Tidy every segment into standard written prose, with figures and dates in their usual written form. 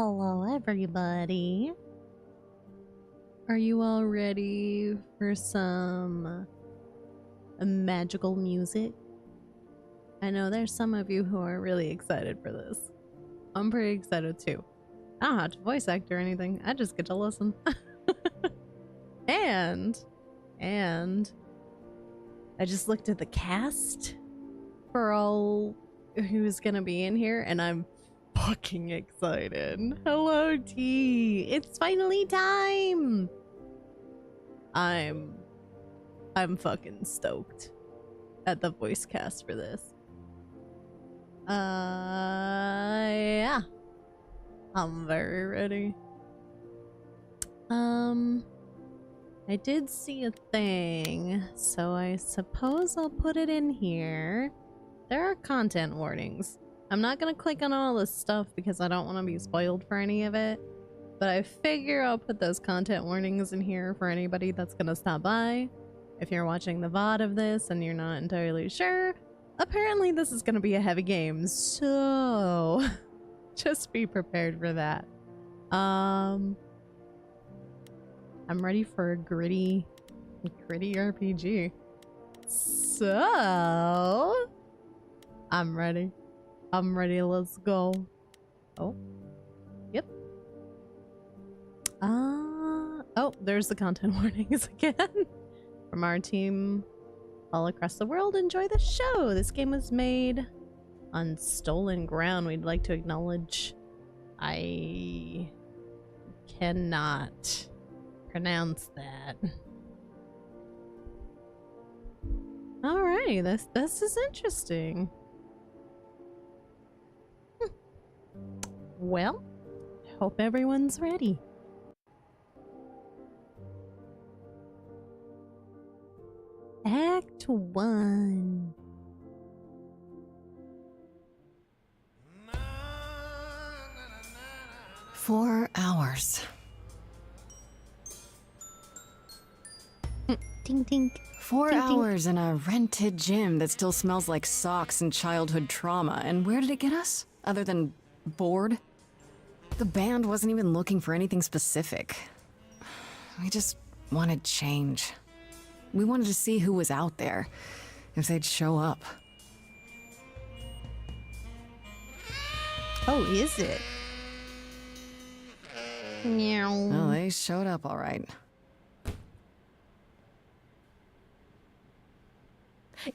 Hello, everybody. Are you all ready for some magical music? I know there's some of you who are really excited for this. I'm pretty excited too. I don't have to voice act or anything. I just get to listen. and I just looked at the cast for all who's gonna be in here, and I'm fucking excited. Hello, T. It's finally time. I'm fucking stoked at the voice cast for this. Yeah. I'm very ready. I did see a thing, so I suppose I'll put it in here. There are content warnings. I'm not gonna click on all this stuff because I don't want to be spoiled for any of it, but I figure I'll put those content warnings in here for anybody that's gonna stop by. If you're watching the VOD of this and you're not entirely sure, apparently this is gonna be a heavy game, so just be prepared for that. I'm ready for a gritty RPG. So I'm ready. Let's go. Oh. Yep. Oh, there's the content warnings again. From our team all across the world, enjoy the show. This game was made on stolen ground. We'd like to acknowledge. I cannot pronounce that. Alright, this is interesting. Well, hope everyone's ready. Act 1. "4 hours. Ding ding. 4 Ding, ding. hours in a rented gym that still smells like socks and childhood trauma. And where did it get us? Other than bored? The band wasn't even looking for anything specific. We just wanted change. We wanted to see who was out there, if they'd show up. Oh, is it? Meow. Well, they showed up all right.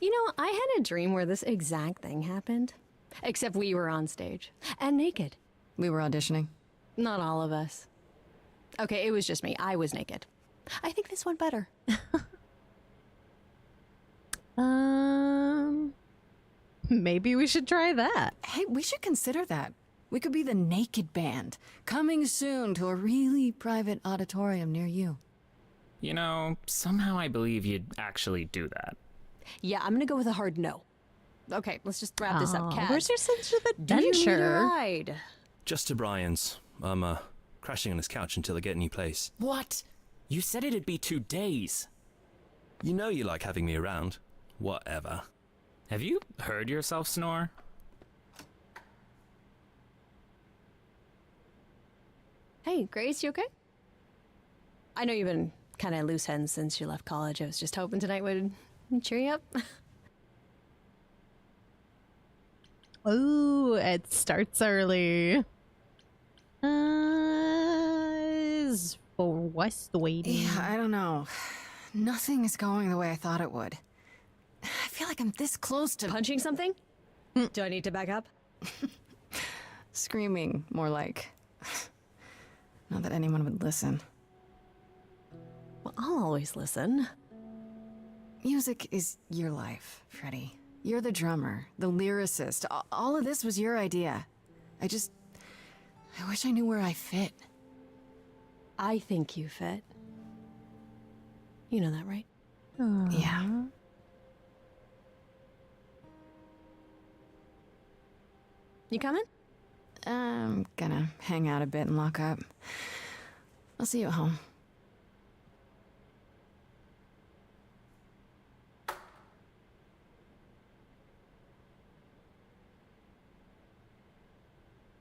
You know, I had a dream where this exact thing happened. Except we were on stage. And naked. We were auditioning. Not all of us. Okay, it was just me. I was naked. I think this went better. Maybe we should try that. Hey, we should consider that. We could be the Naked Band, coming soon to a really private auditorium near you. You know, somehow I believe you'd actually do that. Yeah, I'm gonna go with a hard no. Okay, let's just wrap this up, Kat. Where's your sense of Do you need a adventure? ride? Just to Brian's. I'm, crashing on his couch until I get a new place. What? You said it'd be 2 days. You know you like having me around. Whatever. Have you heard yourself snore? Hey, Grace, you okay? I know you've been kind of loose ends since you left college. I was just hoping tonight would cheer you up. Ooh, it starts early. Is for West waiting. Yeah, I don't know. Nothing is going the way I thought it would. I feel like I'm this close to Punching something? Do I need to back up? screaming, more like. Not that anyone would listen. Well, I'll always listen. Music is your life, Freddie. You're the drummer, the lyricist. All of this was your idea. I wish I knew where I fit. I think you fit. You know that, right? Yeah. You coming? I'm gonna hang out a bit and lock up. I'll see you at home.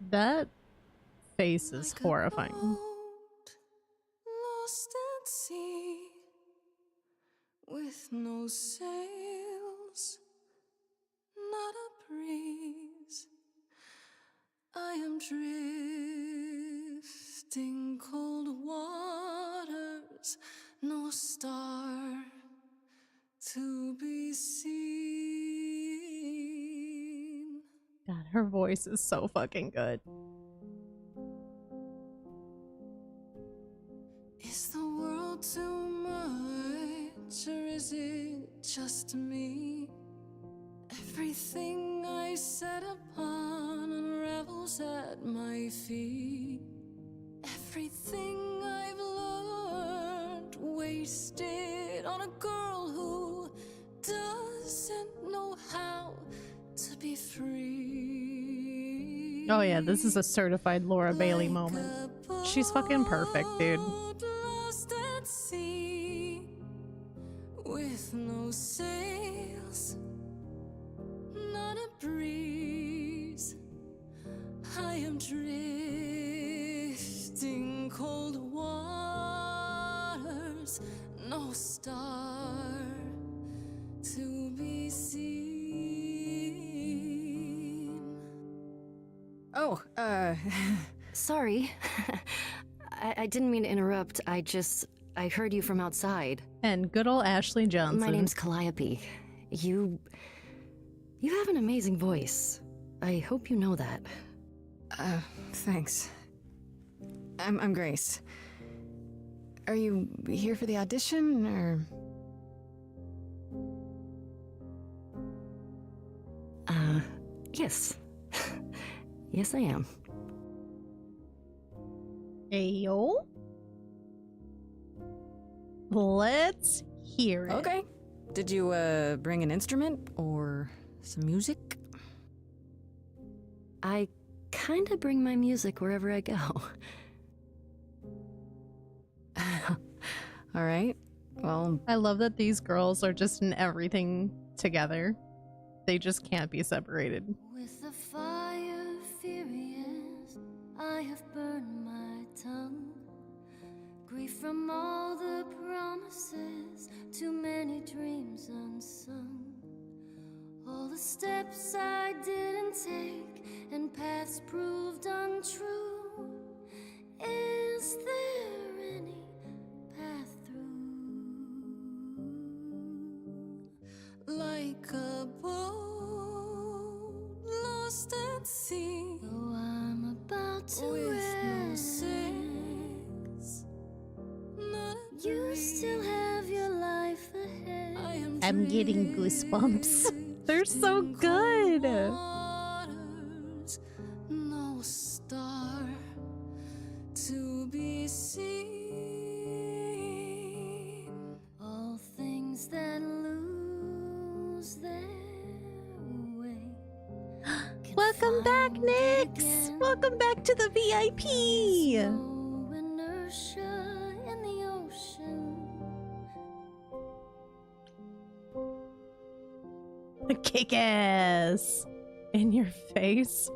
That face is horrifying. Lost at sea, with no sails, not a breeze. I am drifting cold waters, no star to be seen. God, her voice is so fucking good. Is the world too much, or is it just me? Everything I set upon unravels at my feet. Everything I've learned wasted on a girl who doesn't know how to be free. Oh yeah, this is a certified Laura Bailey moment. She's fucking perfect, dude. Lost at sea, with no sails, not a breeze. I am drifting cold waters, no star to be seen. Oh, sorry. I didn't mean to interrupt. I heard you from outside. And good old Ashley Johnson. My name's Calliope. You have an amazing voice. I hope you know that. Thanks. I'm Grace. Are you here for the audition, or? Yes. Yes, I am. Ayo. Let's hear it. Okay. Did you, bring an instrument, or some music? I kinda bring my music wherever I go. Alright. Well, I love that these girls are just in everything together. They just can't be separated. With the fire furious, I have burned my tongue. Grief from all the promises, too many dreams unsung. All the steps I didn't take and paths proved untrue. Is there any path through? like a boat lost at sea, Though I'm about to with no end, sails, not a you breeze. still have your life ahead. I'm getting goosebumps. They're so good. Waters, no star to be seen. All things that lose their way. can Welcome back, find it Nyx. again. Welcome back to the VIP. Slow inertia in the ocean. Kick ass in your face.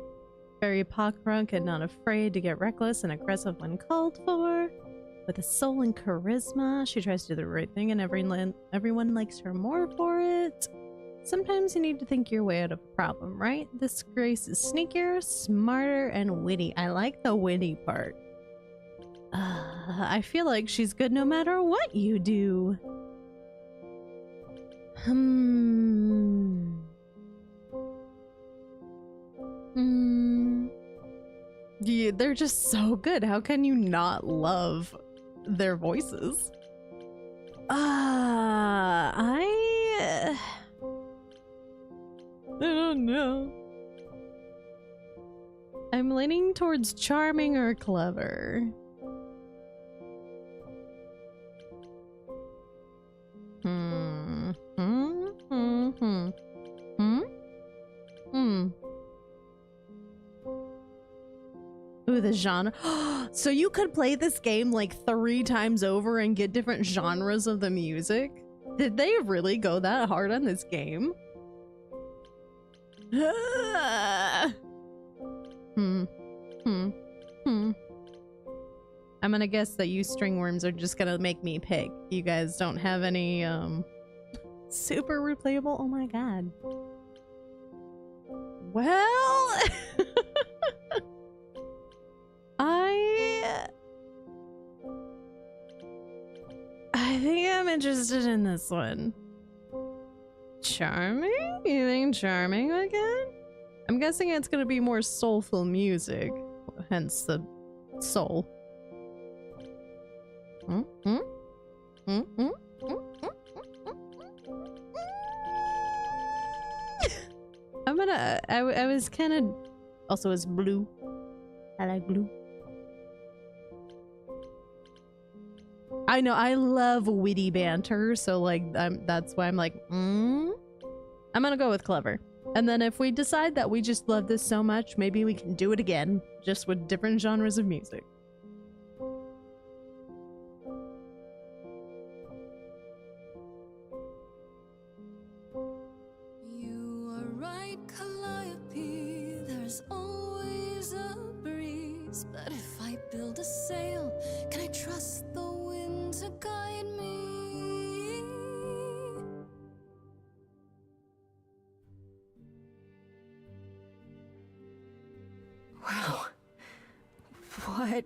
Very punk and not afraid to get reckless and aggressive when called for. With a soul and charisma, she tries to do the right thing and everyone likes her more for it. Sometimes you need to think your way out of a problem, right? This Grace is sneakier, smarter, and witty. I like the witty part. I feel like she's good no matter what you do. Yeah, they're just so good. How can you not love their voices? I don't know. I'm leaning towards charming or clever. Ooh, the genre. So you could play this game like 3 times over and get different genres of the music? Did they really go that hard on this game? I'm gonna guess that you stringworms are just gonna make me pick. You guys don't have any, super replayable? Oh my god. Well... I think I'm interested in this one. Charming? You think charming again? I'm guessing it's gonna be more soulful music, hence the soul. I'm gonna. I was kind of. Also, it's blue. I like blue. I know, I love witty banter, so like that's why I'm like, I'm gonna go with clever. And then if we decide that we just love this so much, maybe we can do it again, just with different genres of music. You are right, Calliope. There's always a breeze. But if I build a sail, can I trust the wind to guide me? Wow. What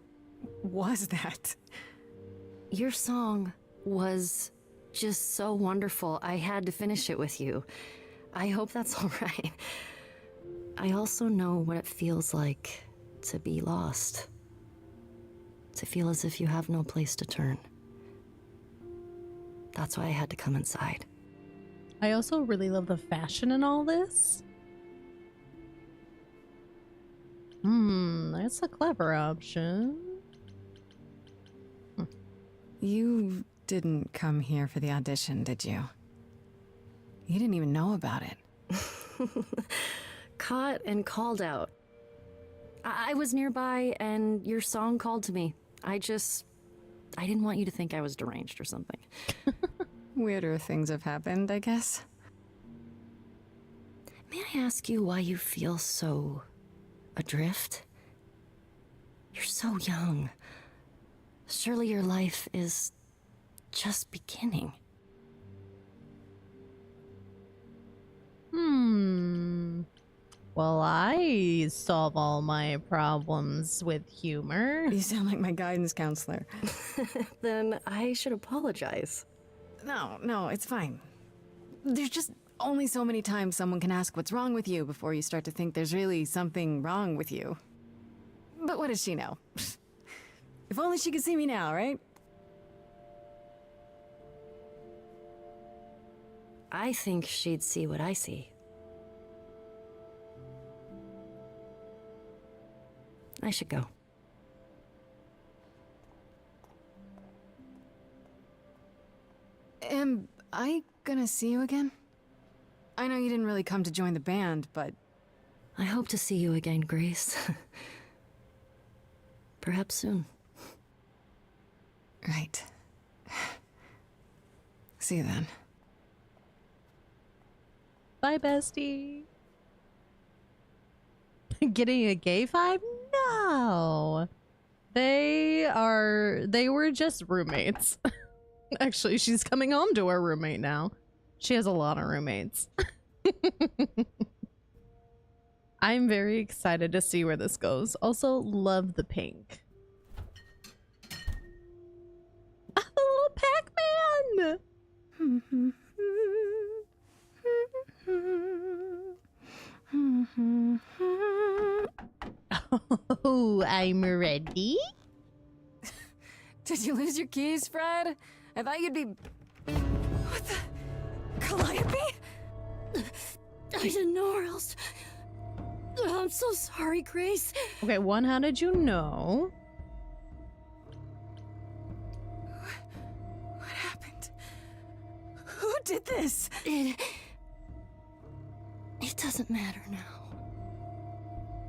was that? Your song was just so wonderful. I had to finish it with you. I hope that's all right. I also know what it feels like to be lost. To feel as if you have no place to turn. That's why I had to come inside. I also really love the fashion in all this. That's a clever option. You didn't come here for the audition, did you? You didn't even know about it. Caught and called out. I was nearby and your song called to me. I didn't want you to think I was deranged or something. Weirder things have happened, I guess. May I ask you why you feel so adrift? You're so young. Surely your life is just beginning. Well, I solve all my problems with humor. You sound like my guidance counselor. Then I should apologize. No, it's fine. There's just only so many times someone can ask what's wrong with you before you start to think there's really something wrong with you. But what does she know? If only she could see me now, right? I think she'd see what I see. I should go. Am I gonna see you again? I know you didn't really come to join the band, but... I hope to see you again, Grace. Perhaps soon. Right. See you then. Bye, bestie. Getting a gay vibe? No. They were just roommates. Actually, she's coming home to her roommate now. She has a lot of roommates. I'm very excited to see where this goes. Also, love the pink. Ah, the little Pac-Man! Oh, I'm ready. Did you lose your keys, Fred? I thought you'd be... What the... Calliope? I didn't know where else. I'm so sorry, Grace. Okay, one, how did you know? What happened? Who did this? It doesn't matter now.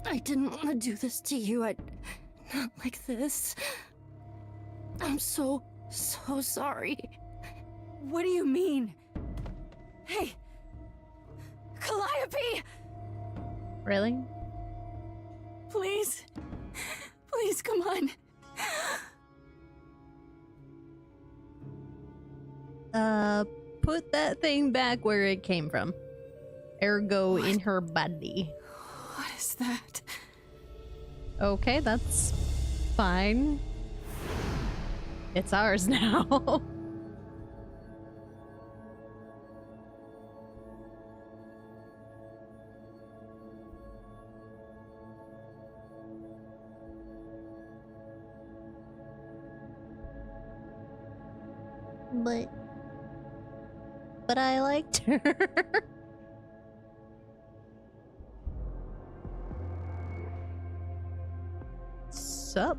I didn't want to do this to you. Not like this. I'm so sorry. What do you mean? Hey! Calliope! Really? Please? Please, come on. Put that thing back where it came from. Ergo in her body. What is that? Okay, that's fine. It's ours now. But I liked her. Sup?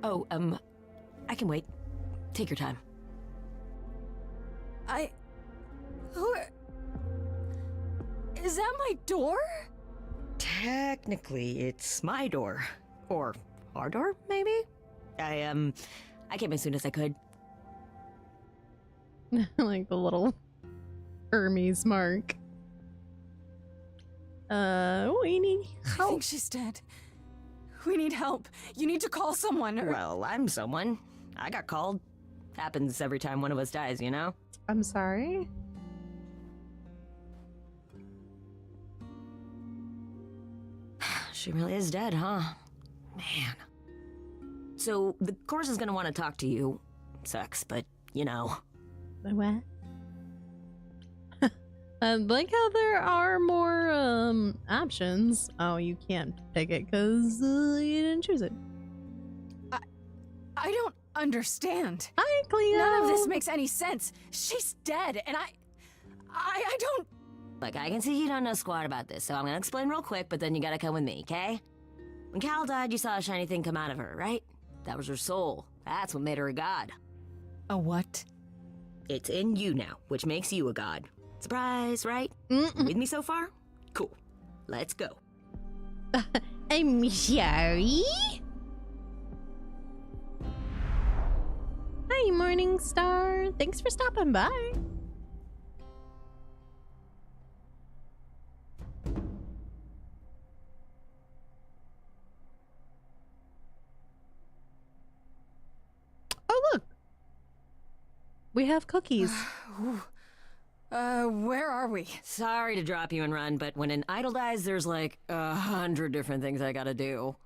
Oh, I can wait. Take your time. Is that my door? Technically, it's my door. Or our door, maybe? I came as soon as I could. Like the little Hermes mark. We need I help. think she's dead. We need help. You need to call someone or... Well, I'm someone. I got called. Happens every time one of us dies, you know? I'm sorry. She really is dead, huh? Man. So, the course is gonna want to talk to you. Sucks, but, you know. What? I like how there are more options. Oh, you can't pick it because you didn't choose it. I don't understand. Hi, Cleo. None of this makes any sense. She's dead, and I don't... Look, I can see you don't know squat about this, so I'm gonna explain real quick, but then you gotta come with me, okay? When Cal died, you saw a shiny thing come out of her, right? That was her soul. That's what made her a god. A what? It's in you now, which makes you a god. Surprise, right? Mm-mm. With me so far? Cool. Let's go. I'm sorry. Hi, Morningstar. Thanks for stopping by. Oh, look. We have cookies. Where are we? Sorry to drop you and run, but when an idol dies, there's like 100 different things I gotta do.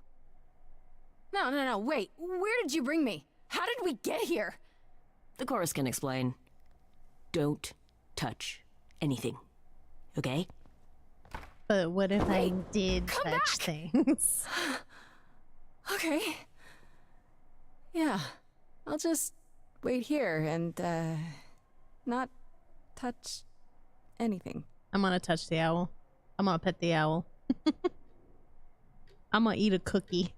No, wait. Where did you bring me? How did we get here? The chorus can explain. Don't touch anything. Okay? But what if I did come touch back. things? Okay. Yeah. I'll just wait here and, not touch anything. I'm gonna touch the owl. I'm gonna pet the owl. I'm gonna eat a cookie.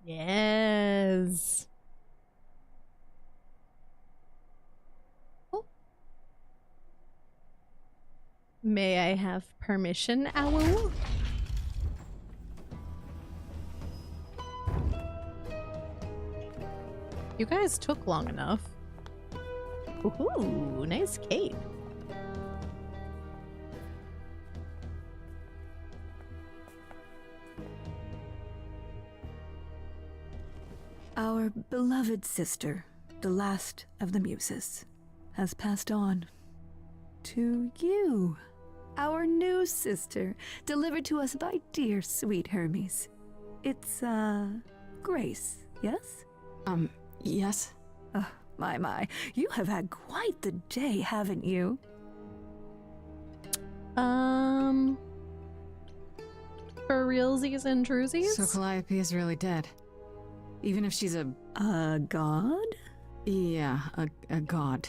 Yes. Oh. May I have permission, owl? You guys took long enough. Ooh, nice cape. Our beloved sister, the last of the muses, has passed on. To you, our new sister, delivered to us by dear sweet Hermes. It's, Grace, yes? Yes? My, you have had quite the day, haven't you? For realsies and truesies? So Calliope is really dead. Even if she's a God? Yeah, a god.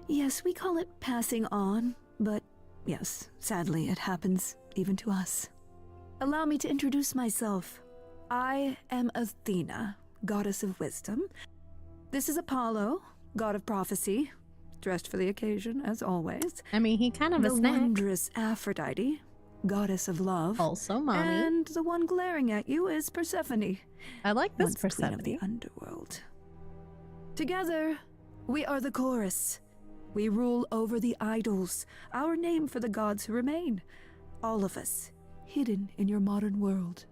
Yes, we call it passing on, but yes, sadly it happens even to us. Allow me to introduce myself. I am Athena, goddess of wisdom. This is Apollo, god of prophecy, dressed for the occasion, as always. I mean, he kind of a The snack. wondrous Aphrodite, goddess of love. Also mommy. And the one glaring at you is Persephone. I like this Once queen Persephone. of the underworld. Together, we are the chorus. We rule over the idols, our name for the gods who remain. All of us, hidden in your modern world.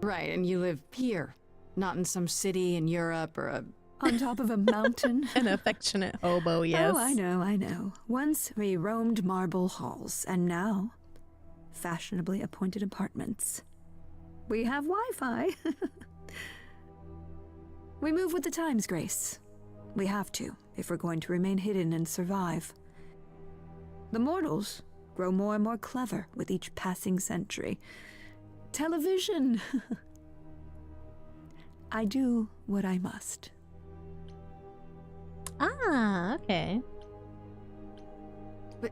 Right, and you live here, not in some city in Europe or a... On top of a mountain. An affectionate hobo, yes. Oh, I know. Once we roamed marble halls, and now, fashionably appointed apartments. We have Wi-Fi. We move with the times, Grace. We have to, if we're going to remain hidden and survive. The mortals grow more and more clever with each passing century. Television! I do what I must. Ah, okay. But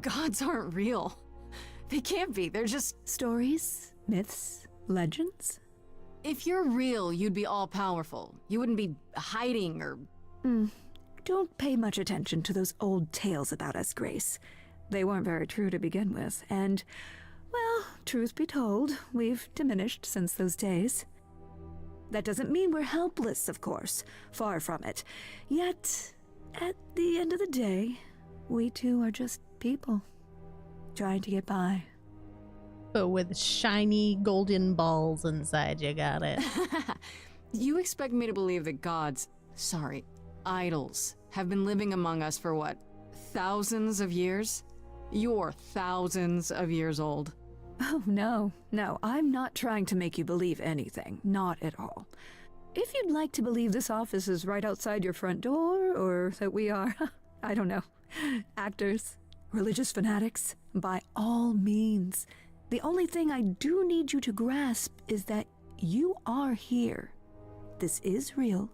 gods aren't real. They can't be, they're just... Stories, myths, legends? If you're real, you'd be all-powerful. You wouldn't be hiding or... Don't pay much attention to those old tales about us, Grace. They weren't very true to begin with, and, well, truth be told, we've diminished since those days. That doesn't mean we're helpless, of course. Far from it. Yet, at the end of the day, we too are just people, trying to get by. But with shiny golden balls inside, you got it. You expect me to believe that gods, sorry, idols, have been living among us for what, thousands of years? You're thousands of years old. Oh, no, I'm not trying to make you believe anything. Not at all. If you'd like to believe this office is right outside your front door, or that we are, I don't know, actors, religious fanatics, by all means. The only thing I do need you to grasp is that you are here. This is real,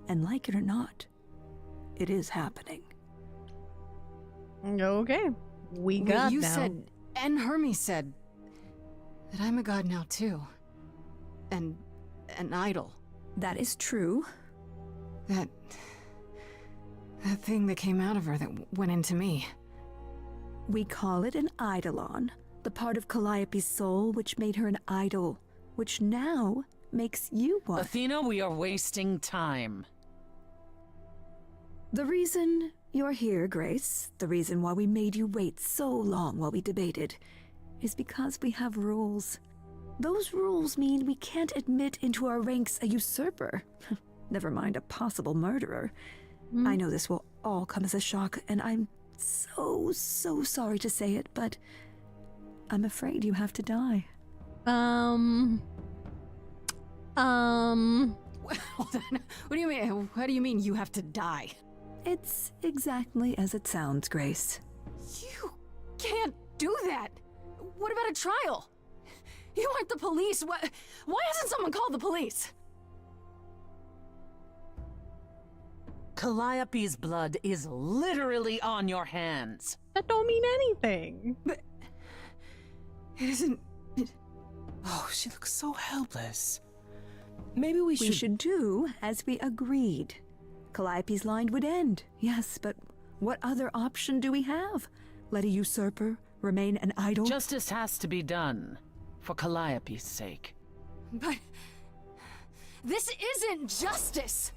and like it or not, it is happening. Okay. We Wait, got you now. said, and Hermes said, that I'm a god now too. And an idol. That is true. That thing that came out of her that went into me. We call it an eidolon, the part of Calliope's soul which made her an idol, which now makes you one. Athena, we are wasting time. The reason you're here, Grace, the reason why we made you wait so long while we debated, is because we have rules. Those rules mean we can't admit into our ranks a usurper. Never mind a possible murderer. I know this will all come as a shock, and I'm so sorry to say it, but I'm afraid you have to die. Hold on. What do you mean? What do you mean you have to die? It's exactly as it sounds, Grace. You can't do that. What about a trial? You aren't the police. Why hasn't someone called the police? Calliope's blood is literally on your hands. That don't mean anything. But it isn't... Oh, she looks so helpless. Maybe we We should do as we agreed. Calliope's line would end, yes, but what other option do we have? Let a usurper remain an idol? Justice has to be done, for Calliope's sake. But... this isn't justice!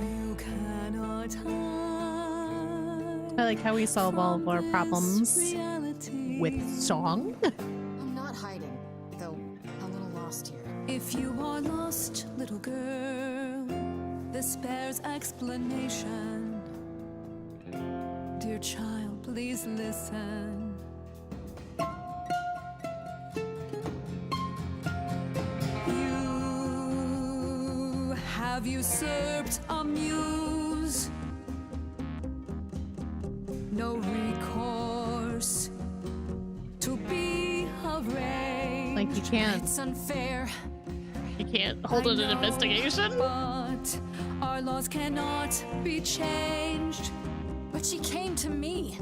You cannot hide. I like how we solve all of our problems with song. I'm not hiding, though a little lost here. If you are lost, little girl, this bears explanation. Dear child, please listen. You have usurped a muse. No recourse to be arraigned. Like you can't It's unfair. hold I it an know, investigation. But our laws cannot be changed. But she came to me.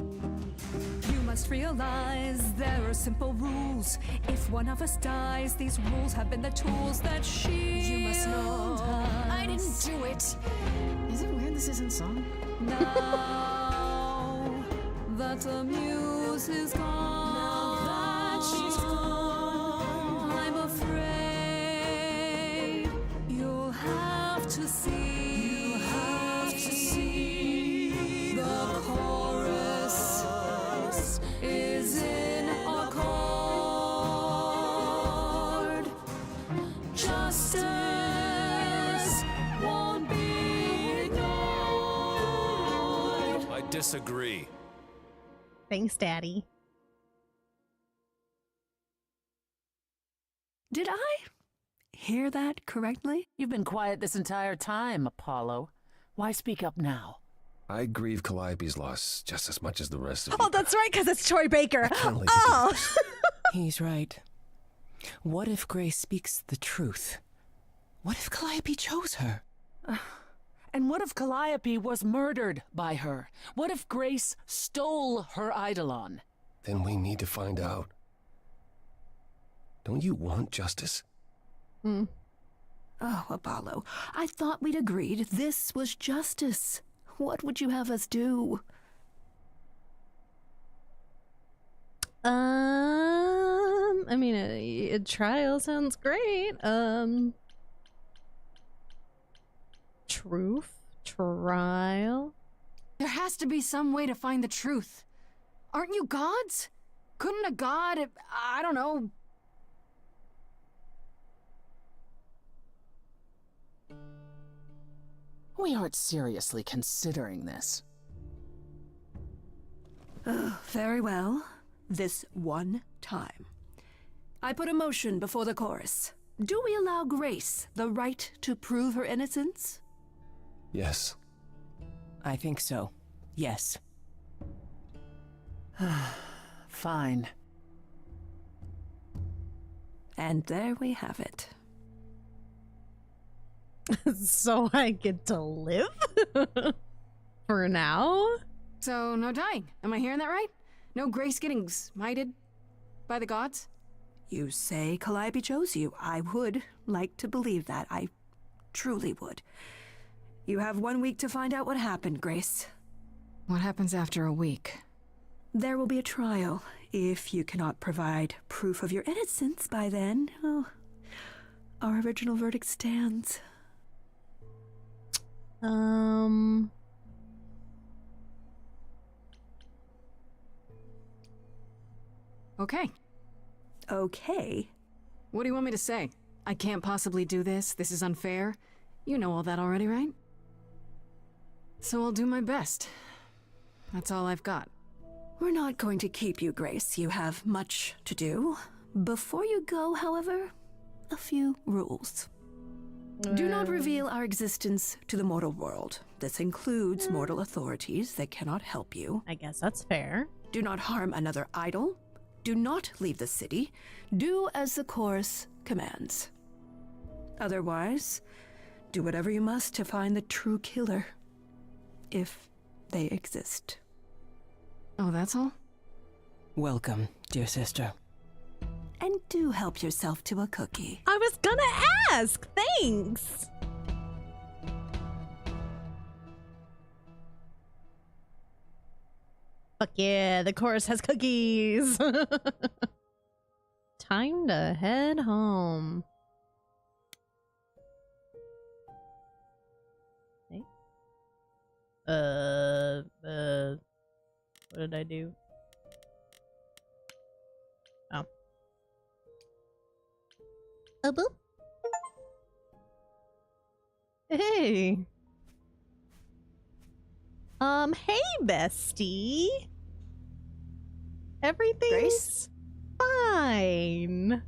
You must realize there are simple rules. If one of us dies, these rules have been the tools that You must know us. I didn't do it. Is it weird this isn't song? Now that the muse is gone, I'm afraid you'll have to see. The chorus is in accord. Justice won't be ignored. I disagree. Thanks, Daddy. Did I hear that correctly? You've been quiet this entire time, Apollo. Why speak up now? I grieve Calliope's loss just as much as the rest of you. Oh, that's right, because it's Troy Baker. can't let you do Oh! this. He's right. What if Grace speaks the truth? What if Calliope chose her? And what if Calliope was murdered by her? What if Grace stole her Eidolon? Then we need to find out. Don't you want justice? Oh, Apollo, I thought we'd agreed this was justice. What would you have us do? I mean, a trial sounds great. Truth? Trial? There has to be some way to find the truth. Aren't you gods? Couldn't a god, I don't know... We aren't seriously considering this. Very well. This one time. I put a motion before the chorus. Do we allow Grace the right to prove her innocence? Yes. I think so. Yes. Fine. And there we have it. So I get to live? For now? So, no dying. Am I hearing that right? No Grace getting smited by the gods? You say Calliope chose you. I would like to believe that. I truly would. You have 1 week to find out what happened, Grace. What happens after a week? There will be a trial. If you cannot provide proof of your innocence by then, oh, our original verdict stands. Okay. Okay. What do you want me to say? I can't possibly do this. This is unfair. You know all that already, right? So I'll do my best. That's all I've got. We're not going to keep you, Grace. You have much to do. Before you go, however, a few rules. Do not reveal our existence to the mortal world. This includes mortal authorities that cannot help you. I guess that's fair. Do not harm another idol. Do not leave the city. Do as the chorus commands. Otherwise, do whatever you must to find the true killer. If they exist. Oh, that's all? Welcome, dear sister. And do help yourself to a cookie. I was gonna ask! Thanks! Fuck yeah, the chorus has cookies! Time to head home. Okay. What did I do? Oh. Oh, boop. Hey. Hey, bestie. Everything's Grace? fine.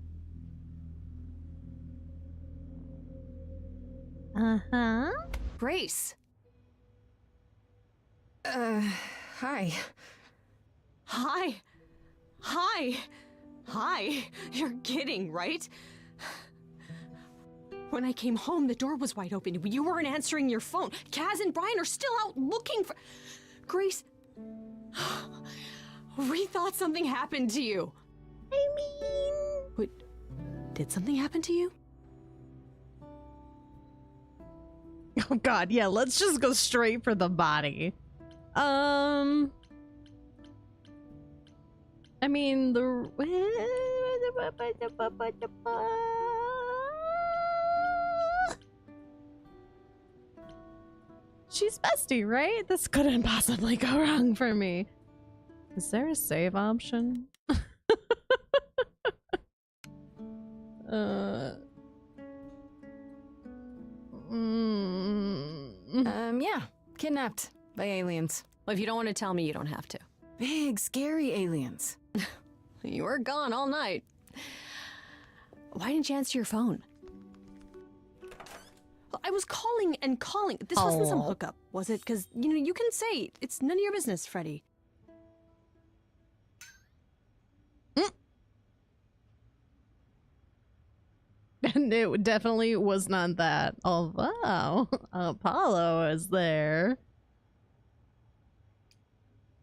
Uh-huh. Grace. Hi. Hi. Hi. Hi. You're kidding, right? When I came home, the door was wide open. You weren't answering your phone. Kaz and Brian are still out looking for... Grace... We thought something happened to you. I mean... Wait, did something happen to you? Oh god, yeah, let's just go straight for the body. I mean, she's bestie, right? This couldn't possibly go wrong for me. Is there a save option? Yeah, kidnapped by aliens. Well, if you don't want to tell me, you don't have to. Big, scary aliens. You were gone all night. Why didn't you answer your phone? Well, I was calling and calling. This wasn't some hookup, was it? Because, you know, you can say it's none of your business, Freddy. And it definitely was not that. Although Apollo is there.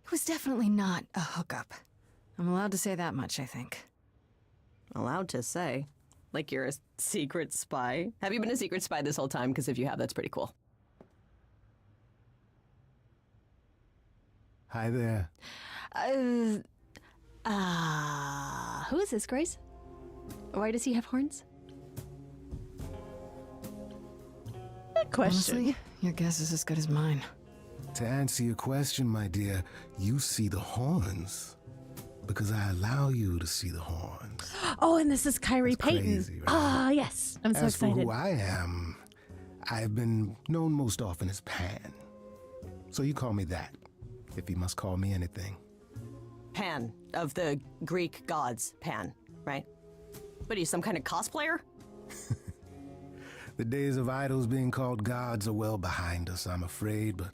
It was definitely not a hookup. I'm allowed to say that much, I think. Allowed to say? Like you're a secret spy? Have you been a secret spy this whole time? Because if you have, that's pretty cool. Hi there. Who is this, Grace? Why does he have horns? Good question. Honestly, your guess is as good as mine. To answer your question, my dear, you see the horns because I allow you to see the horns. Oh, and this is Kyrie That's Payton. crazy, right? Ah, yes. I'm so As excited. for who I am, I've been known most often as Pan. So you call me that, if you must call me anything. Pan, of the Greek gods, Pan, right? What are you, some kind of cosplayer? The days of idols being called gods are well behind us, I'm afraid, but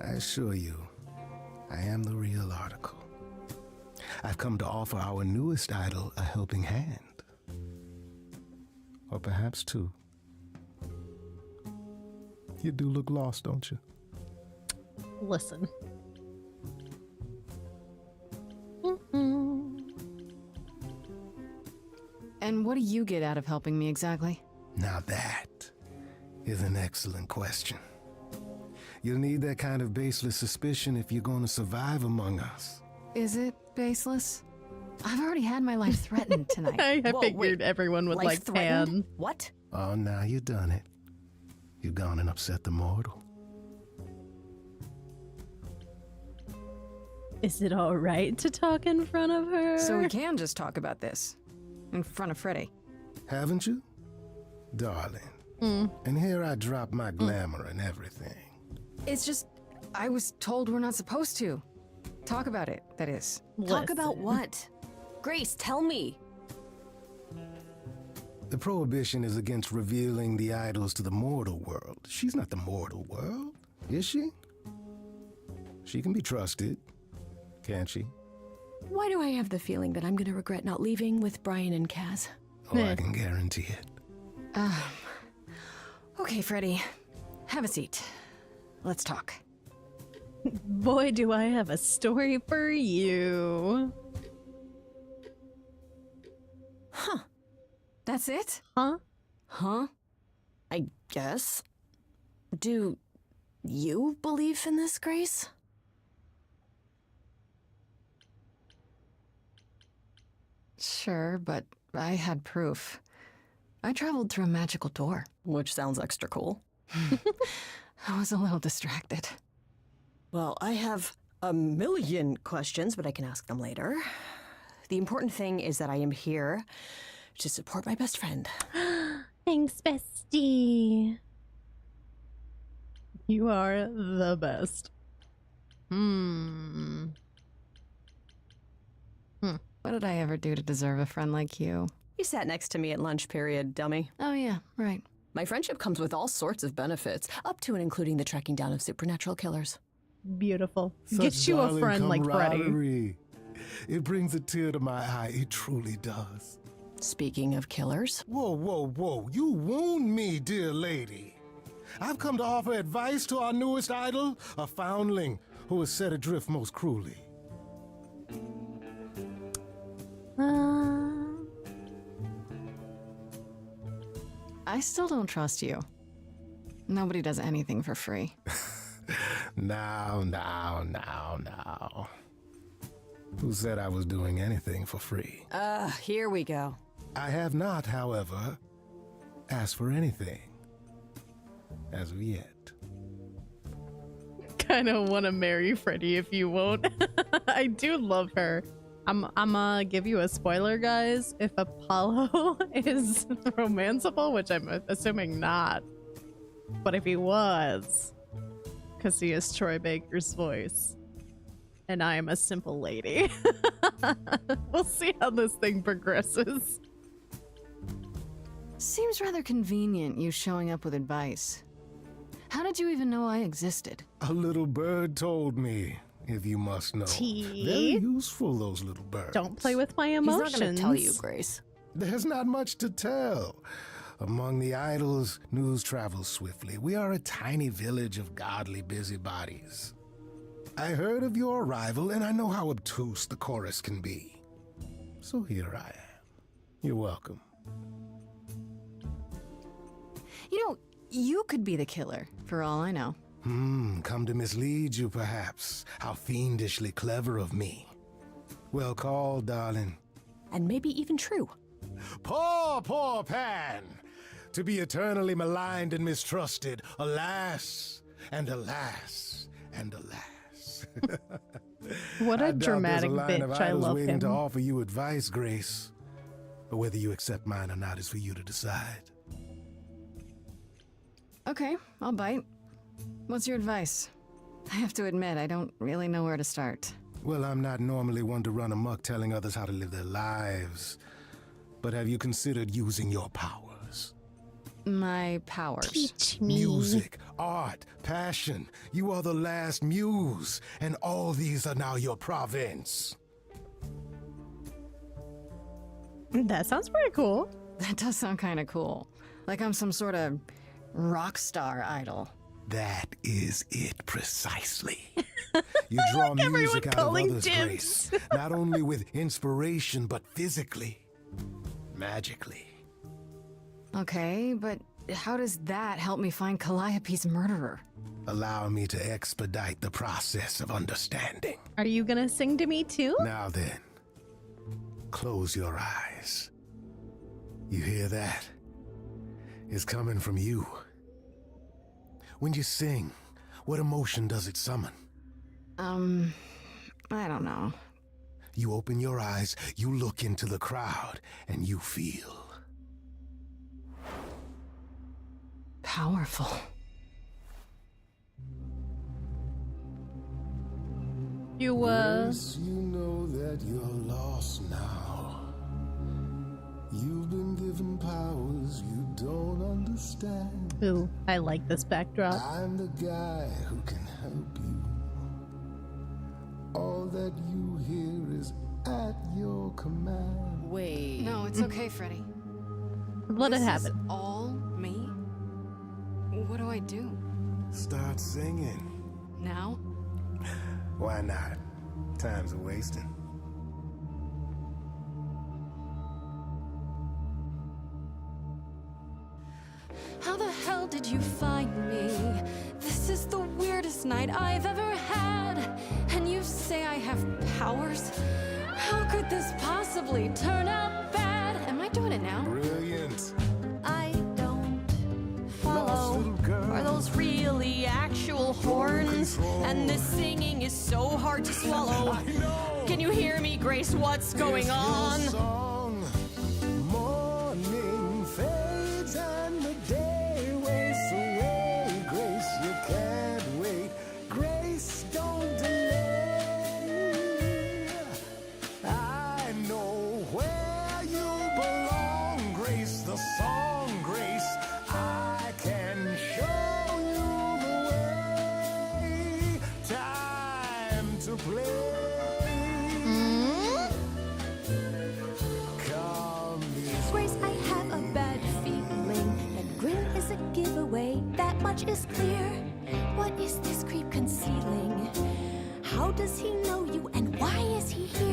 I assure you, I am the real article. I've come to offer our newest idol a helping hand. Or perhaps two. You do look lost, don't you? Listen. And what do you get out of helping me exactly? Now that is an excellent question. You'll need that kind of baseless suspicion if you're going to survive among us. Is it baseless? I've already had my life threatened tonight. I figured everyone would like Pan. What? Oh, now you've done it. You've gone and upset the mortal. Is it all right to talk in front of her? So we can just talk about this in front of Freddy. Haven't you? Darling. And here I drop my glamour and everything. It's just, I was told we're not supposed to. Talk about it, that is. Talk about what? Grace, tell me. The prohibition is against revealing the idols to the mortal world. She's not the mortal world, is she? She can be trusted, can't she? Why do I have the feeling that I'm going to regret not leaving with Brian and Kaz? Oh, I can guarantee it. Okay, Freddy. Have a seat. Let's talk. Boy, do I have a story for you. Huh. That's it? Huh? Huh? I guess. Do you believe in this, Grace? Sure, but I had proof. I traveled through a magical door. Which sounds extra cool. I was a little distracted. Well, I have a million questions, but I can ask them later. The important thing is that I am here to support my best friend. Thanks, bestie. You are the best. What did I ever do to deserve a friend like you? You sat next to me at lunch period, dummy. Oh yeah, right. My friendship comes with all sorts of benefits, up to and including the tracking down of supernatural killers. Beautiful. Such Get you a darling friend like Freddy. camaraderie. It brings a tear to my eye. It truly does. Speaking of killers. Whoa, whoa, whoa. You wound me, dear lady. I've come to offer advice to our newest idol, a foundling who was set adrift most cruelly. I still don't trust you. Nobody does anything for free. Now. Who said I was doing anything for free? Here we go. I have not, however, asked for anything. As of yet. Kind of want to marry Freddie if you won't. I do love her. I'm gonna give you a spoiler, guys. If Apollo is romanceable, which I'm assuming not, but if he was, because he is Troy Baker's voice, and I am a simple lady. We'll see how this thing progresses. Seems rather convenient, you showing up with advice. How did you even know I existed? A little bird told me, if you must know. Very useful, those little birds. Don't play with my emotions. He's not gonna tell you, Grace. There's not much to tell. Among the idols, news travels swiftly. We are a tiny village of godly busybodies. I heard of your arrival, and I know how obtuse the chorus can be. So here I am. You're welcome. You know, you could be the killer, for all I know. Come to mislead you, perhaps. How fiendishly clever of me. Well called, darling. And maybe even true. Poor Pan! To be eternally maligned and mistrusted. Alas, and alas, and alas. What a dramatic bitch. bitch. I love waiting him. to offer you advice, Grace. But whether you accept mine or not is for you to decide. Okay, I'll bite. What's your advice? I have to admit, I don't really know where to start. Well, I'm not normally one to run amok telling others how to live their lives. But have you considered using your powers? My powers? Teach me. Music, art, passion. You are the last muse, and all these are now your province. That sounds pretty cool. That does sound kind of cool. Like I'm some sort of rock star idol. That is it precisely. You draw music out of others' grace, not only with inspiration, but physically, magically. Okay, but how does that help me find Calliope's murderer? Allow me to expedite the process of understanding. Are you gonna sing to me too? Now then, close your eyes. You hear that? It's coming from you. When you sing, what emotion does it summon? I don't know. You open your eyes, you look into the crowd, and you feel... powerful. Yes, you know that you're lost now. You've been given powers you don't understand. Ooh, I like this backdrop. I'm the guy who can help you. All that you hear is at your command. Wait. No, it's okay, Freddy. Let it This happen. is all me? What do I do? Start singing. Now? Why not? Time's a wasting. How the hell did you find me? This is the weirdest night I've ever had. And you say I have powers? How could this possibly turn out bad? Am I doing it now? Brilliant. I don't follow. Are those really actual horns? And this singing is so hard to swallow. Can you hear me, Grace? What's going on? Song. Morning fades and the day wastes away. Grace, you can't wait. Grace, don't delay. I know where you belong, Grace, the song, Grace. I can show you the way. Time to play. Grace, I have a bad feeling that Grim is a giveaway. That much is clear. What is this creep concealing? How does he know you and why is he here?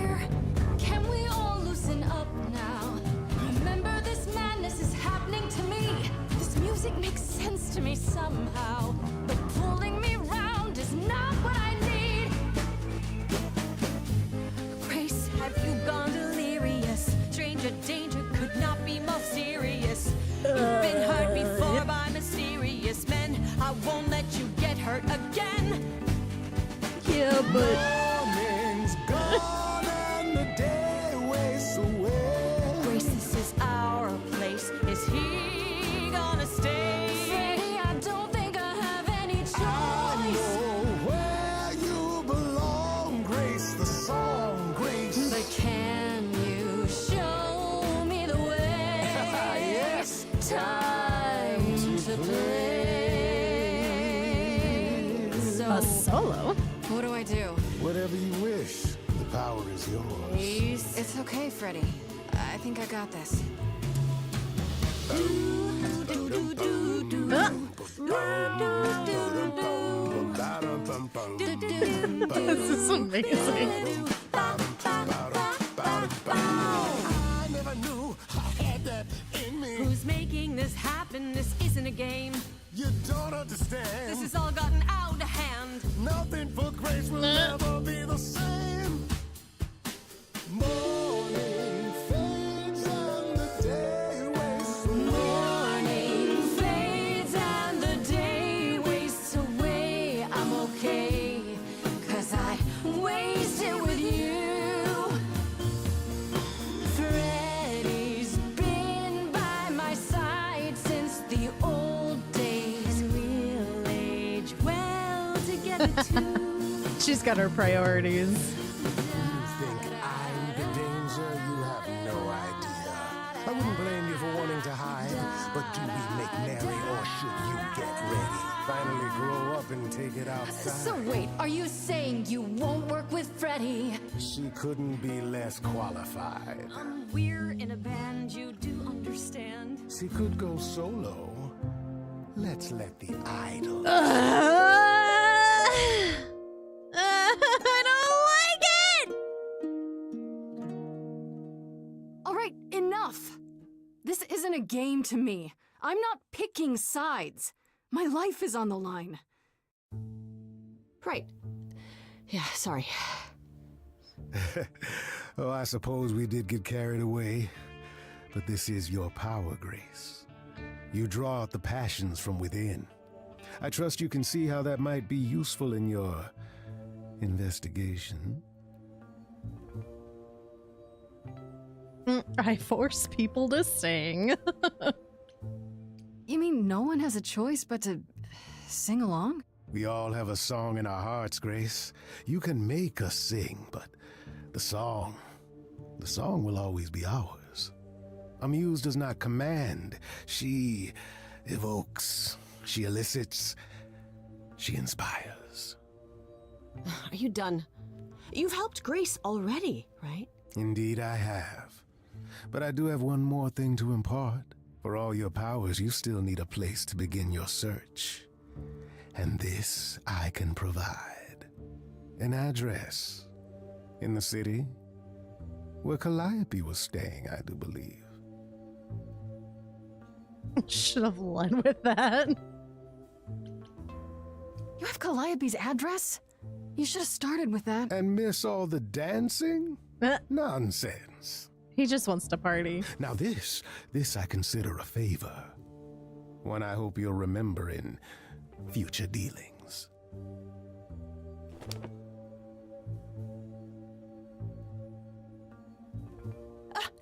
Music makes sense to me somehow, but pulling me round is not what I need. Grace, have you gone delirious? Stranger danger could not be more serious. You've been hurt before by mysterious men. I won't let you get hurt again. Yeah, but Morning's gone and the day wastes away. Grace, this is our place. Is he gonna stay? Freddy, I don't think I have any choice. I know where you belong, Grace, the song, Grace. But can you show me the way? Yes. Time to play. So, a solo? What do I do? Whatever you wish, the power is yours. It's okay, Freddy. I think I got this. This is amazing. I never knew I had that in me. who's making this happen? This isn't a game. You don't understand. This has all gotten out of hand. Nothing for Grace will never be the same. Morning fades and the day wastes away. Morning fades and the day wastes away. I'm okay, 'cause I wasted with you. Freddy's been by my side since the old days. We'll age well together too. She's got her priorities. You think I'm the danger? You have no idea. I wouldn't blame you for wanting to hide, but do we make merry or should you get ready? Finally grow up and take it outside. So wait, are you saying you won't work with Freddy? She couldn't be less qualified. We're in a band, you do understand. She could go solo. Let's let the idol. I don't like it! All right, enough! This isn't a game to me. I'm not picking sides. My life is on the line. Right. Yeah, sorry. Oh, I suppose we did get carried away. But this is your power, Grace. You draw out the passions from within. I trust you can see how that might be useful in your investigation. I force people to sing. You mean no one has a choice but to sing along? We all have a song in our hearts, Grace. You can make us sing, but the song will always be ours. A muse does not command. She evokes, she elicits, she inspires. Are you done? You've helped Grace already, right? Indeed I have. But I do have one more thing to impart. For all your powers, you still need a place to begin your search. And this I can provide. An address. In the city. Where Calliope was staying, I do believe. Should have led with that. You have Calliope's address? You should have started with that. And miss all the dancing? Nonsense. He just wants to party. Now this I consider a favor. One I hope you'll remember in future dealings.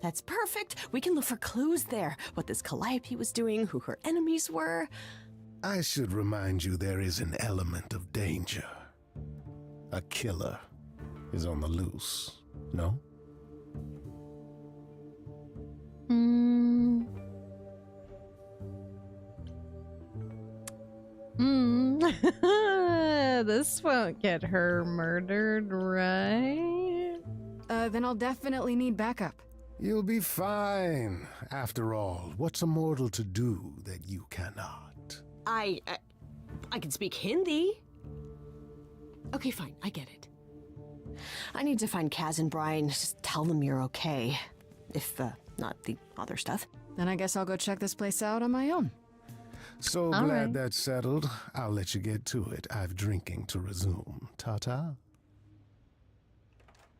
That's perfect. We can look for clues there. What this Calliope was doing, who her enemies were. I should remind you there is an element of danger. A killer is on the loose, no? This won't get her murdered, right? Then I'll definitely need backup. You'll be fine. After all, what's a mortal to do that you cannot? I can speak Hindi. Okay, fine, I get it. I need to find Kaz and Brian. Just tell them you're okay. If, not the other stuff. Then I guess I'll go check this place out on my own. So All glad right. that's settled. I'll let you get to it. I've drinking to resume. Ta-ta.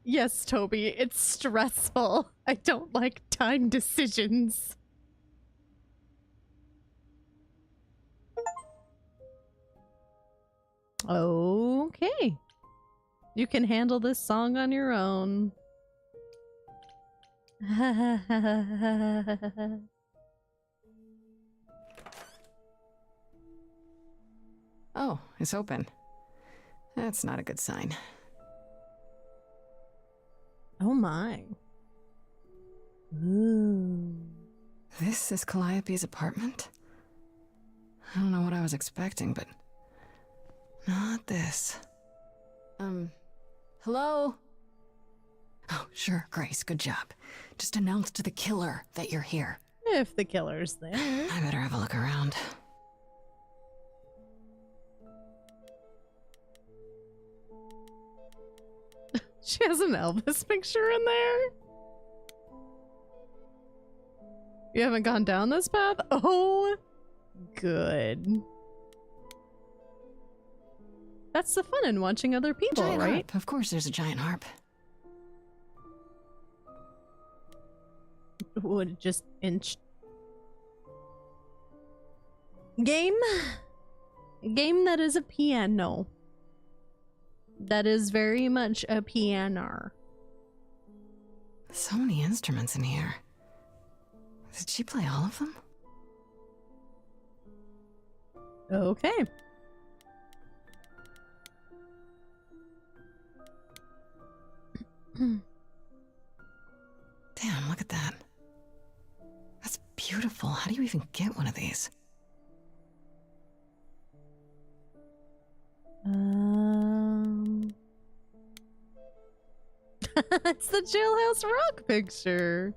Yes, Toby, it's stressful. I don't like time decisions. Okay. You can handle this song on your own. Oh, it's open. That's not a good sign. Oh my. Ooh. This is Calliope's apartment? I don't know what I was expecting, but not this. Hello? Oh, sure, Grace, good job. Just announce to the killer that you're here. If the killer's there. I better have a look around. She has an Elvis picture in there? You haven't gone down this path? Oh, good. That's the fun in watching other people, Giant right? harp. Of course there's a giant harp. Would it just inch? Game that is a piano. That is very much a piano. So many instruments in here. Did she play all of them? Okay. Damn, look at that. That's beautiful. How do you even get one of these? It's the Jailhouse Rock picture.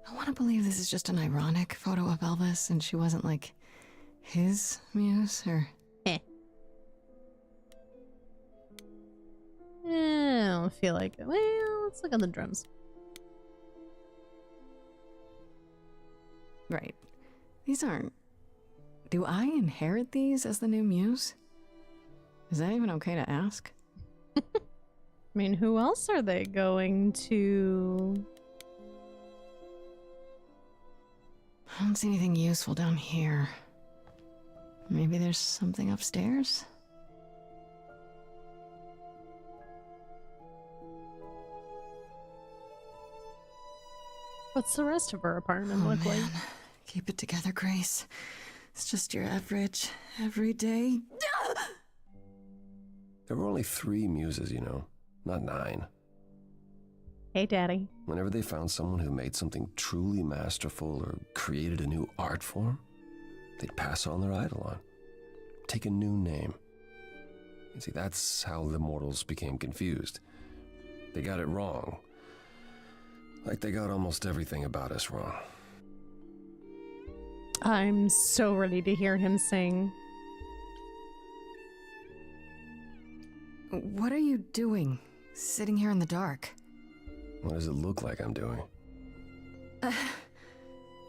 I want to believe this is just an ironic photo of Elvis and she wasn't like his muse or... I don't feel like it. Well, let's look on the drums. Right. These aren't... Do I inherit these as the new muse? Is that even okay to ask? I mean, who else are they going to? I don't see anything useful down here. Maybe there's something upstairs? What's the rest of her apartment look like? Keep it together, Grace. It's just your average, everyday... There were only 3 muses, you know, not 9. Hey, Daddy. Whenever they found someone who made something truly masterful or created a new art form, they'd pass on their eidolon, take a new name. You see, that's how the mortals became confused. They got it wrong. Like they got almost everything about us wrong. I'm so ready to hear him sing. What are you doing, sitting here in the dark? What does it look like I'm doing?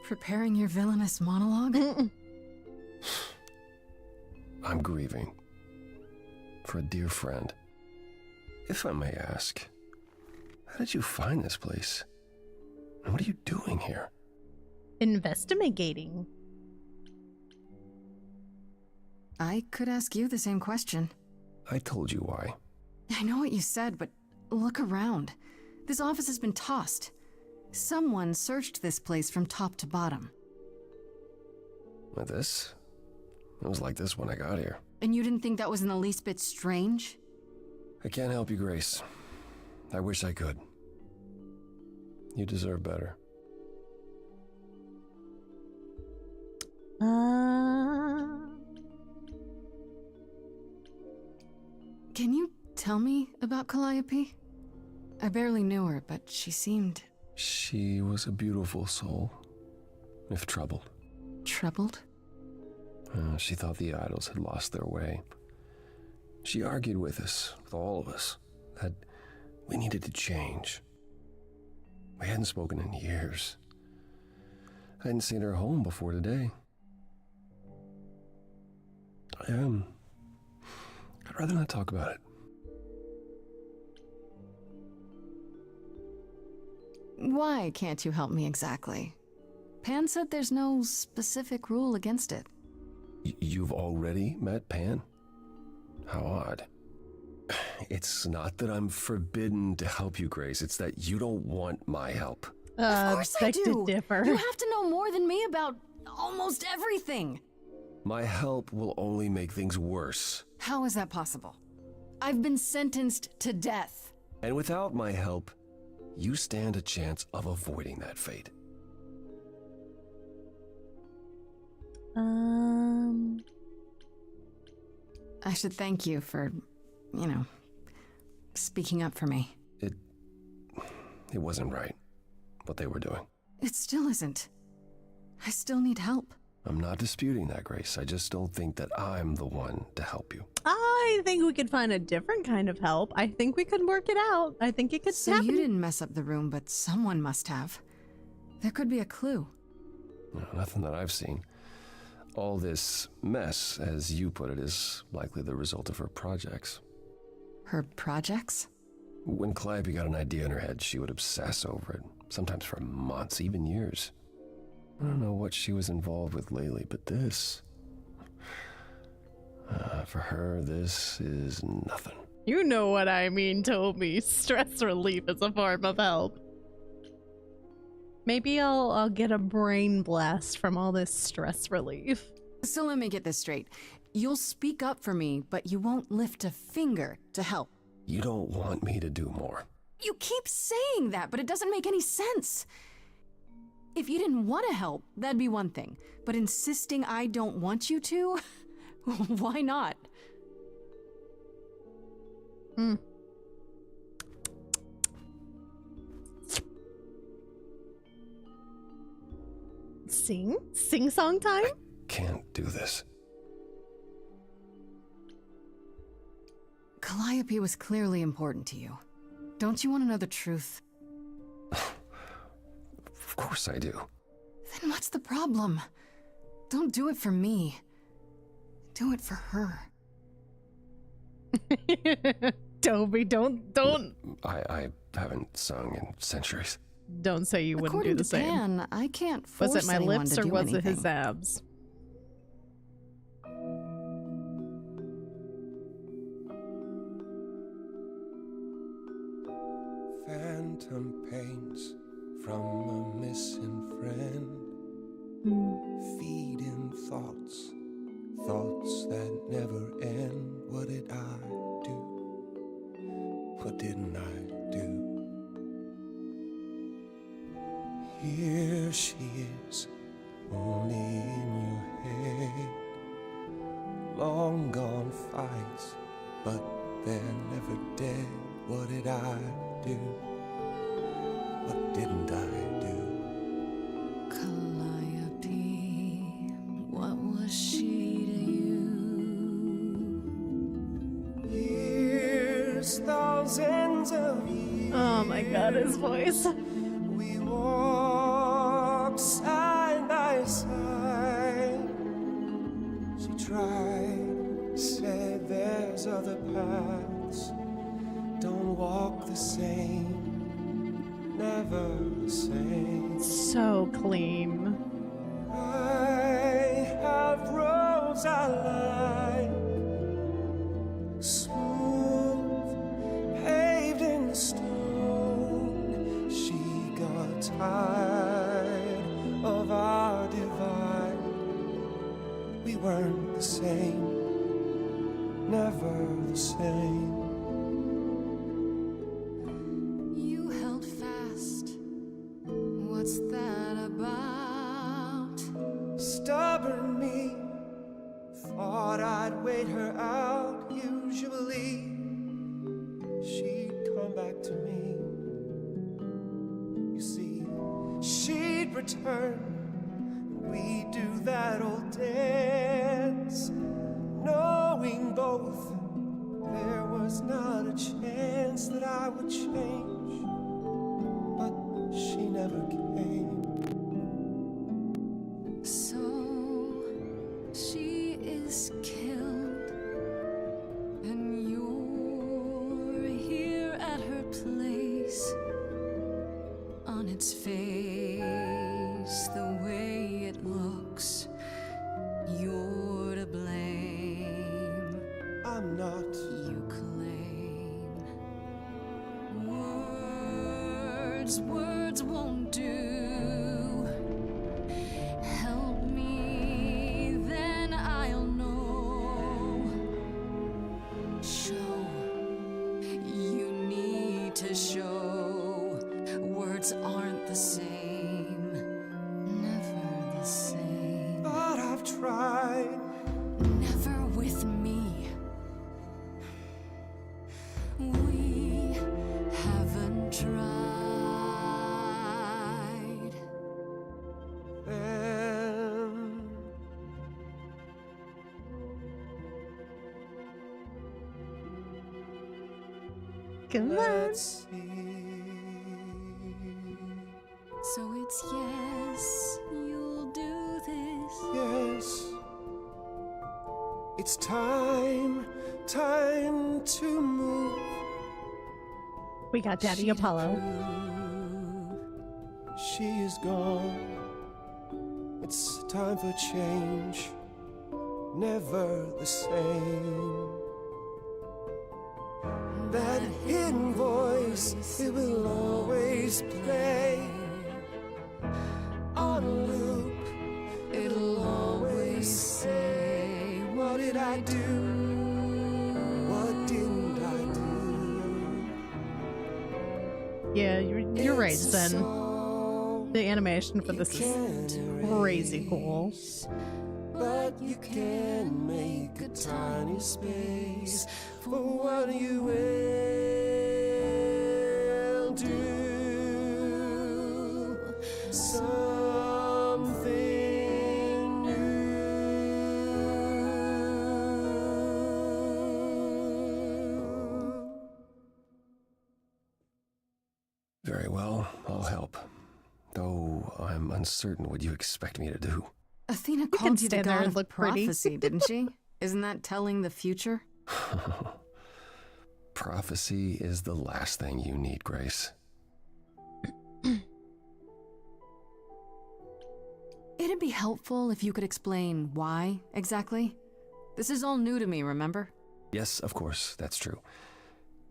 Preparing your villainous monologue? I'm grieving. For a dear friend. If I may ask, how did you find this place? And what are you doing here? Investigating. I could ask you the same question. I told you why. I know what you said, but look around. This office has been tossed. Someone searched this place from top to bottom. With this? It was like this when I got here. And you didn't think that was in the least bit strange? I can't help you, Grace. I wish I could. You deserve better. Can you tell me about Calliope? I barely knew her, but she seemed... She was a beautiful soul, if troubled. Troubled? She thought the idols had lost their way. She argued with us, with all of us, that we needed to change. We hadn't spoken in years. I hadn't seen her home before today. I'd rather not talk about it. Why can't you help me exactly? Pan said there's no specific rule against it. You've already met Pan? How odd. It's not that I'm forbidden to help you, Grace. It's that you don't want my help. Of course I do. Differ. You have to know more than me about almost everything. My help will only make things worse. How is that possible? I've been sentenced to death. And without my help, you stand a chance of avoiding that fate. I should thank you for, speaking up for me. It wasn't right, what they were doing. It still isn't. I still need help. I'm not disputing that, Grace. I just don't think that I'm the one to help you. I think we could find a different kind of help. I think we could work it out. I think it could So happen. you didn't mess up the room, but someone must have. There could be a clue. No, nothing that I've seen. All this mess, as you put it, is likely the result of her projects. Her projects? When Calliope got an idea in her head, she would obsess over it, sometimes for months, even years. I don't know what she was involved with lately, but this... for her, this is nothing. You know what I mean, Toby. Stress relief is a form of help. Maybe I'll get a brain blast from all this stress relief. So let me get this straight. You'll speak up for me, but you won't lift a finger to help. You don't want me to do more. You keep saying that, but it doesn't make any sense. If you didn't want to help, that'd be one thing. But insisting I don't want you to? Why not? Sing song time? I can't do this. Calliope was clearly important to you. Don't you want to know the truth? Of course I do. Then what's the problem? Don't do it for me. Do it for her. Toby, don't. I haven't sung in centuries. Don't say you wouldn't do the same. According to Pan, I can't force Was it my anyone lips to or do was anything. it his abs? Phantom pains from a missing friend, feeding thoughts that never end. What did I do? What didn't I do? Here she is, only in your head. Long gone fights, but they're never dead. What did I do? What didn't I do? Calliope, what was she to you? Years, thousands of years. Oh my god, his voice. We walked side by side. She tried, said there's other paths. Don't walk the same, never the same. So clean. I have roads I like, smooth, paved in stone. She got tired of our divide. We weren't the same, never the same. You held fast. What's that about? Stubborn me, thought I'd wait her out. Usually, she'd come back to me. You see, she'd return. We'd do that old dance, knowing both there was not a chance that I would change. But she never came. its face the way it looks, you're to blame. I'm not. You claim words won't do. Help me, then I'll know. Show, you need to show. Words aren't the same, never the same. But I've tried. Never with me. We haven't tried. Come on. Let's see. So it's yes, you'll do this. Yes. It's time to move. We got Daddy Apollo. She is gone. It's time for change. Never the same. That hidden voice, it will always play. On a loop, it'll always say, what did I do? What didn't I do? Yeah, you're right, Zen. The animation for this is crazy cool. But you can make a tiny space for what you will do. Something new. Very well, I'll help. Though I'm uncertain what you expect me to do. Athena can called you the stand there god and of look pretty. prophecy, didn't she? Isn't that telling the future? Prophecy is the last thing you need, Grace. It'd be helpful if you could explain why, exactly. This is all new to me, remember? Yes, of course, that's true.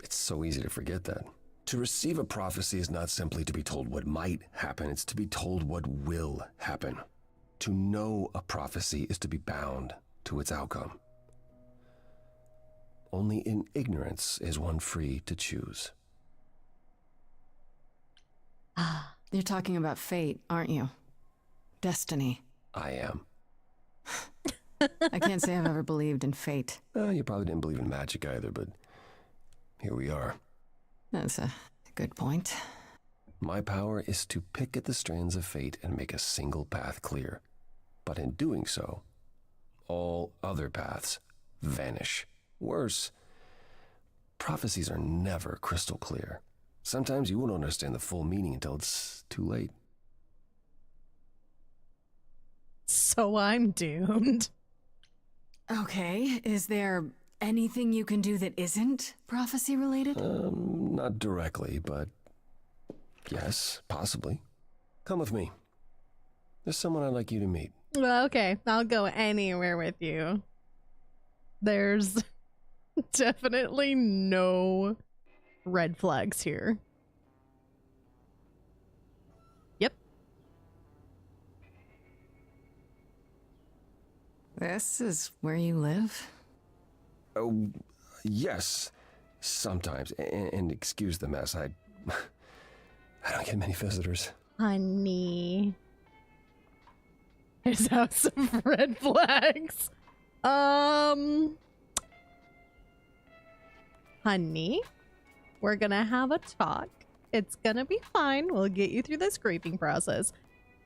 It's so easy to forget that. To receive a prophecy is not simply to be told what might happen, it's to be told what will happen. To know a prophecy is to be bound to its outcome. Only in ignorance is one free to choose. You're talking about fate, aren't you? Destiny. I am. I can't say I've ever believed in fate. You probably didn't believe in magic either, but here we are. That's a good point. My power is to pick at the strands of fate and make a single path clear. But in doing so, all other paths vanish. Worse, prophecies are never crystal clear. Sometimes you won't understand the full meaning until it's too late. So I'm doomed. Okay, is there anything you can do that isn't prophecy related? Not directly, but yes, possibly. Come with me. There's someone I'd like you to meet. Well, okay, I'll go anywhere with you. There's definitely no red flags here. Yep. This is where you live? Oh, yes, sometimes. And excuse the mess, I don't get many visitors. Honey. There's house of red flags. Honey, we're gonna have a talk. It's gonna be fine. We'll get you through the scraping process.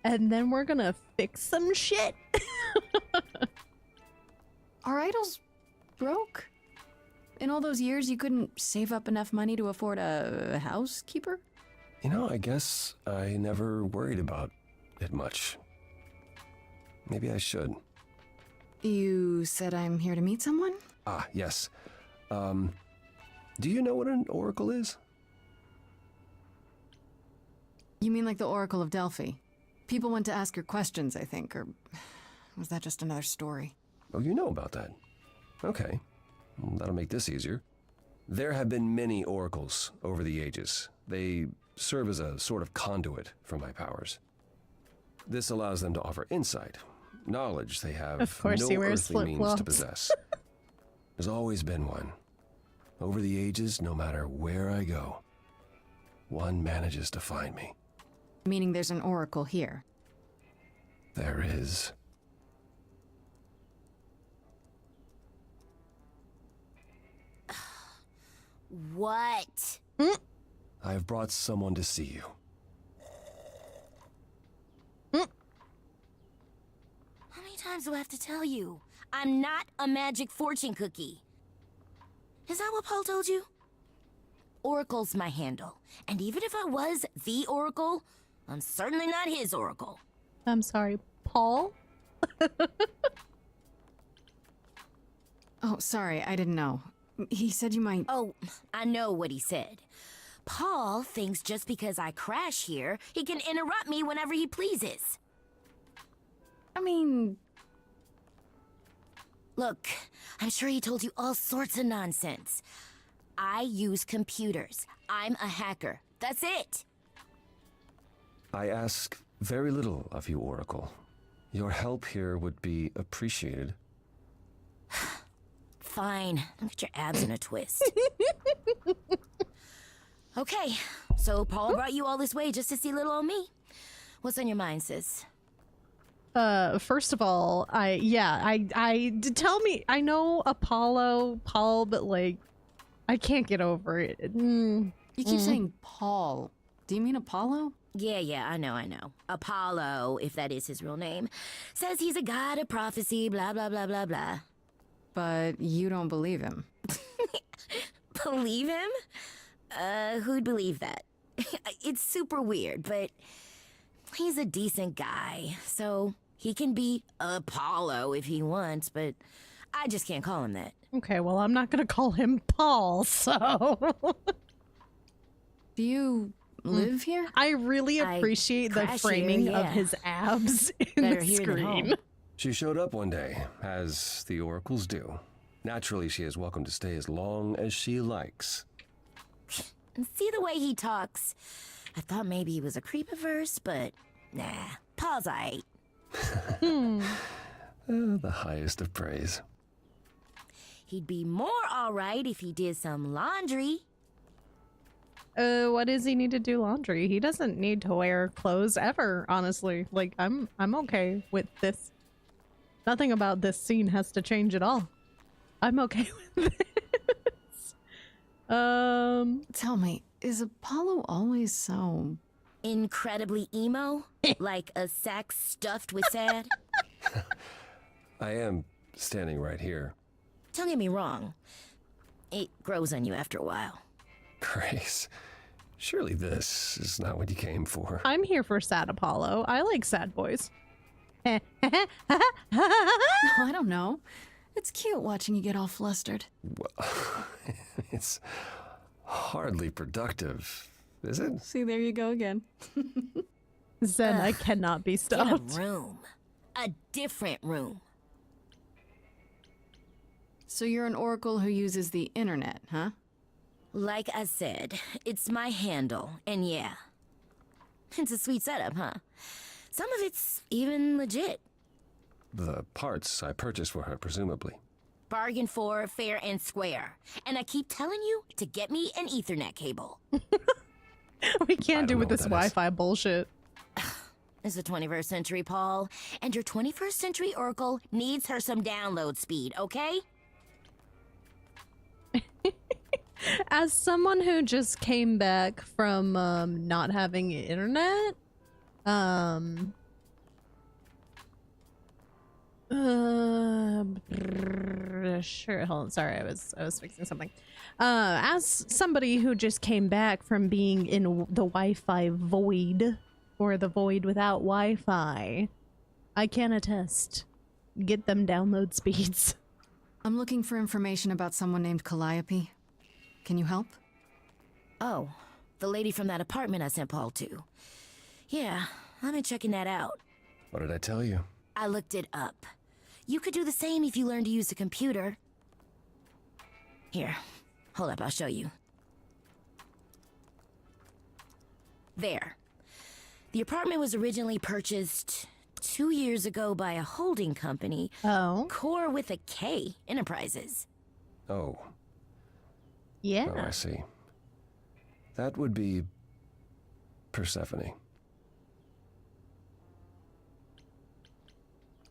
And then we're gonna fix some shit. Are idols broke? In all those years, you couldn't save up enough money to afford a housekeeper? You know, I guess I never worried about it much. Maybe I should. You said I'm here to meet someone? Ah, yes. Do you know what an oracle is? You mean like the Oracle of Delphi? People went to ask her questions, I think, or was that just another story? Oh, you know about that. Okay. Well, that'll make this easier. There have been many oracles over the ages. They serve as a sort of conduit for my powers. This allows them to offer insight, knowledge they have Of course no he wears earthly means to flip-flops. possess. There's always been one. Over the ages, no matter where I go, one manages to find me. Meaning there's an oracle here. There is. What? I've brought someone to see you. How many times do I have to tell you? I'm not a magic fortune cookie. Is that what Paul told you? Oracle's my handle. And even if I was the Oracle, I'm certainly not his Oracle. I'm sorry, Paul? Oh, sorry, I didn't know. He said you might... Oh, I know what he said. Paul thinks just because I crash here, he can interrupt me whenever he pleases. I mean... Look, I'm sure he told you all sorts of nonsense. I use computers. I'm a hacker. That's it. I ask very little of you, Oracle. Your help here would be appreciated. Fine. Don't get your abs in a twist. Okay, so Paul brought you all this way just to see little old me. What's on your mind, sis? First of all, tell me, I know Apollo, Paul, but like, I can't get over it. You keep saying Paul. Do you mean Apollo? Yeah, I know. Apollo, if that is his real name, says he's a god of prophecy, blah, blah, blah, blah, blah. But you don't believe him. Believe him? Who'd believe that? It's super weird, but he's a decent guy, so he can be Apollo if he wants, but I just can't call him that. Okay, well, I'm not gonna call him Paul, so... Do you live here? I really appreciate the framing of his abs in Better the here than home. screen. She showed up one day, as the oracles do. Naturally, she is welcome to stay as long as she likes. And see the way he talks? I thought maybe he was a creepiverse, but nah, Paul's aight. The highest of praise. He'd be more alright if he did some laundry. What does he need to do laundry? He doesn't need to wear clothes ever, honestly. Like, I'm okay with this. Nothing about this scene has to change at all. I'm okay with this. Tell me, is Apollo always so... Incredibly emo? Like a sack stuffed with sad? I am standing right here. Don't get me wrong. It grows on you after a while. Grace, surely this is not what you came for. I'm here for sad Apollo. I like sad boys. I don't know. It's cute watching you get all flustered. Well, it's hardly productive, is it? See, there you go again. Zen, I cannot be stopped. In a room. A different room. So you're an oracle who uses the internet, huh? Like I said, it's my handle, and yeah. It's a sweet setup, huh? Some of it's even legit. The parts I purchased for her, presumably. Bargain for, fair and square. And I keep telling you to get me an Ethernet cable. We can't do with this Wi-Fi bullshit. It's the 21st century, Paul. And your 21st century Oracle needs her some download speed, okay? As someone who just came back from not having internet, sure, hold on, sorry, I was fixing something. As somebody who just came back from being in the Wi-Fi void, or the void without Wi-Fi, I can attest. Get them download speeds. I'm looking for information about someone named Calliope. Can you help? Oh, the lady from that apartment I sent Paul to. Yeah, I've been checking that out. What did I tell you? I looked it up. You could do the same if you learned to use the computer. Here, hold up, I'll show you. There. The apartment was originally purchased 2 years ago by a holding company. Oh. Core with a K Enterprises. Oh. Yeah. Oh, I see. That would be Persephone.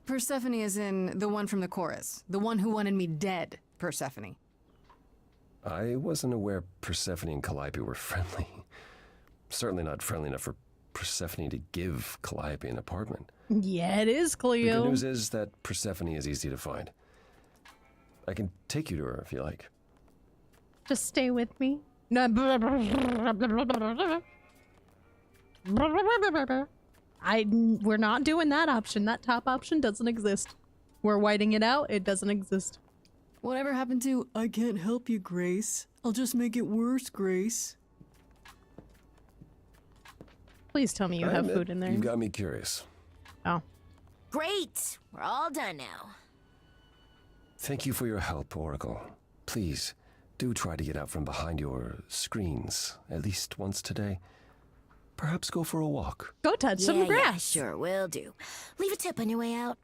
Persephone is in the one from the chorus. The one who wanted me dead, Persephone. I wasn't aware Persephone and Calliope were friendly. Certainly not friendly enough for Persephone to give Calliope an apartment. Yeah, it is, Cleo. The good news is that Persephone is easy to find. I can take you to her if you like. Just stay with me. No. We're not doing that option. That top option doesn't exist. We're whiting it out. It doesn't exist. Whatever happened to, I can't help you, Grace. I'll just make it worse, Grace. Please tell me you have food in there. You got me curious. Oh. Great! We're all done now. Thank you for your help, Oracle. Please, do try to get out from behind your screens at least once today. Perhaps go for a walk. Go touch some grass. Yeah, sure, will do. Leave a tip on your way out.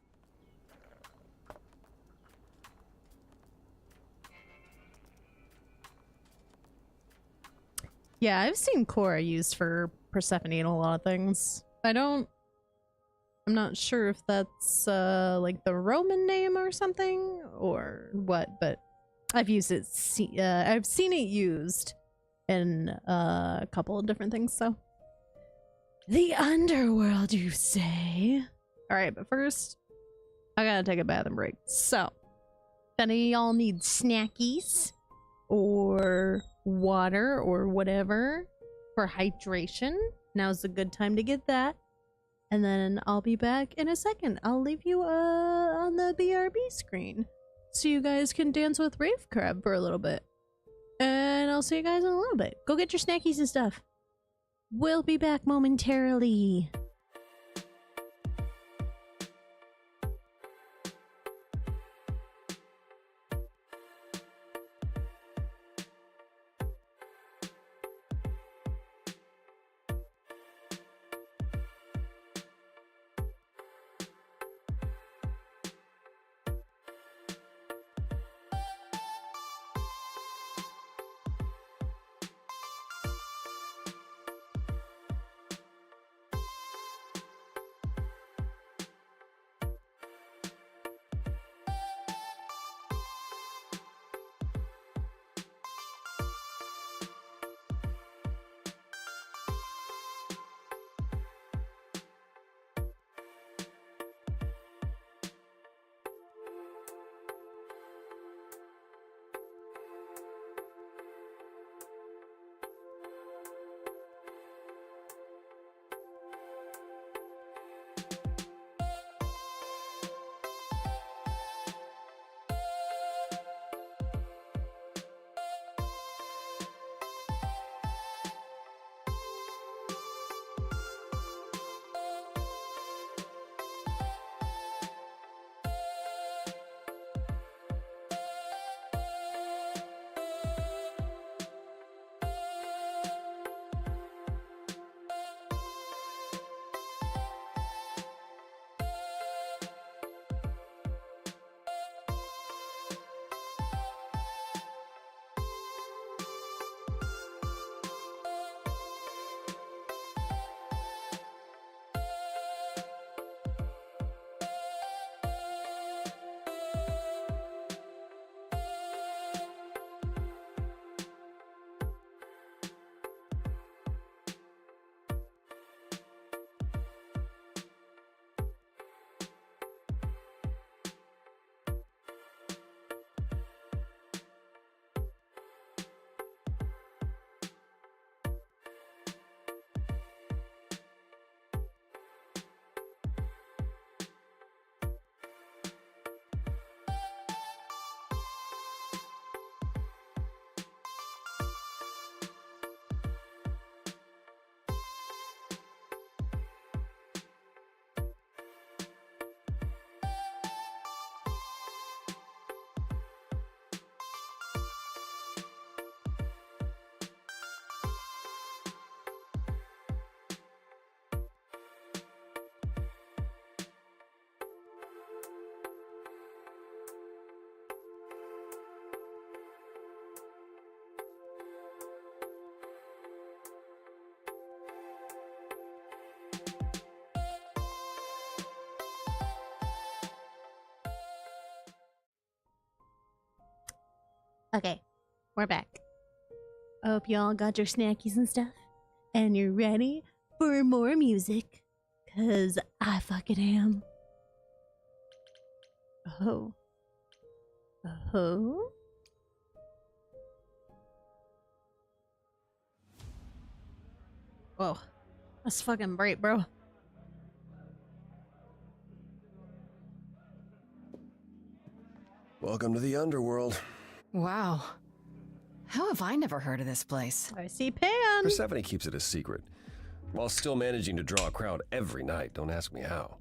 Yeah, I've seen Cora used for Persephone in a lot of things. I'm not sure if that's like the Roman name or something or what, but I've used it. I've seen it used in a couple of different things. So the underworld, you say? All right, but first I gotta take a bathroom break. So if any of y'all need snackies or water or whatever for hydration, now's a good time to get that. And then I'll be back in a second. I'll leave you on the BRB screen so you guys can dance with Rave Crab for a little bit. And I'll see you guys in a little bit. Go get your snackies and stuff. We'll be back momentarily. Okay, we're back. Hope y'all got your snackies and stuff, and you're ready for more music, cause I fucking am. Oh. Oh? Whoa. That's fucking bright, bro. Welcome to the underworld. Wow. How have I never heard of this place? I see Pan. Persephone keeps it a secret, while still managing to draw a crowd every night. Don't ask me how.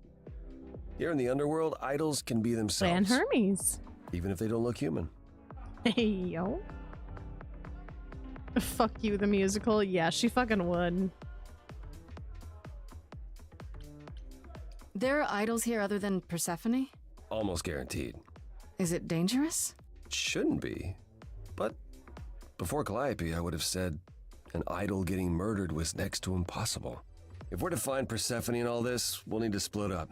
Here in the underworld, idols can be themselves. And Hermes. Even if they don't look human. Hey, yo. Fuck you, the musical. Yeah, she fucking would. There are idols here other than Persephone? Almost guaranteed. Is it dangerous? It shouldn't be. But before Calliope, I would have said an idol getting murdered was next to impossible. If we're to find Persephone in all this, we'll need to split up.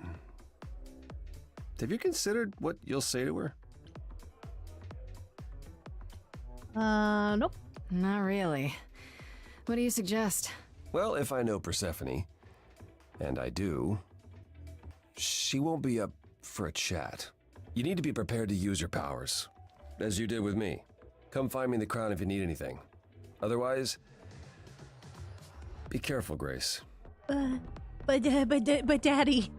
Have you considered what you'll say to her? Nope. Not really. What do you suggest? Well, if I know Persephone, and I do, she won't be up for a chat. You need to be prepared to use your powers, as you did with me. Come find me in the crown if you need anything. Otherwise, be careful, Grace. But Daddy,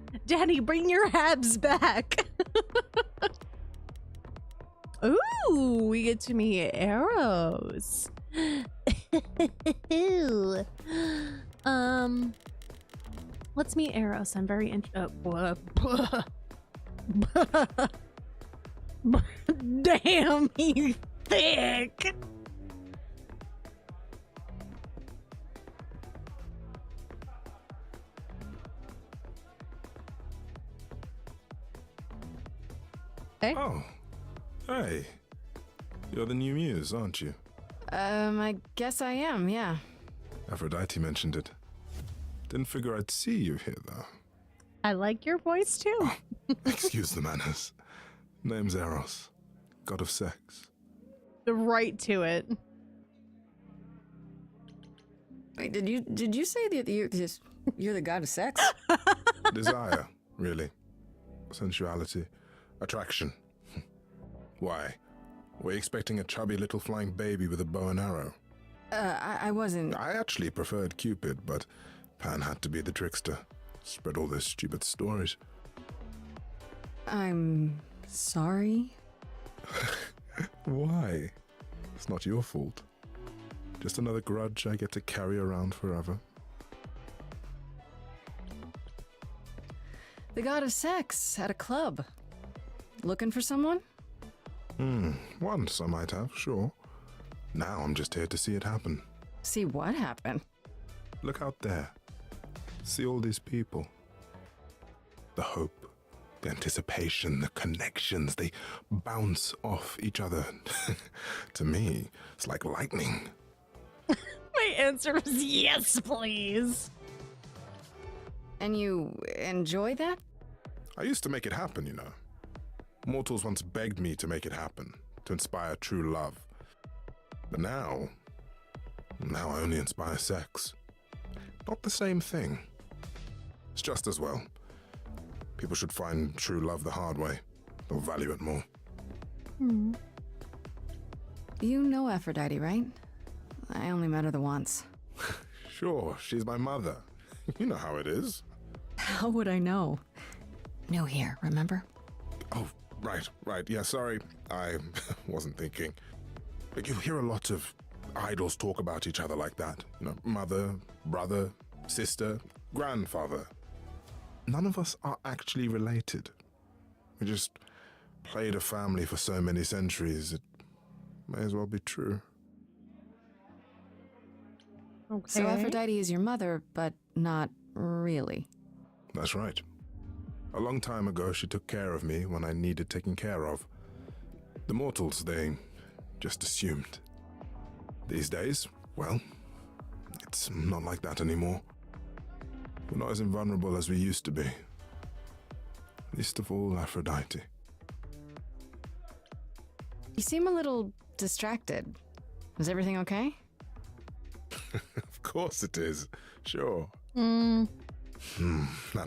bring your abs back. Ooh, we get to meet Eros. Let's meet Eros. I'm very Damn, he's thick. Hey. Oh, hey. You're the new muse, aren't you? I guess I am, yeah. Aphrodite mentioned it. Didn't figure I'd see you here, though. I like your voice, too. Oh, excuse the manners. Name's Eros, god of sex. Right to it. Wait, did you say that you're the god of sex? Desire, really. Sensuality. Attraction. Why? Were you expecting a chubby little flying baby with a bow and arrow? I wasn't... I actually preferred Cupid, but Pan had to be the trickster. Spread all those stupid stories. I'm sorry. Why? It's not your fault. Just another grudge I get to carry around forever. The god of sex at a club. Looking for someone? Once I might have, sure. Now I'm just here to see it happen. See what happen? Look out there. See all these people. The hope, the anticipation, the connections, they bounce off each other. To me, it's like lightning. My answer is yes, please. And you enjoy that? I used to make it happen, you know. Mortals once begged me to make it happen, to inspire true love. But now I only inspire sex. Not the same thing. It's just as well. People should find true love the hard way. They'll value it more. You know Aphrodite, right? I only met her the once. Sure, she's my mother. You know how it is. How would I know? New here, remember? Oh, right. Yeah, sorry. I wasn't thinking. Like, you hear a lot of idols talk about each other like that. You know, mother, brother, sister, grandfather. None of us are actually related. We just played a family for so many centuries, it may as well be true. Okay. So Aphrodite is your mother, but not really. That's right. A long time ago, she took care of me when I needed taking care of. The mortals, they just assumed. These days, well, it's not like that anymore. We're not as invulnerable as we used to be. Least of all, Aphrodite. You seem a little distracted. Is everything okay? Of course it is. Sure. Not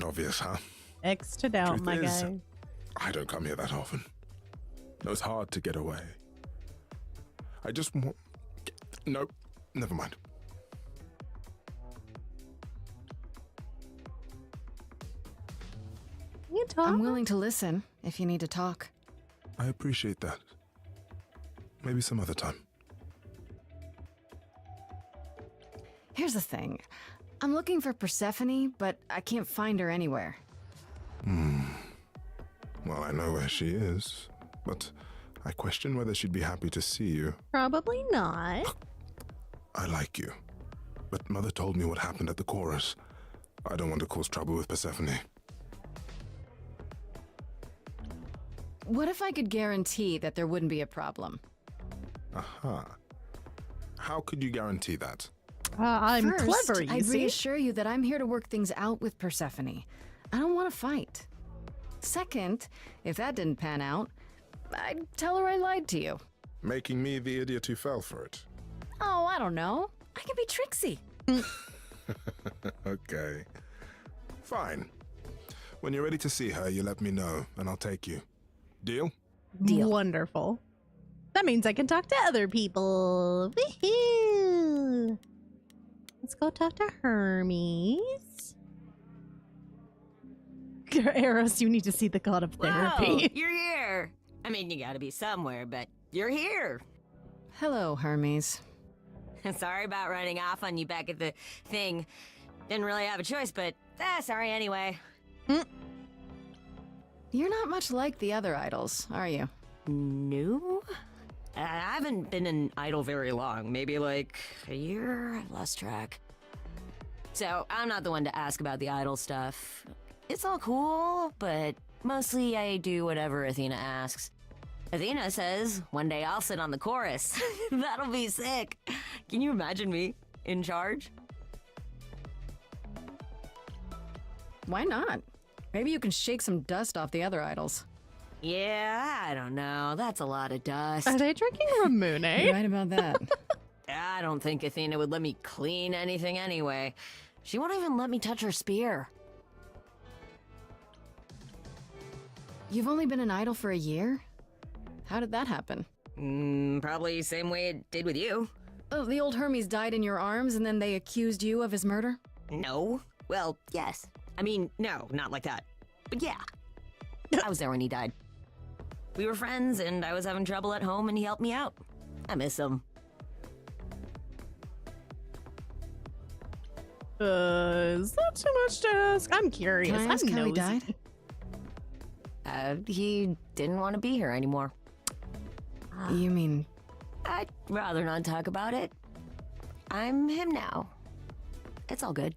obvious, huh? X'd it out, Truth my is, guy. I don't come here that often. No, it's hard to get away. I just want... No, never mind. You talk? I'm willing to listen if you need to talk. I appreciate that. Maybe some other time. Here's the thing. I'm looking for Persephone, but I can't find her anywhere. Well, I know where she is, but I question whether she'd be happy to see you. Probably not. I like you, but Mother told me what happened at the chorus. I don't want to cause trouble with Persephone. What if I could guarantee that there wouldn't be a problem? Aha. How could you guarantee that? I'm First, clever, you I'd see. reassure you that I'm here to work things out with Persephone. I don't want to fight. Second, if that didn't pan out, I'd tell her I lied to you. Making me the idiot who fell for it. Oh, I don't know. I can be tricksy. Okay. Fine. When you're ready to see her, you let me know, and I'll take you. Deal? Wonderful. That means I can talk to other people. Woohoo! Let's go talk to Hermes. Eros, you need to see the god of therapy. Whoa, you're here. I mean, you gotta be somewhere, but you're here. Hello, Hermes. Sorry about running off on you back at the thing. Didn't really have a choice, but sorry anyway. You're not much like the other idols, are you? No? I haven't been an idol very long. Maybe like a year? I've lost track. So, I'm not the one to ask about the idol stuff. It's all cool, but mostly I do whatever Athena asks. Athena says, one day I'll sit on the chorus. That'll be sick. Can you imagine me in charge? Why not? Maybe you can shake some dust off the other idols. Yeah, I don't know. That's a lot of dust. Are they drinking Ramune? You're right about that. I don't think Athena would let me clean anything anyway. She won't even let me touch her spear. You've only been an idol for a year? How did that happen? Probably same way it did with you. Oh, the old Hermes died in your arms and then they accused you of his murder? No. Well, yes. I mean, no, not like that. But yeah. I was there when he died. We were friends and I was having trouble at home and he helped me out. I miss him. Is that too much to ask? I'm curious. Can I ask I'm how he nosy. died? He didn't want to be here anymore. You mean... I'd rather not talk about it. I'm him now. It's all good.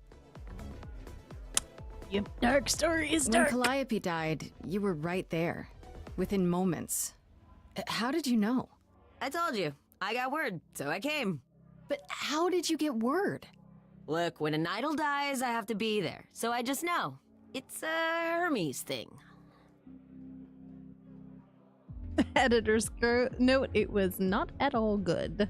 Yep, dark story is dark. When Calliope died, you were right there. Within moments. How did you know? I told you. I got word, so I came. But how did you get word? Look, when an idol dies, I have to be there. So I just know. It's a Hermes thing. Editor's note, it was not at all good.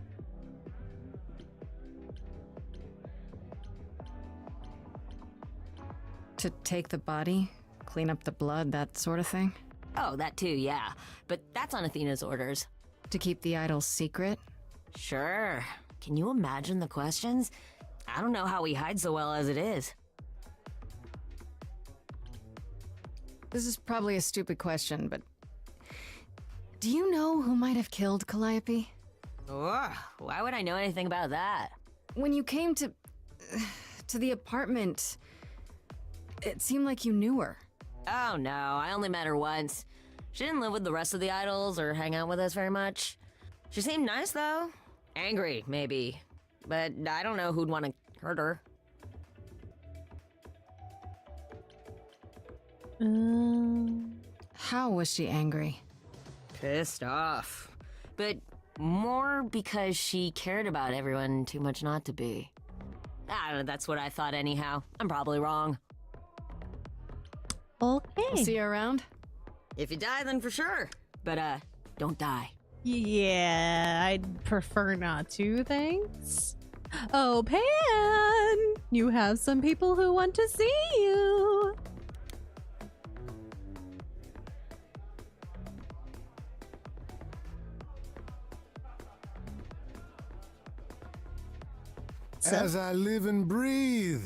To take the body, clean up the blood, that sort of thing? Oh, that too, yeah. But that's on Athena's orders. To keep the idol's secret? Sure. Can you imagine the questions? I don't know how we hide so well as it is. This is probably a stupid question, but... do you know who might have killed Calliope? Ugh, why would I know anything about that? When you came to the apartment, it seemed like you knew her. Oh no, I only met her once. She didn't live with the rest of the idols or hang out with us very much. She seemed nice though. Angry, maybe. But I don't know who'd want to hurt her. How was she angry? Pissed off. But more because she cared about everyone too much not to be. I don't know, that's what I thought anyhow. I'm probably wrong. Okay. See you around? If you die, then for sure. But, don't die. Yeah, I'd prefer not to, thanks. Oh, Pan! You have some people who want to see you! As I live and breathe,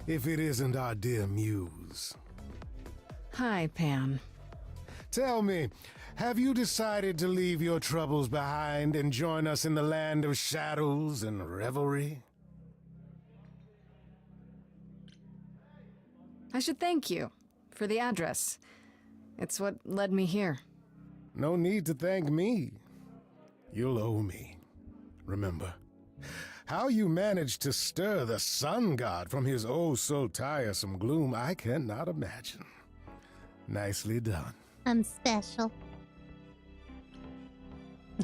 if it isn't our dear muse. Hi, Pan. Tell me, have you decided to leave your troubles behind and join us in the land of shadows and revelry? I should thank you for the address. It's what led me here. No need to thank me. You'll owe me. Remember, how you managed to stir the sun god from his oh-so-tiresome gloom, I cannot imagine. Nicely done. I'm special.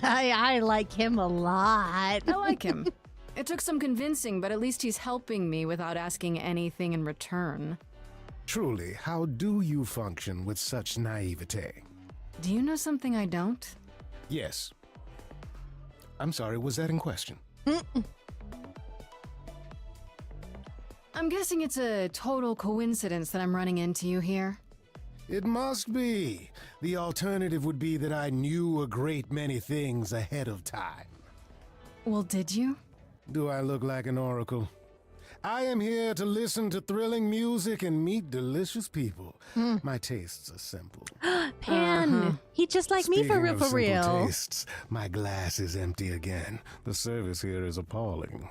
I like him a lot. I like him. It took some convincing, but at least he's helping me without asking anything in return. Truly, how do you function with such naivete? Do you know something I don't? Yes. I'm sorry, was that in question? I'm guessing it's a total coincidence that I'm running into you here. It must be. The alternative would be that I knew a great many things ahead of time. Well, did you? Do I look like an oracle? I am here to listen to thrilling music and meet delicious people. My tastes are simple. Pan, he just like me for Speaking of real. simple tastes, my glass is empty again. The service here is appalling.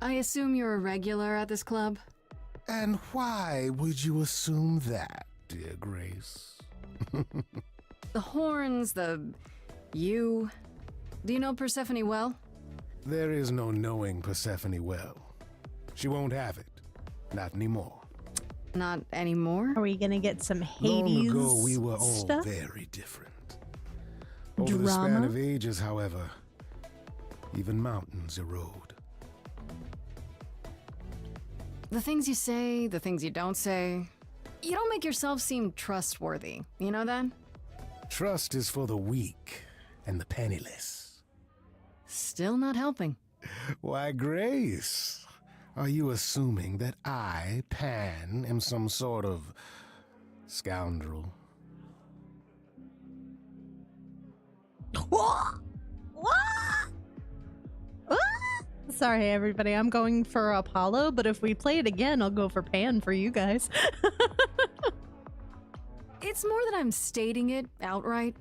I assume you're a regular at this club? And why would you assume that, dear Grace? The horns, you. Do you know Persephone well? There is no knowing Persephone well. She won't have it. Not anymore. Not anymore? Are we gonna get some Hades Long ago, we were all stuff? very different. Over the span of ages, however, even mountains erode. The things you say, the things you don't say. You don't make yourself seem trustworthy. You know that? Trust is for the weak and the penniless. Still not helping. Why, Grace, are you assuming that I, Pan, am some sort of scoundrel? Sorry, everybody. I'm going for Apollo, but if we play it again, I'll go for Pan for you guys. It's more that I'm stating it outright.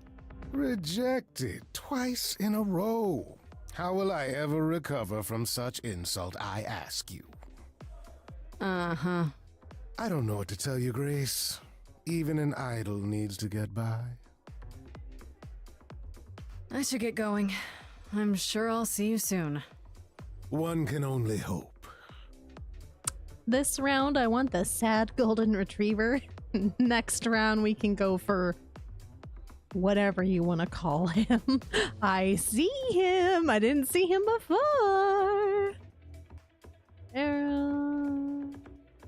Rejected twice in a row. How will I ever recover from such insult, I ask you? Uh-huh. I don't know what to tell you, Grace. Even an idol needs to get by. I should get going. I'm sure I'll see you soon. One can only hope. This round, I want the sad golden retriever. Next round, we can go for whatever you want to call him. I see him. I didn't see him before. Arrow.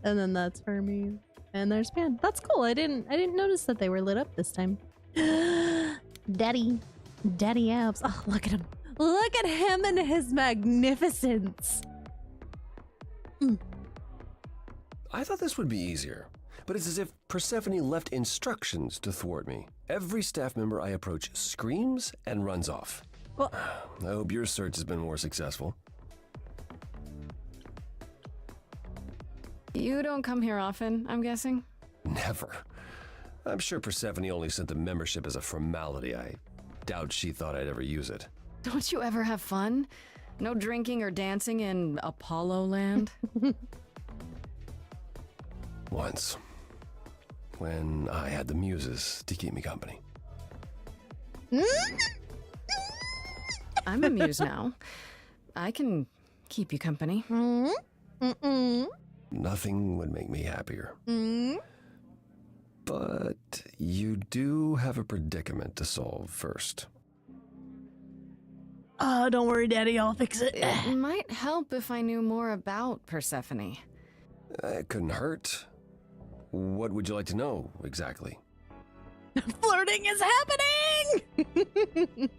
And then that's for me. And there's Pan. That's cool. I didn't notice that they were lit up this time. Daddy abs. Oh, look at him. Look at him and his magnificence. I thought this would be easier, but it's as if Persephone left instructions to thwart me. Every staff member I approach screams and runs off. Well, I hope your search has been more successful. You don't come here often, I'm guessing? Never. I'm sure Persephone only sent the membership as a formality. I doubt she thought I'd ever use it. Don't you ever have fun? No drinking or dancing in Apollo land? Once. When I had the muses to keep me company. I'm a muse now. I can keep you company. Nothing would make me happier. But you do have a predicament to solve first. Don't worry, Daddy. I'll fix it. It might help if I knew more about Persephone. It couldn't hurt. What would you like to know, exactly? Flirting is happening!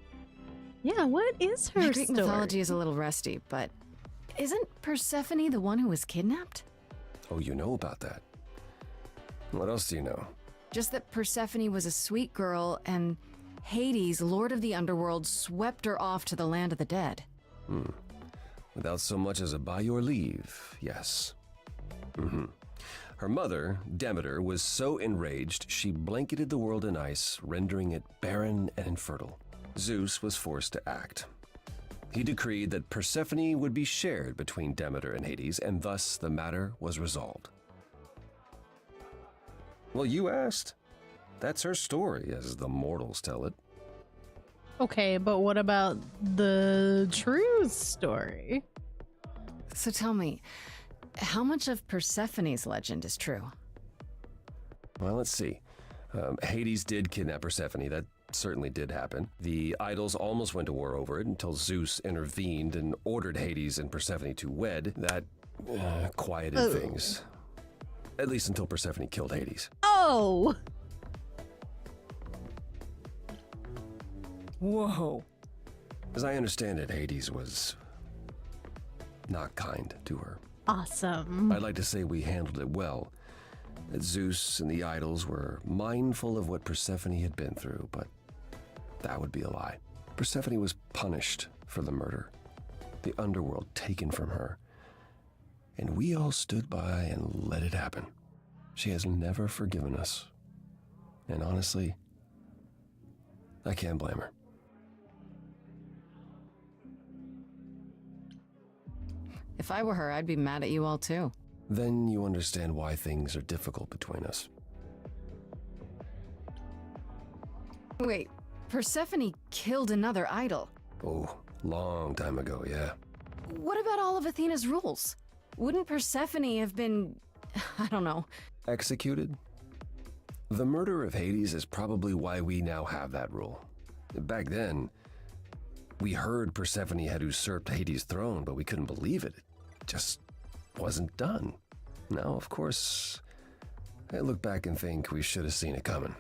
Yeah, what is her My Greek story? mythology is a little rusty, but isn't Persephone the one who was kidnapped? Oh, you know about that. What else do you know? Just that Persephone was a sweet girl and Hades, lord of the underworld, swept her off to the land of the dead. Without so much as a by your leave, yes. Her mother, Demeter, was so enraged she blanketed the world in ice, rendering it barren and infertile. Zeus was forced to act. He decreed that Persephone would be shared between Demeter and Hades, and thus the matter was resolved. Well, you asked. That's her story, as the mortals tell it. Okay, but what about the true story? So tell me, how much of Persephone's legend is true? Well, let's see. Hades did kidnap Persephone. That certainly did happen. The idols almost went to war over it until Zeus intervened and ordered Hades and Persephone to wed. That quieted things. At least until Persephone killed Hades. Oh! Whoa. As I understand it, Hades was not kind to her. Awesome. I'd like to say we handled it well. That Zeus and the idols were mindful of what Persephone had been through, but that would be a lie. Persephone was punished for the murder, the underworld taken from her, and we all stood by and let it happen. She has never forgiven us, and honestly, I can't blame her. If I were her, I'd be mad at you all too. Then you understand why things are difficult between us. Wait, Persephone killed another idol. Oh, long time ago, yeah. What about all of Athena's rules? Wouldn't Persephone have been, I don't know, Executed? The murder of Hades is probably why we now have that rule. Back then, we heard Persephone had usurped Hades' throne, but we couldn't believe it. It just wasn't done. Now, of course, I look back and think we should have seen it coming.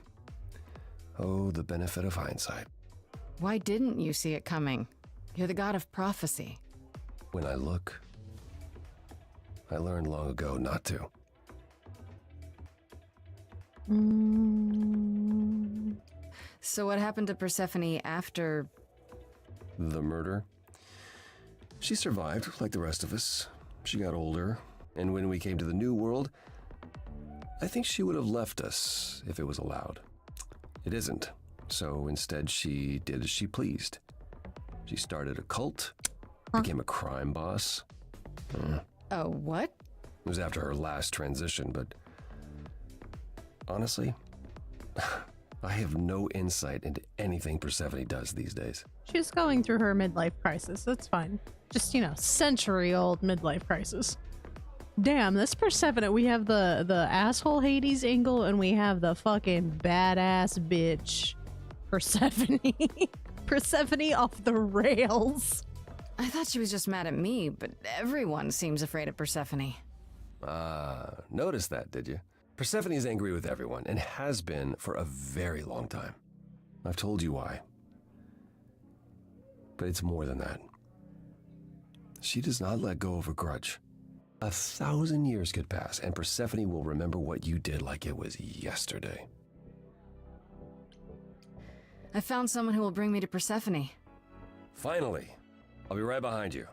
Oh, the benefit of hindsight. Why didn't you see it coming? You're the god of prophecy. When I look, I learned long ago not to. So what happened to Persephone after... The murder? She survived, like the rest of us. She got older, and when we came to the new world, I think she would have left us if it was allowed. It isn't, so instead she did as she pleased. She started a cult, became a crime boss. Oh, what? It was after her last transition, but honestly, I have no insight into anything Persephone does these days. She's going through her midlife crisis. That's fine. Just, century-old midlife crisis. Damn, this Persephone, we have the asshole Hades angle, and we have the fucking badass bitch Persephone. Persephone off the rails. I thought she was just mad at me, but everyone seems afraid of Persephone. Noticed that, did you? Persephone is angry with everyone, and has been for a very long time. I've told you why. But it's more than that. She does not let go of a grudge. 1,000 years could pass, and Persephone will remember what you did like it was yesterday. I found someone who will bring me to Persephone. Finally! I'll be right behind you.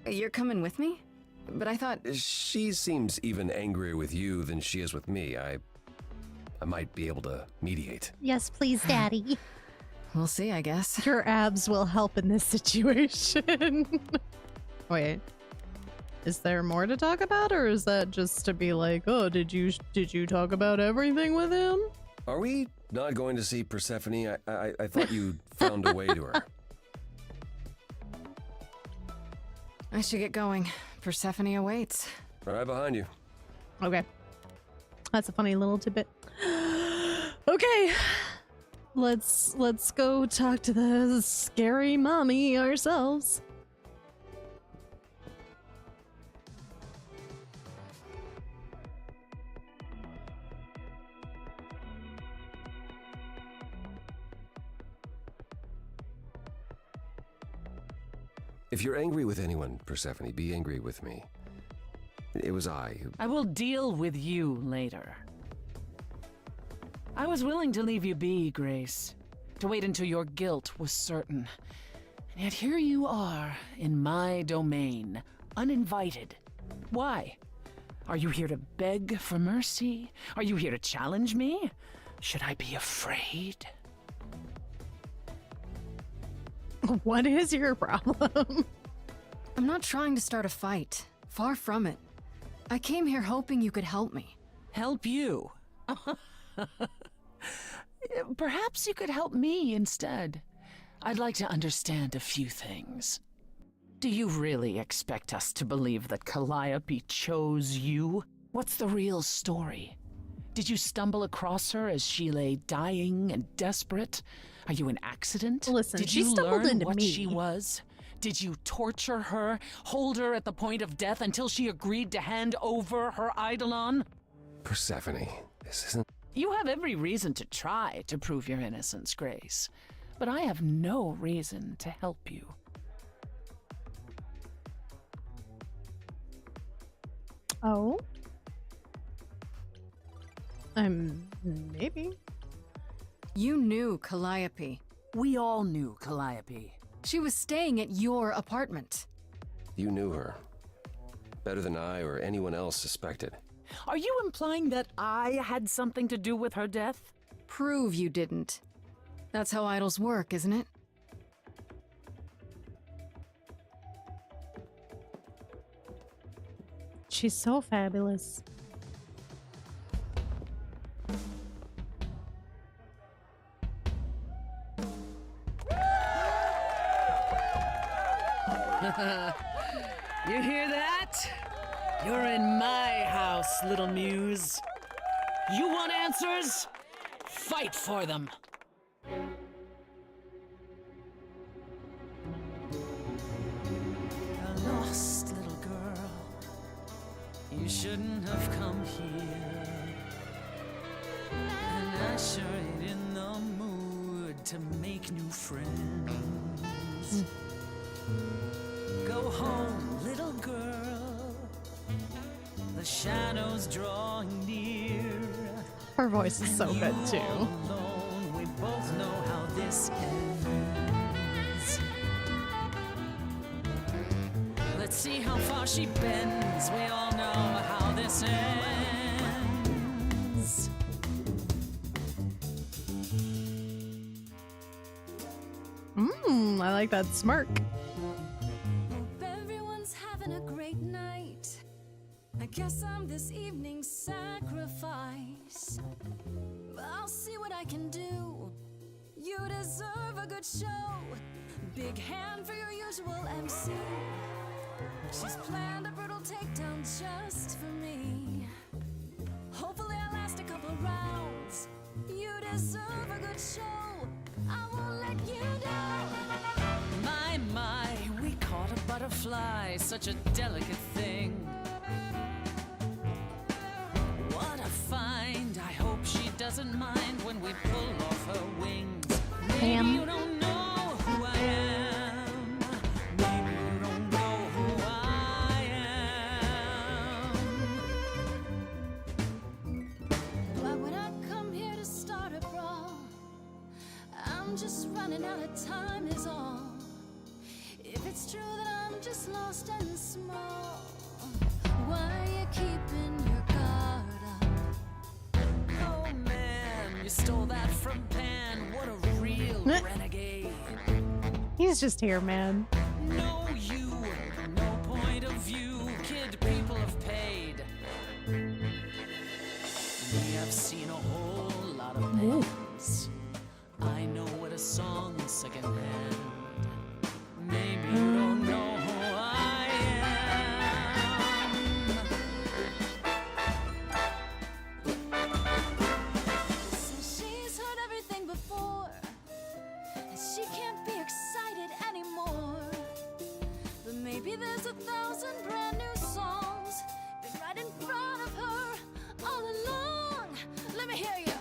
You're coming with me? But I thought... She seems even angrier with you than she is with me. I might be able to mediate. Yes, please, Daddy. We'll see, I guess. Your abs will help in this situation. Wait. Is there more to talk about, or is that just to be like, oh, did you talk about everything with him? Are we not going to see Persephone? I thought you found a way to her. I should get going. Persephone awaits. Right behind you. Okay. That's a funny little tidbit. Okay. Let's go talk to the scary mommy ourselves. If you're angry with anyone, Persephone, be angry with me. It was I who... I will deal with you later. I was willing to leave you be, Grace. To wait until your guilt was certain. And yet here you are, in my domain, uninvited. Why? Are you here to beg for mercy? Are you here to challenge me? Should I be afraid? What is your problem? I'm not trying to start a fight. Far from it. I came here hoping you could help me. Help you? Perhaps you could help me instead. I'd like to understand a few things. Do you really expect us to believe that Calliope chose you? What's the real story? Did you stumble across her as she lay dying and desperate? Are you an accident? Listen, Did she you stumbled learn into what me. she was? Did you torture her, hold her at the point of death until she agreed to hand over her eidolon? Persephone, this isn't... You have every reason to try to prove your innocence, Grace, but I have no reason to help you. Oh? Maybe. You knew Calliope. We all knew Calliope. She was staying at your apartment. You knew her. Better than I or anyone else suspected. Are you implying that I had something to do with her death? Prove you didn't. That's how idols work, isn't it? She's so fabulous. You hear that? You're in my house, little muse. You want answers? Fight for them. A lost little girl. You shouldn't have come here. And I sure ain't in the mood to make new friends. Go home, little girl. The shadows drawing near. Her voice is so good too. Alone, we both know how this ends. Let's see how far she bends. We all know how this ends. I like that smirk. Hope everyone's having a great night. I guess I'm this evening's sacrifice. But I'll see what I can do. You deserve a good show. Big hand for your usual MC. She's planned a brutal takedown just for me. Hopefully I'll last a couple rounds. You deserve a good show. I won't let you down. My, we caught a butterfly, such a delicate thing. What a find, I hope she doesn't mind when we pull off her wings. Maybe you don't know who I am. Maybe you don't know who I am. Why would I come here to start a brawl? I'm just running out of time is all. If it's true that I'm just lost and small, why are you keeping your guard up? Oh man, you stole that from Pan. What a real renegade. He's just here, man. No you, no point of view. Kid, people have paid. We have seen a whole lot of bands. I know what a song secondhand. Maybe you don't know who I am. Says she's heard everything before, and she can't be excited anymore. But maybe there's 1,000 brand new songs been right in front of her all along. Let me hear you.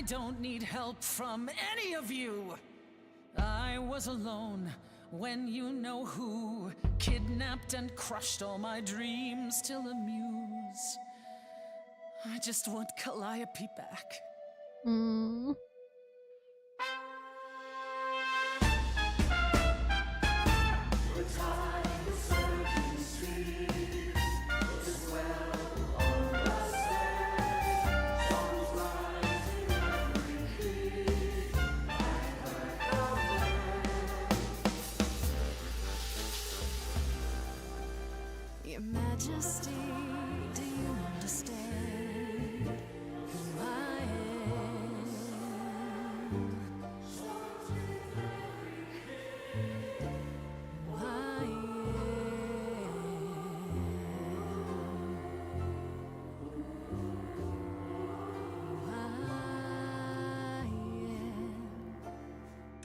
don't need help from any of you. I was alone when you know who kidnapped and crushed all my dreams till amuse. I just want Calliope back. Mm. Your Majesty, do you understand who I am? Who I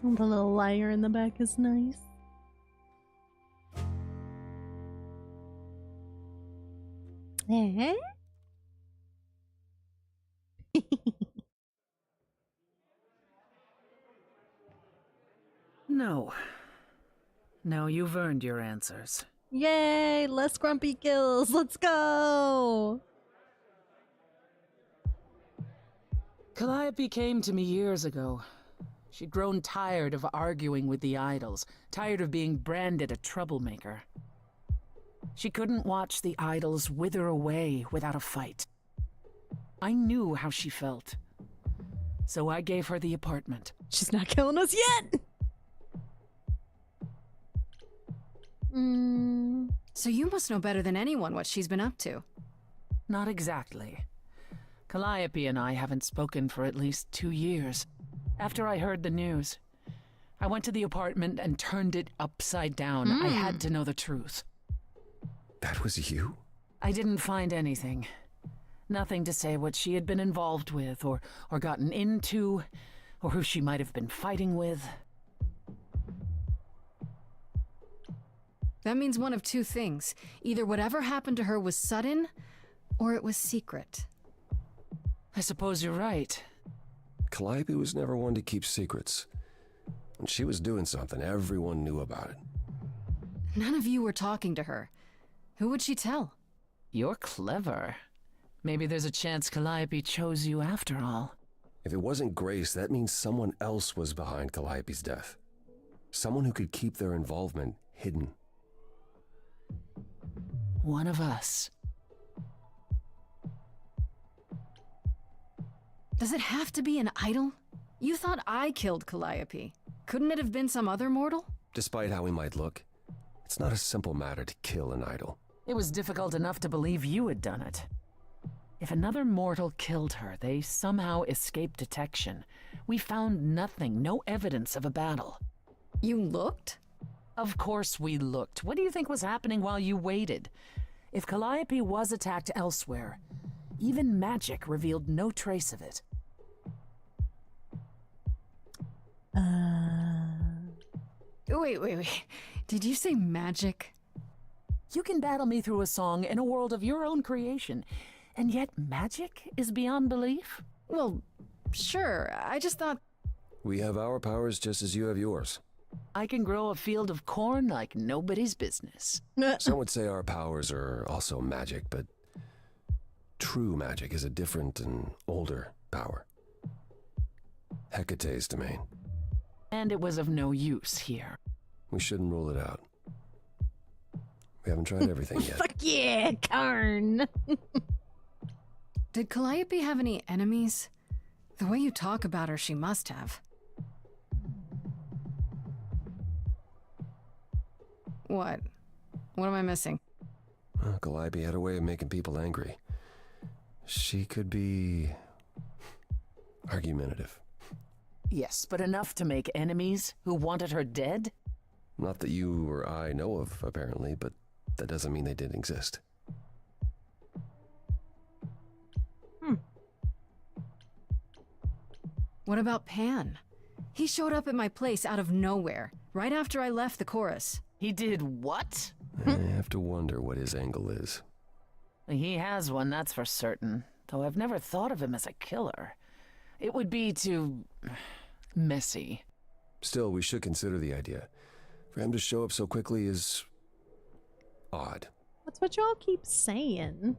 am. The little liar in the back is nice. Eh? No. No, you've earned your answers. Yay! Less grumpy kills. Let's go! Calliope came to me years ago. She'd grown tired of arguing with the idols, tired of being branded a troublemaker. She couldn't watch the idols wither away without a fight. I knew how she felt. So I gave her the apartment. She's not killing us yet! So you must know better than anyone what she's been up to. Not exactly. Calliope and I haven't spoken for at least 2 years. After I heard the news, I went to the apartment and turned it upside down. I had to know the truth. That was you? I didn't find anything. Nothing to say what she had been involved with, or gotten into, or who she might have been fighting with. That means one of two things. Either whatever happened to her was sudden, or it was secret. I suppose you're right. Calliope was never one to keep secrets. When she was doing something, everyone knew about it. None of you were talking to her. Who would she tell? You're clever. Maybe there's a chance Calliope chose you after all. If it wasn't Grace, that means someone else was behind Calliope's death. Someone who could keep their involvement hidden. One of us. Does it have to be an idol? You thought I killed Calliope. Couldn't it have been some other mortal? Despite how he might look, it's not a simple matter to kill an idol. It was difficult enough to believe you had done it. If another mortal killed her, they somehow escaped detection. We found nothing, no evidence of a battle. You looked? Of course we looked. What do you think was happening while you waited? If Calliope was attacked elsewhere, even magic revealed no trace of it. Wait. Did you say magic? You can battle me through a song in a world of your own creation, and yet magic is beyond belief? Well, sure. I just thought... We have our powers just as you have yours. I can grow a field of corn like nobody's business. Some would say our powers are also magic, but true magic is a different and older power. Hecate's domain. And it was of no use here. We shouldn't rule it out. We haven't tried everything yet. Fuck yeah, Karn! Did Calliope have any enemies? The way you talk about her, she must have. What? What am I missing? Calliope had a way of making people angry. She could be... argumentative. Yes, but enough to make enemies who wanted her dead? Not that you or I know of, apparently, but that doesn't mean they didn't exist. What about Pan? He showed up at my place out of nowhere, right after I left the chorus. He did what? I have to wonder what his angle is. He has one, that's for certain. Though I've never thought of him as a killer. It would be too messy. Still, we should consider the idea. For him to show up so quickly is odd. That's what y'all keep saying.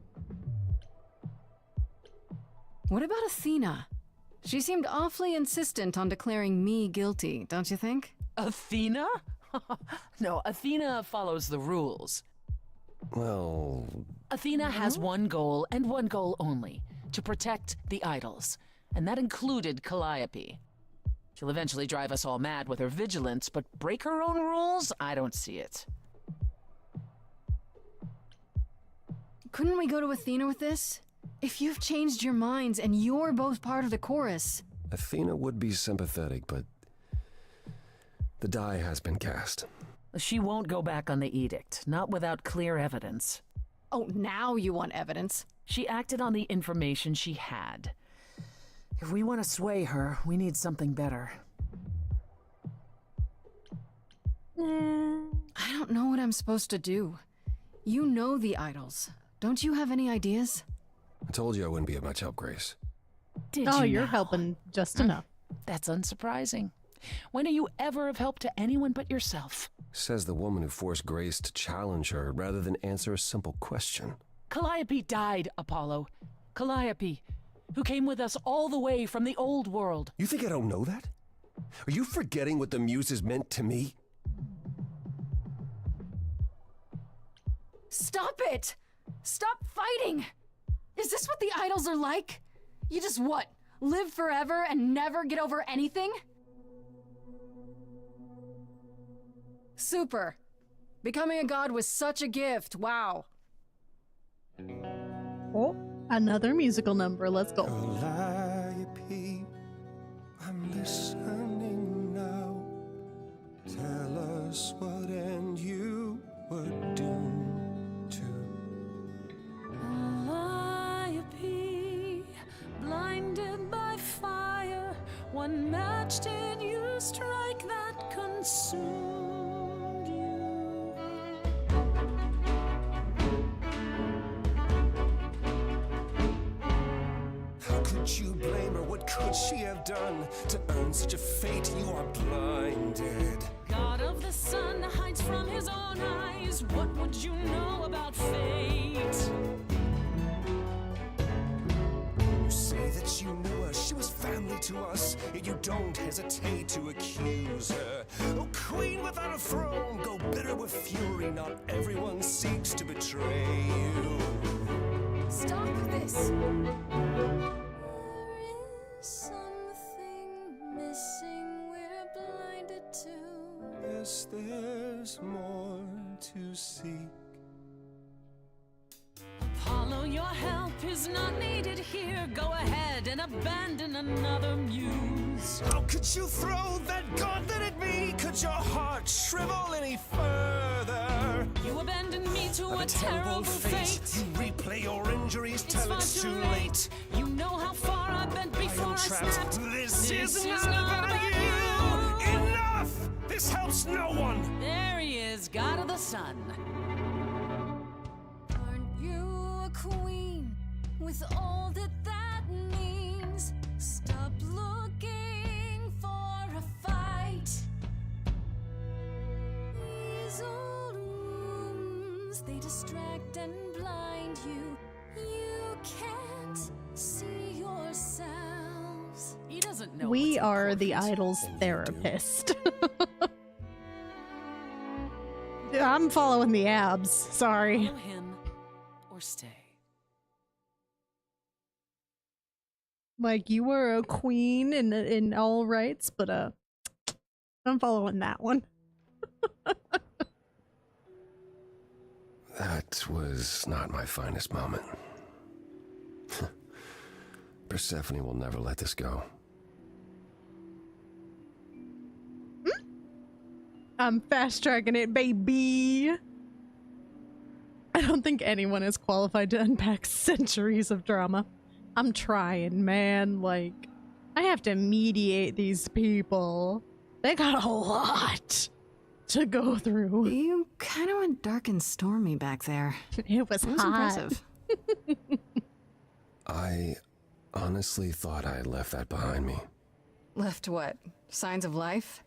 What about Athena? She seemed awfully insistent on declaring me guilty, don't you think? Athena? No, Athena follows the rules. Well... Athena has one goal, and one goal only. To protect the idols. And that included Calliope. She'll eventually drive us all mad with her vigilance, but break her own rules? I don't see it. Couldn't we go to Athena with this? If you've changed your minds and you're both part of the chorus. Athena would be sympathetic, but the die has been cast. She won't go back on the edict, not without clear evidence. Oh, now you want evidence? She acted on the information she had. If we want to sway her, we need something better. I don't know what I'm supposed to do. You know the idols. Don't you have any ideas? I told you I wouldn't be of much help, Grace. You're helping just enough. That's unsurprising. When are you ever of help to anyone but yourself? Says the woman who forced Grace to challenge her rather than answer a simple question. Calliope died, Apollo. Calliope, who came with us all the way from the old world. You think I don't know that? Are you forgetting what the Muses meant to me? Stop it! Stop fighting! Is this what the idols are like? You just what? Live forever and never get over anything? Super. Becoming a god was such a gift. Wow. Oh, another musical number. Let's go. Calliope, I'm listening now. Tell us what end you were doomed to. Calliope, blinded by fire, one match did you strike that consumed you. How could you blame her? What could she have done to earn such a fate? You are blinded. God of the sun hides from his own eyes. What would you know about fate? You say that you knew her, she was family to us, yet you don't hesitate to accuse her. Oh, queen without a throne, go bitter with fury. Not everyone seeks to betray you. Stop this! There is something missing we're blinded to. Yes, there's more to seek. Apollo, your help is not needed here. Go ahead and abandon another muse. How could you throw that gauntlet at me? Could your heart shrivel any further? You abandoned me to Of a terrible fate. You replay your injuries It's till far it's too too late. late. You know how far I bent before I snapped. This is not about you. Enough! This helps no one. There he is, God of the sun. Aren't you a queen with all that that means? Stop looking for a fight. These old wounds, they distract and blind you. You can't see yourselves. He doesn't know. We are the idol's therapist. I'm following the abs. Sorry. Follow him or stay. Like, you were a queen in all rights, but I'm following that one. That was not my finest moment. Persephone will never let this go. I'm fast tracking it, baby. I don't think anyone is qualified to unpack centuries of drama. I'm trying, man. Like, I have to mediate these people. They got a lot to go through. You kind of went dark and stormy back there. It was hot. Impressive. I honestly thought I had left that behind me. Left what? Signs of life?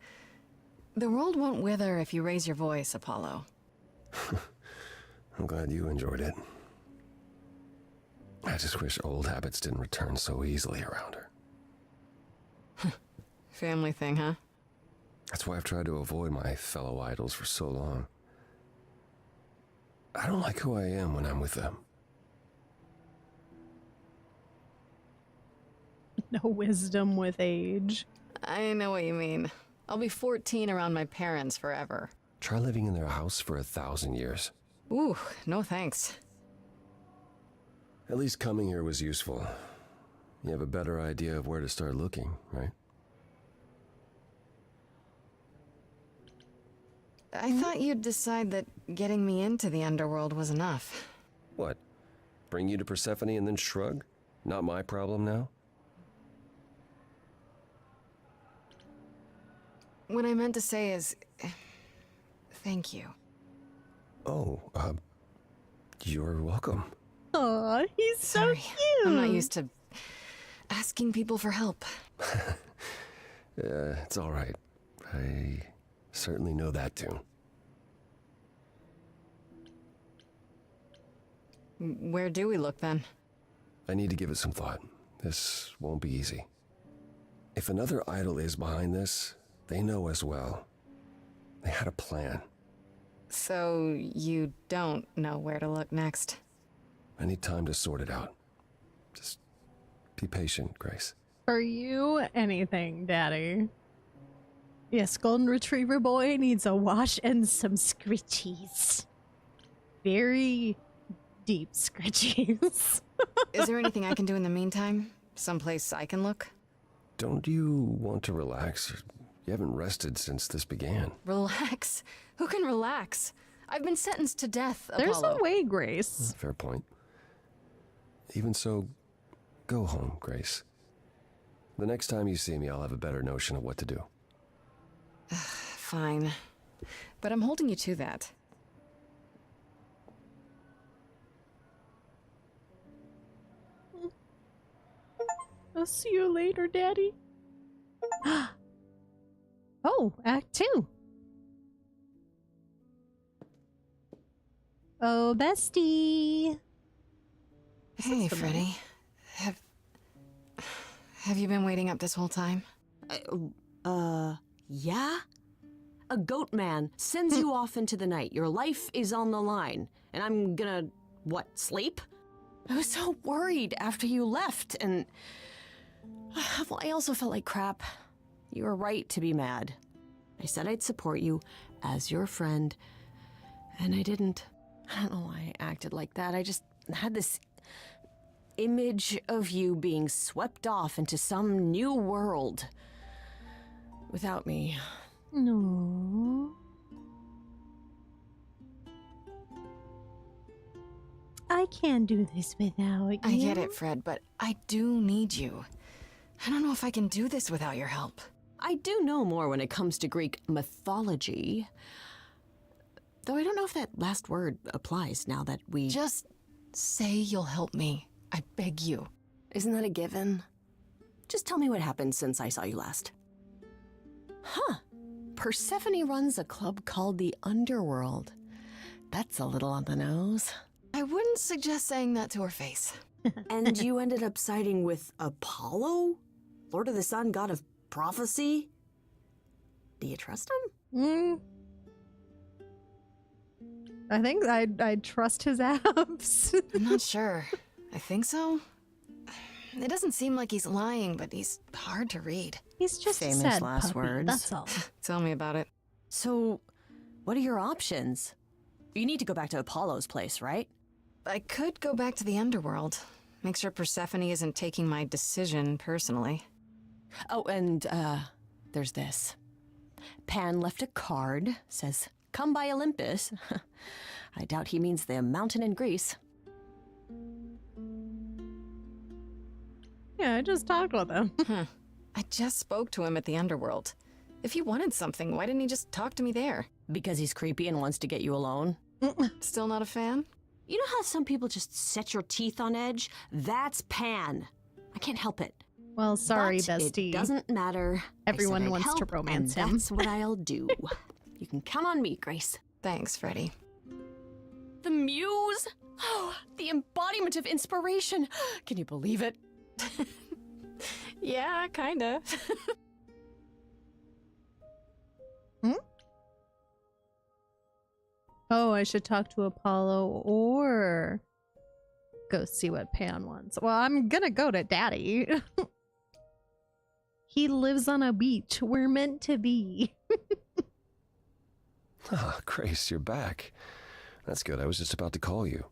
The world won't wither if you raise your voice, Apollo. I'm glad you enjoyed it. I just wish old habits didn't return so easily around her. Family thing, huh? That's why I've tried to avoid my fellow idols for so long. I don't like who I am when I'm with them. No wisdom with age. I know what you mean. I'll be 14 around my parents forever. Try living in their house for 1,000 years. Ooh, no thanks. At least coming here was useful. You have a better idea of where to start looking, right? I thought you'd decide that getting me into the underworld was enough. What? Bring you to Persephone and then shrug? Not my problem now? What I meant to say is... thank you. Oh, you're welcome. Aw, he's Sorry, so cute. I'm not used to asking people for help. It's all right. I certainly know that tune. Where do we look then? I need to give it some thought. This won't be easy. If another idol is behind this, they know as well. They had a plan. So you don't know where to look next? I need time to sort it out. Just be patient, Grace. For you, anything, Daddy. Yes, Golden Retriever boy needs a wash and some scritchies. Very deep scritchies. Is there anything I can do in the meantime? Someplace I can look? Don't you want to relax? You haven't rested since this began. Relax? Who can relax? I've been sentenced to death, There's Apollo. a way, Grace. Fair point. Even so, go home, Grace. The next time you see me, I'll have a better notion of what to do. Fine. But I'm holding you to that. I'll see you later, Daddy. Oh, Act 2. Oh, bestie. Hey, Freddy. Have you been waiting up this whole time? Yeah? A goat man sends you off into the night. Your life is on the line. And I'm gonna, what, sleep? I was so worried after you left, and... well, I also felt like crap. You were right to be mad. I said I'd support you as your friend, and I didn't. I don't know why I acted like that. I just had this image of you being swept off into some new world without me. No. I can't do this without you. I get it, Fred, but I do need you. I don't know if I can do this without your help. I do know more when it comes to Greek mythology. Though I don't know if that last word applies now that we... Just say you'll help me. I beg you. Isn't that a given? Just tell me what happened since I saw you last. Huh. Persephone runs a club called the Underworld. That's a little on the nose. I wouldn't suggest saying that to her face. And you ended up siding with Apollo? Lord of the Sun, god of prophecy? Do you trust him? I think I'd trust his abs. I'm not sure. I think so. It doesn't seem like he's lying, but he's hard to read. He's just Famous a sad last puppy, words. that's all. Tell me about it. So, what are your options? You need to go back to Apollo's place, right? I could go back to the underworld. Make sure Persephone isn't taking my decision personally. Oh, and, there's this. Pan left a card, says, "Come by Olympus." I doubt he means the mountain in Greece. Yeah, I just talked with him. I just spoke to him at the underworld. If he wanted something, why didn't he just talk to me there? Because he's creepy and wants to get you alone. Still not a fan? You know how some people just set your teeth on edge? That's Pan. I can't help it. Well, sorry, But bestie. It doesn't matter. Everyone I said I'd wants to help, romance and him. That's what I'll do. You can count on me, Grace. Thanks, Freddie. The muse? Oh, the embodiment of inspiration. Can you believe it? Yeah, kinda. Oh, I should talk to Apollo or go see what Pan wants. Well, I'm gonna go to Daddy. He lives on a beach. We're meant to be. Ah, Grace, you're back. That's good. I was just about to call you.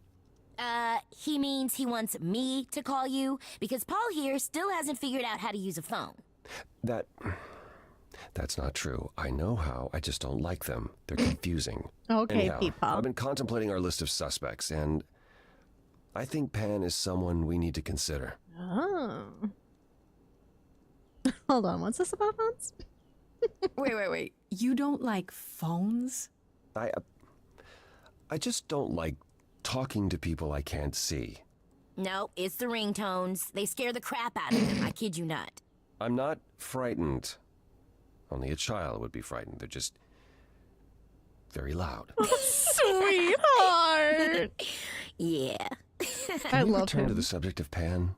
He means he wants me to call you because Paul here still hasn't figured out how to use a phone. That's not true. I know how. I just don't like them. They're confusing. Okay, Anyhow, Peepaw. I've been contemplating our list of suspects, and I think Pan is someone we need to consider. Oh. Hold on, what's this about phones? Wait. You don't like phones? I just don't like talking to people I can't see. No, it's the ringtones. They scare the crap out of him. I kid you not. I'm not frightened. Only a child would be frightened. They're just very loud. Sweetheart! Yeah. Can we return to the subject of Pan,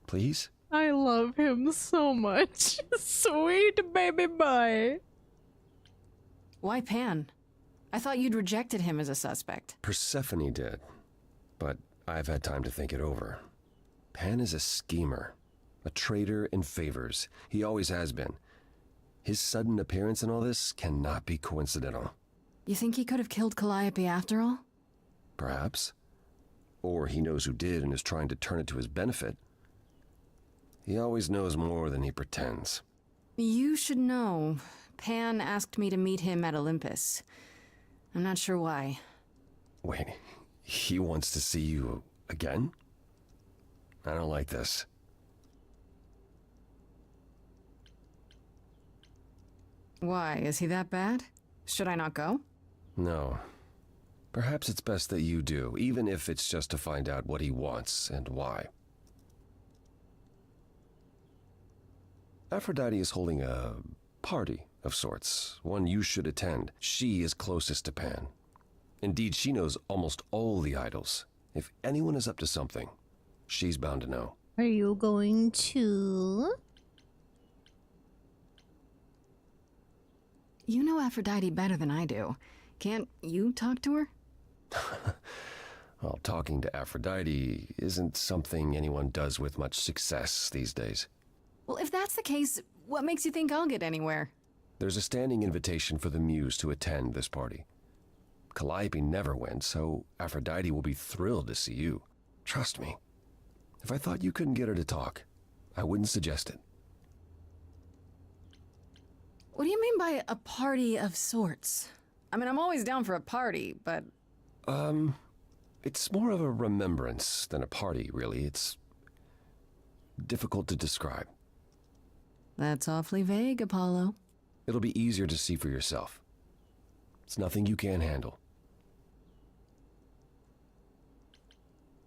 please? I love him so much. Sweet baby boy. Why Pan? I thought you'd rejected him as a suspect. Persephone did, but I've had time to think it over. Pan is a schemer, a traitor in favors. He always has been. His sudden appearance in all this cannot be coincidental. You think he could have killed Calliope after all? Perhaps. Or he knows who did and is trying to turn it to his benefit. He always knows more than he pretends. You should know. Pan asked me to meet him at Olympus. I'm not sure why. Wait, he wants to see you again? I don't like this. Why? Is he that bad? Should I not go? No. Perhaps it's best that you do, even if it's just to find out what he wants and why. Aphrodite is holding a party of sorts, one you should attend. She is closest to Pan. Indeed, she knows almost all the idols. If anyone is up to something, she's bound to know. Are you going to? You know Aphrodite better than I do. Can't you talk to her? Well, talking to Aphrodite isn't something anyone does with much success these days. Well, if that's the case, what makes you think I'll get anywhere? There's a standing invitation for the Muse to attend this party. Calliope never went, so Aphrodite will be thrilled to see you. Trust me. If I thought you couldn't get her to talk, I wouldn't suggest it. What do you mean by a party of sorts? I mean, I'm always down for a party, but... It's more of a remembrance than a party, really. It's difficult to describe. That's awfully vague, Apollo. It'll be easier to see for yourself. It's nothing you can't handle.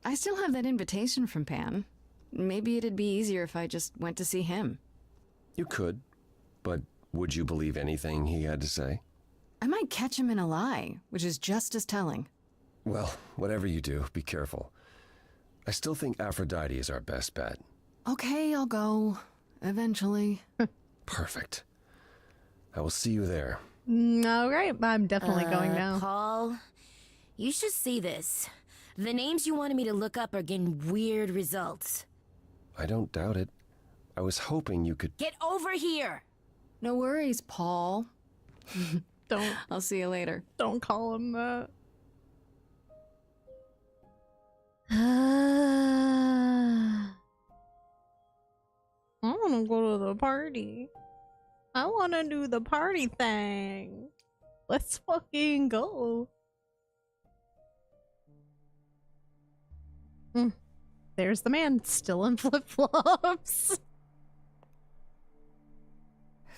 I still have that invitation from Pan. Maybe it'd be easier if I just went to see him. You could, but would you believe anything he had to say? I might catch him in a lie, which is just as telling. Well, whatever you do, be careful. I still think Aphrodite is our best bet. Okay, I'll go. Eventually. Perfect. I will see you there. All right, I'm definitely going now. Paul, you should see this. The names you wanted me to look up are getting weird results. I don't doubt it. I was hoping you could... Get over here! No worries, Paul. Don't. I'll see you later. Don't call him that. I want to go to the party. I want to do the party thing. Let's fucking go. There's the man, still in flip-flops.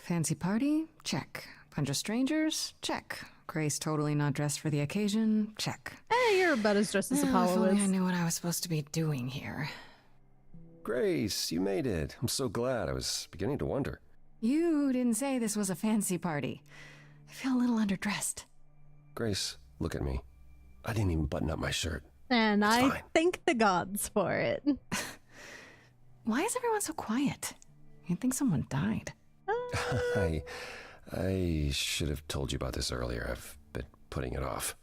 Fancy party? Check. Bunch of strangers? Check. Grace totally not dressed for the occasion? Check. Hey, you're about as dressed as If Apollo only I is. knew what I was supposed to be doing here. Grace, you made it. I'm so glad. I was beginning to wonder. You didn't say this was a fancy party. I feel a little underdressed. Grace, look at me. I didn't even button up my shirt. And I thank the gods for it. Why is everyone so quiet? You'd think someone died. I should have told you about this earlier. I've been putting it off.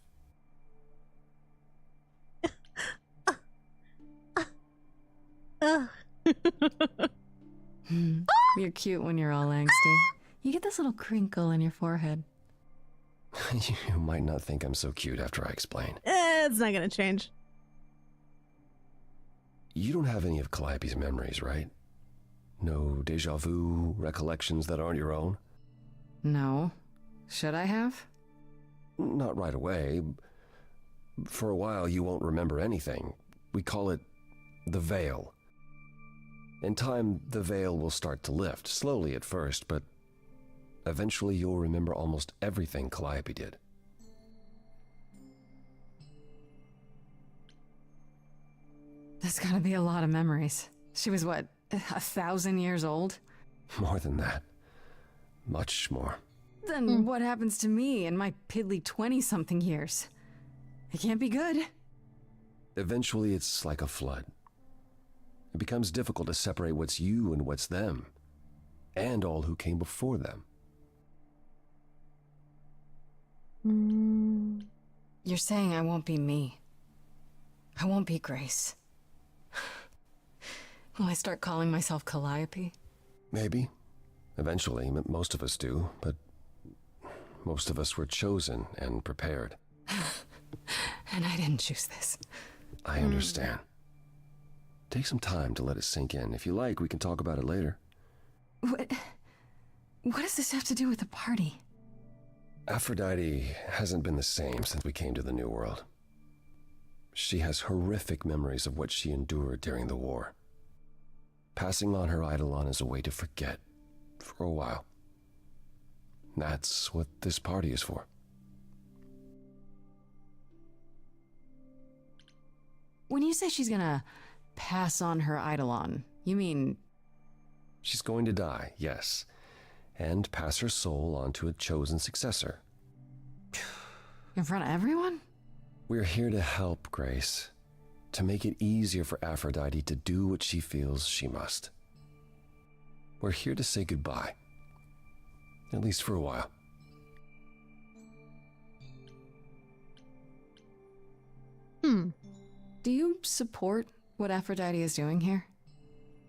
You're cute when you're all angsty. You get this little crinkle in your forehead. You might not think I'm so cute after I explain. It's not gonna change. You don't have any of Calliope's memories, right? No deja vu recollections that aren't your own? No. Should I have? Not right away. For a while, you won't remember anything. We call it the veil. In time, the veil will start to lift, slowly at first, but eventually you'll remember almost everything Calliope did. There's gotta be a lot of memories. She was, what, 1,000 years old? More than that. Much more. Then what happens to me in my piddly 20-something years? It can't be good. Eventually, it's like a flood. It becomes difficult to separate what's you and what's them, and all who came before them. You're saying I won't be me. I won't be Grace. Will I start calling myself Calliope? Maybe. Eventually, most of us do, but most of us were chosen and prepared. And I didn't choose this. I understand. Take some time to let it sink in. If you like, we can talk about it later. What does this have to do with the party? Aphrodite hasn't been the same since we came to the New World. She has horrific memories of what she endured during the war. Passing on her eidolon is a way to forget, for a while. That's what this party is for. When you say she's gonna pass on her eidolon, you mean... She's going to die, yes, and pass her soul on to a chosen successor. In front of everyone? We're here to help, Grace. To make it easier for Aphrodite to do what she feels she must. We're here to say goodbye. At least for a while. Do you support what Aphrodite is doing here?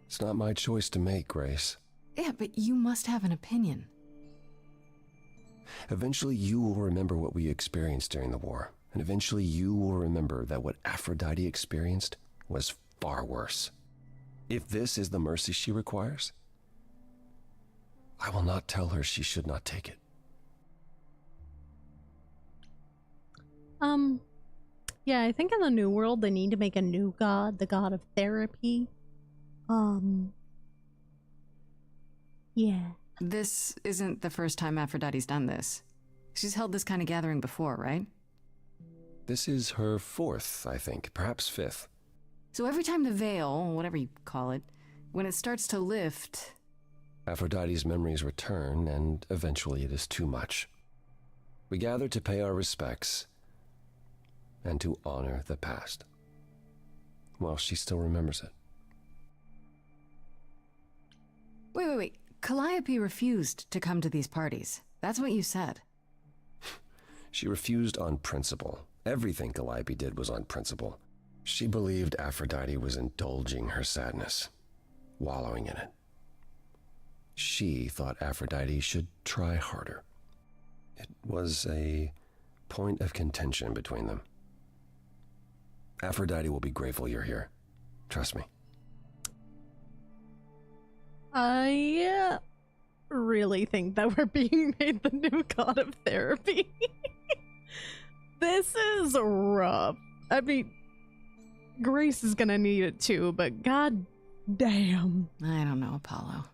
It's not my choice to make, Grace. Yeah, but you must have an opinion. Eventually you will remember what we experienced during the war, and eventually you will remember that what Aphrodite experienced was far worse. If this is the mercy she requires, I will not tell her she should not take it. Yeah, I think in the New World they need to make a new god, the god of therapy. Yeah. This isn't the first time Aphrodite's done this. She's held this kind of gathering before, right? This is her 4th, I think, perhaps 5th. So every time the veil, whatever you call it, when it starts to lift... Aphrodite's memories return, and eventually it is too much. We gather to pay our respects and to honor the past, while she still remembers it. Wait. Calliope refused to come to these parties. That's what you said. She refused on principle. Everything Calliope did was on principle. She believed Aphrodite was indulging her sadness, wallowing in it. She thought Aphrodite should try harder. It was a point of contention between them. Aphrodite will be grateful you're here. Trust me. I really think that we're being made the new god of therapy. This is rough. I mean, Grace is gonna need it too, but god damn. I don't know, Apollo.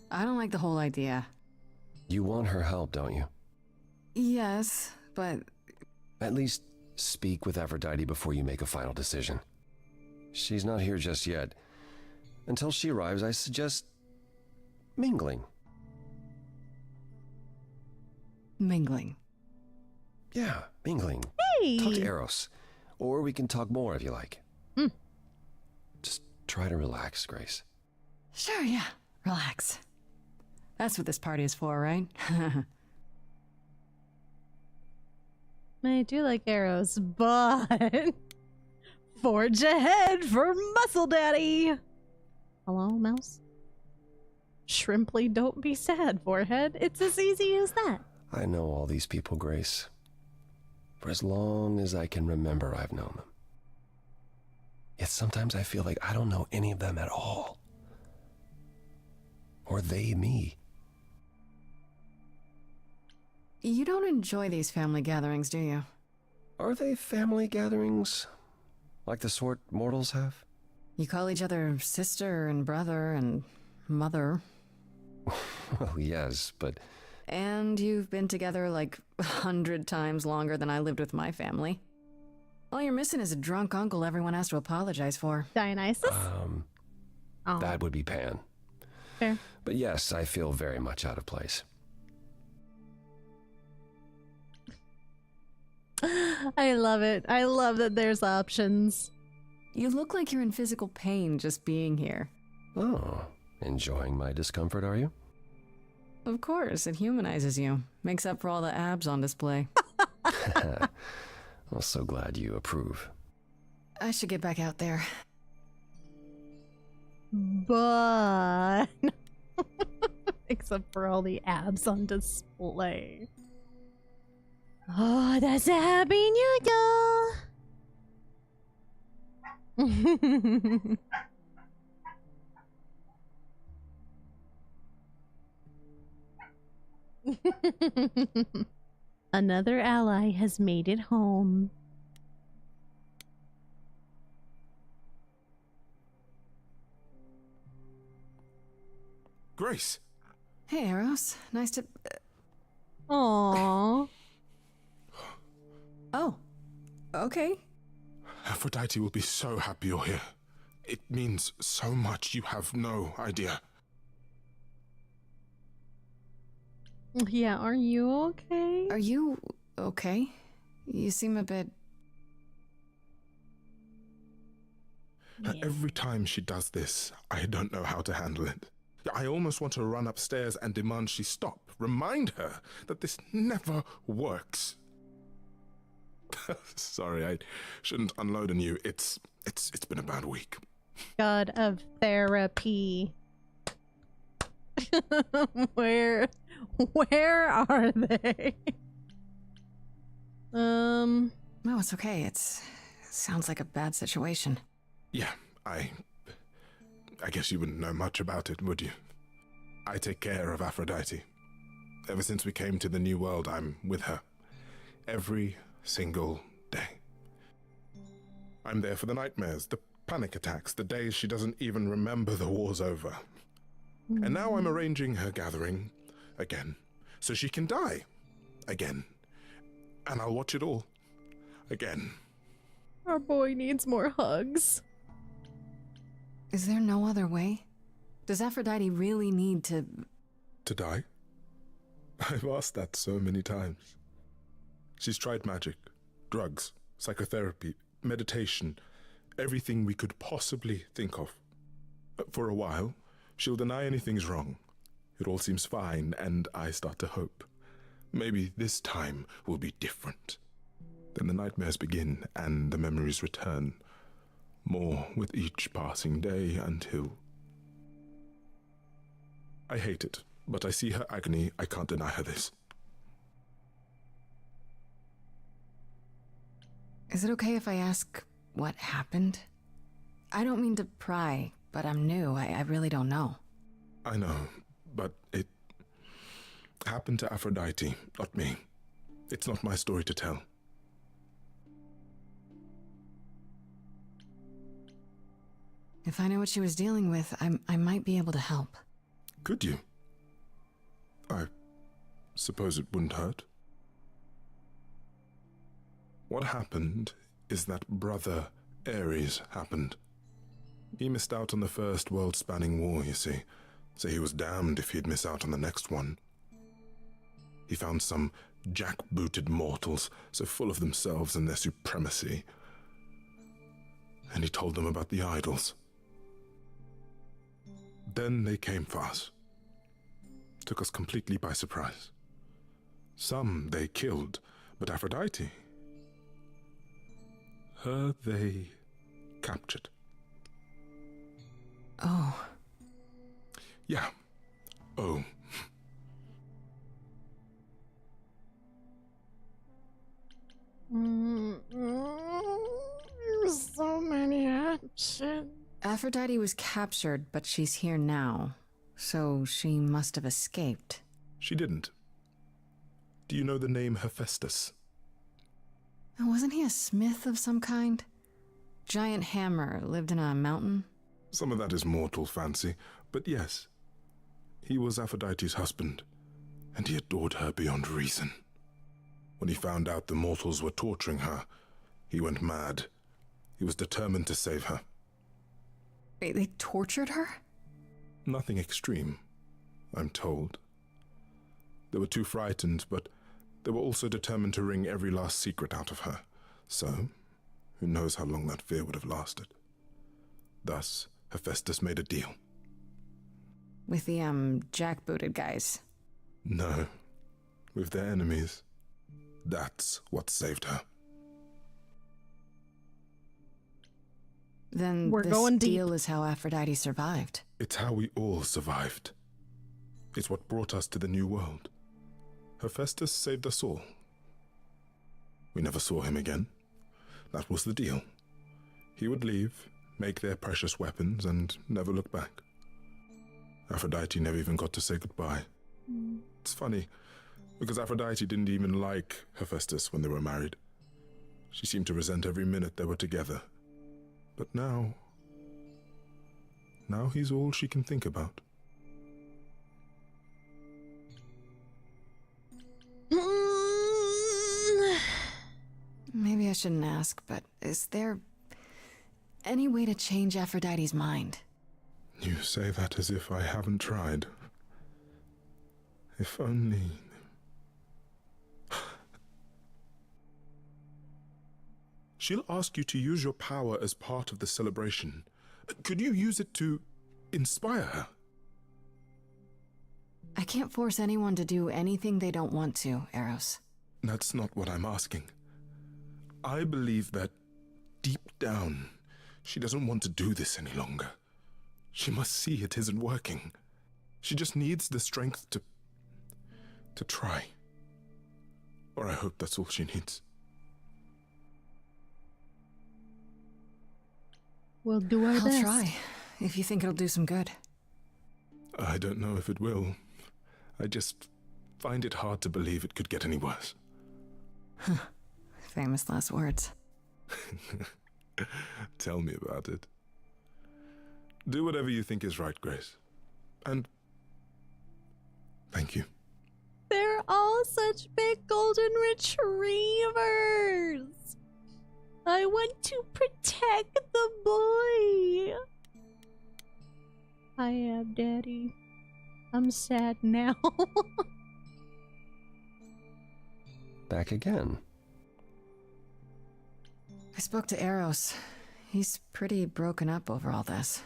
I don't like the whole idea. You want her help, don't you? Yes, but... At least speak with Aphrodite before you make a final decision. She's not here just yet, Until she arrives, I suggest mingling. Mingling. Yeah, mingling. Hey! Talk to Eros. Or we can talk more if you like. Just try to relax, Grace. Sure, yeah. Relax. That's what this party is for, right? I do like arrows, but forge ahead for Muscle Daddy. Hello, mouse? Shrimply, don't be sad, forehead. It's as easy as that. I know all these people, Grace. For as long as I can remember, I've known them. Yet sometimes I feel like I don't know any of them at all. Or they me. You don't enjoy these family gatherings, do you? Are they family gatherings? Like the sort mortals have? You call each other sister and brother and mother. Well, yes, but... And you've been together like 100 times longer than I lived with my family. All you're missing is a drunk uncle everyone has to apologize for. Dionysus? Oh. That would be Pan. Fair. But yes, I feel very much out of place. I love it. I love that there's options. You look like you're in physical pain just being here. Oh, enjoying my discomfort, are you? Of course, it humanizes you. Makes up for all the abs on display. I'm so glad you approve. I should get back out there. But... except for all the abs on display. Oh, that's a happy noodle! Another ally has made it home. Grace! Hey, Eros. Nice to... Aww. Oh. Okay. Aphrodite will be so happy you're here. It means so much, you have no idea. Yeah, are you okay? Are you okay? You seem a bit... Every time she does this, I don't know how to handle it. I almost want to run upstairs and demand she stop. Remind her that this never works. Sorry, I shouldn't unload on you. It's been a bad week. God of therapy. Where are they? No, it's okay. It sounds like a bad situation. Yeah, I guess you wouldn't know much about it, would you? I take care of Aphrodite. Ever since we came to the New World, I'm with her. Every single day. I'm there for the nightmares, the panic attacks, the days she doesn't even remember the war's over. And now I'm arranging her gathering again, so she can die again. And I'll watch it all again. Our boy needs more hugs. Is there no other way? Does Aphrodite really need to... To die? I've asked that so many times. She's tried magic, drugs, psychotherapy, meditation, everything we could possibly think of. For a while, she'll deny anything's wrong. It all seems fine, and I start to hope. Maybe this time will be different. Then the nightmares begin, and the memories return. More with each passing day until... I hate it, but I see her agony. I can't deny her this. Is it okay if I ask what happened? I don't mean to pry, but I'm new. I really don't know. I know, but it happened to Aphrodite, not me. It's not my story to tell. If I knew what she was dealing with, I might be able to help. Could you? I suppose it wouldn't hurt. What happened is that Brother Ares happened. He missed out on the first world-spanning war, you see, so he was damned if he'd miss out on the next one. He found some jackbooted mortals so full of themselves and their supremacy, and he told them about the idols. Then they came for us. Took us completely by surprise. Some they killed, but Aphrodite, her they captured. Oh. Yeah. Oh. So many options. Aphrodite was captured, but she's here now. So she must have escaped. She didn't. Do you know the name Hephaestus? Wasn't he a smith of some kind? Giant hammer, lived in a mountain? Some of that is mortal fancy, but yes. He was Aphrodite's husband, and he adored her beyond reason. When he found out the mortals were torturing her, he went mad. He was determined to save her. Wait, they tortured her? Nothing extreme, I'm told. They were too frightened, but they were also determined to wring every last secret out of her. So, who knows how long that fear would have lasted. Thus, Hephaestus made a deal. With the, jackbooted guys? No, with their enemies. That's what saved her. Then We're this going deep. deal is how Aphrodite survived. It's how we all survived. It's what brought us to the new world. Hephaestus saved us all. We never saw him again. That was the deal. He would leave, make their precious weapons, and never look back. Aphrodite never even got to say goodbye. It's funny, because Aphrodite didn't even like Hephaestus when they were married. She seemed to resent every minute they were together. But now he's all she can think about. Maybe I shouldn't ask, but is there any way to change Aphrodite's mind? You say that as if I haven't tried. If only... She'll ask you to use your power as part of the celebration. Could you use it to inspire her? I can't force anyone to do anything they don't want to, Eros. That's not what I'm asking. I believe that, deep down, she doesn't want to do this any longer. She must see it isn't working. She just needs the strength to try. Or I hope that's all she needs. We'll do our best. I'll try, if you think it'll do some good. I don't know if it will. I just find it hard to believe it could get any worse. Famous last words. Tell me about it. Do whatever you think is right, Grace. And thank you. They're all such big golden retrievers. I want to protect the boy. I am Daddy. I'm sad now. Back again. I spoke to Eros. He's pretty broken up over all this.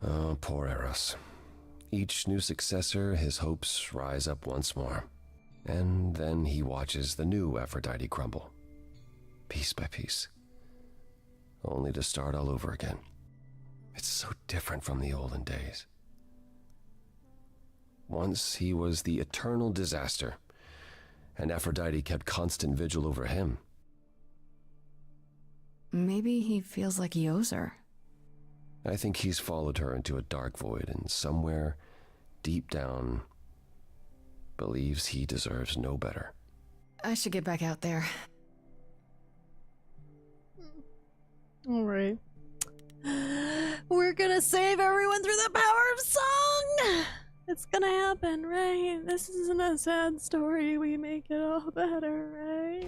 Oh, poor Eros. Each new successor, his hopes rise up once more. And then he watches the new Aphrodite crumble. Piece by piece. Only to start all over again. It's so different from the olden days. Once he was the eternal disaster, and Aphrodite kept constant vigil over him. Maybe he feels like he owes her. I think he's followed her into a dark void, and somewhere, deep down, believes he deserves no better. I should get back out there. Alright. We're gonna save everyone through the power of song! It's gonna happen, right? This isn't a sad story. We make it all better, right?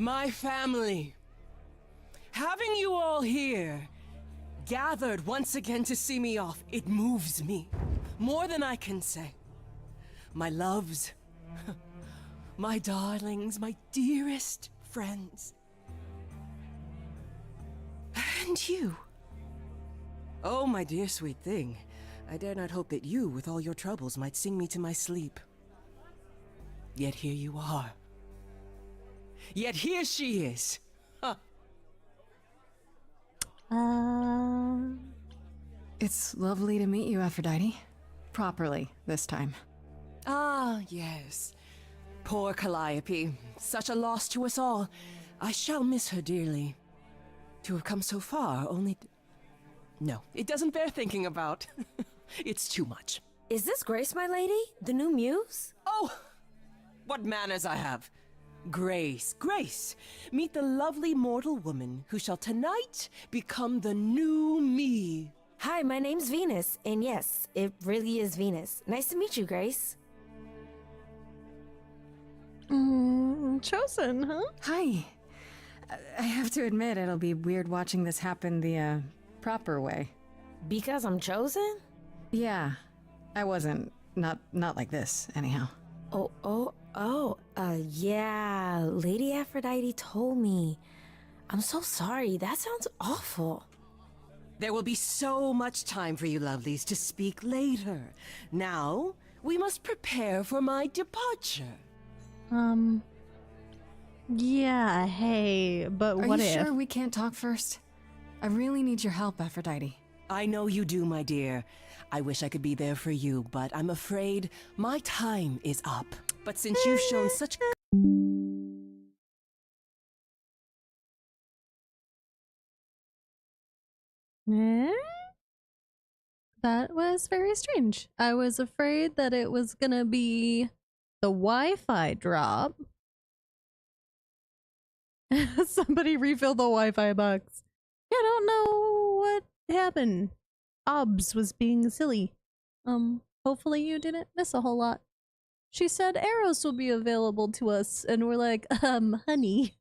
My family. Having you all here, gathered once again to see me off, it moves me. More than I can say. My loves, my darlings, my dearest friends. And you. Oh, my dear sweet thing. I dare not hope that you, with all your troubles, might sing me to my sleep. Yet here you are. Yet here she is. Huh. It's lovely to meet you, Aphrodite. Properly, this time. Ah, yes. Poor Calliope. Such a loss to us all. I shall miss her dearly. To have come so far, only... No, it doesn't bear thinking about. It's too much. Is this Grace, my lady? The new muse? Oh! What manners I have. Grace, Grace. Meet the lovely mortal woman who shall tonight become the new me. Hi, my name's Venus, and yes, it really is Venus. Nice to meet you, Grace. Chosen, huh? Hi. I have to admit, it'll be weird watching this happen the, proper way. Because I'm chosen? Yeah. I wasn't. Not like this, anyhow. Yeah, Lady Aphrodite told me. I'm so sorry, that sounds awful. There will be so much time for you lovelies to speak later. Now, we must prepare for my departure. Yeah, hey, but what if? Are you sure we can't talk first? I really need your help, Aphrodite. I know you do, my dear. I wish I could be there for you, but I'm afraid my time is up. But since you've shown such... That was very strange. I was afraid that it was gonna be the Wi-Fi drop. Somebody refill the Wi-Fi box. Yeah, I don't know what happened. Obs was being silly. Hopefully you didn't miss a whole lot. She said arrows will be available to us, and we're like, honey,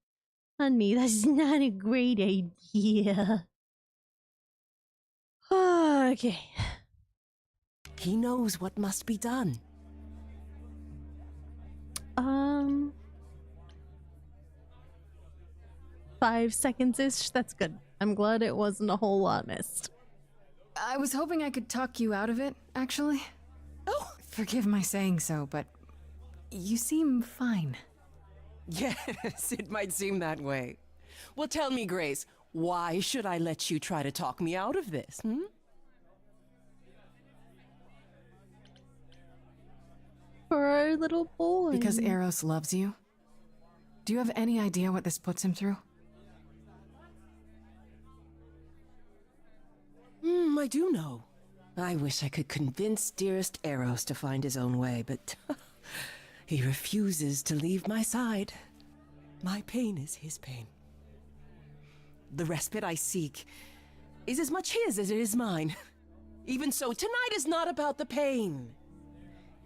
that's not a great idea. Okay. He knows what must be done. 5 seconds-ish, that's good. I'm glad it wasn't a whole lot missed. I was hoping I could talk you out of it, actually. Oh! Forgive my saying so, but you seem fine. Yes, it might seem that way. Well, tell me, Grace, why should I let you try to talk me out of this, For our little boy. Because Eros loves you? Do you have any idea what this puts him through? I do know. I wish I could convince dearest Eros to find his own way, but he refuses to leave my side. My pain is his pain. The respite I seek is as much his as it is mine. Even so, tonight is not about the pain.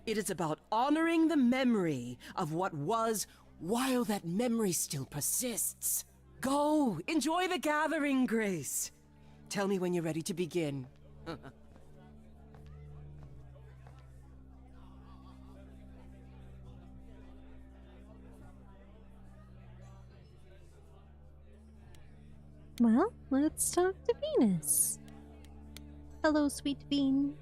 It is about honoring the memory of what was while that memory still persists. Go, enjoy the gathering, Grace. Tell me when you're ready to begin. Well, let's talk to Venus. Hello, sweet bean.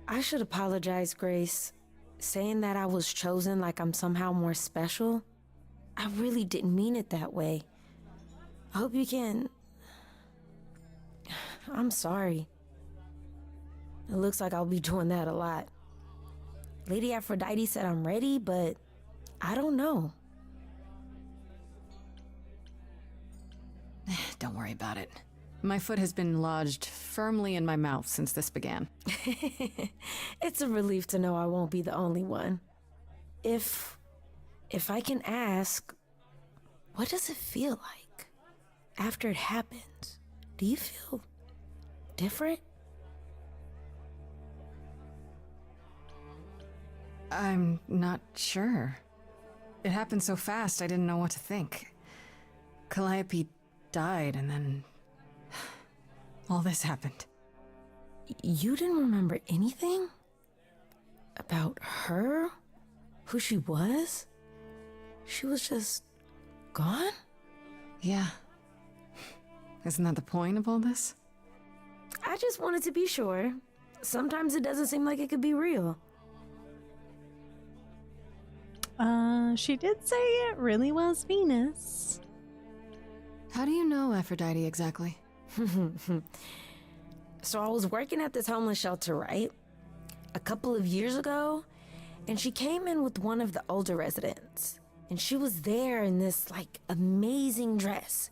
I should apologize, Grace. Saying that I was chosen like I'm somehow more special, I really didn't mean it that way. I hope you can... I'm sorry. It looks like I'll be doing that a lot. Lady Aphrodite said I'm ready, but I don't know. Don't worry about it. My foot has been lodged firmly in my mouth since this began. It's a relief to know I won't be the only one. If I can ask, what does it feel like after it happens? Do you feel different? I'm not sure. It happened so fast, I didn't know what to think. Calliope died, and then all this happened. You didn't remember anything? About her? Who she was? She was just gone? Yeah. Isn't that the point of all this? I just wanted to be sure. Sometimes it doesn't seem like it could be real. She did say it really was Venus. How do you know Aphrodite exactly? So I was working at this homeless shelter, right? A couple of years ago, and she came in with one of the older residents. And she was there in this, like, amazing dress.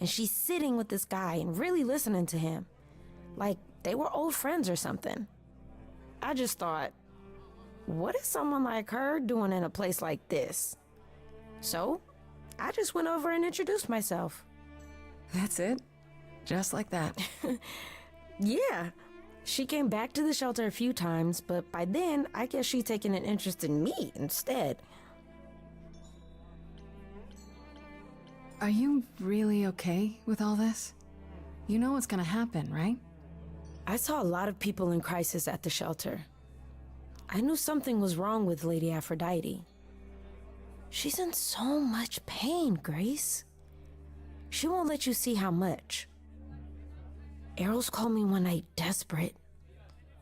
And she's sitting with this guy and really listening to him. Like, they were old friends or something. I just thought, what is someone like her doing in a place like this? So, I just went over and introduced myself. That's it? Just like that? Yeah. She came back to the shelter a few times, but by then, I guess she'd taken an interest in me instead. Are you really okay with all this? You know what's gonna happen, right? I saw a lot of people in crisis at the shelter. I knew something was wrong with Lady Aphrodite. She's in so much pain, Grace. She won't let you see how much. Eros called me one night desperate.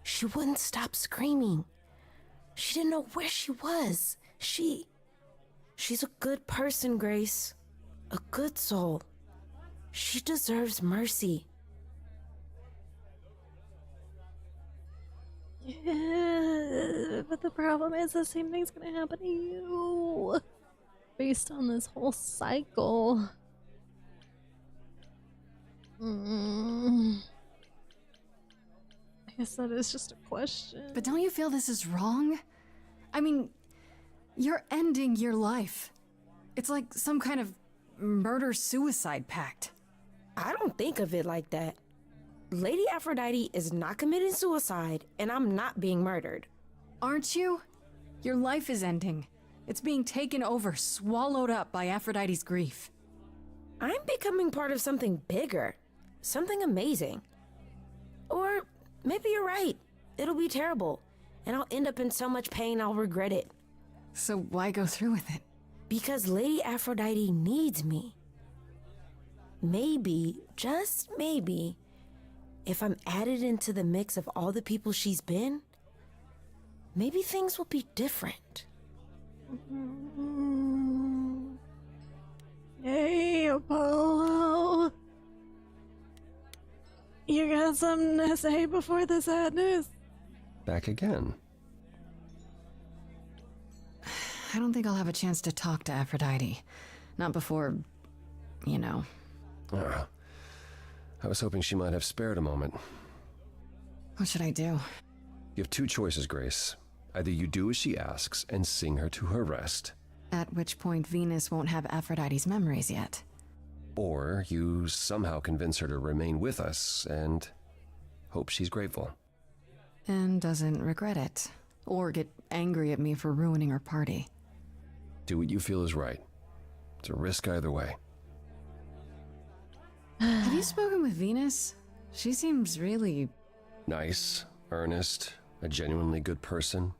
She wouldn't stop screaming. She didn't know where she was. She's a good person, Grace. A good soul. She deserves mercy. Yeah, but the problem is the same thing's gonna happen to you. Based on this whole cycle. I guess that is just a question. But don't you feel this is wrong? I mean, you're ending your life. It's like some kind of murder-suicide pact. I don't think of it like that. Lady Aphrodite is not committing suicide, and I'm not being murdered. Aren't you? Your life is ending. It's being taken over, swallowed up by Aphrodite's grief. I'm becoming part of something bigger. Something amazing. Or maybe you're right. It'll be terrible, and I'll end up in so much pain I'll regret it. So why go through with it? Because Lady Aphrodite needs me. Maybe, just maybe, if I'm added into the mix of all the people she's been, maybe things will be different. Hey, Apollo. You got something to say before the sadness? Back again. I don't think I'll have a chance to talk to Aphrodite. Not before, you know. I was hoping she might have spared a moment. What should I do? You have two choices, Grace. Either you do as she asks and sing her to her rest. At which point Venus won't have Aphrodite's memories yet. Or you somehow convince her to remain with us and hope she's grateful. And doesn't regret it. Or get angry at me for ruining her party. Do what you feel is right. It's a risk either way. Have you spoken with Venus? She seems really... Nice, earnest, a genuinely good person.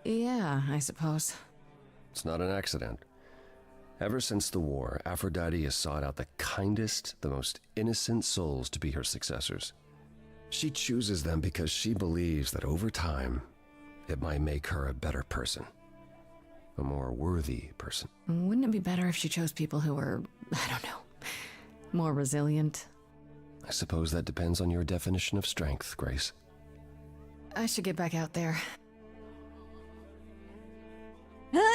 Yeah, I suppose. It's not an accident. Ever since the war, Aphrodite has sought out the kindest, the most innocent souls to be her successors. She chooses them because she believes that over time, it might make her a better person. A more worthy person. Wouldn't it be better if she chose people who were, I don't know, more resilient? I suppose that depends on your definition of strength, Grace. I should get back out there.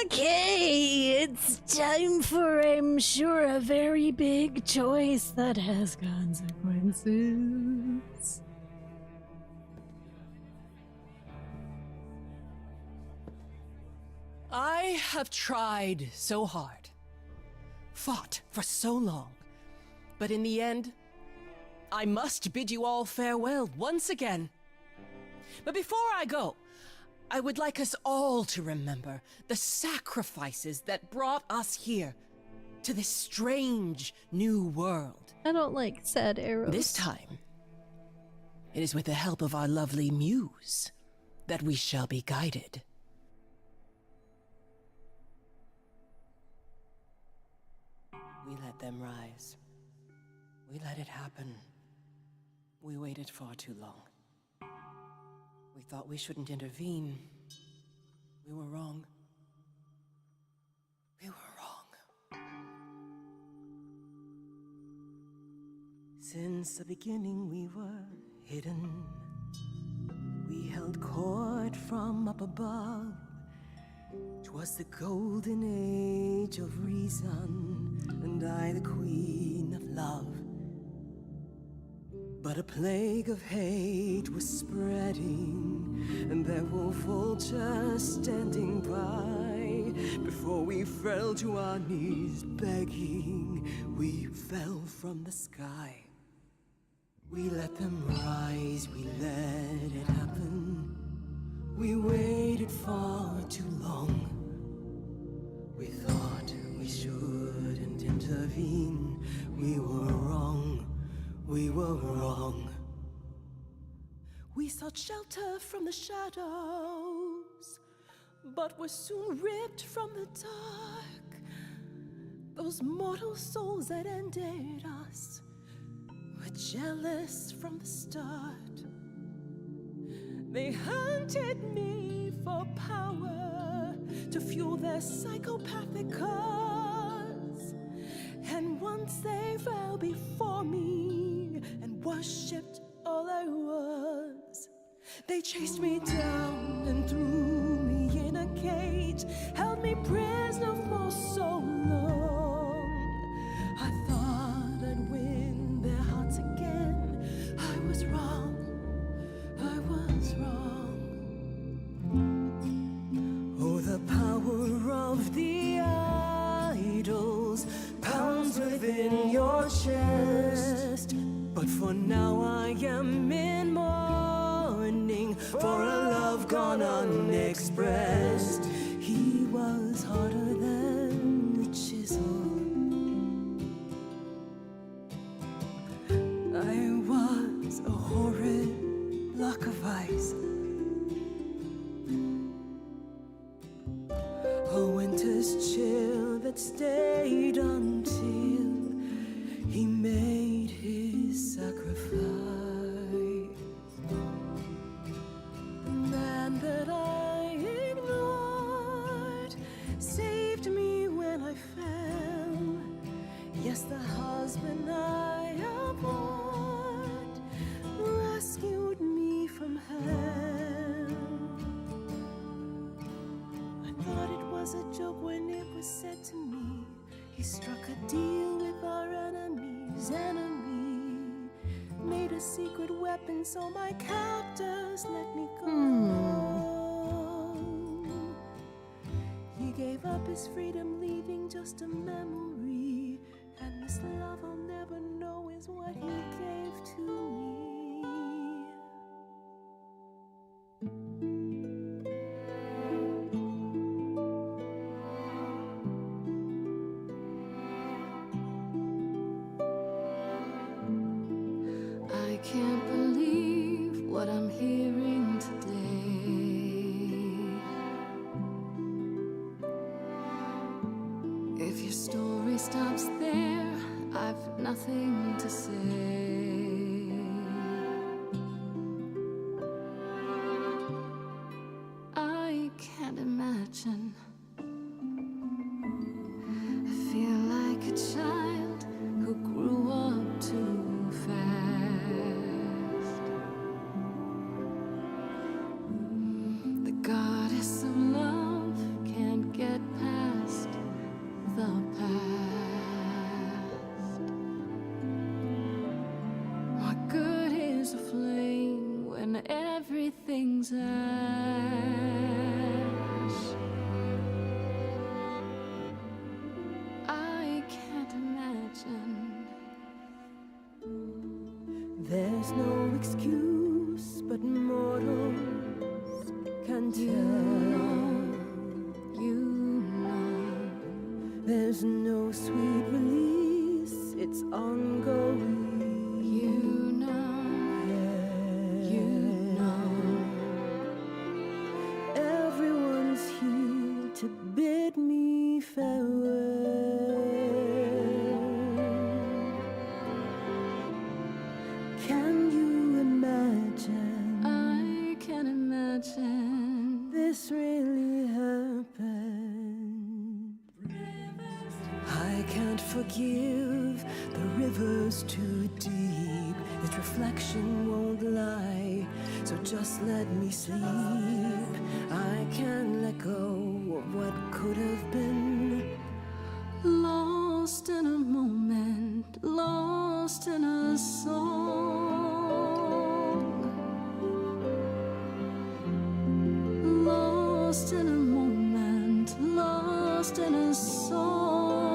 Okay, it's time for, I'm sure, a very big choice that has consequences. I have tried so hard, fought for so long, but in the end, I must bid you all farewell once again. But before I go, I would like us all to remember the sacrifices that brought us here, to this strange new world. I don't like sad arrows. This time, it is with the help of our lovely muse that we shall be guided. We let them rise. We let it happen. We waited far too long. We thought we shouldn't intervene. We were wrong. We were wrong. Since the beginning we were hidden. We held court from up above. 'Twas the golden age of reason, and I the queen of love. But a plague of hate was spreading, and there were vultures standing by. Before we fell to our knees begging, we fell from the sky. We let them rise, we let it happen. We waited far too long. We thought we shouldn't intervene. We were wrong. We were wrong. We sought shelter from the shadows, but were soon ripped from the dark. Those mortal souls that ended us were jealous from the start. They hunted me for power to fuel their psychopathic cause. And once they fell before me and worshipped all I was, they chased me down and threw me in a cage, held me prisoner for so long. I thought I'd win their hearts again. I was wrong. I was wrong. Oh, the power of the idols pounds within your chest. But for now I am in mourning for a love gone unexpressed. He was harder than a chisel. I was a horrid block of ice. A winter's chill that stayed until he made his sacrifice. The man that I ignored saved me when I fell. Yes, the husband I abhorred rescued me from hell. I thought it was a joke when it was said to me. He struck a deal with our enemy's enemy, made a secret weapon so my captors let me go. He gave up his freedom, leaving just a memory, and this love I'll never know is what he gave to me. I can't believe what I'm hearing today. If your story stops there, I've nothing to say. I can't imagine. I feel like a child who grew up too fast. The goddess of love can't get past the past. What good is a flame when everything's ash? I can't imagine. There's no excuse, but mortals can tell. There's no sweet release, it's ongoing. You know, you know. Everyone's here to bid me farewell. Can you imagine? I can imagine. This really happened. I can't forgive, the river's too deep. Its reflection won't lie, so just let me sleep. I can't let go of what could have been. Lost in a moment, lost in a song. Lost in a moment, lost in a song.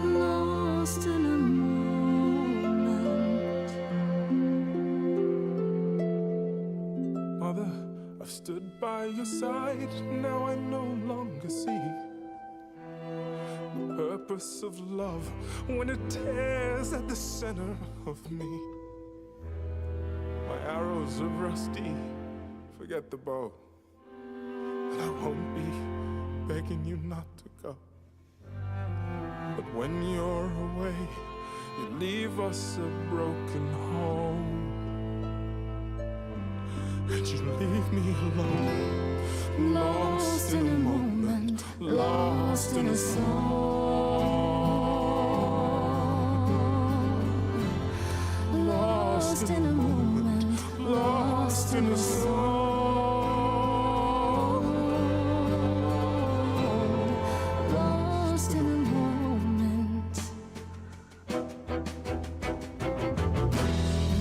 Lost in a moment. Mother, I've stood by your side, now I no longer see the purpose of love when it tears at the center of me. My arrows are rusty, forget the bow, and I won't be begging you not to go. But when you're away, you leave us a broken home. And you leave me alone, lost in a moment, lost in a song. Lost in a moment, lost in a song. Lost in a moment.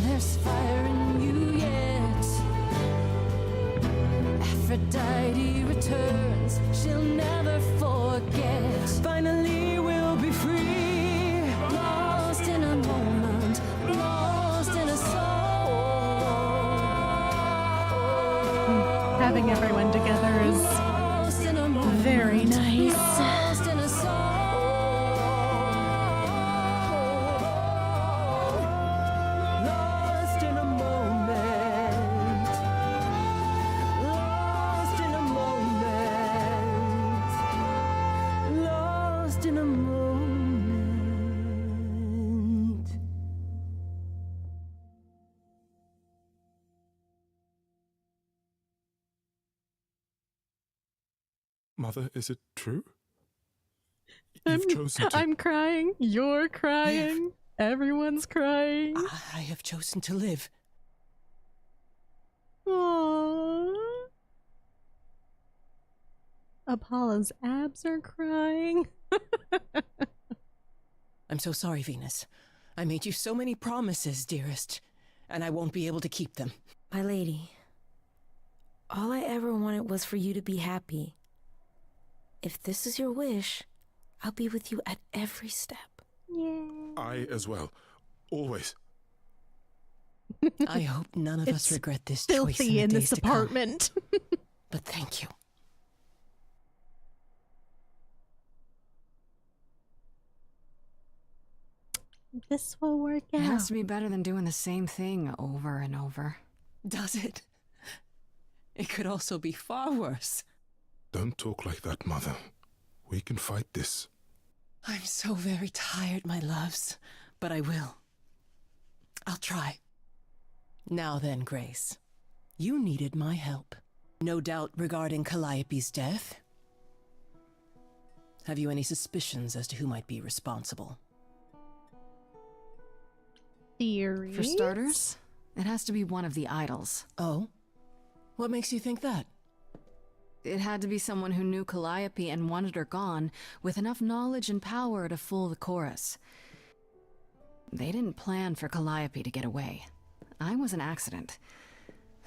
There's fire in you yet. Aphrodite returns, she'll never forget. Finally, we'll be free. Lost in a moment, lost in a song. Having everyone together is Lost in a moment, very nice. lost in a song. Lost in a moment. Lost in a moment. Lost in a moment. Mother, is it true? I'm, You've chosen to... I'm crying. You're crying. Everyone's crying. I have chosen to live. Aww. Apollo's abs are crying. I'm so sorry, Venus. I made you so many promises, dearest, and I won't be able to keep them. My lady, all I ever wanted was for you to be happy. If this is your wish, I'll be with you at every step. I as well. Always. I hope none of us regret this choice Filthy in the this days to come. apartment. But thank you. This will work It out. has to be better than doing the same thing over and over. Does it? It could also be far worse. Don't talk like that, Mother. We can fight this. I'm so very tired, my loves, but I will. I'll try. Now then, Grace. You needed my help. No doubt regarding Calliope's death. Have you any suspicions as to who might be responsible? Theories? For starters, it has to be one of the idols. Oh? What makes you think that? It had to be someone who knew Calliope and wanted her gone, with enough knowledge and power to fool the chorus. They didn't plan for Calliope to get away. I was an accident.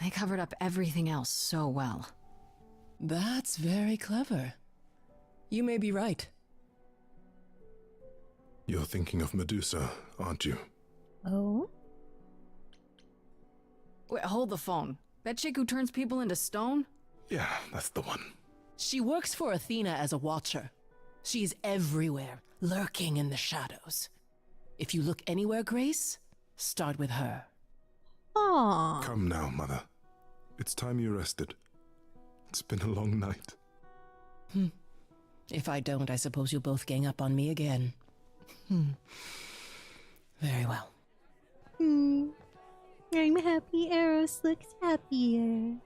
They covered up everything else so well. That's very clever. You may be right. You're thinking of Medusa, aren't you? Oh? Wait, hold the phone. That chick who turns people into stone? Yeah, that's the one. She works for Athena as a watcher. She's everywhere, lurking in the shadows. If you look anywhere, Grace, start with her. Aww. Come now, Mother. It's time you rested. It's been a long night. If I don't, I suppose you'll both gang up on me again. Very well. I'm happy Eros looks happier.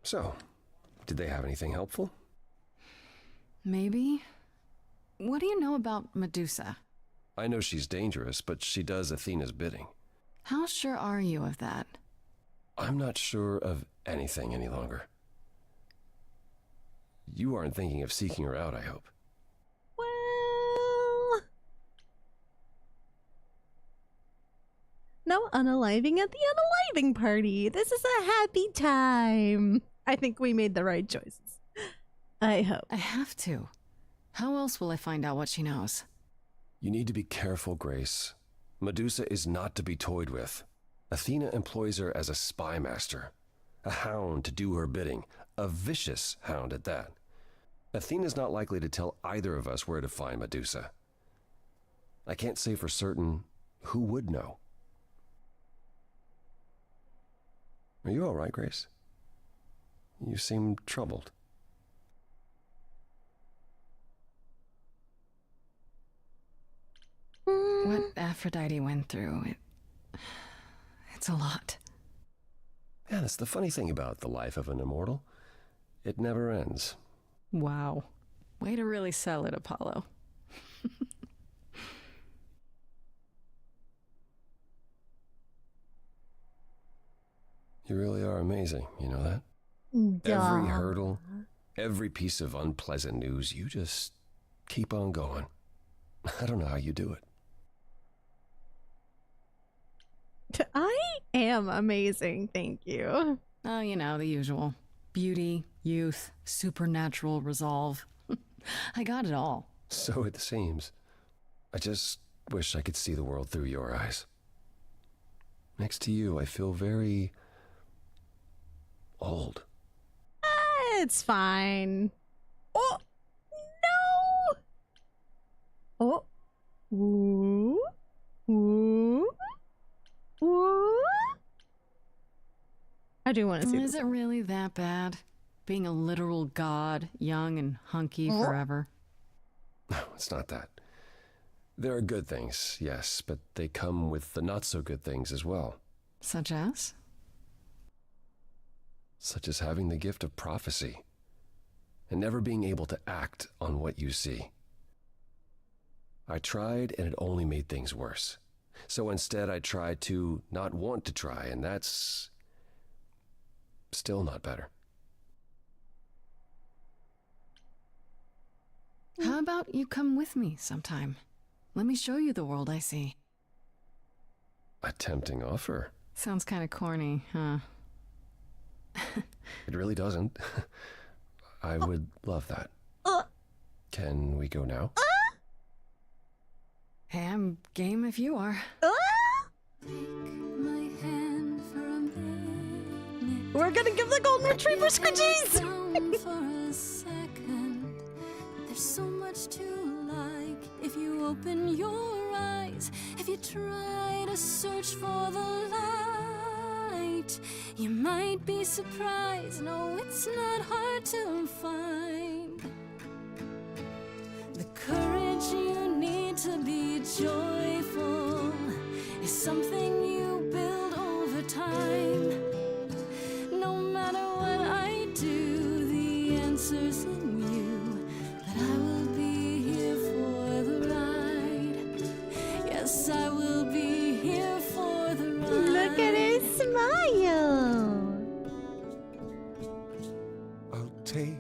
So, did they have anything helpful? Maybe. What do you know about Medusa? I know she's dangerous, but she does Athena's bidding. How sure are you of that? I'm not sure of anything any longer. You aren't thinking of seeking her out, I hope. Well... No unaliving at the unaliving party. This is a happy time. I think we made the right choices. I hope. I have to. How else will I find out what she knows? You need to be careful, Grace. Medusa is not to be toyed with. Athena employs her as a spy master, a hound to do her bidding, a vicious hound at that. Athena's not likely to tell either of us where to find Medusa. I can't say for certain who would know. Are you all right, Grace? You seem troubled. What Aphrodite went through, it's a lot. Yeah, that's the funny thing about the life of an immortal. It never ends. Wow. Way to really sell it, Apollo. You really are amazing, you know that? Duh. Every hurdle, every piece of unpleasant news, you just keep on going. I don't know how you do it. I am amazing, thank you. Oh, you know, the usual. Beauty, youth, supernatural resolve. I got it all. So it seems. I just wish I could see the world through your eyes. Next to you, I feel very... old. It's fine. Oh, no! Oh. Ooh. Ooh. Ooh. I do want to see Is this. it really that bad? Being a literal god, young and hunky forever? No, it's not that. There are good things, yes, but they come with the not-so-good things as well. Such as? Such as having the gift of prophecy, and never being able to act on what you see. I tried, and it only made things worse. So instead, I tried to not want to try, and that's still not better. How about you come with me sometime? Let me show you the world I see. A tempting offer. Sounds kind of corny, huh? It really doesn't. I would love that. Can we go now? Hey, I'm game if you are. My hand for a minute. We're gonna give the golden retriever squidgies! Down for a second. There's so much to like if you open your eyes. If you try to search for the light, you might be surprised. No, it's not hard to find. The courage you need to be joyful is something you build over time. No matter what I do, the answer's in you. But I will be here for the ride. Yes, I will be here for the ride. Look at her smile! I'll take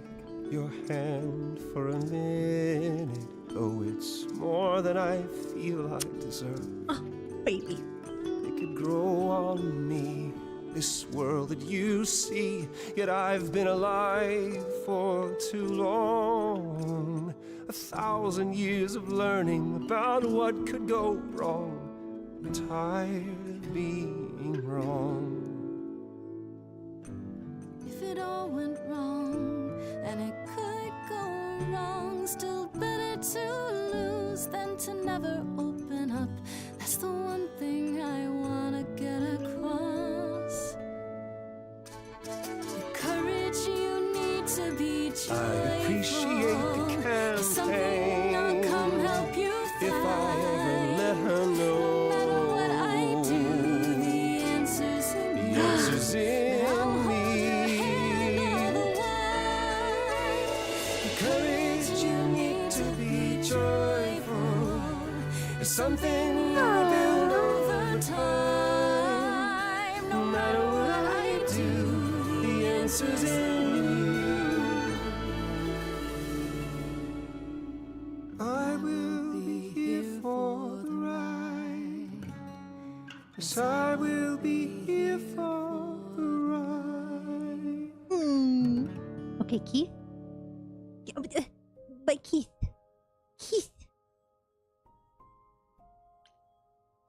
your hand for a minute. Oh, it's more than I feel I deserve. Oh, baby. It could grow on me, this world that you see. Yet I've been alive for too long. 1,000 years of learning about what could go wrong. I'm tired of being wrong. If it all went wrong, and it could go wrong, still better to lose than to never open up. That's the one thing I wanna get across. The courage you need to be joyful. I appreciate the campaign. Something I'll come help you find. If I ever let her know. No matter what I do, the answer's in me. The answer's in I'll hold me. your hand all the while. The courage you need to be joyful is something I build over time. No matter what I do, the answer's in you. I will be here for the ride. Yes, I will be here for the ride. Okay, Keith. But Keith.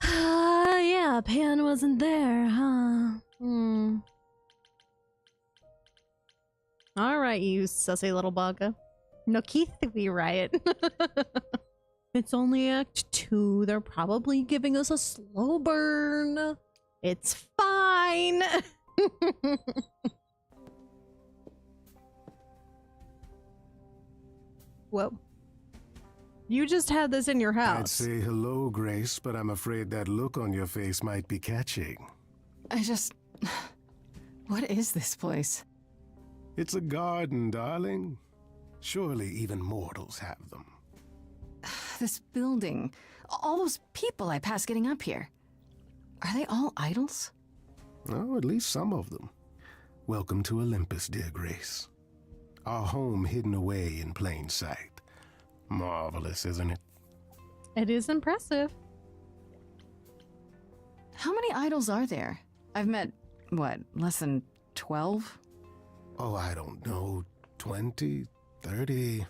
Yeah, Pan wasn't there, huh? Alright, you sussy little bugger. No, Keith, we riot. It's only Act 2. They're probably giving us a slow burn. It's fine. Whoa. You just had this in your I'd house. say hello, Grace, but I'm afraid that look on your face might be catching. What is this place? It's a garden, darling. Surely even mortals have them. This building. All those people I pass getting up here. Are they all idols? Oh, at least some of them. Welcome to Olympus, dear Grace. Our home hidden away in plain sight. Marvelous, isn't it? It is impressive. How many idols are there? I've met, what, less than 12? Oh, I don't know. 20, 30.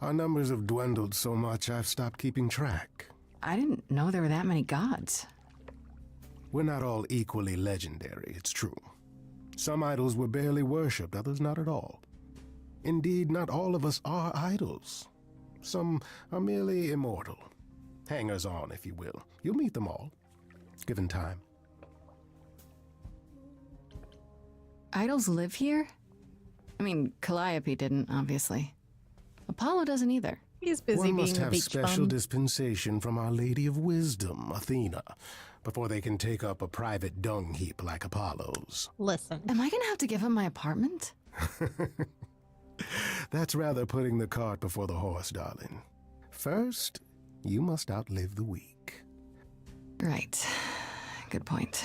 Our numbers have dwindled so much I've stopped keeping track. I didn't know there were that many gods. We're not all equally legendary, it's true. Some idols were barely worshipped, others not at all. Indeed, not all of us are idols. Some are merely immortal. Hangers-on, if you will. You'll meet them all, given time. Idols live here? I mean, Calliope didn't, obviously. Apollo doesn't either. He's busy One being must a have beach special bum. dispensation from Our Lady of Wisdom, Athena, before they can take up a private dung heap like Apollo's. Listen. Am I gonna have to give him my apartment? That's rather putting the cart before the horse, darling. First, you must outlive the week. Right. Good point.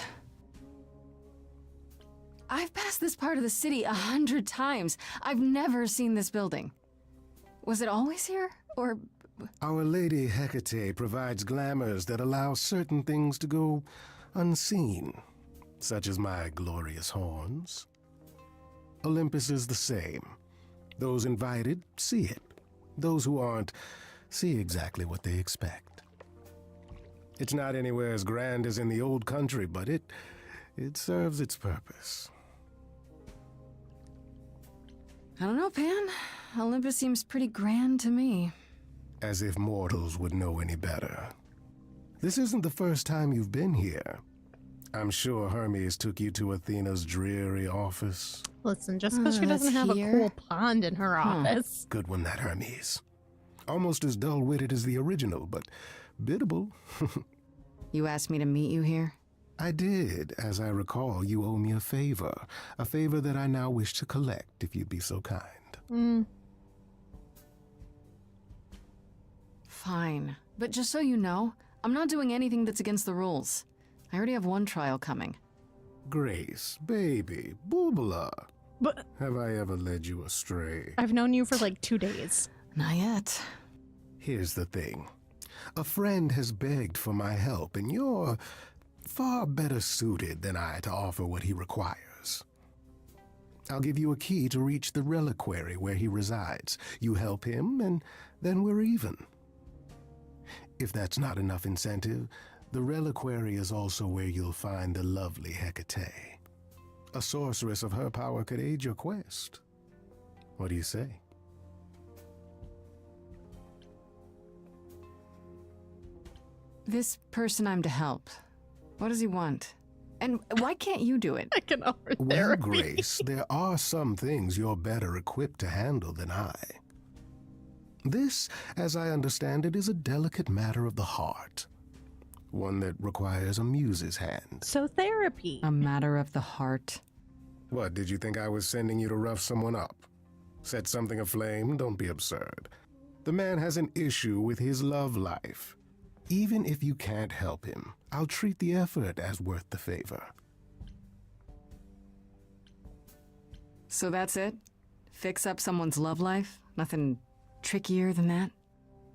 I've passed this part of the city 100 times. I've never seen this building. Was it always here, or...? Our Lady Hecate provides glamours that allow certain things to go unseen, such as my glorious horns. Olympus is the same. Those invited see it. Those who aren't see exactly what they expect. It's not anywhere as grand as in the old country, but it serves its purpose. I don't know, Pan. Olympus seems pretty grand to me. As if mortals would know any better. This isn't the first time you've been here. I'm sure Hermes took you to Athena's dreary office. Listen, just because she doesn't have a cool pond in her office. Good one, that Hermes. Almost as dull-witted as the original, but biddable. You asked me to meet you here? I did. As I recall, you owe me a favor that I now wish to collect, if you'd be so kind. Fine. But just so you know, I'm not doing anything that's against the rules. I already have one trial coming. Grace, baby, boobala. But have I ever led you astray? I've known you for like 2 days. Not yet. Here's the thing. A friend has begged for my help, and you're far better suited than I to offer what he requires. I'll give you a key to reach the reliquary where he resides. You help him, and then we're even. If that's not enough incentive, The reliquary is also where you'll find the lovely Hecate. A sorceress of her power could aid your quest. What do you say? This person I'm to help, what does he want? And why can't you do it? I can offer Well, therapy. Grace, there are some things you're better equipped to handle than I. This, as I understand it, is a delicate matter of the heart. One that requires a muse's hand. So therapy. A matter of the heart. What, did you think I was sending you to rough someone up? Set something aflame? Don't be absurd. The man has an issue with his love life. Even if you can't help him, I'll treat the effort as worth the favor. So that's it? Fix up someone's love life? Nothing trickier than that?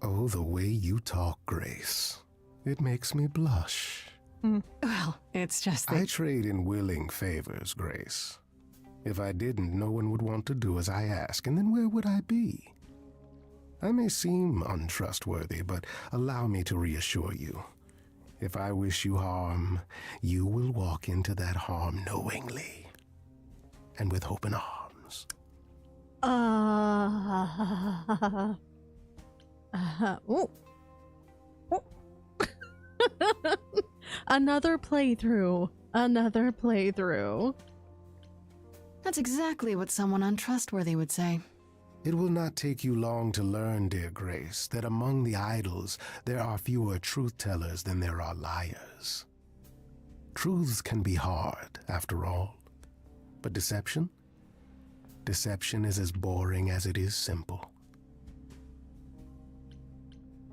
Oh, the way you talk, Grace. It makes me blush. Well, it's just that... I trade in willing favors, Grace. If I didn't, no one would want to do as I ask, and then where would I be? I may seem untrustworthy, but allow me to reassure you. If I wish you harm, you will walk into that harm knowingly and with open arms. Ooh. Another playthrough. Another playthrough. That's exactly what someone untrustworthy would say. It will not take you long to learn, dear Grace, that among the idols there are fewer truth-tellers than there are liars. Truths can be hard, after all. But deception? Deception is as boring as it is simple.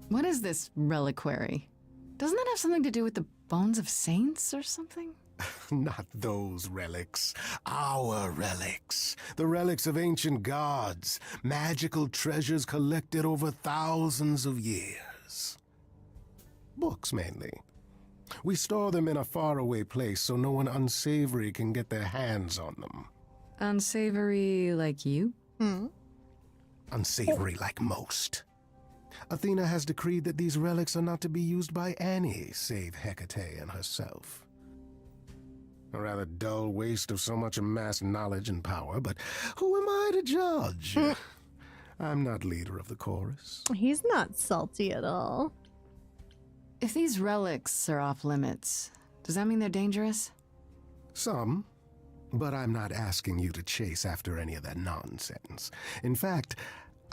What is this reliquary? Doesn't that have something to do with the bones of saints or something? Not those relics. Our relics. The relics of ancient gods. Magical treasures collected over thousands of years. Books, mainly. We store them in a faraway place so no one unsavory can get their hands on them. Unsavory like you? Unsavory like most. Athena has decreed that these relics are not to be used by any save Hecate and herself. A rather dull waste of so much amassed knowledge and power, but who am I to judge? I'm not leader of the chorus. He's not salty at all. If these relics are off limits, does that mean they're dangerous? Some, but I'm not asking you to chase after any of that nonsense. In fact,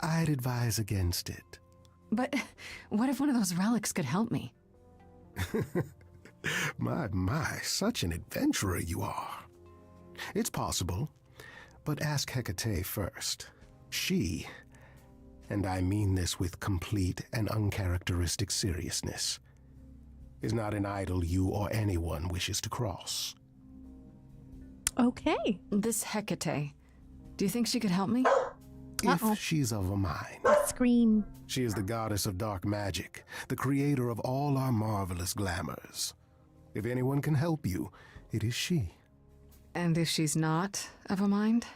I'd advise against it. But what if one of those relics could help me? My, such an adventurer you are. It's possible, but ask Hecate first. She, and I mean this with complete and uncharacteristic seriousness, is not an idol you or anyone wishes to cross. Okay. This Hecate, do you think she could help me? If she's of a mind. Scream. She is the goddess of dark magic, the creator of all our marvelous glamours. If anyone can help you, it is she. And if she's not of a mind?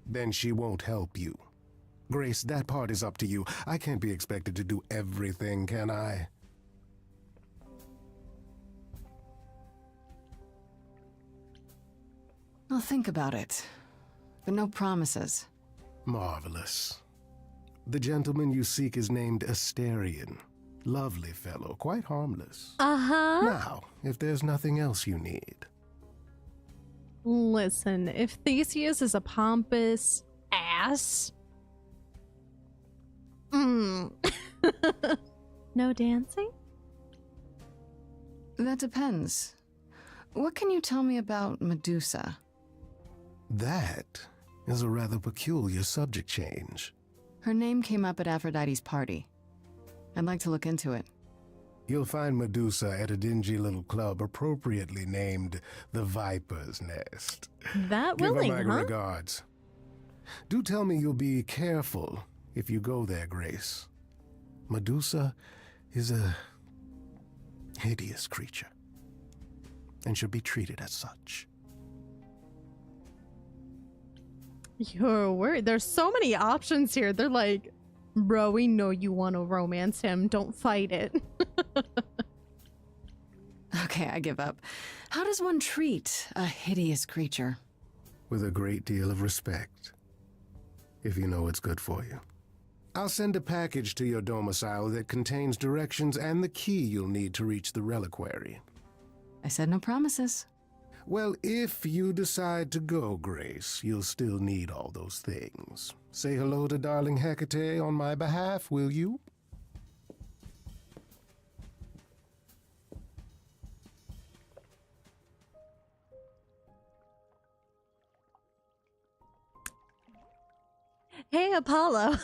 Then she won't help you. Grace, that part is up to you. I can't be expected to do everything, can I? I'll think about it, but no promises. Marvelous. The gentleman you seek is named Asterion. Lovely fellow, quite harmless. Uh-huh. Now, if there's nothing else you need. Listen, if Theseus is a pompous ass... No dancing? That depends. What can you tell me about Medusa? That is a rather peculiar subject change. Her name came up at Aphrodite's party. I'd like to look into it. You'll find Medusa at a dingy little club appropriately named the Viper's Nest. That Give willing, her my huh? regards. Do tell me you'll be careful if you go there, Grace. Medusa is a hideous creature and should be treated as such. You're worried. There's so many options here. They're like, bro, we know you want to romance him. Don't fight it. Okay, I give up. How does one treat a hideous creature? With a great deal of respect, if you know what's good for you. I'll send a package to your domicile that contains directions and the key you'll need to reach the reliquary. I said no promises. Well, if you decide to go, Grace, you'll still need all those things. Say hello to darling Hecate on my behalf, will you? Hey, Apollo.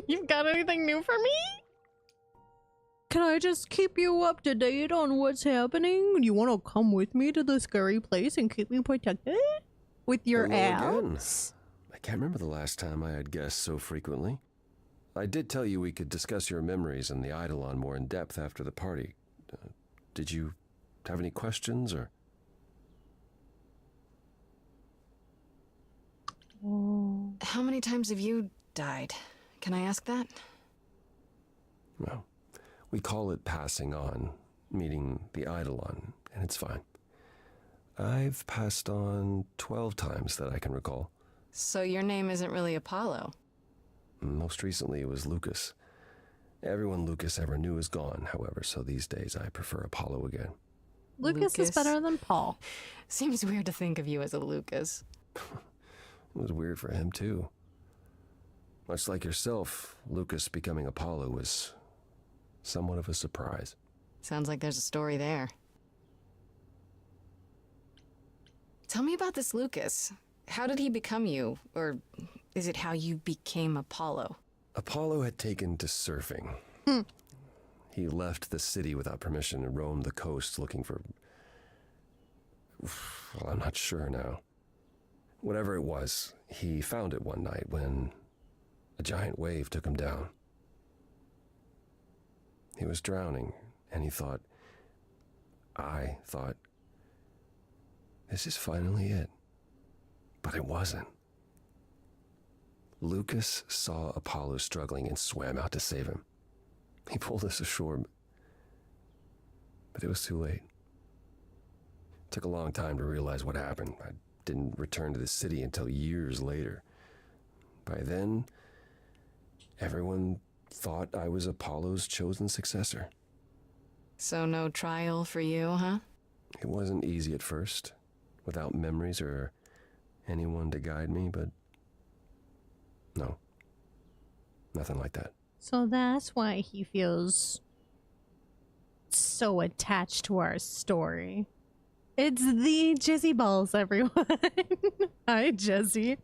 You've got anything new for me? Can I just keep you up to date on what's happening? You want to come with me to the scary place and keep me protected? With your abs? I can't remember the last time I had guests so frequently. I did tell you we could discuss your memories and the Eidolon more in depth after the party. Did you have any questions, or...? How many times have you died? Can I ask that? Well, we call it passing on, meeting the Eidolon, and it's fine. I've passed on 12 times that I can recall. So your name isn't really Apollo? Most recently it was Lucas. Everyone Lucas ever knew is gone, however, so these days I prefer Apollo again. Lucas is better than Paul. Seems weird to think of you as a Lucas. It was weird for him, too. Much like yourself, Lucas becoming Apollo was somewhat of a surprise. Sounds like there's a story there. Tell me about this Lucas. How did he become you? Or is it how you became Apollo? Apollo had taken to surfing. He left the city without permission and roamed the coast looking for... Well, I'm not sure now. Whatever it was, he found it one night when a giant wave took him down. He was drowning, and I thought, this is finally it. But it wasn't. Lucas saw Apollo struggling and swam out to save him. He pulled us ashore, but it was too late. It took a long time to realize what happened. I didn't return to the city until years later. By then, everyone thought I was Apollo's chosen successor. So no trial for you, huh? It wasn't easy at first, without memories or anyone to guide me, but no, nothing like that. So that's why he feels so attached to our story. It's the Jizzy Balls, everyone. Hi, Jizzy.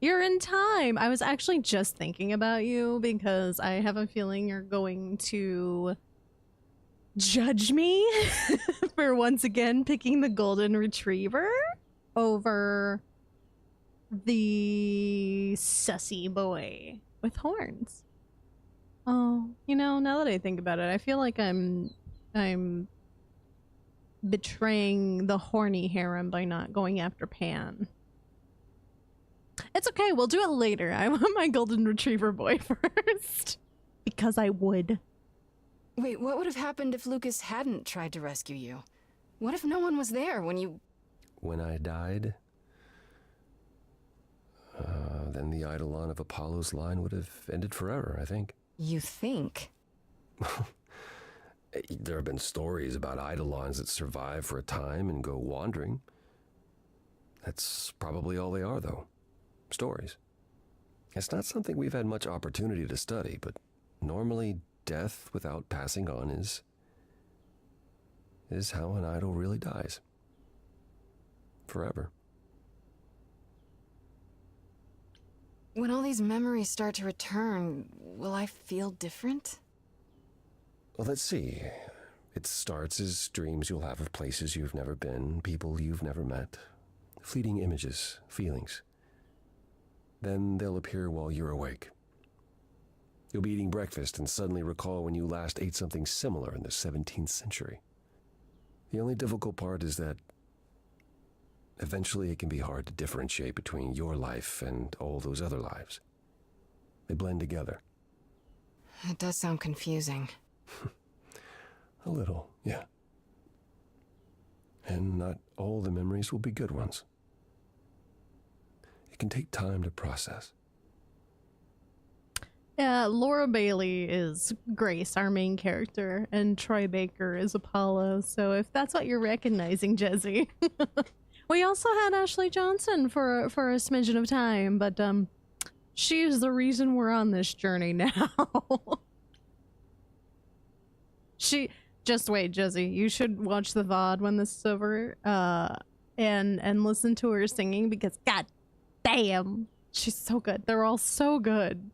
You're in time. I was actually just thinking about you because I have a feeling you're going to judge me for once again picking the golden retriever over the sussy boy with horns. Oh, you know, now that I think about it, I feel like I'm betraying the horny harem by not going after Pan. It's okay, we'll do it later. I want my golden retriever boy first. Because I would. Wait, what would have happened if Lucas hadn't tried to rescue you? What if no one was there when you... When I died, then the Eidolon of Apollo's line would have ended forever, I think. You think? There have been stories about Eidolons that survive for a time and go wandering. That's probably all they are, though. Stories. It's not something we've had much opportunity to study, but normally death without passing on is how an idol really dies. Forever. When all these memories start to return, will I feel different? Well, let's see. It starts as dreams you'll have of places you've never been, people you've never met, fleeting images, feelings. Then they'll appear while you're awake. You'll be eating breakfast and suddenly recall when you last ate something similar in the 17th century. The only difficult part is that eventually it can be hard to differentiate between your life and all those other lives. They blend together. It does sound confusing. A little, yeah. and not all the memories will be good ones. It can take time to process. Yeah, Laura Bailey is Grace, our main character, and Troy Baker is Apollo, so if that's what you're recognizing, Jesse. We also had Ashley Johnson for a smidgen of time, but she's the reason we're on this journey now. Just wait, Jesse, you should watch the VOD when this is over, and listen to her singing, because god damn, she's so good. They're all so good.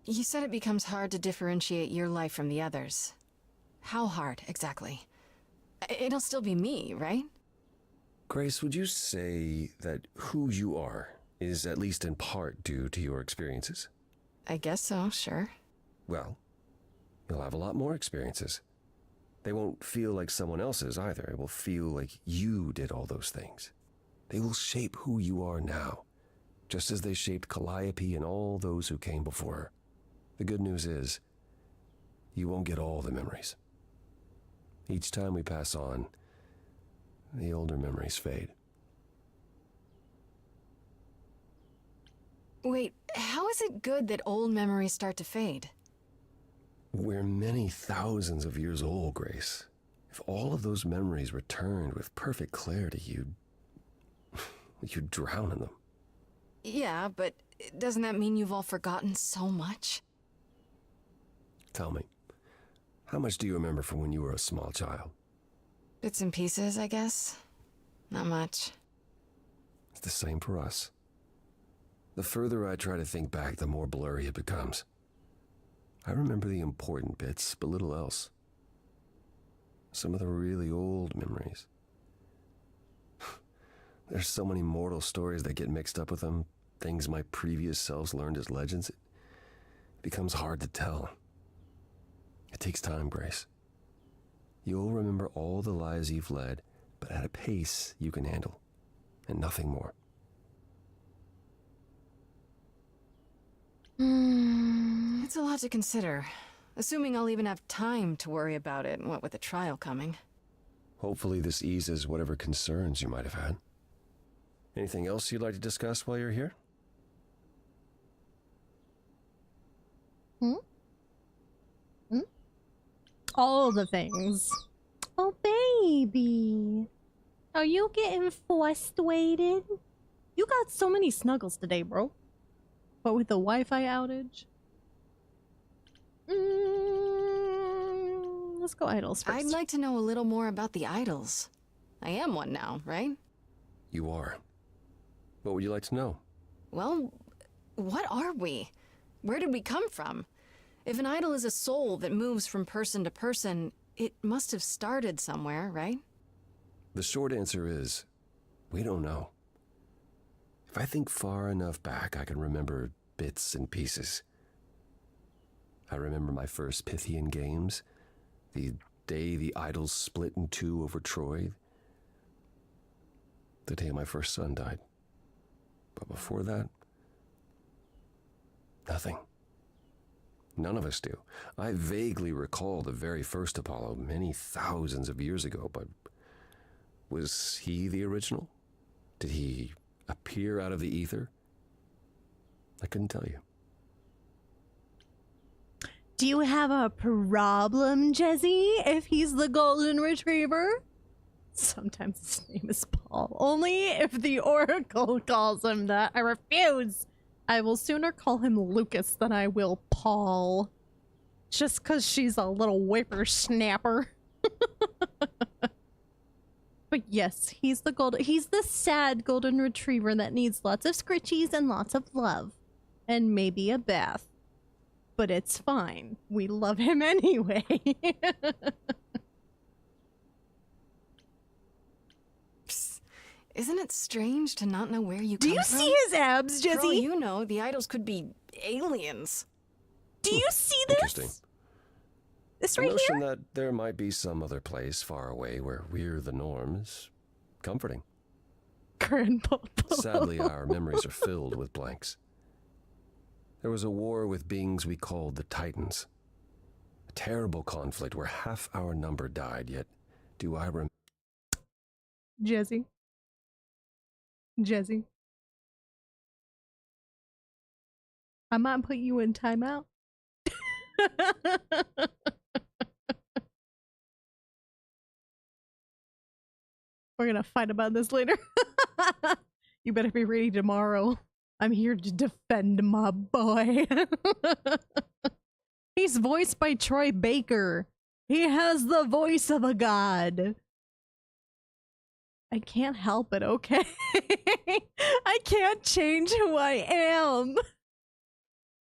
You said it becomes hard to differentiate your life from the others. How hard, exactly? It'll still be me, right? Grace, would you say that who you are is at least in part due to your experiences? I guess so, sure. Well, you'll have a lot more experiences. They won't feel like someone else's either. It will feel like you did all those things. They will shape who you are now, just as they shaped Calliope and all those who came before her. The good news is, you won't get all the memories. Each time we pass on, the older memories fade. Wait, how is it good that old memories start to fade? We're many thousands of years old, Grace. If all of those memories returned with perfect clarity, you'd drown in them. Yeah, but doesn't that mean you've all forgotten so much? Tell me, how much do you remember from when you were a small child? Bits and pieces, I guess. Not much. It's the same for us. The further I try to think back, the more blurry it becomes. I remember the important bits, but little else. Some of the really old memories. There's so many mortal stories that get mixed up with them, things my previous selves learned as legends. It becomes hard to tell. It takes time, Grace. You'll remember all the lives you've led, but at a pace you can handle, and nothing more. It's a lot to consider. Assuming I'll even have time to worry about it, what with the trial coming. Hopefully this eases whatever concerns you might have had. Anything else you'd like to discuss while you're here? All the things. Oh, baby. Are you getting frustrated? You got so many snuggles today, bro. But with the Wi-Fi outage? Let's go idols first. I'd like to know a little more about the idols. I am one now, right? You are. What would you like to know? Well, what are we? Where did we come from? If an idol is a soul that moves from person to person, it must have started somewhere, right? The short answer is, we don't know. If I think far enough back, I can remember bits and pieces. I remember my first Pythian games, the day the idols split in two over Troy, the day my first son died. But before that, nothing. None of us do. I vaguely recall the very first Apollo many thousands of years ago, but was he the original? Did he appear out of the ether? I couldn't tell you. Do you have a problem, Jesse, if he's the golden retriever? Sometimes his name is Paul. Only if the Oracle calls him that. I refuse. I will sooner call him Lucas than I will Paul. Just because she's a little whippersnapper. But yes, he's the sad golden retriever that needs lots of scritchies and lots of love. And maybe a bath. But it's fine. We love him anyway. Psst. Isn't it strange to not know where you Do come you from? see his abs, Jesse? For all you know, the idols could be aliens. Do you see this? Interesting. This The right notion here? that there might be some other place far away where we're the norm is comforting. Grandpa. Sadly, our memories are filled with blanks. There was a war with beings we called the Titans. A terrible conflict where half our number died, yet do I remember Jesse. Jesse. I might put you in timeout. We're gonna fight about this later. You better be ready tomorrow. I'm here to defend my boy. He's voiced by Troy Baker. He has the voice of a god. I can't help it, okay? I can't change who I am.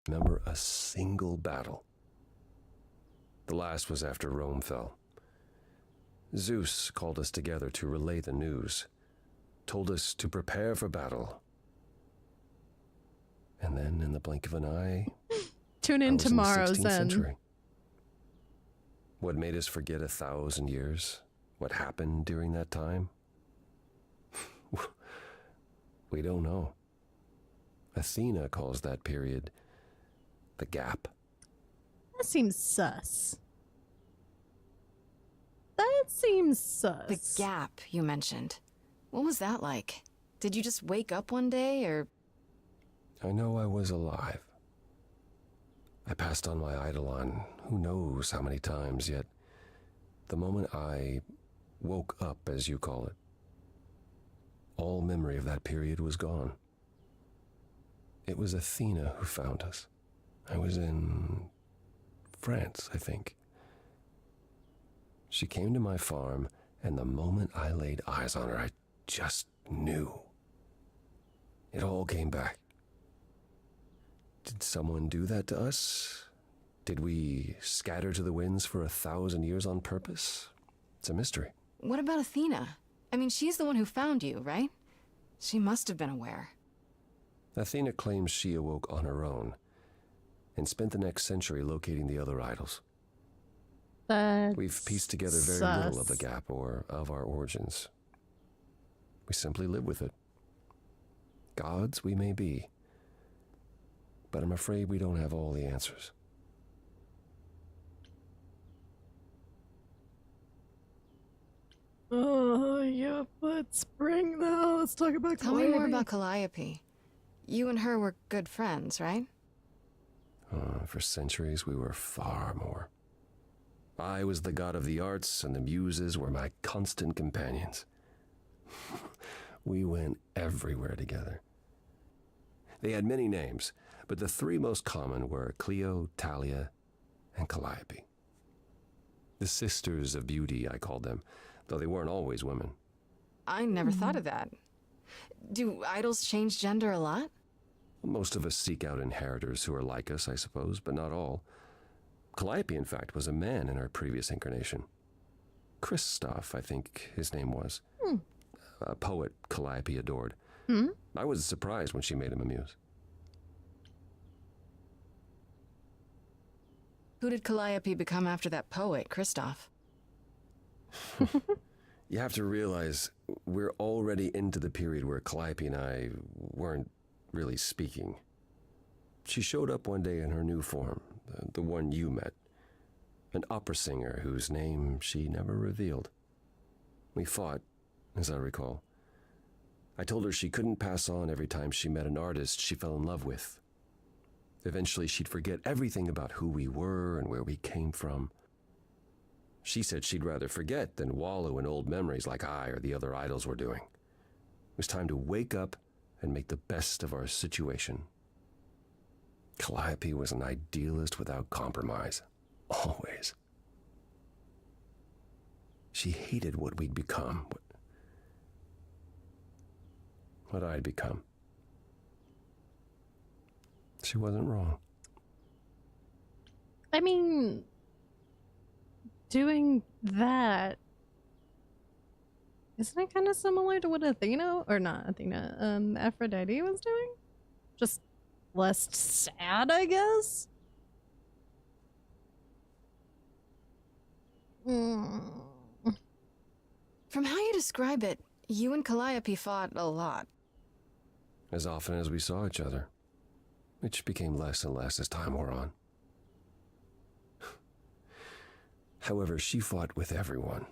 Remember a single battle. The last was after Rome fell. Zeus called us together to relay the news, told us to prepare for battle. And then, in the blink of an eye, tune in tomorrow, Zen. Century. What made us forget 1,000 years? What happened during that time? We don't know. Athena calls that period the gap. That seems sus. That seems sus. The gap you mentioned. What was that like? Did you just wake up one day, or...? I know I was alive. I passed on my eidolon who knows how many times, yet the moment I woke up, as you call it, all memory of that period was gone. It was Athena who found us. I was in France, I think. She came to my farm, and the moment I laid eyes on her, I just knew. It all came back. Did someone do that to us? Did we scatter to the winds for 1,000 years on purpose? It's a mystery. What about Athena? I mean, she's the one who found you, right? She must have been aware. Athena claims she awoke on her own and spent the next century locating the other idols. We've pieced together very little of the gap or of our origins. We simply live with it. Gods we may be, but I'm afraid we don't have all the answers. Oh, yeah, let's bring though. Let's talk about Tell me more about Calliope. You and her were good friends, right? For centuries, we were far more. I was the god of the arts, and the muses were my constant companions. We went everywhere together. They had many names, but the three most common were Clio, Talia, and Calliope. The sisters of beauty, I called them, though they weren't always women. I never thought of that. Do idols change gender a lot? Most of us seek out inheritors who are like us, I suppose, but not all. Calliope, in fact, was a man in her previous incarnation. Christoph, I think his name was. A poet Calliope adored. I was surprised when she made him a muse. Who did Calliope become after that poet, Christoph? You have to realize we're already into the period where Calliope and I weren't really speaking. She showed up one day in her new form, the one you met. An opera singer whose name she never revealed. We fought, as I recall. I told her she couldn't pass on every time she met an artist she fell in love with. Eventually she'd forget everything about who we were and where we came from. She said she'd rather forget than wallow in old memories like I or the other idols were doing. It was time to wake up and make the best of our situation. Calliope was an idealist without compromise. Always. She hated what we'd become. What I'd become. She wasn't wrong. I mean, doing that, isn't it kind of similar to what Athena, or not Athena, Aphrodite was doing? Just less sad, I guess? From how you describe it, you and Calliope fought a lot. As often as we saw each other, which became less and less as time wore on. However, she fought with everyone.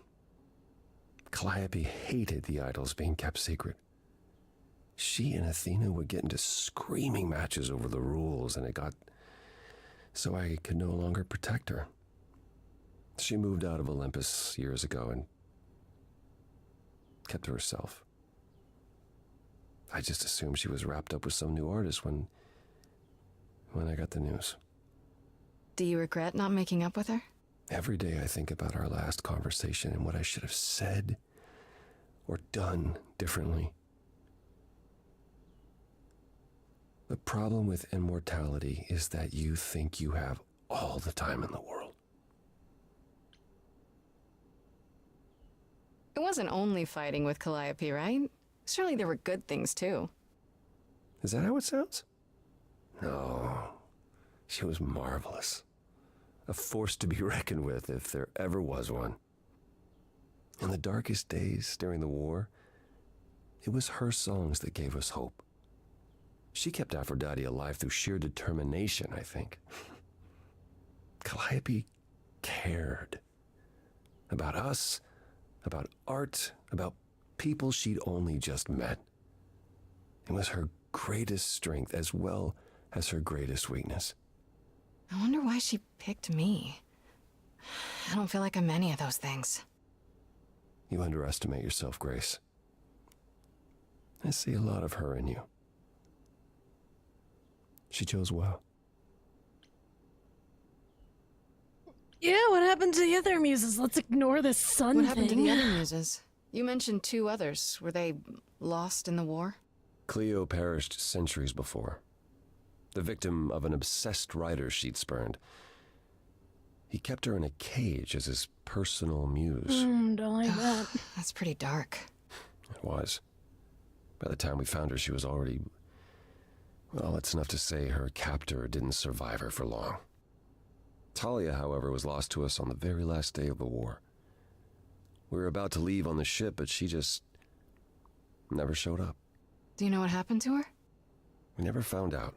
Calliope hated the idols being kept secret. She and Athena would get into screaming matches over the rules, and it got so I could no longer protect her. She moved out of Olympus years ago and kept to herself. I just assumed she was wrapped up with some new artist when I got the news. Do you regret not making up with her? Every day I think about our last conversation and what I should have said or done differently. The problem with immortality is that you think you have all the time in the world. It wasn't only fighting with Calliope, right? Surely there were good things too. Is that how it sounds? No. She was marvelous. A force to be reckoned with if there ever was one. In the darkest days during the war, it was her songs that gave us hope. She kept Aphrodite alive through sheer determination, I think. Calliope cared. About us, about art, about people she'd only just met. It was her greatest strength as well as her greatest weakness. I wonder why she picked me. I don't feel like I'm any of those things. You underestimate yourself, Grace. I see a lot of her in you. She chose well. Yeah, what happened to the other muses? Let's ignore this sun What happened to thing. the other muses? You mentioned 2 others. Were they lost in the war? Cleo perished centuries before, the victim of an obsessed writer she'd spurned. He kept her in a cage as his personal muse. Don't like that. That's pretty dark. It was. By the time we found her, she was already... Well, it's enough to say her captor didn't survive her for long. Talia, however, was lost to us on the very last day of the war. We were about to leave on the ship, but she just never showed up. Do you know what happened to her? We never found out.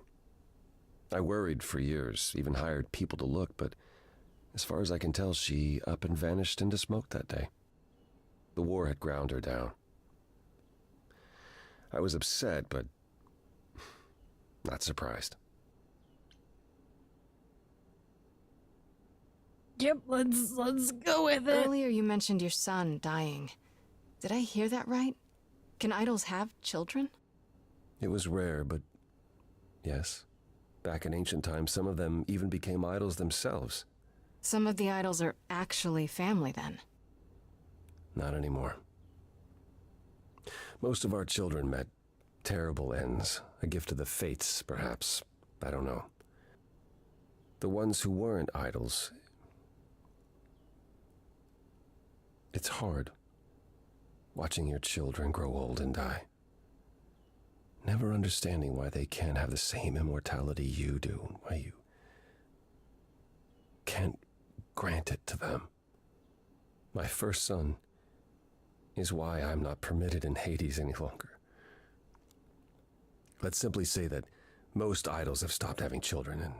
I worried for years, even hired people to look, but as far as I can tell, she up and vanished into smoke that day. The war had ground her down. I was upset, but not surprised. Yep, let's go with it. Earlier you mentioned your son dying. Did I hear that right? Can idols have children? It was rare, but yes. Back in ancient times, some of them even became idols themselves. Some of the idols are actually family then. Not anymore. Most of our children met terrible ends. A gift of the fates, perhaps. I don't know. The ones who weren't idols... It's hard, watching your children grow old and die. Never understanding why they can't have the same immortality you do, and why you can't grant it to them. My first son is why I'm not permitted in Hades any longer. Let's simply say that most idols have stopped having children, and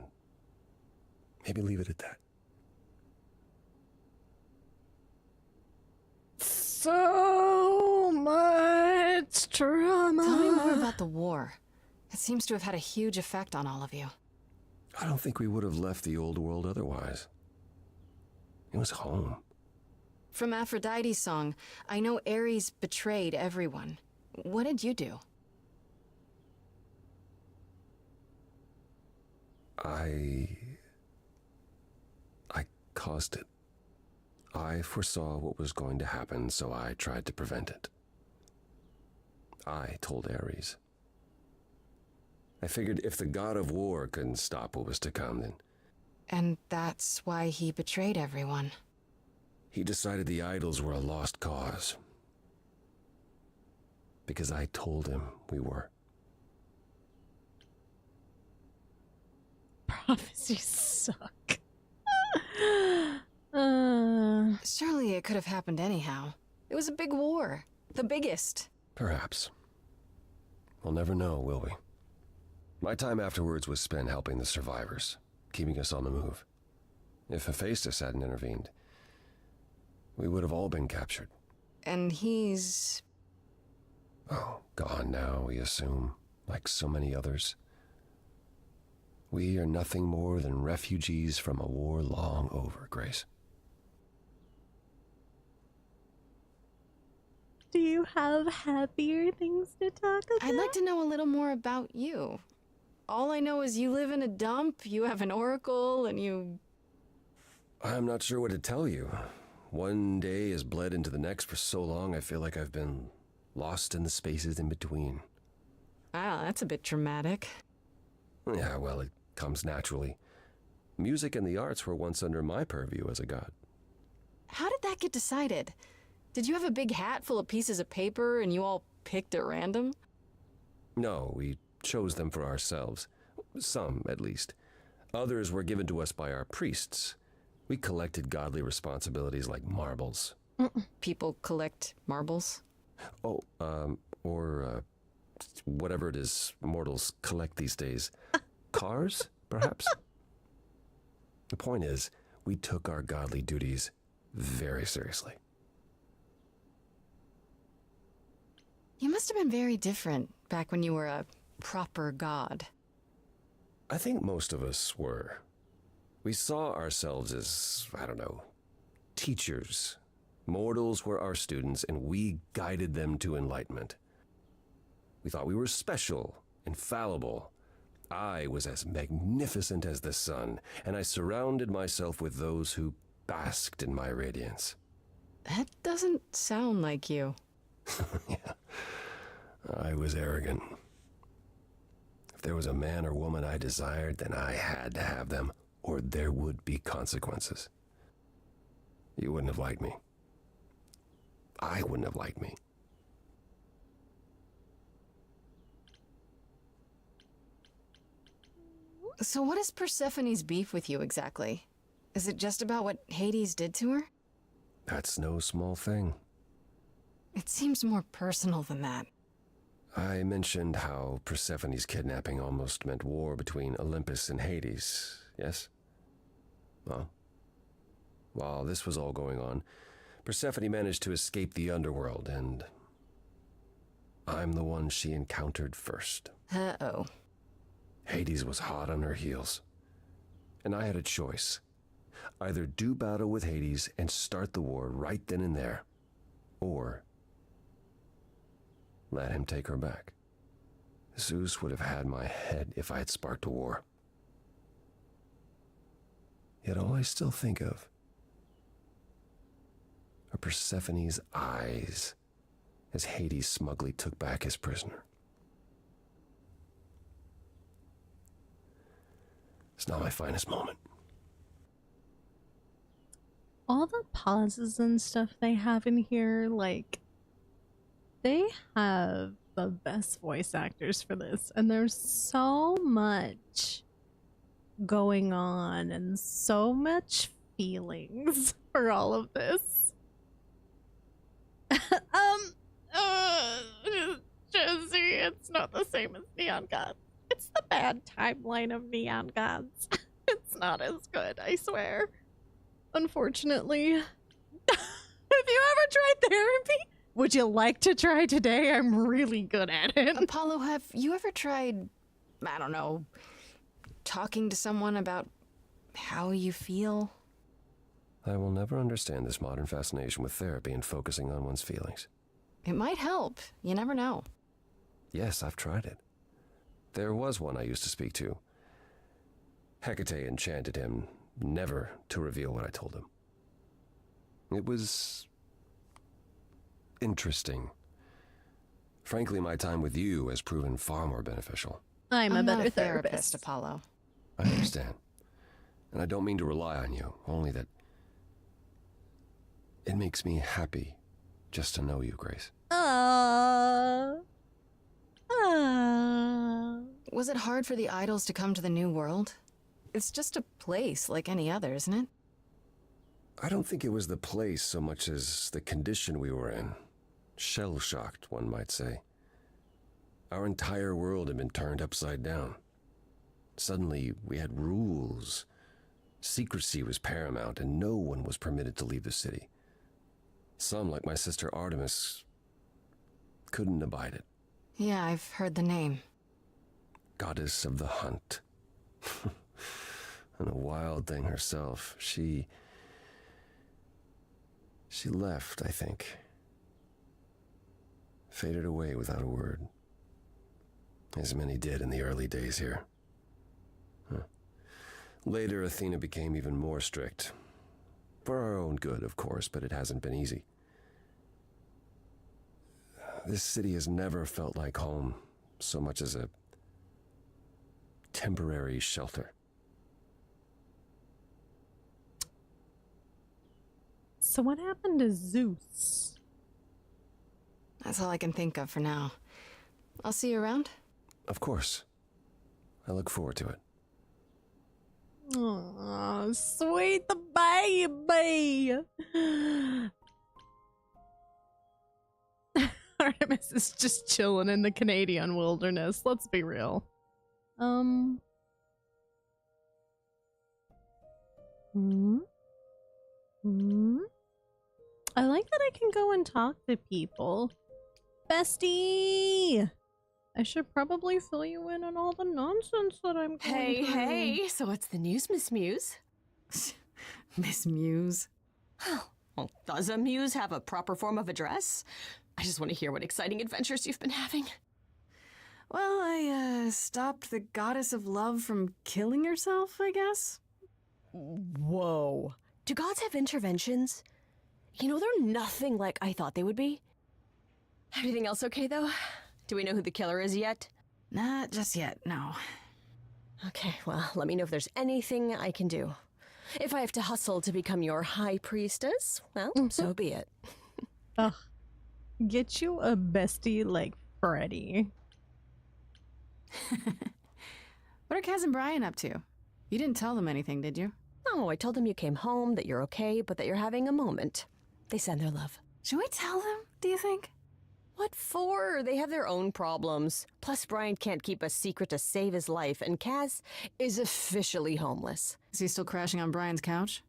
maybe leave it at that. So much trauma. Tell me more about the war. It seems to have had a huge effect on all of you. I don't think we would have left the old world otherwise. It was home. From Aphrodite's song, I know Ares betrayed everyone. What did you do? I caused it. I foresaw what was going to happen, so I tried to prevent it. I told Ares. I figured if the god of war couldn't stop what was to come, then... And that's why he betrayed everyone. He decided the idols were a lost cause. Because I told him we were. Prophecies suck. Surely it could have happened anyhow. It was a big war. The biggest. Perhaps. We'll never know, will we? My time afterwards was spent helping the survivors, keeping us on the move. If Hephaestus hadn't intervened, we would have all been captured. And he's... Oh, gone now, we assume, like so many others. We are nothing more than refugees from a war long over, Grace. Do you have happier things to talk about? I'd like to know a little more about you. All I know is you live in a dump, you have an oracle, and you... I'm not sure what to tell you. One day has bled into the next for so long I feel like I've been lost in the spaces in between. Wow, that's a bit dramatic. Yeah, well, it comes naturally. Music and the arts were once under my purview as a god. How did that get decided? Did you have a big hat full of pieces of paper and you all picked at random? No, we chose them for ourselves. Some, at least. Others were given to us by our priests. We collected godly responsibilities like marbles. People collect marbles? Oh, or whatever it is mortals collect these days. Cars, perhaps? The point is, we took our godly duties very seriously. You must have been very different back when you were a proper god. I think most of us were. We saw ourselves as, I don't know, teachers. Mortals were our students, and we guided them to enlightenment. We thought we were special, infallible. I was as magnificent as the sun, and I surrounded myself with those who basked in my radiance. That doesn't sound like you. Yeah, I was arrogant. If there was a man or woman I desired, then I had to have them, or there would be consequences. You wouldn't have liked me. I wouldn't have liked me. So what is Persephone's beef with you exactly? Is it just about what Hades did to her? That's no small thing. It seems more personal than that. I mentioned how Persephone's kidnapping almost meant war between Olympus and Hades, yes? Well, while this was all going on, Persephone managed to escape the underworld, and I'm the one she encountered first. Uh-oh. Hades was hot on her heels, and I had a choice. Either do battle with Hades and start the war right then and there, or let him take her back. Zeus would have had my head if I had sparked a war. Yet all I still think of are Persephone's eyes as Hades smugly took back his prisoner. It's not my finest moment. All the pauses and stuff they have in here, like, they have the best voice actors for this, and there's so much going on and so much feelings for all of this. Jesse, it's not the same as Neon Gods. It's the bad timeline of Neon Gods. It's not as good, I swear. Unfortunately. Have you ever tried therapy? Would you like to try today? I'm really good at it. Apollo, have you ever tried, I don't know, talking to someone about how you feel? I will never understand this modern fascination with therapy and focusing on one's feelings. It might help. You never know. Yes, I've tried it. There was one I used to speak to. Hecate enchanted him never to reveal what I told him. It was interesting. Frankly, my time with you has proven far more beneficial. I'm a better not a therapist, Apollo. I understand. And I don't mean to rely on you, only that it makes me happy just to know you, Grace. Was it hard for the idols to come to the new world? It's just a place like any other, isn't it? I don't think it was the place so much as the condition we were in. Shell-shocked, one might say. Our entire world had been turned upside down. Suddenly, we had rules. Secrecy was paramount, and no one was permitted to leave the city. Some, like my sister Artemis, couldn't abide it. Yeah, I've heard the name. Goddess of the hunt. And a wild thing herself. She left, I think. Faded away without a word. As many did in the early days here. Later, Athena became even more strict. For our own good, of course, but it hasn't been easy. This city has never felt like home, so much as a temporary shelter. So what happened to Zeus? That's all I can think of for now. I'll see you around. Of course. I look forward to it. Oh, sweet the baby. Artemis is just chilling in the Canadian wilderness. Let's be real. I like that I can go and talk to people. Bestie! I should probably fill you in on all the nonsense that I'm going through. Hey, so what's the news, Miss Muse? Miss Muse? Well, does a muse have a proper form of address? I just want to hear what exciting adventures you've been having. Well, I, stopped the goddess of love from killing herself, I guess? Whoa. Do gods have interventions? You know, they're nothing like I thought they would be. Everything else okay, though? Do we know who the killer is yet? Not just yet, no. Okay, well, let me know if there's anything I can do. If I have to hustle to become your high priestess, well, so be it. Ugh. Get you a bestie like Freddy. What are Kaz and Brian up to? You didn't tell them anything, did you? No, I told them you came home, that you're okay, but that you're having a moment. They send their love. Should we tell them, do you think? What for? They have their own problems. Plus, Brian can't keep a secret to save his life, and Kaz is officially homeless. Is he still crashing on Brian's couch?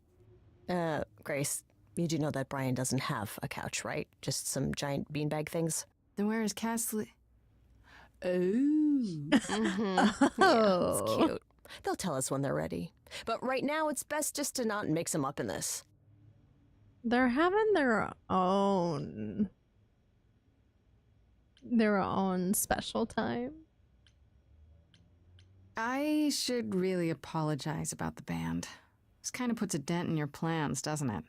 Grace, you do know that Brian doesn't have a couch, right? Just some giant beanbag things? Then where is Kaz Oh. Yeah, it's cute. They'll tell us when they're ready. But right now, it's best just to not mix them up in this. They're having their own special time. I should really apologize about the band. This kind of puts a dent in your plans, doesn't it?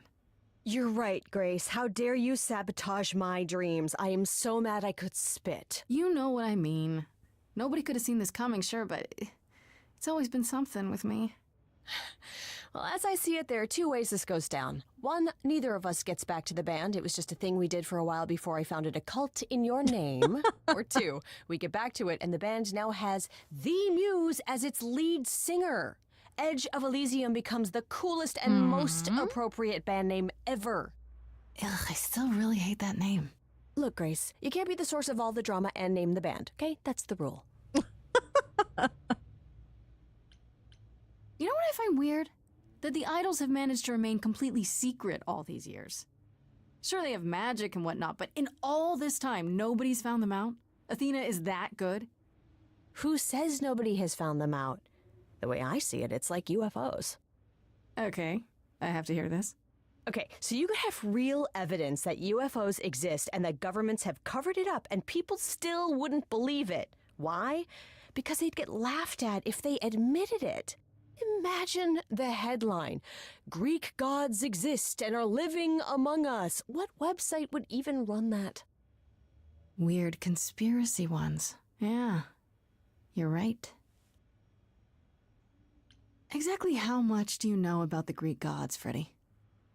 You're right, Grace. How dare you sabotage my dreams? I am so mad I could spit. You know what I mean. Nobody could have seen this coming, sure, but it's always been something with me. Well, as I see it, there are two ways this goes down. One, neither of us gets back to the band. It was just a thing we did for a while before I founded a cult in your name. Or two, we get back to it and the band now has the Muse as its lead singer. Edge of Elysium becomes the coolest and most appropriate band name ever. Ugh, I still really hate that name. Look, Grace, you can't be the source of all the drama and name the band, okay? That's the rule. You know what I find weird? That the idols have managed to remain completely secret all these years. Sure, they have magic and whatnot, but in all this time, nobody's found them out? Athena is that good? Who says nobody has found them out? The way I see it, it's like UFOs. Okay, I have to hear this. Okay, so you could have real evidence that UFOs exist and that governments have covered it up and people still wouldn't believe it. Why? Because they'd get laughed at if they admitted it. Imagine the headline, Greek gods exist and are living among us. What website would even run that? Weird conspiracy ones. Yeah, you're right. Exactly how much do you know about the Greek gods, Freddy?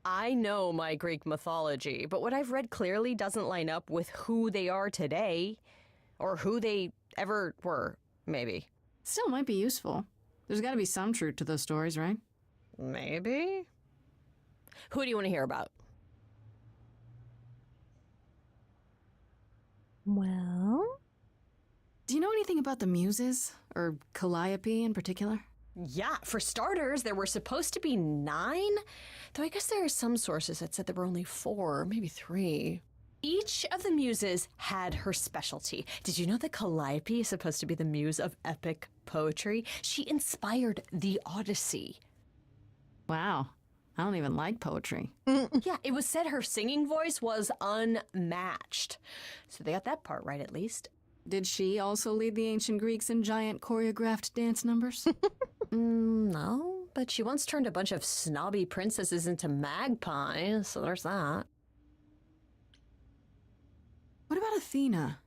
I know my Greek mythology, but what I've read clearly doesn't line up with who they are today. Or who they ever were, maybe. Still might be useful. There's gotta be some truth to those stories, right? Maybe. Who do you want to hear about? Well... Do you know anything about the Muses? Or Calliope in particular? Yeah, for starters, there were supposed to be 9, though I guess there are some sources that said there were only 4, maybe 3. Each of the muses had her specialty. Did you know that Calliope is supposed to be the muse of epic poetry? She inspired the Odyssey. Wow. I don't even like poetry. Yeah, it was said her singing voice was unmatched. So they got that part right, at least. Did she also lead the ancient Greeks in giant choreographed dance numbers? No, but she once turned a bunch of snobby princesses into magpies, so there's that. What about Athena?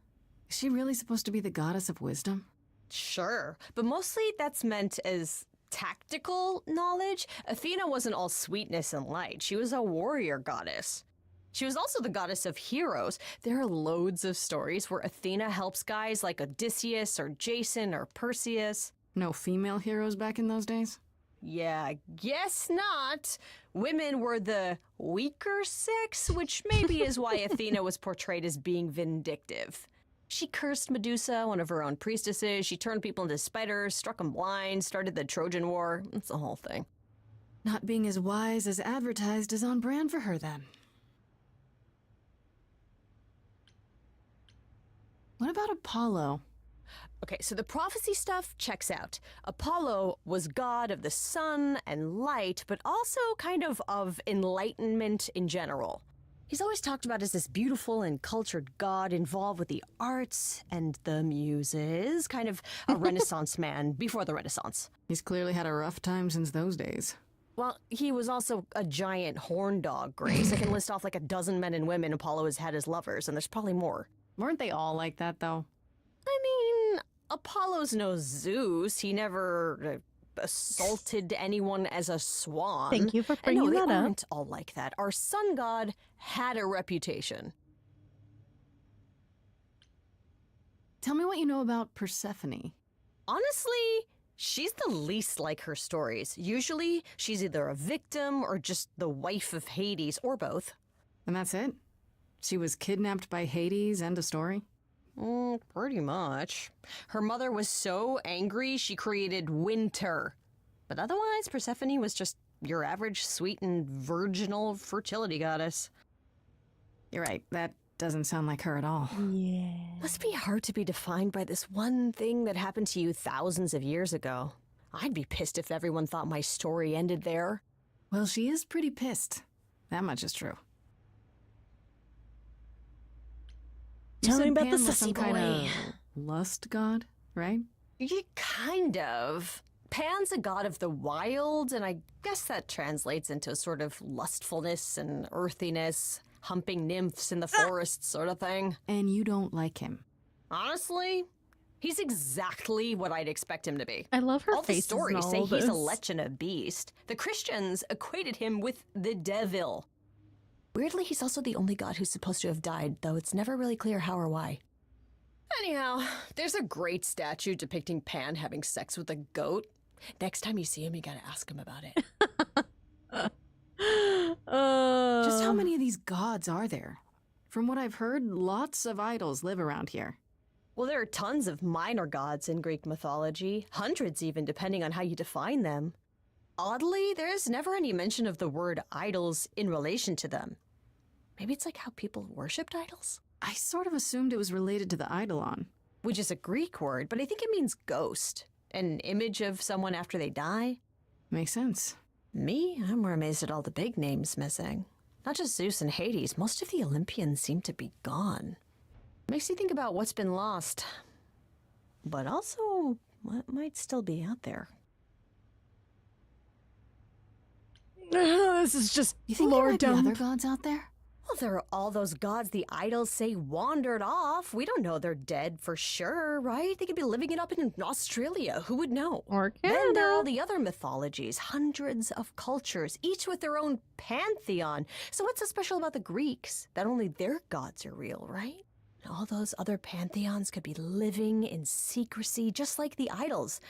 Is she really supposed to be the goddess of wisdom? Sure, but mostly that's meant as tactical knowledge. Athena wasn't all sweetness and light. She was a warrior goddess. She was also the goddess of heroes. There are loads of stories where Athena helps guys like Odysseus or Jason or Perseus. No female heroes back in those days? Yeah, I guess not. Women were the weaker sex, which maybe is why Athena was portrayed as being vindictive. She cursed Medusa, one of her own priestesses. She turned people into spiders, struck them blind, started the Trojan War. It's the whole thing. Not being as wise as advertised is on brand for her, then. What about Apollo? Okay, so the prophecy stuff checks out. Apollo was god of the sun and light, but also kind of enlightenment in general. He's always talked about as this beautiful and cultured god involved with the arts and the muses, kind of a Renaissance man before the Renaissance. He's clearly had a rough time since those days. Well, he was also a giant horn dog, Grace. I can list off like a dozen men and women Apollo has had as lovers, and there's probably more. Weren't they all like that, though? I mean, Apollo's no Zeus. He never assaulted anyone as a swan. Thank you for bringing that up. They aren't all like that. Our sun god had a reputation. Tell me what you know about Persephone. Honestly, she's the least like her stories. Usually, she's either a victim or just the wife of Hades, or both. And that's it? She was kidnapped by Hades, end of story? Pretty much. Her mother was so angry she created winter. But otherwise, Persephone was just your average sweet and virginal fertility goddess. You're right, that doesn't sound like her at all. Yeah. Must be hard to be defined by this one thing that happened to you thousands of years ago. I'd be pissed if everyone thought my story ended there. Well, she is pretty pissed. That much is true. Tell me about the Pan was sussy some boy. kind of lust god, right? Yeah, kind of. Pan's a god of the wild, and I guess that translates into a sort of lustfulness and earthiness, humping nymphs in the forest sort of thing. And you don't like him. Honestly, he's exactly what I'd expect him to be. I love her all the faces stories and all say he's a this. lech and a beast. The Christians equated him with the devil. Weirdly, he's also the only god who's supposed to have died, though it's never really clear how or why. Anyhow, there's a great statue depicting Pan having sex with a goat. Next time you see him, you gotta ask him about it. Just how many of these gods are there? From what I've heard, lots of idols live around here. Well, there are tons of minor gods in Greek mythology, hundreds even, depending on how you define them. Oddly, there is never any mention of the word idols in relation to them. Maybe it's like how people worshipped idols? I sort of assumed it was related to the eidolon. Which is a Greek word, but I think it means ghost. An image of someone after they die. Makes sense. Me? I'm more amazed at all the big names missing. Not just Zeus and Hades, most of the Olympians seem to be gone. Makes you think about what's been lost. But also, what might still be out there. This is just You think there lore might be dump. other gods out there? Well, there are all those gods the idols say wandered off. We don't know they're dead for sure, right? They could be living it up in Australia. Who would know? Or Then there are all Canada. the other mythologies, hundreds of cultures, each with their own pantheon. So what's so special about the Greeks? That only their gods are real, right? All those other pantheons could be living in secrecy, just like the idols.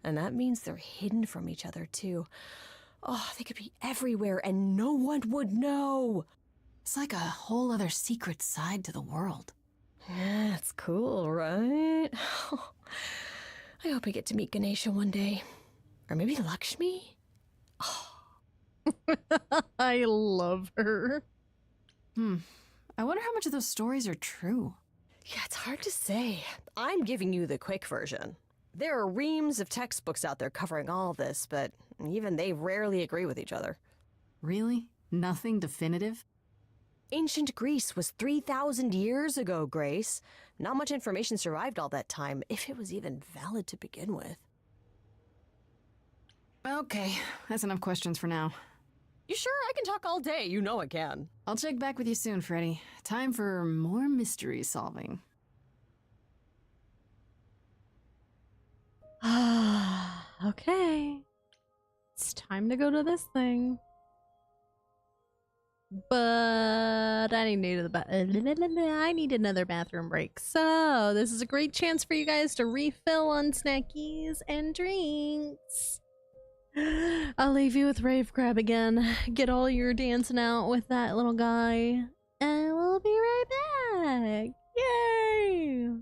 And that means they're hidden from each other, too. Oh, they could be everywhere and no one would know. It's like a whole other secret side to the world. Yeah, it's cool, right? I hope I get to meet Ganesha one day. Or maybe Lakshmi? I love her. I wonder how much of those stories are true. Yeah, it's hard to say. I'm giving you the quick version. There are reams of textbooks out there covering all this, but even they rarely agree with each other. Really? Nothing definitive? Ancient Greece was 3,000 years ago, Grace. Not much information survived all that time, if it was even valid to begin with. Okay, that's enough questions for now. You sure? I can talk all day. You know I can. I'll check back with you soon, Freddy. Time for more mystery solving. Okay. It's time to go to this thing. But I need to I need another bathroom break. So this is a great chance for you guys to refill on snackies and drinks. I'll leave you with Rave Crab again. Get all your dancing out with that little guy. And we'll be right back. Yay!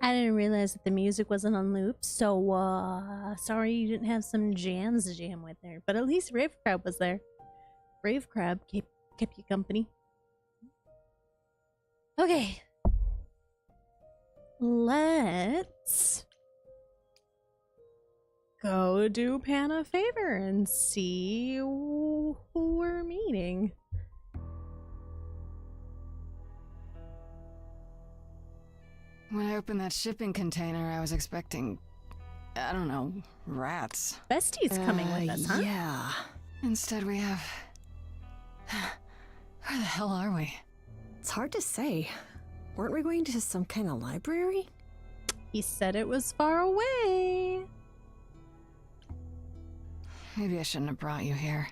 I didn't realize that the music wasn't on loop, so sorry you didn't have some jams to jam with there. But at least Rave Crab was there. Rave Crab kept you company. Okay. Let's go do Pan a favor and see who we're meeting. When I opened that shipping container, I was expecting, I don't know, rats. Bestie's coming with us, huh? Yeah. Instead we have... Where the hell are we? It's hard to say. Weren't we going to some kind of library? He said it was far away. Maybe I shouldn't have brought you here.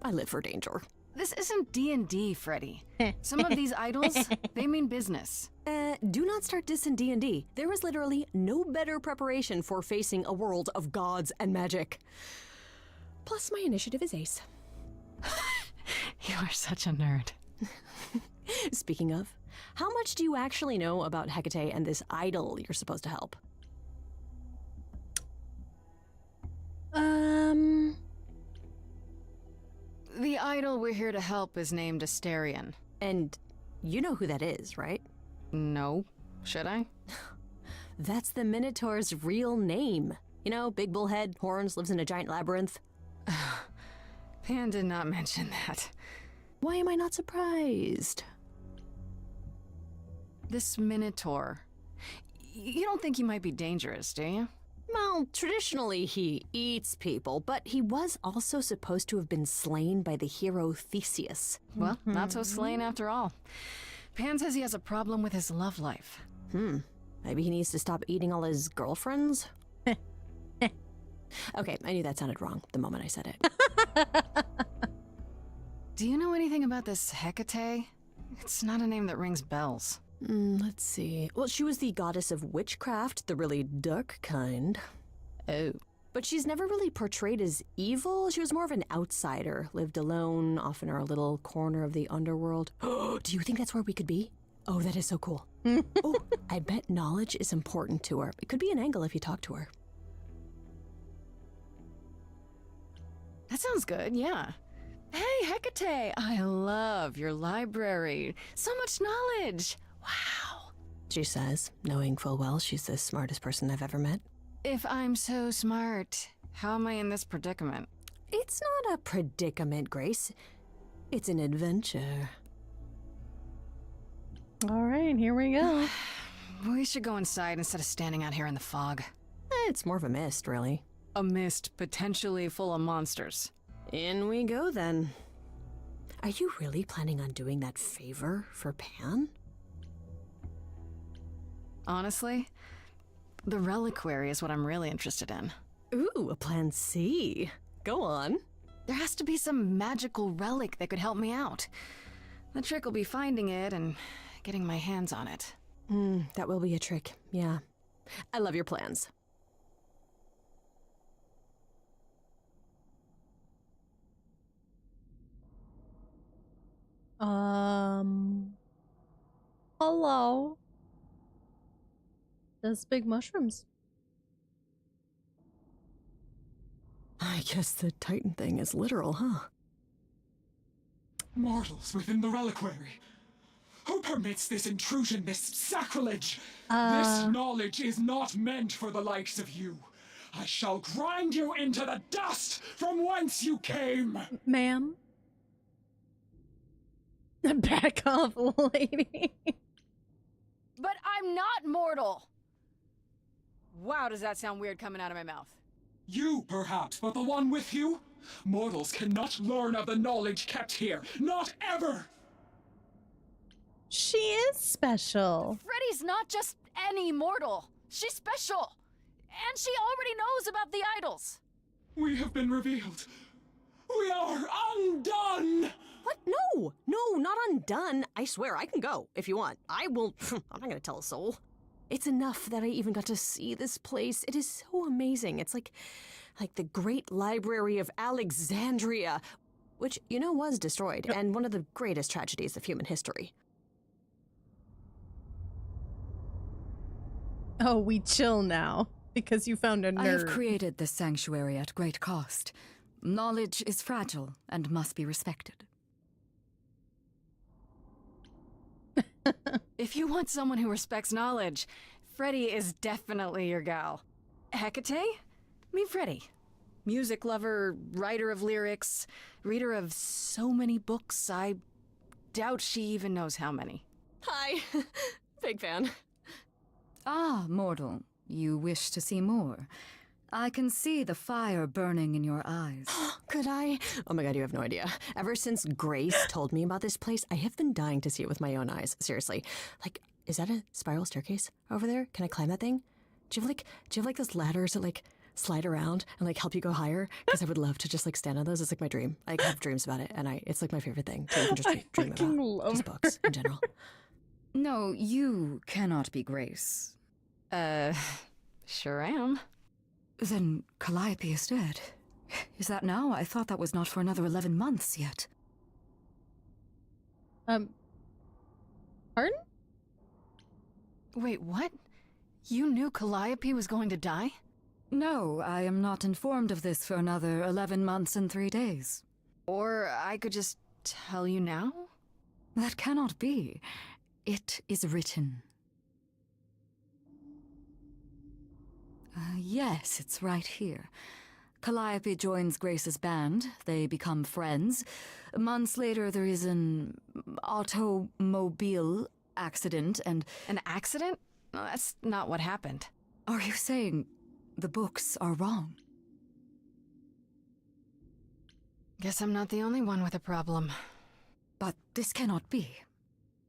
I live for danger. This isn't D&D, Freddy. Some of these idols, they mean business. Do not start dissing D&D. There is literally no better preparation for facing a world of gods and magic. Plus, my initiative is ace. You are such a nerd. Speaking of, how much do you actually know about Hecate and this idol you're supposed to help? The idol we're here to help is named Asterion. And you know who that is, right? No. Should I? That's the Minotaur's real name. You know, big bullhead, horns, lives in a giant labyrinth. Pan did not mention that. Why am I not surprised? This Minotaur. You don't think he might be dangerous, do you? Well, traditionally he eats people, but he was also supposed to have been slain by the hero Theseus. Well, not so slain after all. Pan says he has a problem with his love life. Maybe he needs to stop eating all his girlfriends? Okay, I knew that sounded wrong the moment I said it. Do you know anything about this Hecate? It's not a name that rings bells. Let's see. Well, she was the goddess of witchcraft, the really dark kind. Oh. But she's never really portrayed as evil. She was more of an outsider, lived alone, off in her little corner of the underworld. Do you think that's where we could be? Oh, that is so cool. Oh, I bet knowledge is important to her. It could be an angle if you talk to her. That sounds good, yeah. Hey, Hecate, I love your library. So much knowledge. Wow. She says, knowing full well she's the smartest person I've ever met. If I'm so smart, how am I in this predicament? It's not a predicament, Grace. It's an adventure. All right, here we go. We should go inside instead of standing out here in the fog. It's more of a mist, really. A mist potentially full of monsters. In we go, then. Are you really planning on doing that favor for Pan? Honestly, the reliquary is what I'm really interested in. Ooh, a plan C. Go on. There has to be some magical relic that could help me out. The trick will be finding it and getting my hands on it. That will be a trick, yeah. I love your plans. Hello. Those big mushrooms. I guess the Titan thing is literal, huh? Mortals within the reliquary. Who permits this intrusion, this sacrilege? This knowledge is not meant for the likes of you. I shall grind you into the dust from whence you came. Ma'am? Back off, lady. But I'm not mortal. Wow, does that sound weird coming out of my mouth? You, perhaps, but the one with you? Mortals cannot learn of the knowledge kept here. Not ever! She is special. Freddy's not just any mortal. She's special. And she already knows about the idols. We have been revealed. We are undone! What? No! No, not undone. I swear, I can go if you want. I will... I'm not gonna tell a soul. It's enough that I even got to see this place. It is so amazing. It's like the Great Library of Alexandria, which, you know, was destroyed, and one of the greatest tragedies of human history. Oh, we chill now because you found a nerd. I have created this sanctuary at great cost. Knowledge is fragile and must be respected. If you want someone who respects knowledge, Freddie is definitely your gal. Hecate? Meet Freddie. Music lover, writer of lyrics, reader of so many books, I doubt she even knows how many. Hi. Big fan. Ah, mortal. You wish to see more. I can see the fire burning in your eyes. Could I? Oh my god, you have no idea. Ever since Grace told me about this place, I have been dying to see it with my own eyes. Seriously. Like, is that a spiral staircase over there? Can I climb that thing? Do you have like those ladders that like slide around and like help you go higher? Because I would love to just like stand on those. It's like my dream. I have dreams about it, and it's like my favorite thing to even just dream about. Just books in general. No, you cannot be Grace. Sure am. Then Calliope is dead. Is that now? I thought that was not for another 11 months yet. Pardon? Wait, what? You knew Calliope was going to die? No, I am not informed of this for another 11 months and 3 days. Or I could just tell you now? That cannot be. It is written. Yes, it's right here. Calliope joins Grace's band. They become friends. Months later, there is an automobile accident and... An accident? No, that's not what happened. Are you saying the books are wrong? Guess I'm not the only one with a problem. But this cannot be.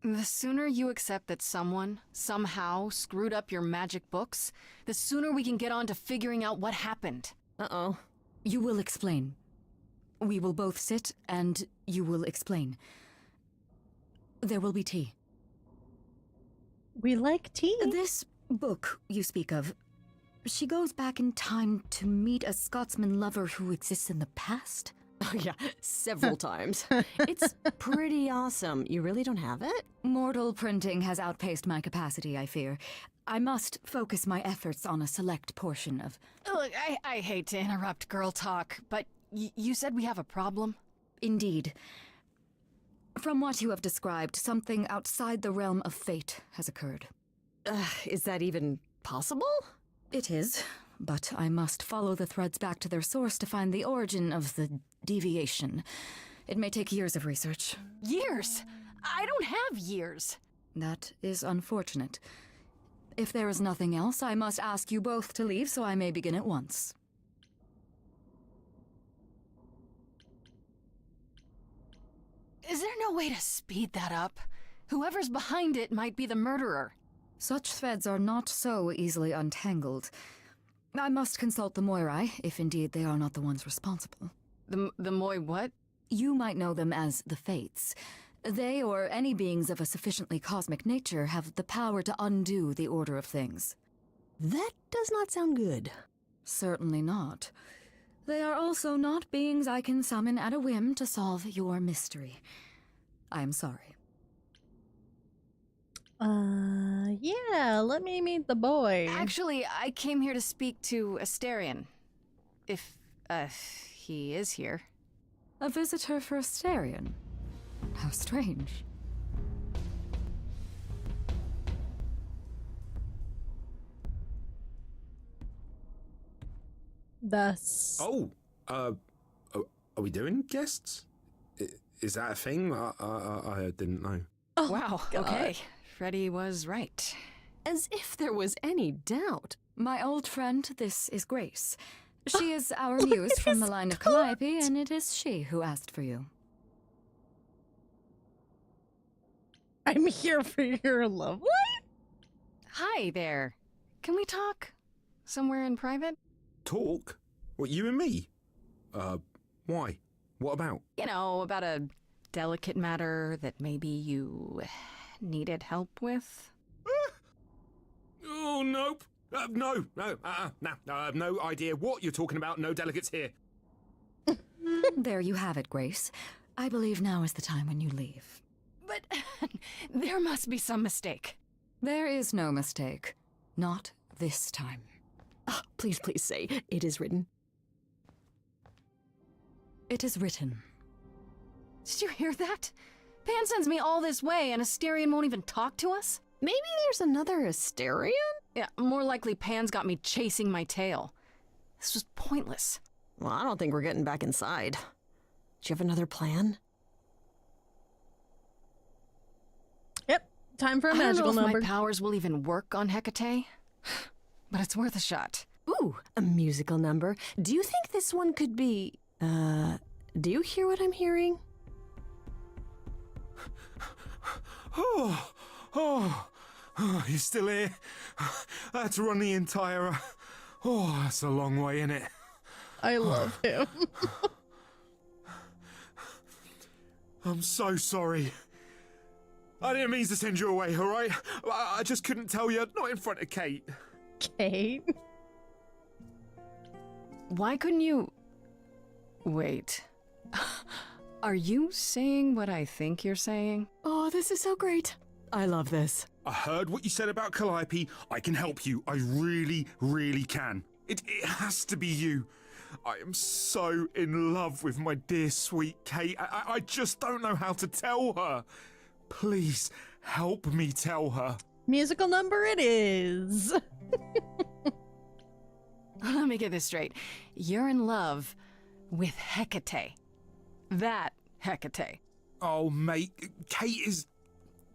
The sooner you accept that someone, somehow, screwed up your magic books, the sooner we can get on to figuring out what happened. Uh-oh. You will explain. We will both sit, and you will explain. There will be tea. We like tea. This book you speak of, she goes back in time to meet a Scotsman lover who exists in the past? Oh yeah, several times. It's pretty awesome. You really don't have it? Mortal printing has outpaced my capacity, I fear. I must focus my efforts on a select portion of... Look, I hate to interrupt girl talk, but you said we have a problem? Indeed. From what you have described, something outside the realm of fate has occurred. Is that even possible? It is, but I must follow the threads back to their source to find the origin of the deviation. It may take years of research. Years? I don't have years. That is unfortunate. If there is nothing else, I must ask you both to leave so I may begin at once. Is there no way to speed that up? Whoever's behind it might be the murderer. Such threads are not so easily untangled. I must consult the Moirai, if indeed they are not the ones responsible. The Moi what? You might know them as the Fates. They, or any beings of a sufficiently cosmic nature, have the power to undo the order of things. That does not sound good. Certainly not. They are also not beings I can summon at a whim to solve your mystery. I am sorry. Yeah, let me meet the boy. Actually, I came here to speak to Asterion. If, he is here. A visitor for Asterion? How strange. Thus. Oh, are we doing guests? Is that a thing? I didn't know. Oh, wow, God. Okay. Freddie was right. As if there was any doubt. My old friend, this is Grace. She is our muse from the line of Calliope, and it is she who asked for you. I'm here for your love. What? Hi there. Can we talk? Somewhere in private? Talk? What, you and me? Why? What about? You know, about a delicate matter that maybe you needed help with? Oh, nope. No, I have no idea what you're talking about. No delegates here. There you have it, Grace. I believe now is the time when you leave. But there must be some mistake. There is no mistake. Not this time. Please, please say, it is written. It is written. Did you hear that? Pan sends me all this way and Asterion won't even talk to us? Maybe there's another Asterion? Yeah, more likely Pan's got me chasing my tail. This was pointless. Well, I don't think we're getting back inside. Do you have another plan? Yep, time for a magical I don't know if number. my powers will even work on Hecate, but it's worth a shot. Ooh, a musical number. Do you think this one could be... do you hear what I'm hearing? Oh, you still here? I had to run the entire... Oh, that's a long way, innit? I love him. I'm so sorry. I didn't mean to send you away, alright? I just couldn't tell you, not in front of Kate. Kate? Why couldn't you... Wait. Are you saying what I think you're saying? Oh, this is so great. I love this. I heard what you said about Calliope. I can help you. I really, really can. It has to be you. I am so in love with my dear sweet Kate. I just don't know how to tell her. Please help me tell her. Musical number it is. Let me get this straight. You're in love with Hecate. That Hecate. Oh, mate, Kate is...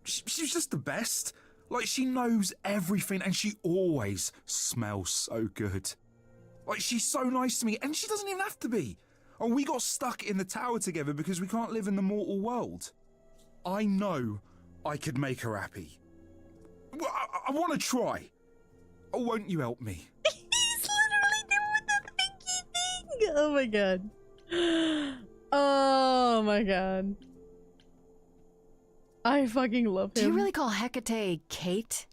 She's just the best. Like, she knows everything and she always smells so good. Like, she's so nice to me and she doesn't even have to be. Oh, we got stuck in the tower together because we can't live in the mortal world. I know I could make her happy. Well, I want to try. Oh, won't you help me? He's literally doing the pinky thing. Oh my god. Oh my god. I fucking love him. Do you really call Hecate Kate?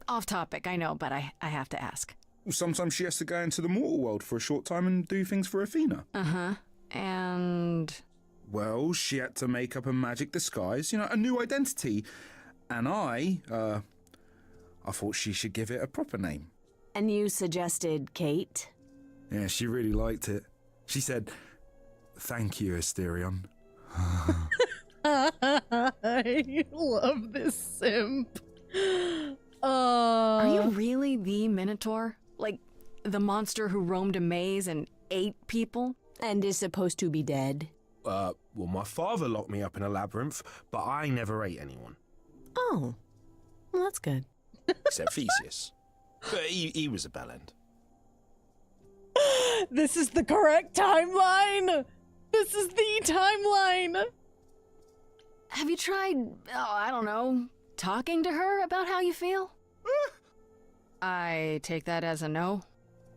Off topic, I know, but I have to ask. Sometimes she has to go into the mortal world for a short time and do things for Athena. Uh-huh. And... Well, she had to make up a magic disguise, you know, a new identity. And I thought she should give it a proper name. And you suggested Kate? Yeah, she really liked it. She said, "Thank you, Asterion." I love this simp. Are you really the Minotaur? Like, the monster who roamed a maze and ate people? And is supposed to be dead? Well, my father locked me up in a labyrinth, but I never ate anyone. Oh, well, that's good. Except Theseus. But he was a bellend. This is the correct timeline! This is the timeline! Have you tried, I don't know, talking to her about how you feel? I take that as a no.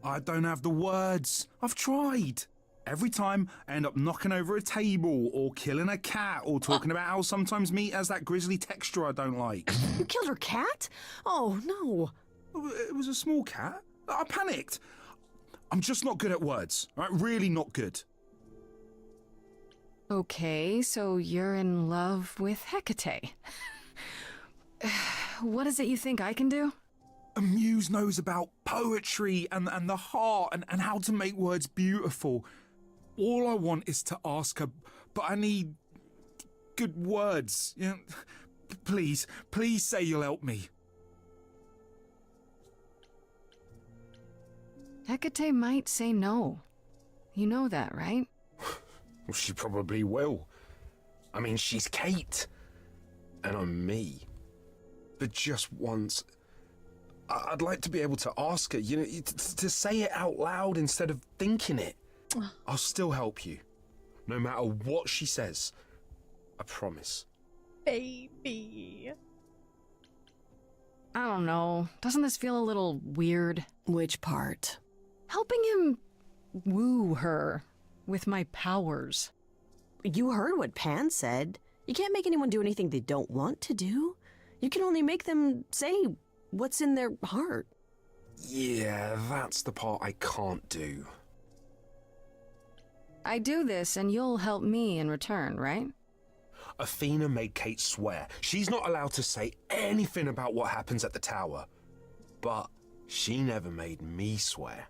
I don't have the words. I've tried. Every time I end up knocking over a table or killing a cat or talking about how sometimes meat has that grisly texture I don't like. You killed her cat? Oh, no. It was a small cat. I panicked. I'm just not good at words, right? Really not good. Okay, so you're in love with Hecate. What is it you think I can do? A muse knows about poetry and the heart and how to make words beautiful. All I want is to ask her, but I need good words. You know, please say you'll help me. Hecate might say no. You know that, right? Well, she probably will. I mean, she's Kate. And I'm me. But just once, I'd like to be able to ask her, you know, to say it out loud instead of thinking it. I'll still help you. No matter what she says. I promise. Baby. I don't know. Doesn't this feel a little weird? Which part? Helping him woo her with my powers. You heard what Pan said. You can't make anyone do anything they don't want to do. You can only make them say what's in their heart. Yeah, that's the part I can't do. I do this and you'll help me in return, right? Athena made Kate swear she's not allowed to say anything about what happens at the tower. But She never made me swear.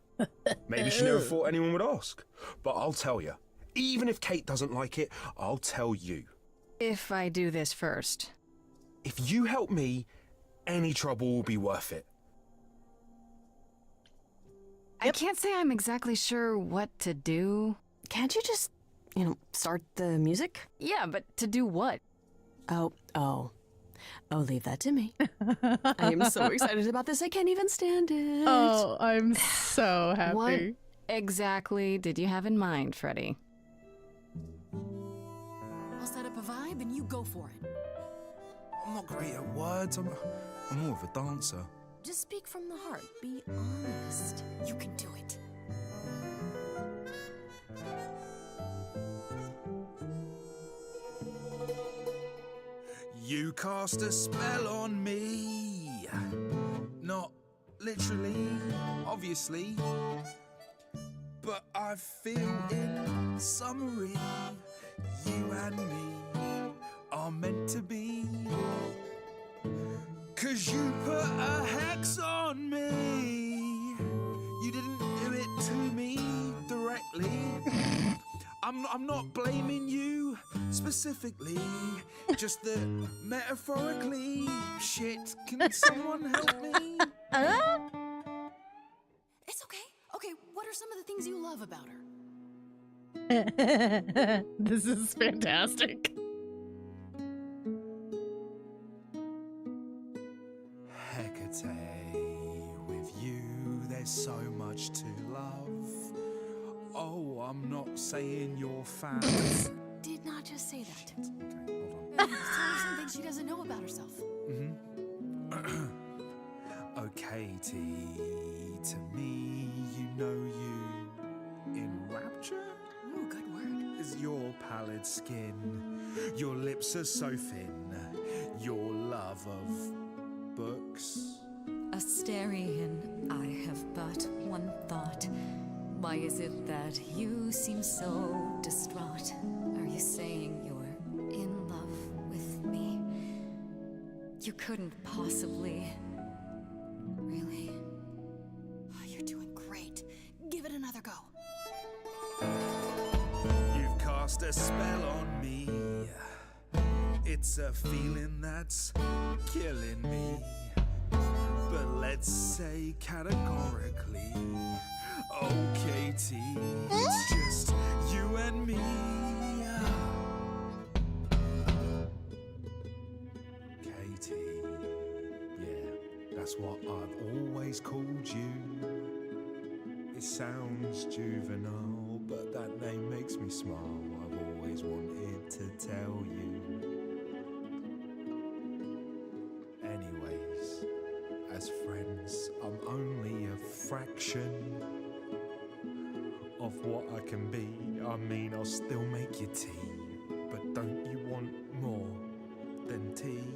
Maybe she never thought anyone would ask. But I'll tell you, even if Kate doesn't like it, I'll tell you. If I do this first. If you help me, any trouble will be worth it. I can't say I'm exactly sure what to do. Can't you just, start the music? Yeah, but to do what? Oh, leave that to me. I am so excited about this, I can't even stand it. Oh, I'm so happy. What exactly did you have in mind, Freddy? I'll set up a vibe and you go for it. I'm not great at words. I'm more of a dancer. Just speak from the heart. Be honest. You can do it. You cast a spell on me. Not literally, obviously. But I feel in summary, you and me are meant to be. 'Cause you put a hex on me. You didn't do it to me directly. I'm not blaming you specifically, just that metaphorically. Shit, can someone help me? It's okay. Okay, what are some of the things you love about her? This is fantastic. Hecate, with you there's so much to love. Oh, I'm not saying you're fat. Did not just say that. Okay, hold on. Tell her something she doesn't know about herself. Oh, Katie, to me, you know you enrapture? Ooh, good word. Is your pallid skin, your lips are so thin, your love of books. Asterian, I have but one thought. Why is it that you seem so distraught? Are you saying you're in love with me? You couldn't possibly. Really? Oh, you're doing great. Give it another go. You've cast a spell on me. It's a feeling that's killing me. But let's say categorically, oh Katie, it's just you and me. Katie, yeah, that's what I've always called you. It sounds juvenile, but that name makes me smile. I've always wanted to tell you. Anyways, as friends, I'm only a fraction of what I can be. I mean, I'll still make you tea, but don't you want more than tea?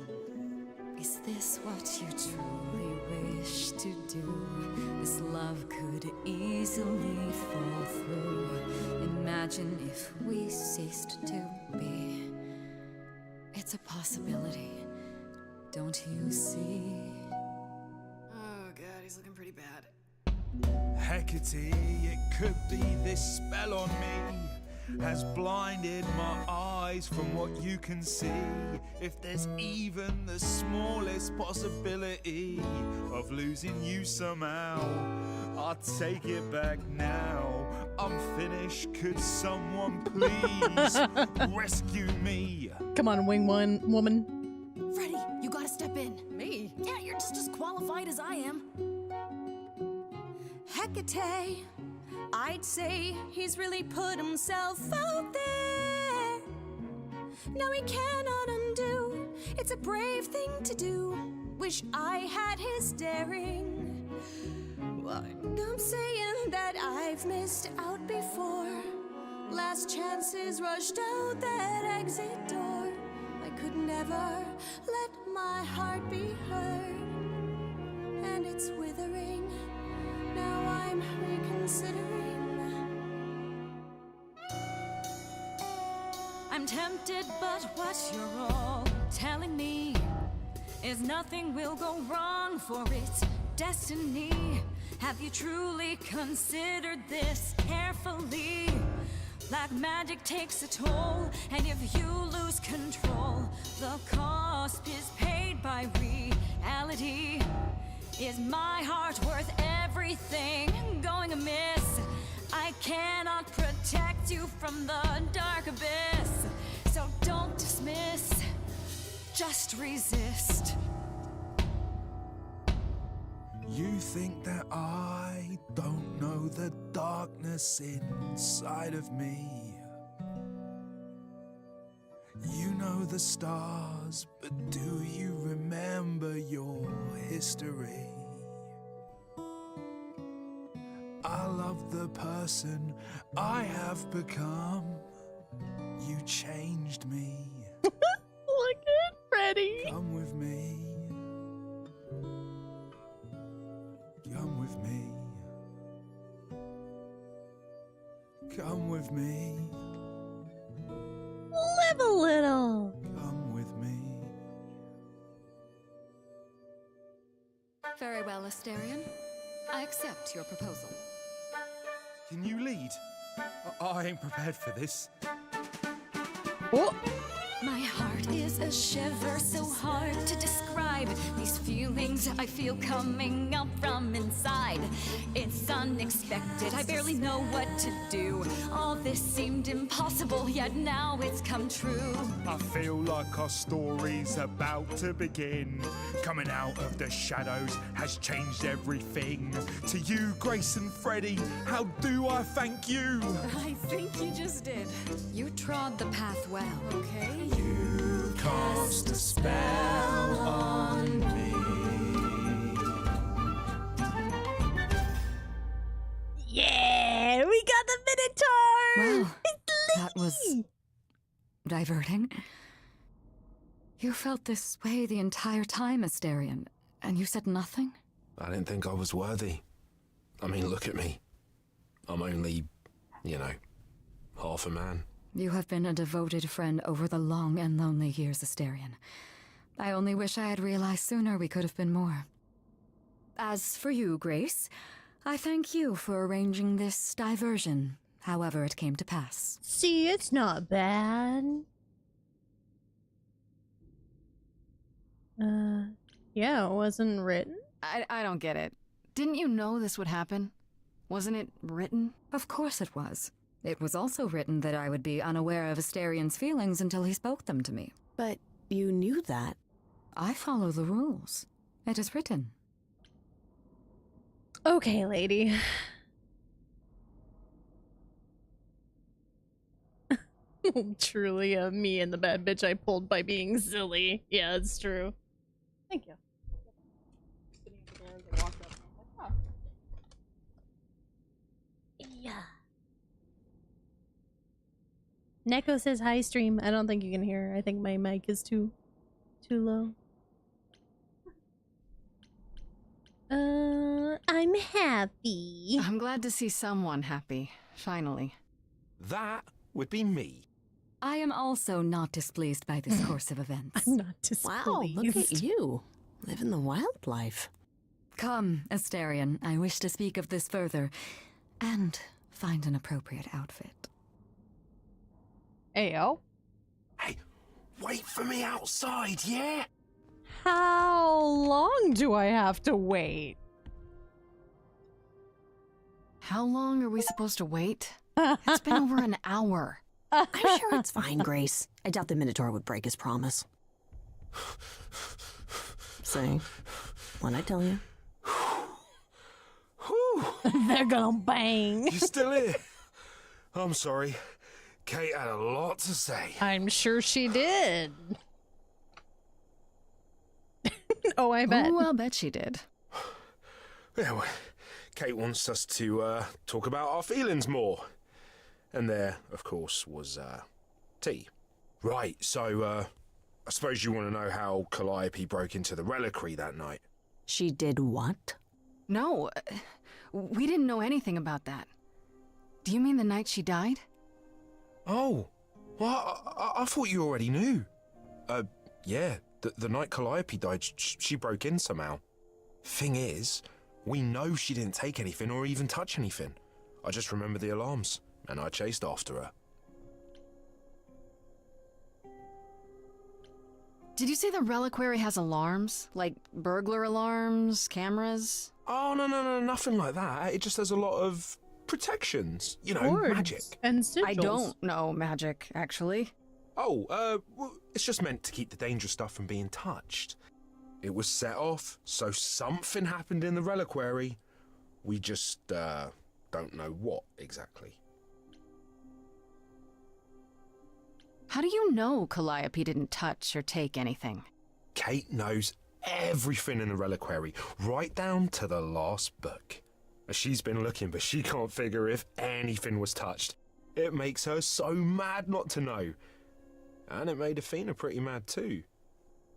Is this what you truly wish to do? This love could easily fall through. Imagine if we ceased to be. It's a possibility, don't you see? Oh god, he's looking pretty bad. Hecate, it could be this spell on me has blinded my eyes from what you can see. If there's even the smallest possibility of losing you somehow, I'll take it back now. I'm finished, could someone please rescue me? Come on, wing one woman. Freddy, you gotta step in. Me? Yeah, you're just as qualified as I am. Hecate, I'd say he's really put himself out there. No, he cannot undo. It's a brave thing to do. Wish I had his daring. I'm saying that I've missed out before. Last chances rushed out that exit door. I could never let my heart be heard. And it's withering. Now I'm reconsidering. I'm tempted, but what you're all telling me is nothing will go wrong, for it's destiny? Have you truly considered this carefully? Black magic takes a toll, and if you lose control, the cost is paid by reality. Is my heart worth everything going amiss? I cannot protect you from the dark abyss, so don't dismiss, just resist. You think that I don't know the darkness inside of me. You know the stars, but do you remember your history? I love the person I have become. You changed me. Look at Freddy. Come with me. Come with me. Come with me. Live a little. Come with me. Very well, Asterion. I accept your proposal. Can you lead? I ain't prepared for this. Oh. My heart is a shiver, so hard to describe. These feelings I feel coming up from inside. It's unexpected, I barely know what to do. All this seemed impossible, yet now it's come true. I feel like our story's about to begin. Coming out of the shadows has changed everything. To you, Grace and Freddy, how do I thank you? I think you just did. You trod the path well, okay? You cast a spell on me. Yeah, we got the Minotaur! Wow, that was diverting. You felt this way the entire time, Asterion, and you said nothing? I didn't think I was worthy. I mean, look at me. I'm only, half a man. You have been a devoted friend over the long and lonely years, Asterion. I only wish I had realized sooner we could have been more. As for you, Grace, I thank you for arranging this diversion, however it came to pass. See, it's not bad. Yeah, it wasn't written. I don't get it. Didn't you know this would happen? Wasn't it written? Of course it was. It was also written that I would be unaware of Asterion's feelings until he spoke them to me. But you knew that. I follow the rules. It is written. Okay, lady. Truly me and the bad bitch I pulled by being silly. Yeah, it's true. Thank you. Yeah. Neko says hi stream. I don't think you can hear. I think my mic is too low. I'm happy. I'm glad to see someone happy, finally. That would be me. I am also not displeased by this course of events. I'm not displeased. Wow, look at you. Living the wildlife. Come, Asterion. I wish to speak of this further, and find an appropriate outfit. Ayo. Hey, wait for me outside, yeah? How long do I have to wait? How long are we supposed to wait? It's been over an hour. I'm sure it's fine, Grace. I doubt the Minotaur would break his promise. Say, what'd I tell you? They're gonna bang. You still here? I'm sorry. Kate had a lot to say. I'm sure she did. Oh, I bet. Oh, I'll bet she did. Yeah, well, Kate wants us to talk about our feelings more. And there, of course, was tea. Right, so I suppose you want to know how Calliope broke into the reliquary that night. She did what? No, we didn't know anything about that. Do you mean the night she died? Oh, well, I thought you already knew. Yeah, the night Calliope died, she broke in somehow. Thing is, we know she didn't take anything or even touch anything. I just remember the alarms, and I chased after her. Did you say the reliquary has alarms? Like burglar alarms, cameras? Oh, no, nothing like that. It just has a lot of protections. You know, Boards magic. and sigils. I don't know magic, actually. Oh, well, it's just meant to keep the dangerous stuff from being touched. It was set off, so something happened in the reliquary. We just, don't know what exactly. How do you know Calliope didn't touch or take anything? Kate knows everything in the reliquary, right down to the last book. She's been looking, but she can't figure if anything was touched. It makes her so mad not to know. And it made Athena pretty mad too.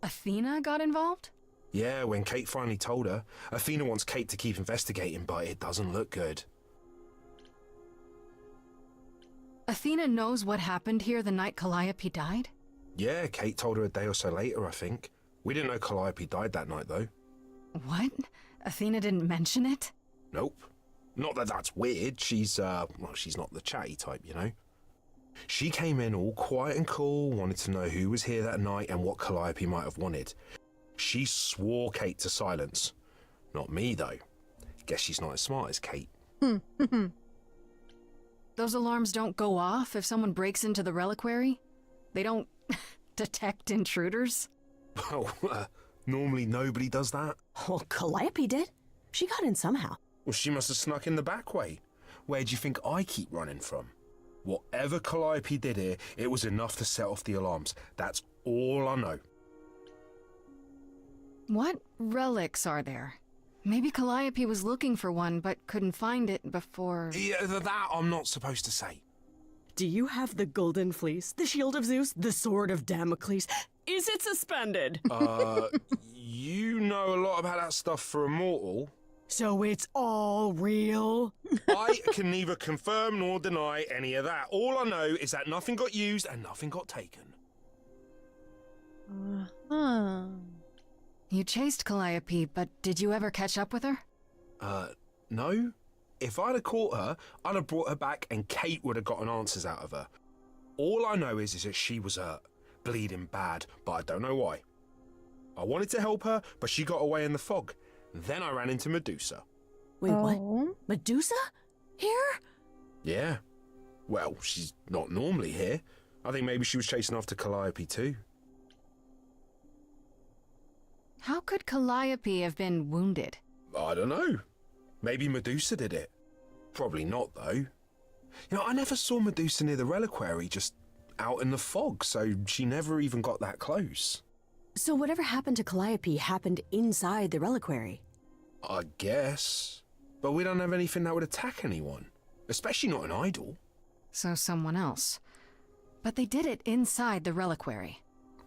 Athena got involved? Yeah, when Kate finally told her, Athena wants Kate to keep investigating, but it doesn't look good. Athena knows what happened here the night Calliope died? Yeah, Kate told her a day or so later, I think. We didn't know Calliope died that night, though. What? Athena didn't mention it? Nope. Not that that's weird. She's not the chatty type, you know? She came in all quiet and cool, wanted to know who was here that night and what Calliope might have wanted. She swore Kate to silence. Not me, though. Guess she's not as smart as Kate. Those alarms don't go off if someone breaks into the reliquary? They don't detect intruders? Well, normally nobody does that. Well, Calliope did. She got in somehow. Well, she must have snuck in the back way. Where do you think I keep running from? Whatever Calliope did here, it was enough to set off the alarms. That's all I know. What relics are there? Maybe Calliope was looking for one, but couldn't find it before... Yeah, that I'm not supposed to say. Do you have the golden fleece, the shield of Zeus, the sword of Damocles? Is it suspended? You know a lot about that stuff for a mortal. So it's all real? I can neither confirm nor deny any of that. All I know is that nothing got used and nothing got taken. You chased Calliope, but did you ever catch up with her? No. If I'd have caught her, I'd have brought her back and Kate would have gotten answers out of her. All I know is that she was hurt, bleeding bad, but I don't know why. I wanted to help her, but she got away in the fog. Then I ran into Medusa. Wait, what? Medusa? Here? Yeah. Well, she's not normally here. I think maybe she was chasing after Calliope too. How could Calliope have been wounded? I don't know. Maybe Medusa did it. Probably not, though. You know, I never saw Medusa near the reliquary, just out in the fog, so she never even got that close. So whatever happened to Calliope happened inside the reliquary? I guess. But we don't have anything that would attack anyone. Especially not an idol. So someone else. But they did it inside the reliquary.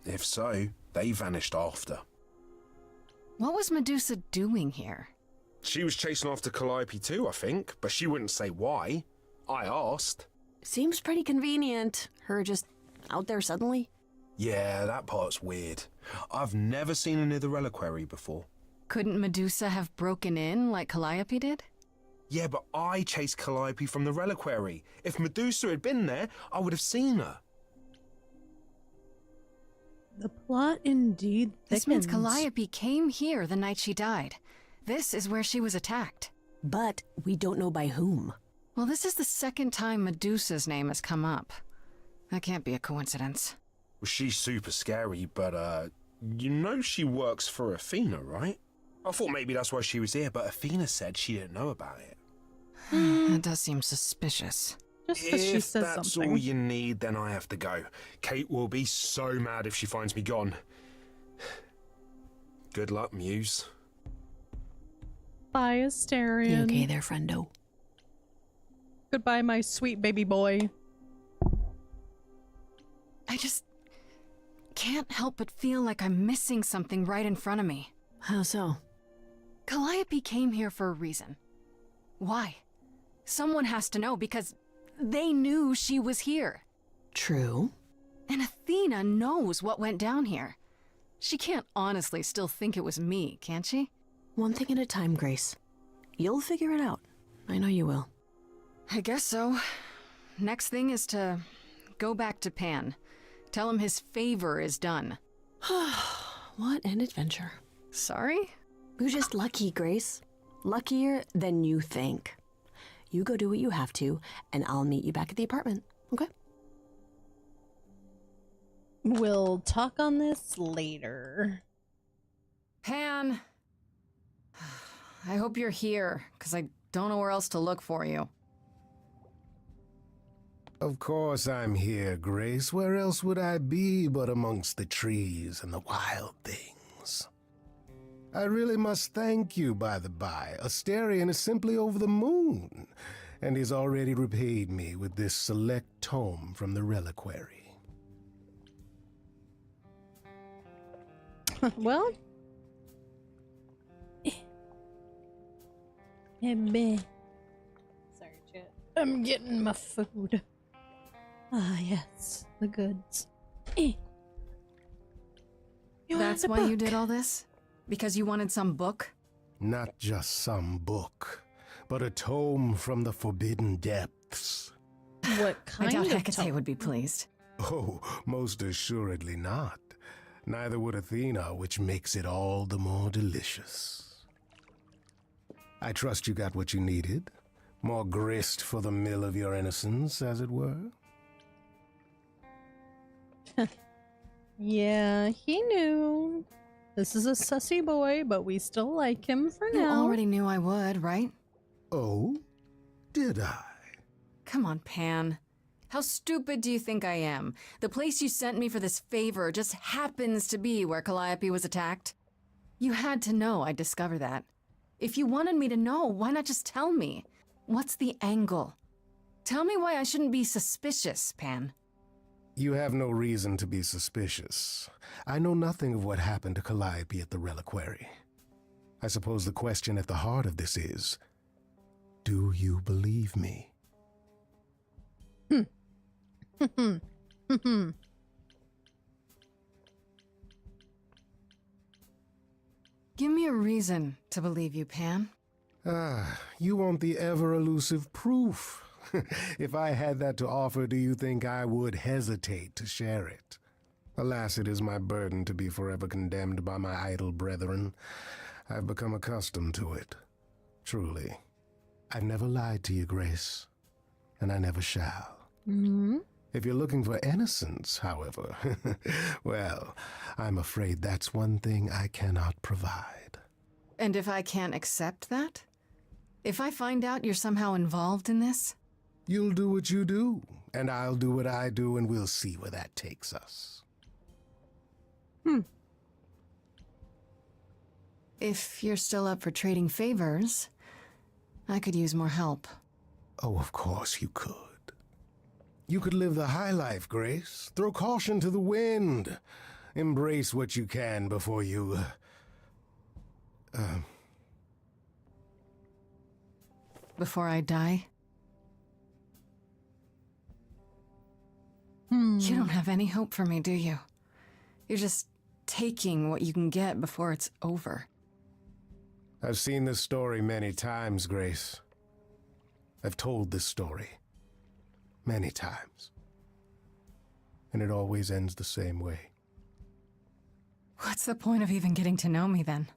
If so, they vanished after. What was Medusa doing here? She was chasing after Calliope too, I think, but she wouldn't say why. I asked. Seems pretty convenient. Her just out there suddenly. Yeah, that part's weird. I've never seen her near the reliquary before. Couldn't Medusa have broken in like Calliope did? Yeah, but I chased Calliope from the reliquary. If Medusa had been there, I would have seen her. The plot indeed thickens. This means Calliope came here the night she died. This is where she was attacked. But we don't know by whom. Well, this is the second time Medusa's name has come up. That can't be a coincidence. Well, she's super scary, but, you know she works for Athena, right? I thought maybe that's why she was here, but Athena said she didn't know about it. That does seem suspicious. Just because she says that's something. all you need, then I have to go. Kate will be so mad if she finds me gone. Good luck, Muse. Bye, Asterion. Okay there, friendo. Goodbye, my sweet baby boy. I just can't help but feel like I'm missing something right in front of me. How so? Calliope came here for a reason. Why? Someone has to know because they knew she was here. True. And Athena knows what went down here. She can't honestly still think it was me, can she? One thing at a time, Grace. You'll figure it out. I know you will. I guess so. Next thing is to go back to Pan. Tell him his favor is done. What an adventure. Sorry? You're just lucky, Grace. Luckier than you think. You go do what you have to, and I'll meet you back at the apartment, okay? We'll talk on this later. Pan! I hope you're here, because I don't know where else to look for you. Of course I'm here, Grace. Where else would I be but amongst the trees and the wild things? I really must thank you, by the by. Asterion is simply over the moon, and he's already repaid me with this select tome from the reliquary. Well... Sorry, chat. I'm getting my food. Ah, yes, the goods. That's why you did all this? Because you wanted some book? Not just some book, but a tome from the forbidden depths. What kind I doubt of Hecate tome? would be pleased. Oh, most assuredly not. Neither would Athena, which makes it all the more delicious. I trust you got what you needed. More grist for the mill of your innocence, as it were. Yeah, he knew. This is a sussy boy, but we still like him for You now. already knew I would, right? Oh? Did I? Come on, Pan. How stupid do you think I am? The place you sent me for this favor just happens to be where Calliope was attacked. You had to know I'd discover that. If you wanted me to know, why not just tell me? What's the angle? Tell me why I shouldn't be suspicious, Pan. You have no reason to be suspicious. I know nothing of what happened to Calliope at the reliquary. I suppose the question at the heart of this is, do you believe me? Give me a reason to believe you, Pan. Ah, you want the ever-elusive proof. If I had that to offer, do you think I would hesitate to share it? Alas, it is my burden to be forever condemned by my idle brethren. I've become accustomed to it. Truly. I've never lied to you, Grace, and I never shall. Mm-hmm. If you're looking for innocence, however, well, I'm afraid that's one thing I cannot provide. And if I can't accept that? If I find out you're somehow involved in this? You'll do what you do, and I'll do what I do, and we'll see where that takes us. If you're still up for trading favors, I could use more help. Oh, of course you could. You could live the high life, Grace. Throw caution to the wind. Embrace what you can before you... Before I die? You don't have any hope for me, do you? You're just taking what you can get before it's over. I've seen this story many times, Grace. I've told this story many times. And it always ends the same way. What's the point of even getting to know me then?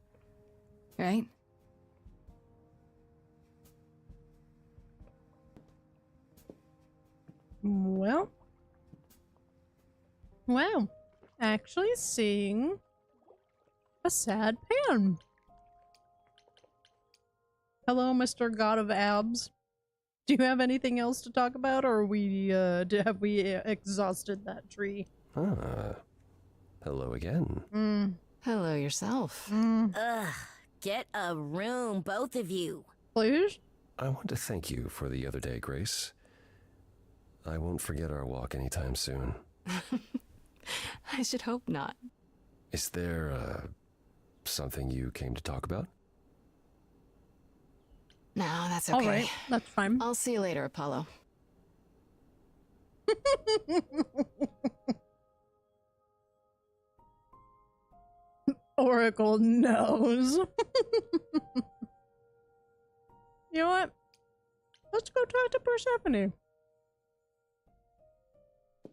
Right? Well. Wow. Actually seeing a sad Pan. Hello, Mr. God of Abs. Do you have anything else to talk about, or have we exhausted that tree? Hello again. Hello yourself. Ugh, get a room, both of you. Please? I want to thank you for the other day, Grace. I won't forget our walk anytime soon. I should hope not. Is there, something you came to talk about? No, that's okay. All right, that's fine. I'll see you later, Apollo. Oracle knows. You know what? Let's go talk to Persephone.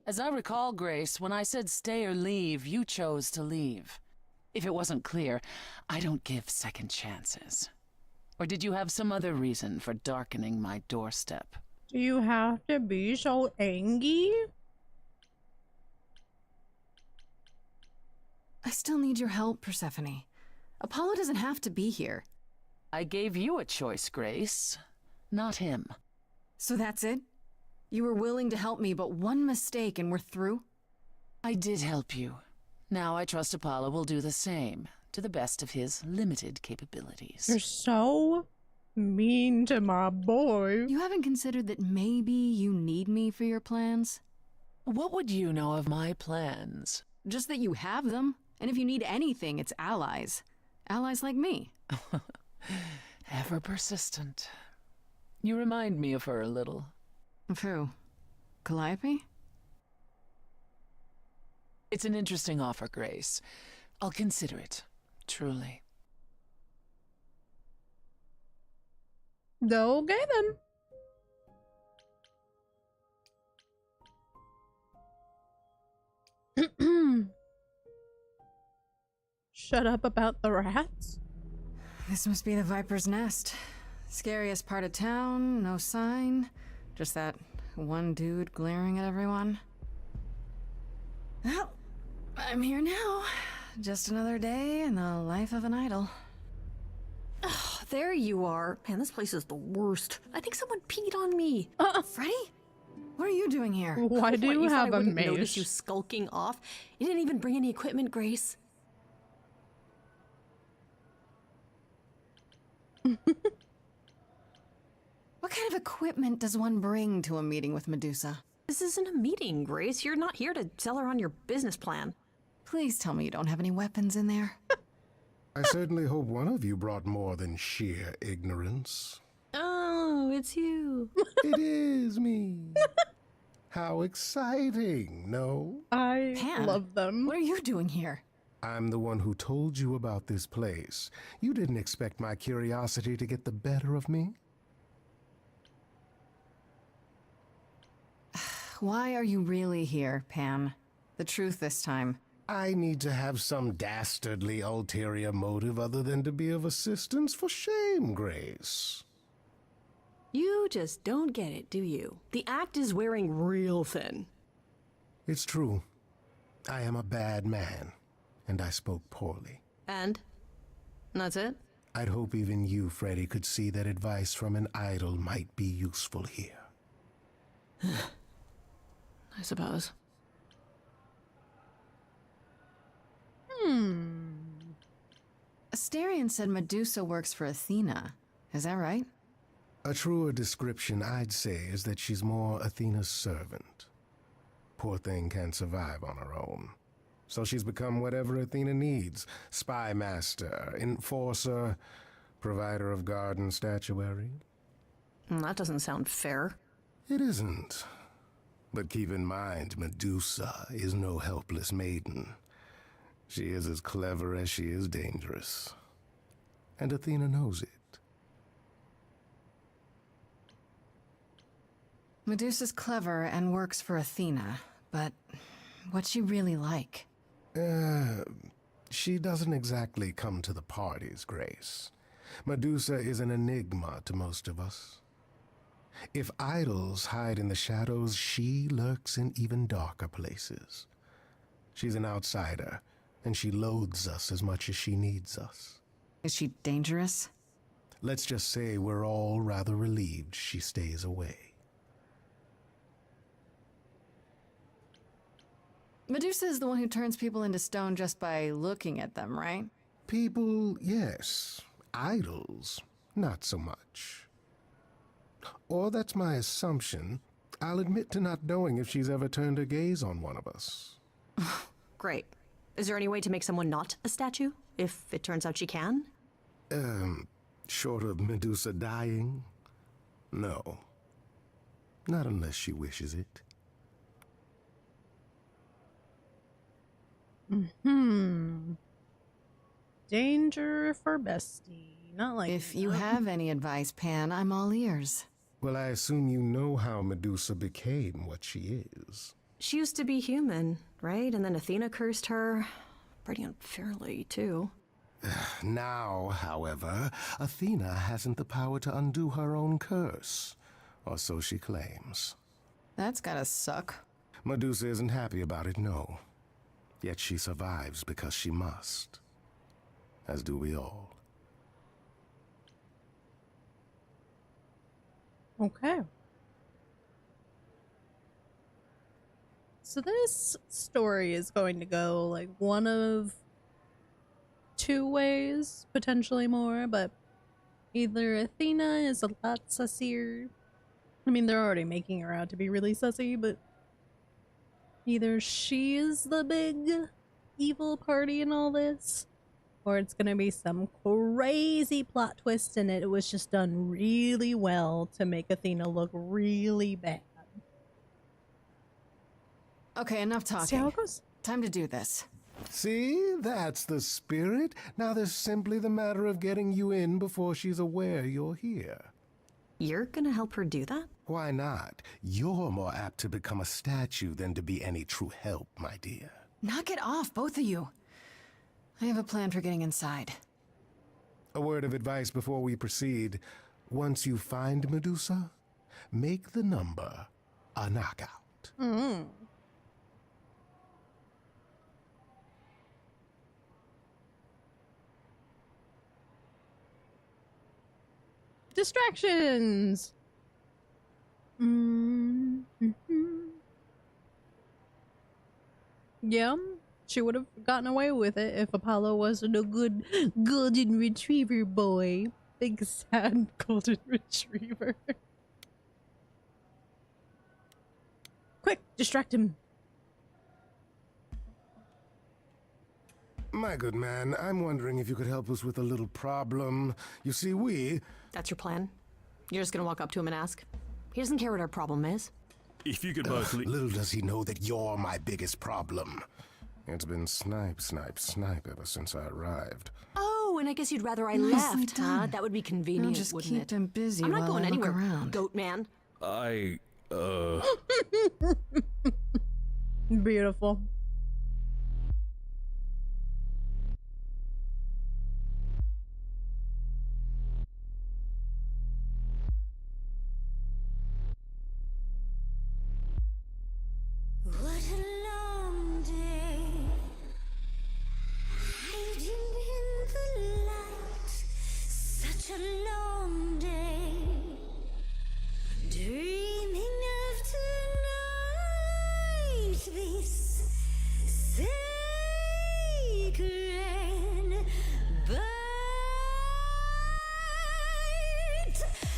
As I recall, Grace, when I said stay or leave, you chose to leave. If it wasn't clear, I don't give second chances. Or did you have some other reason for darkening my doorstep? Do you have to be so angry? I still need your help, Persephone. Apollo doesn't have to be here. I gave you a choice, Grace, not him. So that's it? You were willing to help me, but one mistake and we're through? I did help you. Now I trust Apollo will do the same, to the best of his limited capabilities. You're so mean to my boy. You haven't considered that maybe you need me for your plans? What would you know of my plans? Just that you have them. And if you need anything, it's allies. Allies like me. Ever persistent. You remind me of her a little. Of who? Calliope? It's an interesting offer, Grace. I'll consider it, truly. Okay then. Shut up about the rats? This must be the Viper's Nest. Scariest part of town, no sign. Just that one dude glaring at everyone. Well, I'm here now. Just another day in the life of an idol. Oh, there you are. Man, this place is the worst. I think someone peed on me. Freddy? What are you doing here? Why do you have a mace? Notice you skulking off? You didn't even bring any equipment, Grace. What kind of equipment does one bring to a meeting with Medusa? This isn't a meeting, Grace. You're not here to sell her on your business plan. Please tell me you don't have any weapons in there. I certainly hope one of you brought more than sheer ignorance. Oh, it's you. It is me. How exciting, no? I Pan, love them. What are you doing here? I'm the one who told you about this place. You didn't expect my curiosity to get the better of me? Why are you really here, Pan? The truth this time. I need to have some dastardly ulterior motive other than to be of assistance. For shame, Grace. You just don't get it, do you? The act is wearing real thin. It's true. I am a bad man, and I spoke poorly. And? That's it? I'd hope even you, Freddy, could see that advice from an idol might be useful here. I suppose. Asterion said Medusa works for Athena. Is that right? A truer description, I'd say, is that she's more Athena's servant. Poor thing can't survive on her own. So she's become whatever Athena needs. Spy master, enforcer, provider of garden statuary. That doesn't sound fair. It isn't. But keep in mind, Medusa is no helpless maiden. She is as clever as she is dangerous. And Athena knows it. Medusa's clever and works for Athena, but what's she really like? She doesn't exactly come to the parties, Grace. Medusa is an enigma to most of us. If idols hide in the shadows, she lurks in even darker places. She's an outsider, and she loathes us as much as she needs us. Is she dangerous? Let's just say we're all rather relieved she stays away. Medusa is the one who turns people into stone just by looking at them, right? People, yes. Idols, not so much. Or that's my assumption. I'll admit to not knowing if she's ever turned her gaze on one of us. Great. Is there any way to make someone not a statue, if it turns out she can? Short of Medusa dying? No. Not unless she wishes it. danger for bestie. Not like If you have any advice, Pan, I'm all ears. Well, I assume you know how Medusa became what she is. She used to be human, right? And then Athena cursed her. Pretty unfairly, too. Now, however, Athena hasn't the power to undo her own curse. Or so she claims. That's gotta suck. Medusa isn't happy about it, no. Yet she survives because she must. As do we all. Okay. So this story is going to go like one of two ways, potentially more, but either Athena is a lot sussier. I mean, they're already making her out to be really sussy, but either she is the big evil party in all this, or it's gonna be some crazy plot twist and it was just done really well to make Athena look really bad. Okay, enough talking. See how it goes? Time to do this. See, that's the spirit. Now there's simply the matter of getting you in before she's aware you're here. You're gonna help her do that? Why not? You're more apt to become a statue than to be any true help, my dear. Knock it off, both of you. I have a plan for getting inside. A word of advice before we proceed. Once you find Medusa, make the number a knockout. Distractions. Yeah, she would have gotten away with it if Apollo wasn't a good golden retriever boy. Big sad golden retriever. Quick, distract him. My good man, I'm wondering if you could help us with a little problem. You see, That's your plan? You're just gonna walk up to him and ask? He doesn't care what our problem is. If you could both little does he know that you're my biggest problem. It's been snipe, snipe, snipe ever since I arrived. Oh, and I guess you'd rather I Nicely left, huh? done. That would be convenient, Just wouldn't keep it? them busy I'm not while going I look anywhere, around. goat man. Beautiful. What a long day, hiding in the light. Such a long day, dreaming of tonight. This sacred bite.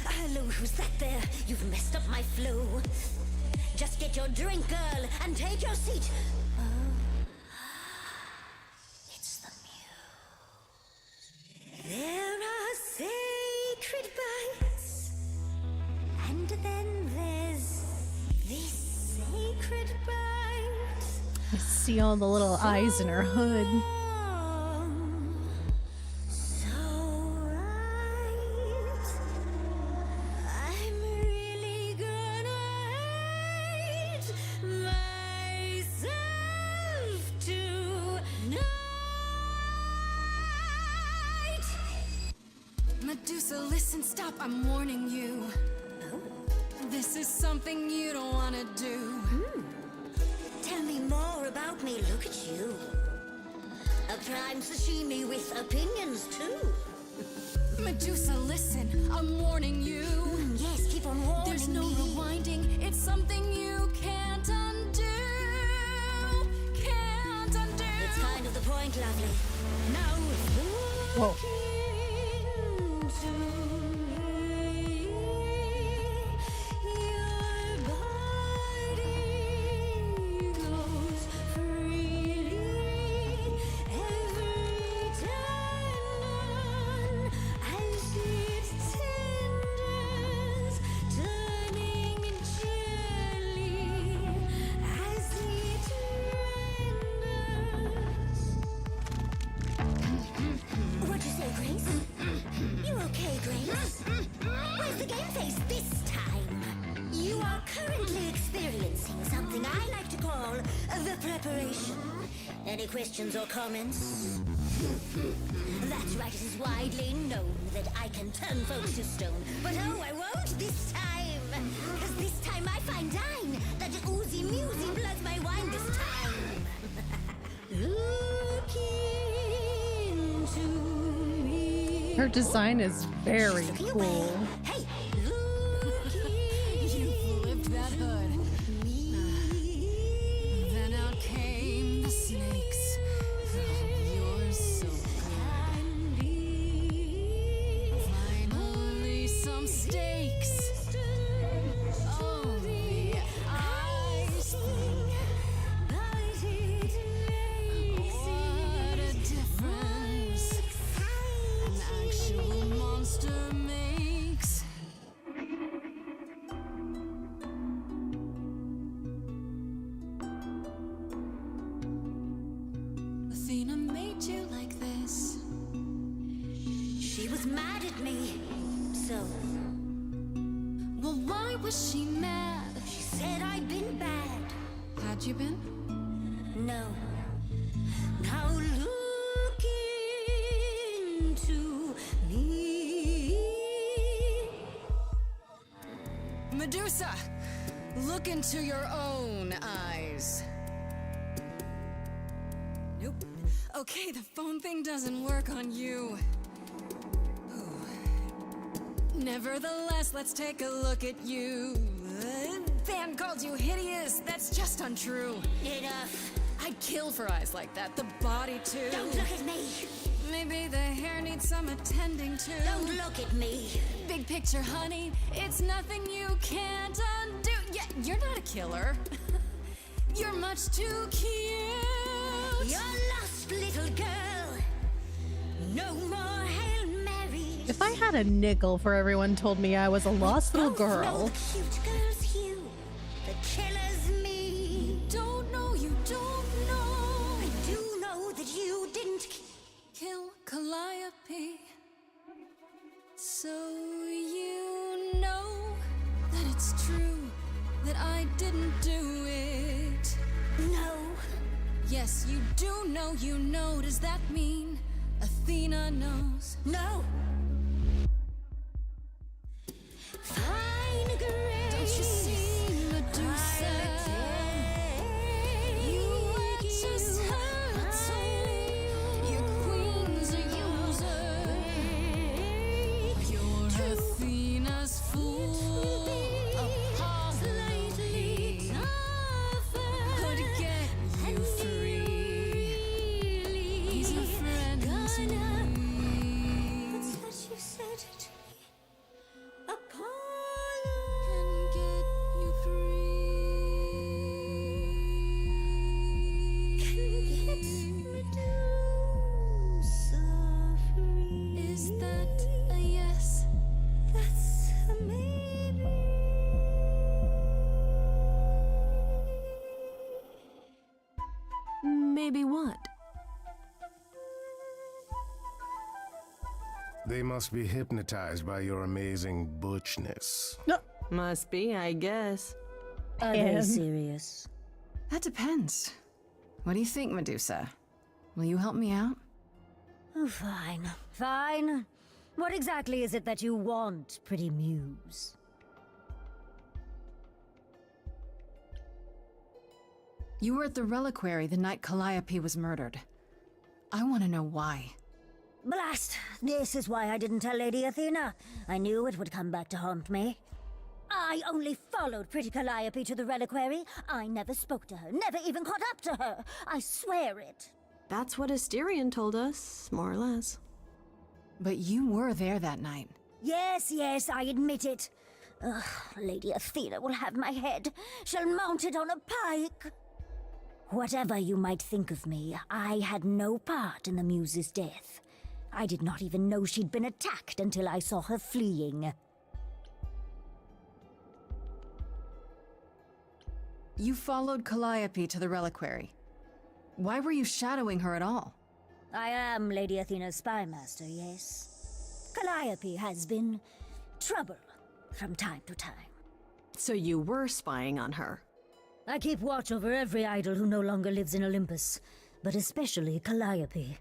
Hello, who's that there? You've messed up my flow. Just get your drink, girl, and take your seat. Oh, it's the muse. There are sacred bites, and then there's this sacred bite. I see all the little eyes in her hood. Medusa, listen, stop, I'm warning you. This is something you don't want to do. Tell me more about me, look at you. A prime sashimi with opinions, too. Medusa, listen, I'm warning you. Yes, keep on warning There's no me. Rewinding, it's something you can't undo. Can't undo. It's kind of the point, lovely. Now, whoa. Something I like to call the preparation. Any questions or comments? That's right, it is widely known that I can turn folks to stone. But oh, I won't this time. Cause this time I find dine. That oozy musy bloods my wine this time. Look into me. Her design is very cool. Hey, You flipped that hood. Then out came the snakes. Oh, you're so good. Finally, some steaks. Oh, the ice thing. What a difference an actual monster makes. Athena made you like this. she was mad at me. So, Well, why was she mad? she said I'd been bad. Had you been? No. Now look into me. Medusa, look into your own eyes. Nope. Okay, the phone thing doesn't work on you. Ooh. Nevertheless, let's take a look at you. Van called you hideous. That's just untrue. Enough. I'd kill for eyes like that. The body too. Don't look at me. Maybe the hair needs some attending to. Don't look at me. Big picture, honey. It's nothing you can't undo. Yeah, you're not a killer. You're much too cute. You're lost, little girl. No more Hail Mary. If I had a nickel for everyone told me I was a lost little girl. Cute girl's hue. The killer's me. Don't know, you don't know. I do know that you didn't Kill Calliope. So you know that it's true that I didn't do it. No. Yes, you do know, you know. Does that mean Athena knows? No. Fine grace. Don't you see, Medusa? You are just her tool. Your queen's a user. You're Athena's fool. Apology could get you free. He's a friend to me. That's what you said to me. Apollo. Can get you free. Can get Medusa free. Is that a yes? That's a maybe. Maybe what? They must be hypnotized by your amazing butchness. Must be, I guess. Are they serious? That depends. What do you think, Medusa? Will you help me out? Oh, fine. Fine. What exactly is it that you want, pretty muse? You were at the reliquary the night Calliope was murdered. I want to know why. Blast! This is why I didn't tell Lady Athena. I knew it would come back to haunt me. I only followed pretty Calliope to the reliquary. I never spoke to her, never even caught up to her. I swear it. That's what Asterion told us, more or less. But you were there that night. Yes, yes, I admit it. Ugh, Lady Athena will have my head. She'll mount it on a pike. Whatever you might think of me, I had no part in the muse's death. I did not even know she'd been attacked until I saw her fleeing. You followed Calliope to the reliquary. Why were you shadowing her at all? I am Lady Athena's spy master, yes. Calliope has been trouble from time to time. So you were spying on her? I keep watch over every idol who no longer lives in Olympus, but especially Calliope.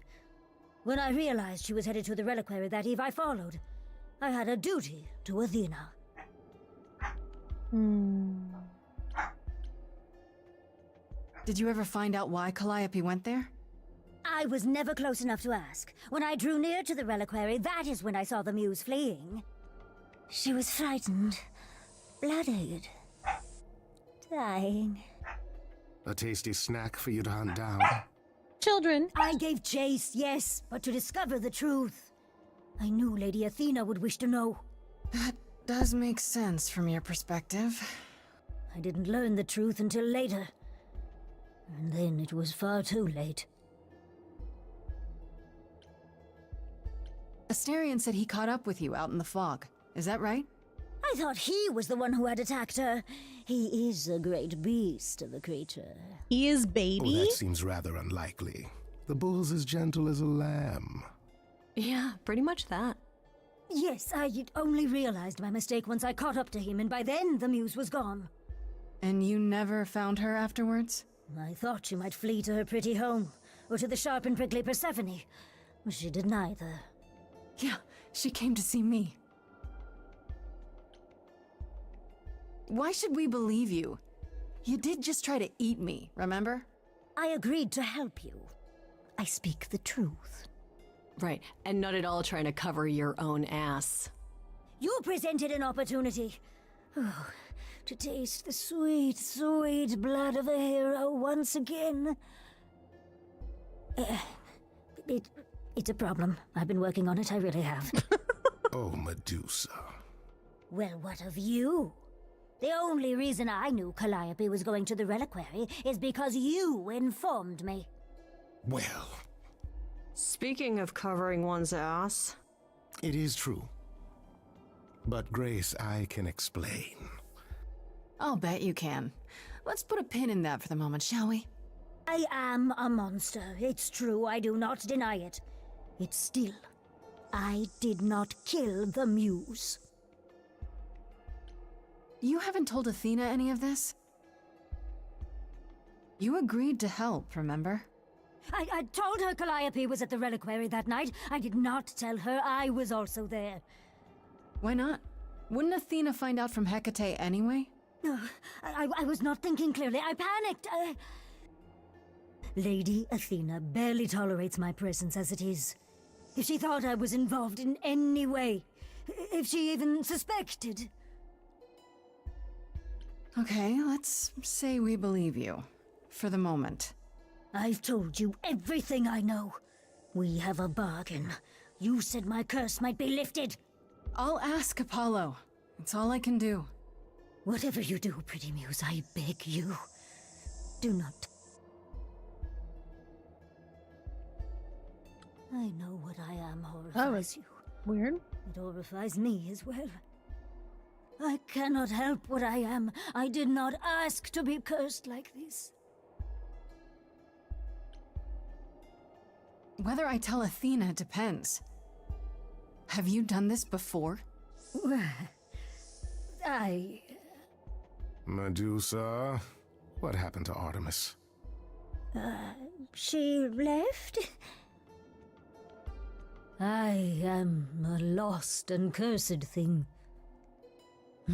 When I realized she was headed to the reliquary that eve, I followed. I had a duty to Athena. Did you ever find out why Calliope went there? I was never close enough to ask. When I drew near to the reliquary, that is when I saw the muse fleeing. She was frightened, bloodied, dying. A tasty snack for you to hunt down. Children! I gave chase, yes, but to discover the truth. I knew Lady Athena would wish to know. That does make sense from your perspective. I didn't learn the truth until later. And then it was far too late. Asterion said he caught up with you out in the fog. Is that right? I thought he was the one who had attacked her. He is a great beast of a creature. He is baby? Oh, that seems rather unlikely. The bull's as gentle as a lamb. Yeah, pretty much that. Yes, I only realized my mistake once I caught up to him, and by then the muse was gone. And you never found her afterwards? I thought she might flee to her pretty home, or to the sharp and prickly Persephone. She did neither. Yeah, she came to see me. Why should we believe you? You did just try to eat me, remember? I agreed to help you. I speak the truth. Right, and not at all trying to cover your own ass. You presented an opportunity. Oh, to taste the sweet, sweet blood of a hero once again. It's a problem. I've been working on it, I really have. Oh, Medusa. Well, what of you? The only reason I knew Calliope was going to the reliquary is because you informed me. Well, speaking of covering one's ass, it is true. But Grace, I can explain. I'll bet you can. Let's put a pin in that for the moment, shall we? I am a monster. It's true, I do not deny it. It's still, I did not kill the muse. You haven't told Athena any of this? You agreed to help, remember? I told her Calliope was at the reliquary that night. I did not tell her I was also there. Why not? Wouldn't Athena find out from Hecate anyway? I was not thinking clearly. I panicked. Lady Athena barely tolerates my presence as it is. If she thought I was involved in any way, if she even suspected... Okay, let's say we believe you. For the moment. I've told you everything I know. We have a bargain. You said my curse might be lifted. I'll ask Apollo. It's all I can do. Whatever you do, pretty muse, I beg you. Do not. I know what I am horrifies you. Weird. It horrifies me as well. I cannot help what I am. I did not ask to be cursed like this. Whether I tell Athena depends. Have you done this before? Medusa, what happened to Artemis? She left? I am a lost and cursed thing.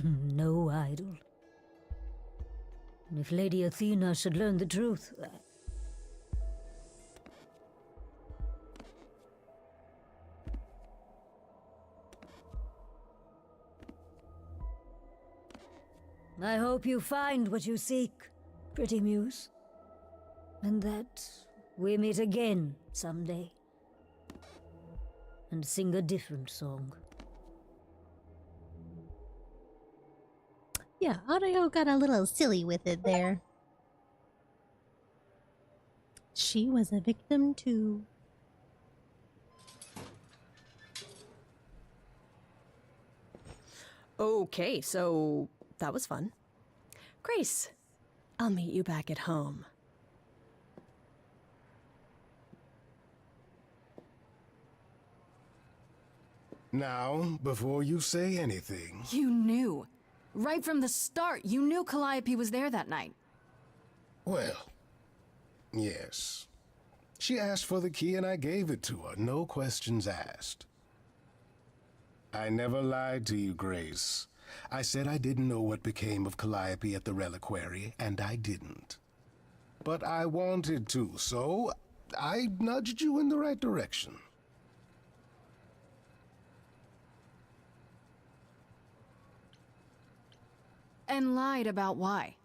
No idol. If Lady Athena should learn the truth... I hope you find what you seek, pretty muse. And that we meet again someday. And sing a different song. Yeah, Aria got a little silly with it there. She was a victim too. Okay, so that was fun. Grace, I'll meet you back at home. Now, before you say anything... You knew. Right from the start, you knew Calliope was there that night. Well, yes. She asked for the key and I gave it to her, no questions asked. I never lied to you, Grace. I said I didn't know what became of Calliope at the reliquary, and I didn't. But I wanted to, so I nudged you in the right direction. And lied about why?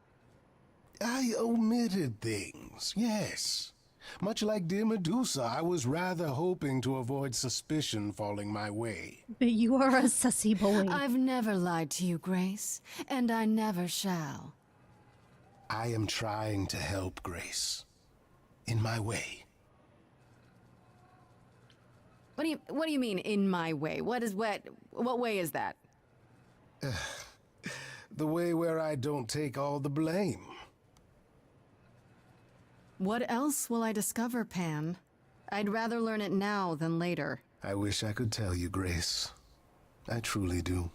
I omitted things, yes. Much like dear Medusa, I was rather hoping to avoid suspicion falling my way. But you are a sussy boy. I've never lied to you, Grace, and I never shall. I am trying to help, Grace. In my way. What do you mean, in my way? What way is that? The way where I don't take all the blame. What else will I discover, Pan? I'd rather learn it now than later. I wish I could tell you, Grace. I truly do.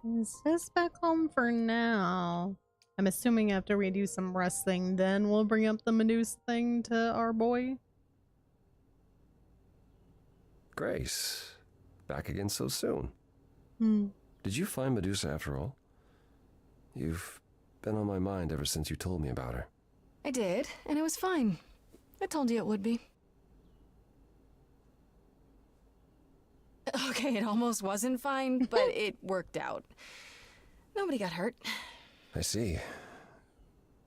Is this back home for now? I'm assuming after we do some wrestling, then we'll bring up the Medusa thing to our boy. Grace, back again so soon. Hmm. Did you find Medusa after all? You've been on my mind ever since you told me about her. I did, and it was fine. I told you it would be. Okay, it almost wasn't fine, but it worked out. Nobody got hurt. I see.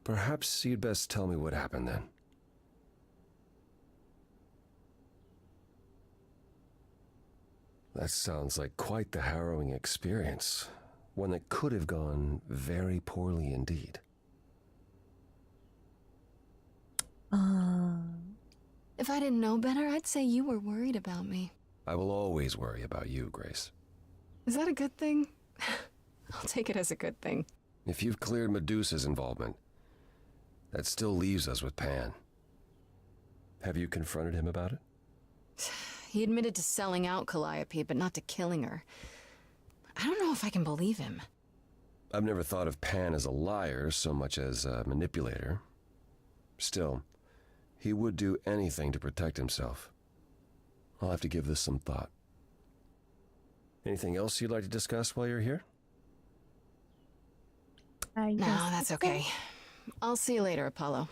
Perhaps you'd best tell me what happened then. That sounds like quite the harrowing experience. One that could have gone very poorly indeed. If I didn't know better, I'd say you were worried about me. I will always worry about you, Grace. Is that a good thing? I'll take it as a good thing. If you've cleared Medusa's involvement, that still leaves us with Pan. Have you confronted him about it? He admitted to selling out Calliope, but not to killing her. I don't know if I can believe him. I've never thought of Pan as a liar so much as a manipulator. Still, he would do anything to protect himself. I'll have to give this some thought. Anything else you'd like to discuss while you're here? No, that's okay. I'll see you later, Apollo.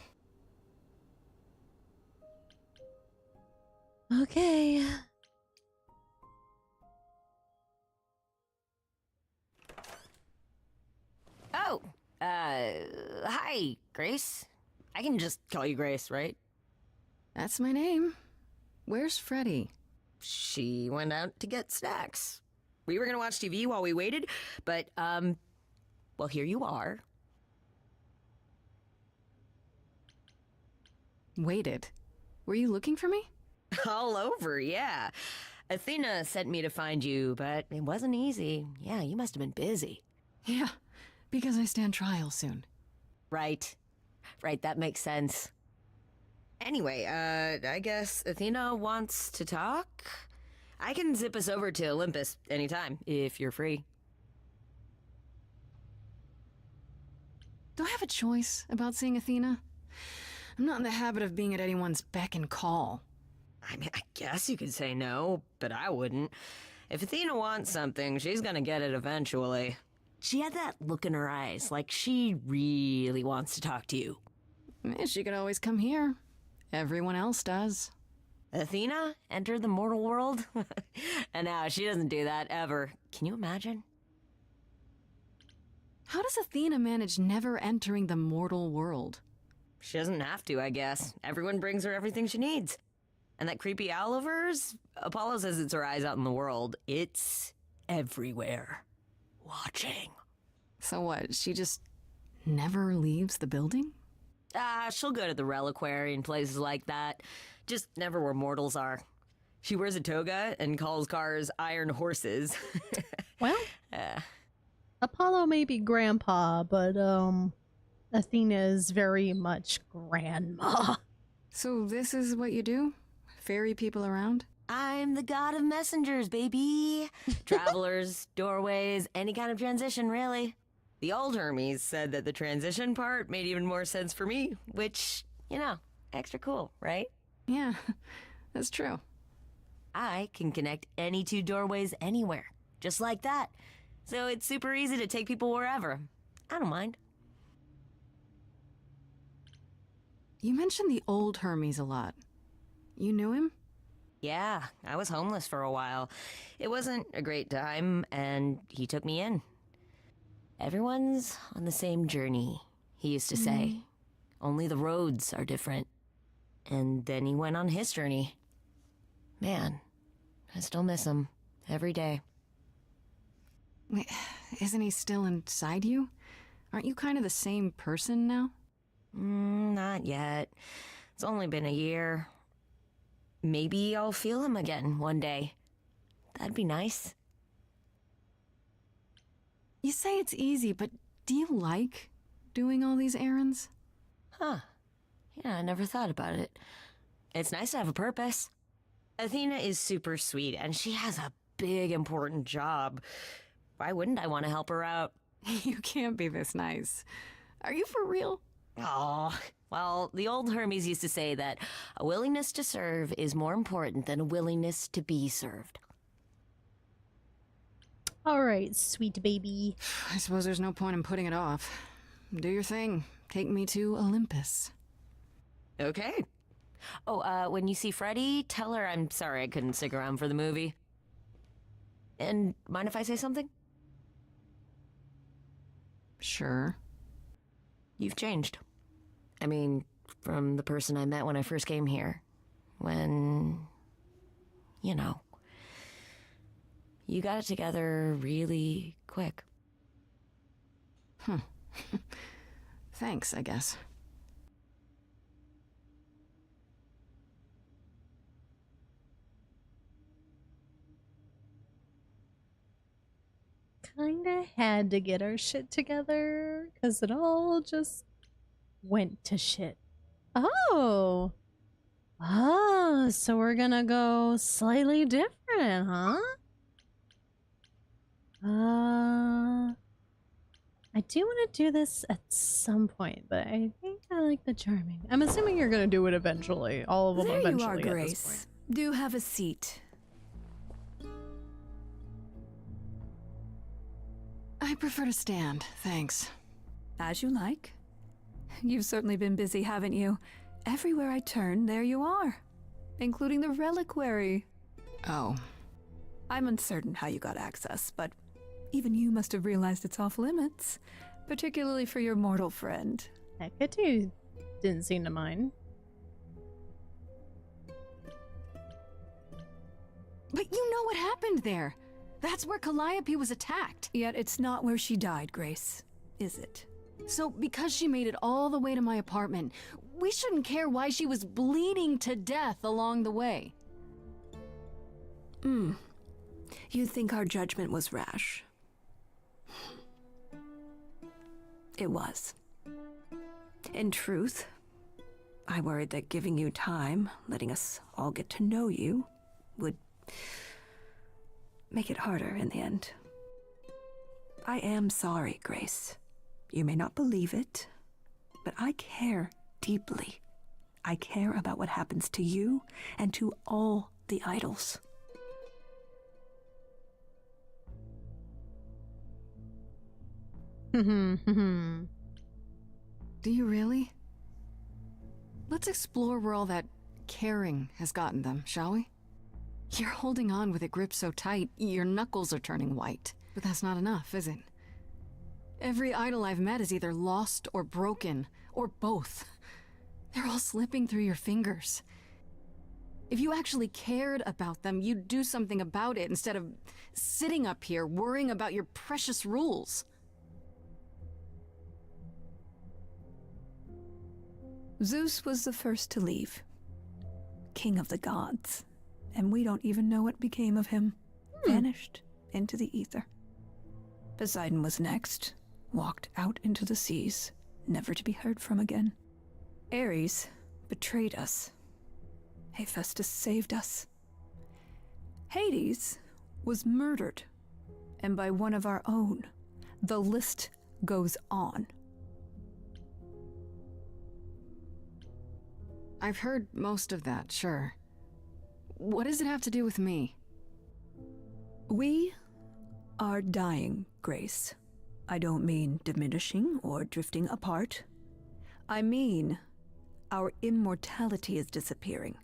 Okay. Oh, hi, Grace. I can just call you Grace, right? That's my name. Where's Freddy? She went out to get snacks. We were gonna watch TV while we waited, but, well, here you are. Waited? Were you looking for me? All over, yeah. Athena sent me to find you, but it wasn't easy. Yeah, you must have been busy. Yeah, because I stand trial soon. Right. Right, that makes sense. Anyway, I guess Athena wants to talk? I can zip us over to Olympus anytime, if you're free. Do I have a choice about seeing Athena? I'm not in the habit of being at anyone's beck and call. I mean, I guess you could say no, but I wouldn't. If Athena wants something, she's gonna get it eventually. She had that look in her eyes, like she really wants to talk to you. She could always come here. Everyone else does. Athena entered the mortal world? And now she doesn't do that ever. Can you imagine? How does Athena manage never entering the mortal world? She doesn't have to, I guess. Everyone brings her everything she needs. And that creepy owl of hers? Apollo says it's her eyes out in the world. It's everywhere. Watching. So what, she just never leaves the building? She'll go to the reliquary and places like that. Just never where mortals are. She wears a toga and calls cars iron horses. Well, Apollo may be grandpa, but, Athena is very much grandma. So this is what you do? Ferry people around? I'm the god of messengers, baby. Travelers, doorways, any kind of transition, really. The old Hermes said that the transition part made even more sense for me, which, you know, extra cool, right? Yeah, that's true. I can connect any two doorways anywhere, just like that. So it's super easy to take people wherever. I don't mind. You mentioned the old Hermes a lot. You knew him? Yeah, I was homeless for a while. It wasn't a great time, and he took me in. Everyone's on the same journey, he used to say. Only the roads are different. And then he went on his journey. Man, I still miss him every day. Wait, isn't he still inside you? Aren't you kind of the same person now? Not yet. It's only been a year. Maybe I'll feel him again one day. That'd be nice. You say it's easy, but do you like doing all these errands? Huh. Yeah, I never thought about it. It's nice to have a purpose. Athena is super sweet, and she has a big, important job. Why wouldn't I want to help her out? You can't be this nice. Are you for real? Oh, well, the old Hermes used to say that a willingness to serve is more important than a willingness to be served. All right, sweet baby. I suppose there's no point in putting it off. Do your thing. Take me to Olympus. Okay. Oh, when you see Freddie, tell her I'm sorry I couldn't stick around for the movie. And mind if I say something? Sure. You've changed. I mean, from the person I met when I first came here. When, you know, you got it together really quick. Thanks, I guess. Kinda had to get our shit together, because it all just went to shit. Oh! Oh, so we're gonna go slightly different, huh? I do want to do this at some point, but I think I like the charming. I'm assuming you're gonna do it eventually. All of them There eventually you are, at this Grace. point. Do have a seat. I prefer to stand, thanks. As you like. You've certainly been busy, haven't you? Everywhere I turn, there you are. Including the reliquary. Oh. I'm uncertain how you got access, but even you must have realized it's off limits. Particularly for your mortal friend. Hecate didn't seem to mind. But you know what happened there. That's where Calliope was attacked. Yet it's not where she died, Grace, is it? So because she made it all the way to my apartment, we shouldn't care why she was bleeding to death along the way. You think our judgment was rash? It was. In truth, I worried that giving you time, letting us all get to know you, would make it harder in the end. I am sorry, Grace. You may not believe it, but I care deeply. I care about what happens to you and to all the idols. Do you really? Let's explore where all that caring has gotten them, shall we? You're holding on with a grip so tight, your knuckles are turning white. But that's not enough, is it? Every idol I've met is either lost or broken, or both. They're all slipping through your fingers. If you actually cared about them, you'd do something about it instead of sitting up here worrying about your precious rules. Zeus was the first to leave. King of the gods. And we don't even know what became of him. Vanished into the ether. Poseidon was next. Walked out into the seas, never to be heard from again. Ares betrayed us. Hephaestus saved us. Hades was murdered, and by one of our own. The list goes on. I've heard most of that, sure. What does it have to do with me? We are dying, Grace. I don't mean diminishing or drifting apart. I mean our immortality is disappearing.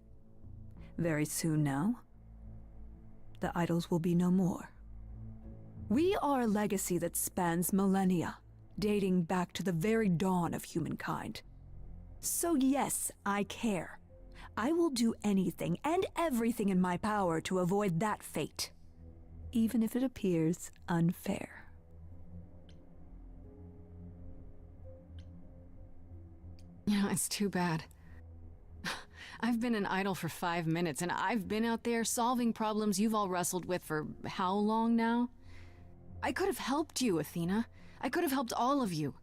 Very soon now, the idols will be no more. We are a legacy that spans millennia, dating back to the very dawn of humankind. So yes, I care. I will do anything and everything in my power to avoid that fate, even if it appears unfair. You know, it's too bad. I've been an idol for 5 minutes, and I've been out there solving problems you've all wrestled with for how long now? I could have helped you, Athena. I could have helped all of you.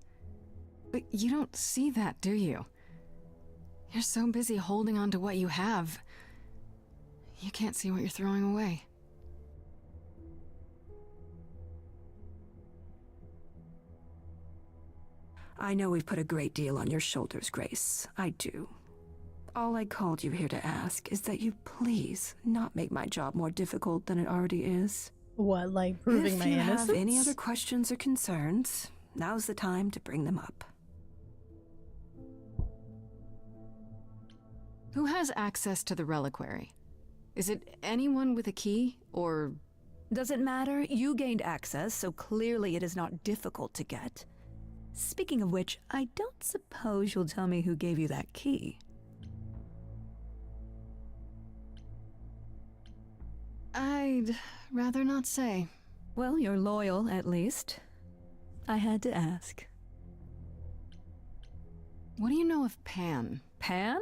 But you don't see that, do you? You're so busy holding on to what you have. You can't see what you're throwing away. I know we've put a great deal on your shoulders, Grace. I do. All I called you here to ask is that you please not make my job more difficult than it already is. What, like proving my innocence? If you have any other questions or concerns, now's the time to bring them up. Who has access to the reliquary? Is it anyone with a key, or... Doesn't matter. You gained access, so clearly it is not difficult to get. Speaking of which, I don't suppose you'll tell me who gave you that key. I'd rather not say. Well, you're loyal, at least. I had to ask. What do you know of Pan? Pan?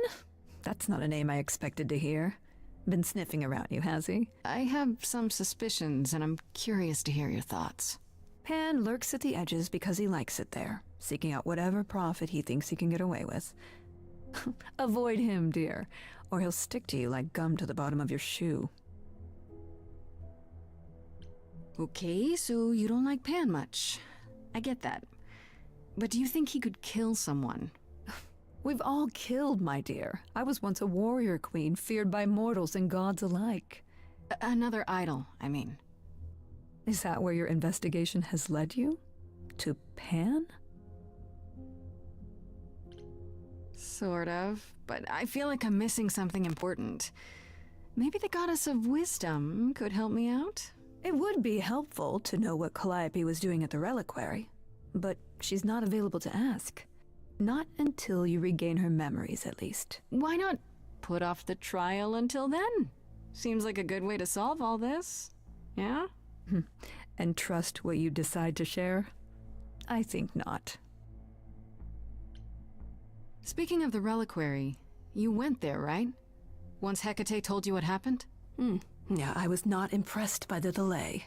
That's not a name I expected to hear. Been sniffing around you, has he? I have some suspicions, and I'm curious to hear your thoughts. Pan lurks at the edges because he likes it there, seeking out whatever profit he thinks he can get away with. Avoid him, dear, or he'll stick to you like gum to the bottom of your shoe. Okay, so you don't like Pan much. I get that. But do you think he could kill someone? We've all killed, my dear. I was once a warrior queen, feared by mortals and gods alike. Another idol, I mean. Is that where your investigation has led you? To Pan? Sort of, but I feel like I'm missing something important. Maybe the goddess of wisdom could help me out? It would be helpful to know what Calliope was doing at the reliquary, but she's not available to ask. Not until you regain her memories, at least. Why not put off the trial until then? Seems like a good way to solve all this. Yeah? And trust what you decide to share? I think not. Speaking of the reliquary, you went there, right? Once Hecate told you what happened? Yeah, I was not impressed by the delay.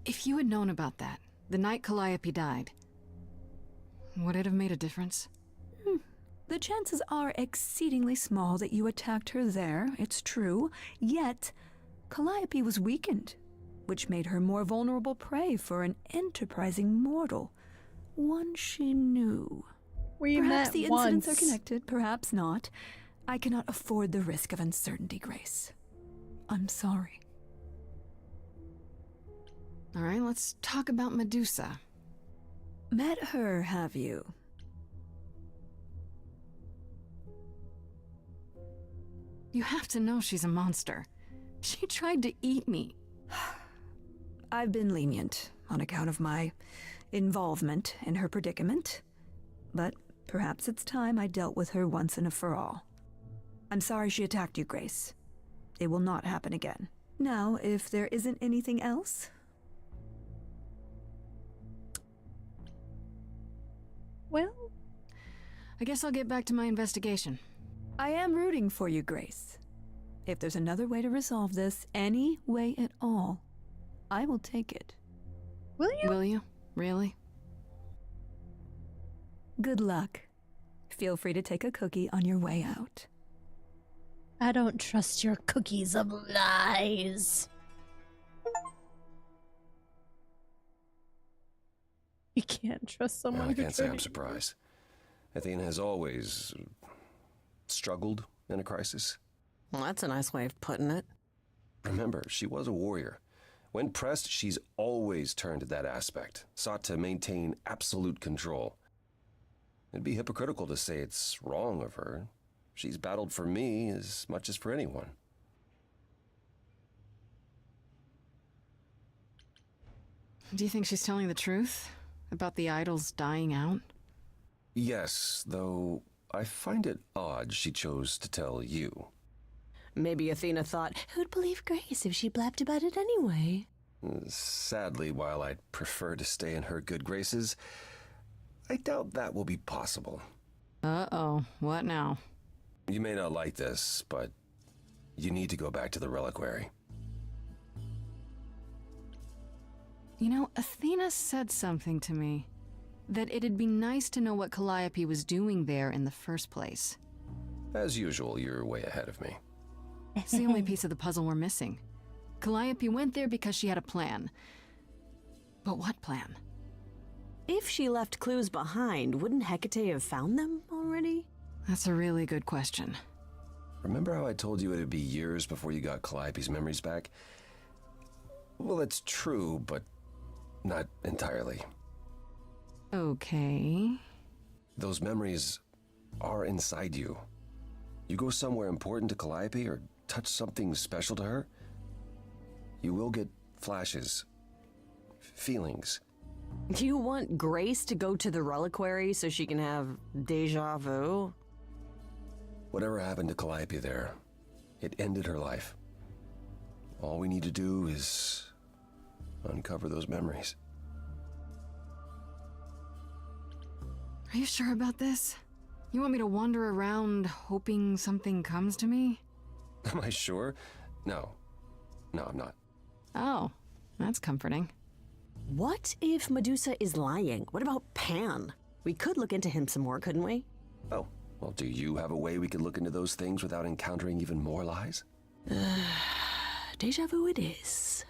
If you had known about that, the night Calliope died, would it have made a difference? The chances are exceedingly small that you attacked her there, it's true. Yet, Calliope was weakened, which made her more vulnerable prey for an enterprising mortal. One she knew. Perhaps the incidents are connected, perhaps not. I cannot afford the risk of uncertainty, Grace. I'm sorry. All right, let's talk about Medusa. Met her, have you? You have to know she's a monster. She tried to eat me. I've been lenient on account of my involvement in her predicament, but perhaps it's time I dealt with her once and for all. I'm sorry she attacked you, Grace. It will not happen again. Now, if there isn't anything else... Well, I guess I'll get back to my investigation. I am rooting for you, Grace. If there's another way to resolve this, any way at all, I will take it. Will you? Will you? Really? Good luck. Feel free to take a cookie on your way out. I don't trust your cookies of lies. You can't trust someone I who can't say I'm tried- surprised. Athena has always struggled in a crisis. Well, that's a nice way of putting it. Remember, she was a warrior. When pressed, she's always turned to that aspect, sought to maintain absolute control. It'd be hypocritical to say it's wrong of her. She's battled for me as much as for anyone. Do you think she's telling the truth about the idols dying out? Yes, though I find it odd she chose to tell you. Maybe Athena thought, who'd believe Grace if she blabbed about it anyway? Sadly, while I'd prefer to stay in her good graces, I doubt that will be possible. Uh-oh, what now? You may not like this, but you need to go back to the reliquary. You know, Athena said something to me. That it'd be nice to know what Calliope was doing there in the first place. As usual, you're way ahead of me. It's the only piece of the puzzle we're missing. Calliope went there because she had a plan. But what plan? If she left clues behind, wouldn't Hecate have found them already? That's a really good question. Remember how I told you it'd be years before you got Calliope's memories back? Well, it's true, but not entirely. Okay. Those memories are inside you. You go somewhere important to Calliope or touch something special to her, you will get flashes, feelings. Do you want Grace to go to the reliquary so she can have deja vu? Whatever happened to Calliope there, it ended her life. All we need to do is uncover those memories. Are you sure about this? You want me to wander around hoping something comes to me? Am I sure? No. No, I'm not. Oh, that's comforting. What if Medusa is lying? What about Pan? We could look into him some more, couldn't we? Oh, well, do you have a way we could look into those things without encountering even more lies? Deja vu it is.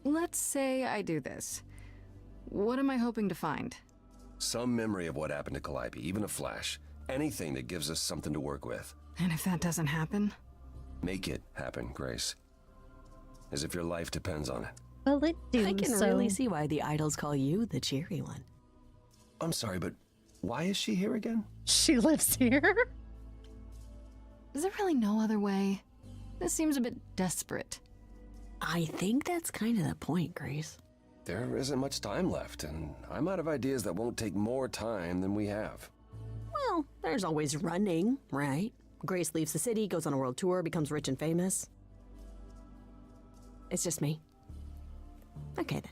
Let's say I do this. What am I hoping to find? Some memory of what happened to Calliope, even a flash. Anything that gives us something to work with. And if that doesn't happen? Make it happen, Grace. As if your life depends on it. Well, it do, I can so... really see why the idols call you the cheery one. I'm sorry, but why is she here again? She lives here? Is there really no other way? This seems a bit desperate. I think that's kind of the point, Grace. There isn't much time left, and I'm out of ideas that won't take more time than we have. Well, there's always running, right? Grace leaves the city, goes on a world tour, becomes rich and famous. It's just me. Okay,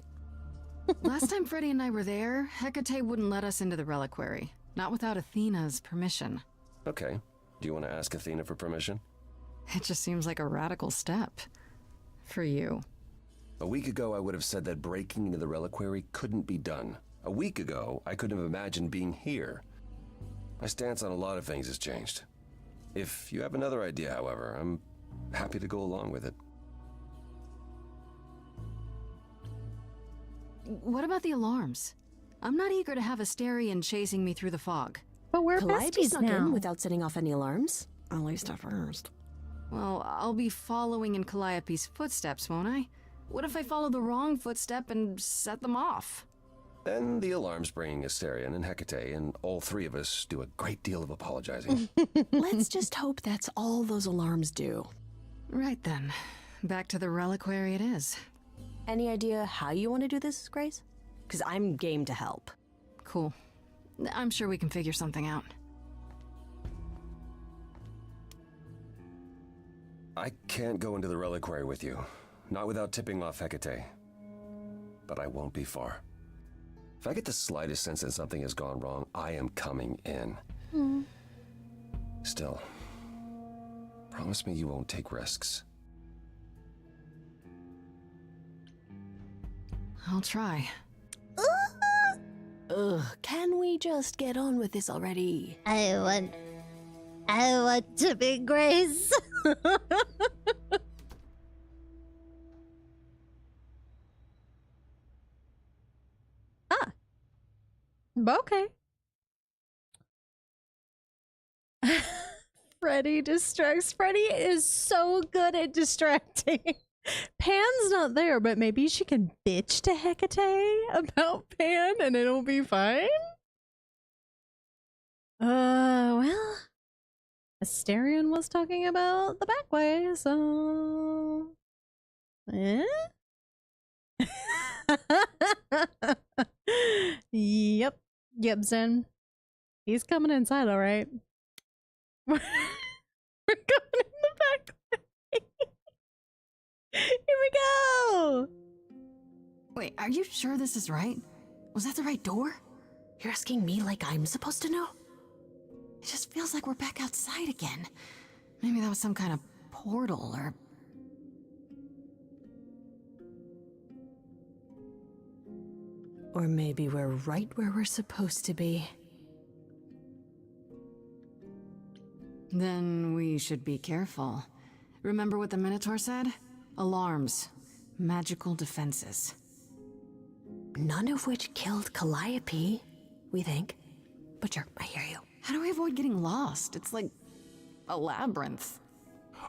then. Last time Freddy and I were there, Hecate wouldn't let us into the reliquary. Not without Athena's permission. Okay. Do you want to ask Athena for permission? It just seems like a radical step. For you. A week ago, I would have said that breaking into the reliquary couldn't be done. A week ago, I couldn't have imagined being here. My stance on a lot of things has changed. If you have another idea, however, I'm happy to go along with it. What about the alarms? I'm not eager to have Asterion chasing me through the fog. But we're Calliope besties snuck now. in without setting off any alarms. At least at first. Well, I'll be following in Calliope's footsteps, won't I? What if I follow the wrong footstep and set them off? Then the alarms bring Asterion and Hecate, and all three of us do a great deal of apologizing. Let's just hope that's all those alarms do. Right then. Back to the reliquary it is. Any idea how you want to do this, Grace? Because I'm game to help. Cool. I'm sure we can figure something out. I can't go into the reliquary with you. Not without tipping off Hecate. But I won't be far. If I get the slightest sense that something has gone wrong, I am coming in. Still, promise me you won't take risks. I'll try. Ugh, can we just get on with this already? I want to be Grace. Ah. Okay. Freddy distracts. Freddy is so good at distracting. Pan's not there, but maybe she can bitch to Hecate about Pan and it'll be fine? Well, Asterion was talking about the back way, so... Eh? Yep. Gibson. He's coming inside, alright. We're going in the back way. Here we go! Wait, are you sure this is right? Was that the right door? You're asking me like I'm supposed to know? It just feels like we're back outside again. Maybe that was some kind of portal or... Or maybe we're right where we're supposed to be. Then we should be careful. Remember what the Minotaur said? Alarms. Magical defenses. None of which killed Calliope, we think. But sure, I hear you. How do we avoid getting lost? It's like a labyrinth.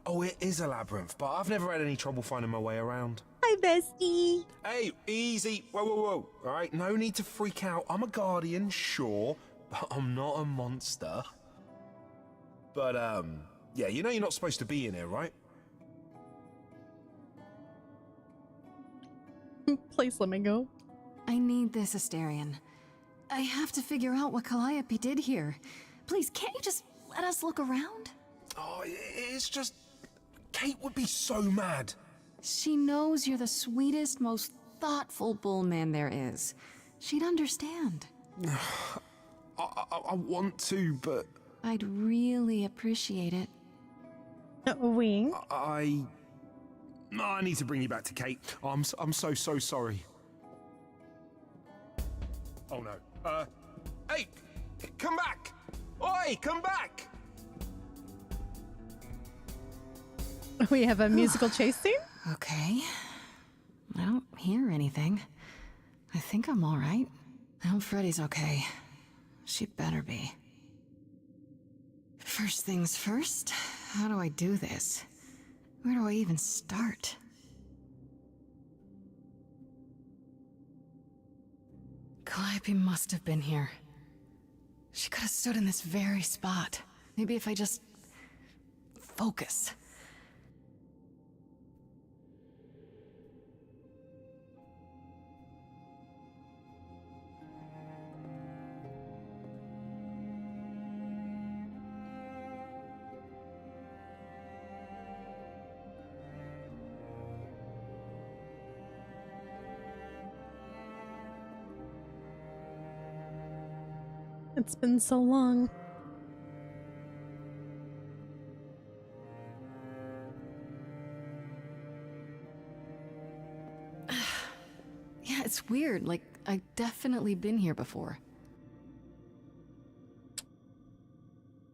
Oh, it is a labyrinth, but I've never had any trouble finding my way around. Hi, bestie. Hey, easy. Whoa, whoa, whoa. All right, no need to freak out. I'm a guardian, sure, but I'm not a monster. But, yeah, you know you're not supposed to be in here, right? Please let me go. I need this, Asterion. I have to figure out what Calliope did here. Please, can't you just let us look around? Oh, it's just... Kate would be so mad. She knows you're the sweetest, most thoughtful bullman there is. She'd understand. I want to, but... I'd really appreciate it. Wink. I need to bring you back to Kate. I'm so sorry. Oh no. Hey! Come back! Oi, come back! We have a musical chase scene? Okay. I don't hear anything. I think I'm all right. I hope Freddy's okay. She better be. First things first, how do I do this? Where do I even start? Calliope must have been here. She could have stood in this very spot. Maybe if I just... focus. It's been so long. Yeah, it's weird. Like, I've definitely been here before.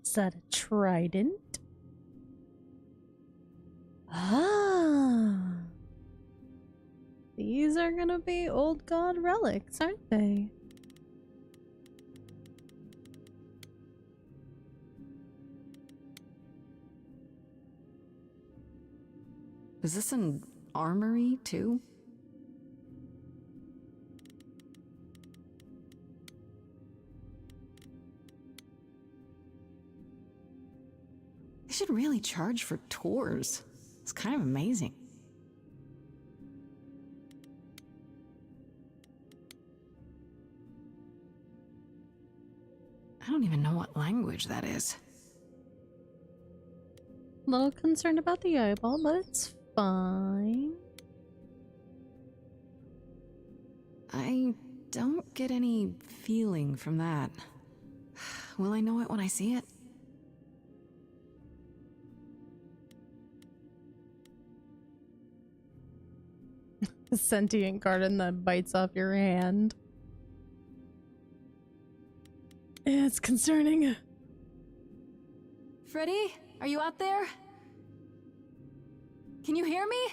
Is that a trident? Ah. These are gonna be old god relics, aren't they? Is this an armory, too? They should really charge for tours. It's kind of amazing. I don't even know what language that is. A little concerned about the eyeball, but it's fine. I don't get any feeling from that. Will I know it when I see it? A sentient garden that bites off your hand. It's concerning. Freddy, are you out there? Can you hear me?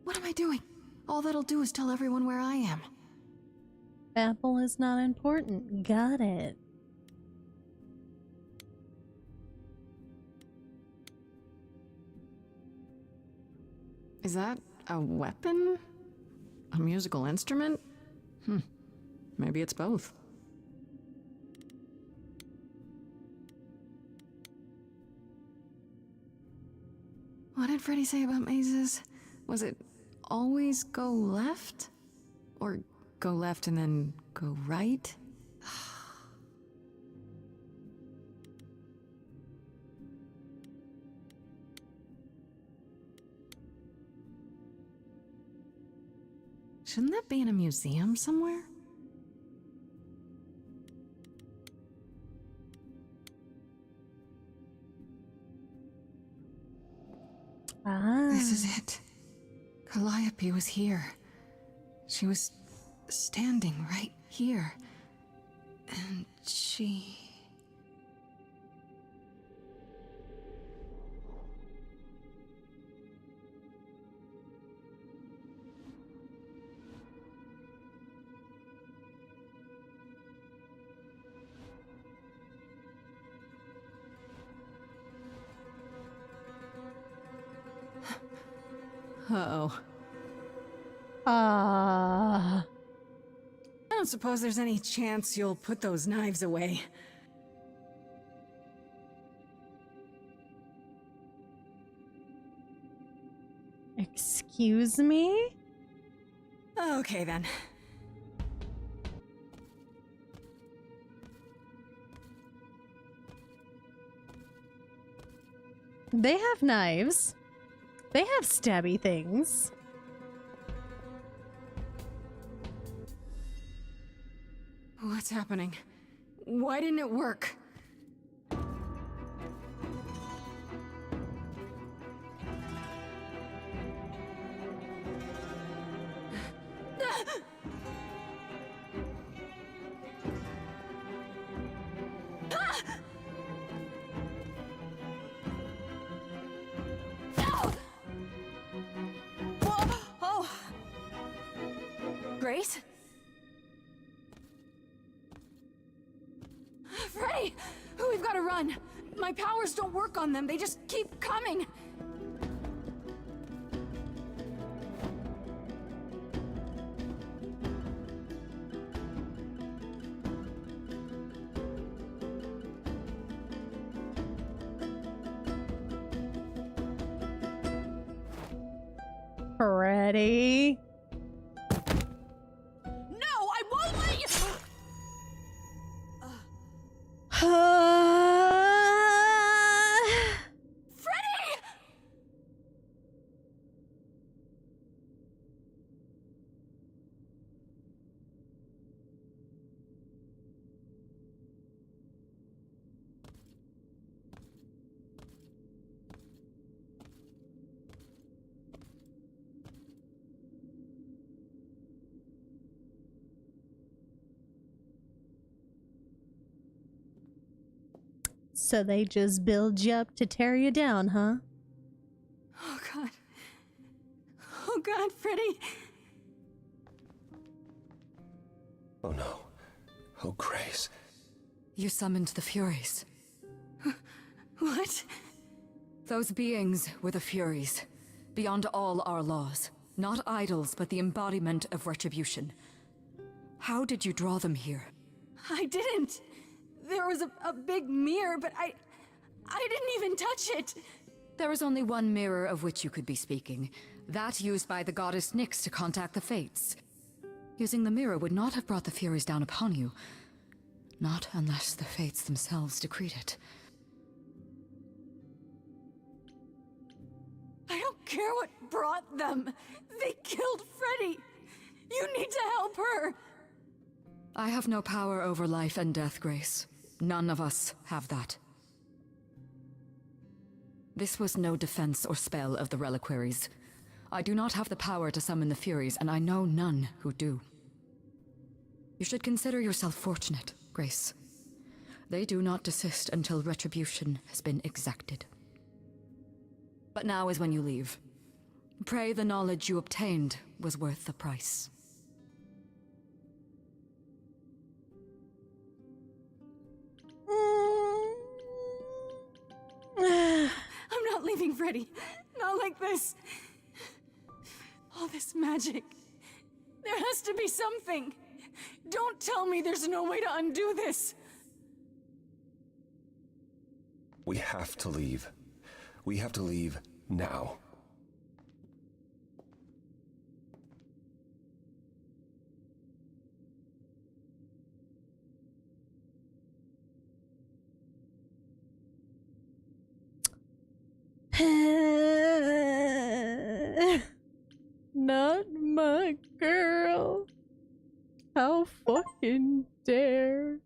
What am I doing? All that'll do is tell everyone where I am. Apple is not important. Got it. Is that a weapon? A musical instrument? Maybe it's both. What did Freddy say about mazes? Was it always go left? Or go left and then go right? Shouldn't that be in a museum somewhere? This is it. Calliope was here. She was standing right here. And she... Uh-oh. I don't suppose there's any chance you'll put those knives away. Excuse me? Okay then. They have knives. They have stabby things. What's happening? Why didn't it work? Grace? Freddy! We've got to run! My powers don't work on them, they just keep coming! Freddy? So they just build you up to tear you down, huh? Oh god. Oh god, Freddy. Oh no. Oh, Grace. You summoned the Furies. What? Those beings were the Furies. Beyond all our laws. Not idols, but the embodiment of retribution. How did you draw them here? I didn't. There was a big mirror, but I didn't even touch it. There was only one mirror of which you could be speaking. That used by the goddess Nyx to contact the Fates. Using the mirror would not have brought the Furies down upon you. Not unless the Fates themselves decreed it. I don't care what brought them. They killed Freddy. You need to help her. I have no power over life and death, Grace. None of us have that. This was no defense or spell of the reliquaries. I do not have the power to summon the Furies, and I know none who do. You should consider yourself fortunate. Grace. They do not desist until retribution has been exacted. But now is when you leave. Pray the knowledge you obtained was worth the price. I'm not leaving Freddy. Not like this. All this magic. There has to be something. Don't tell me there's no way to undo this. We have to leave. We have to leave now. Not my girl. How fucking dare.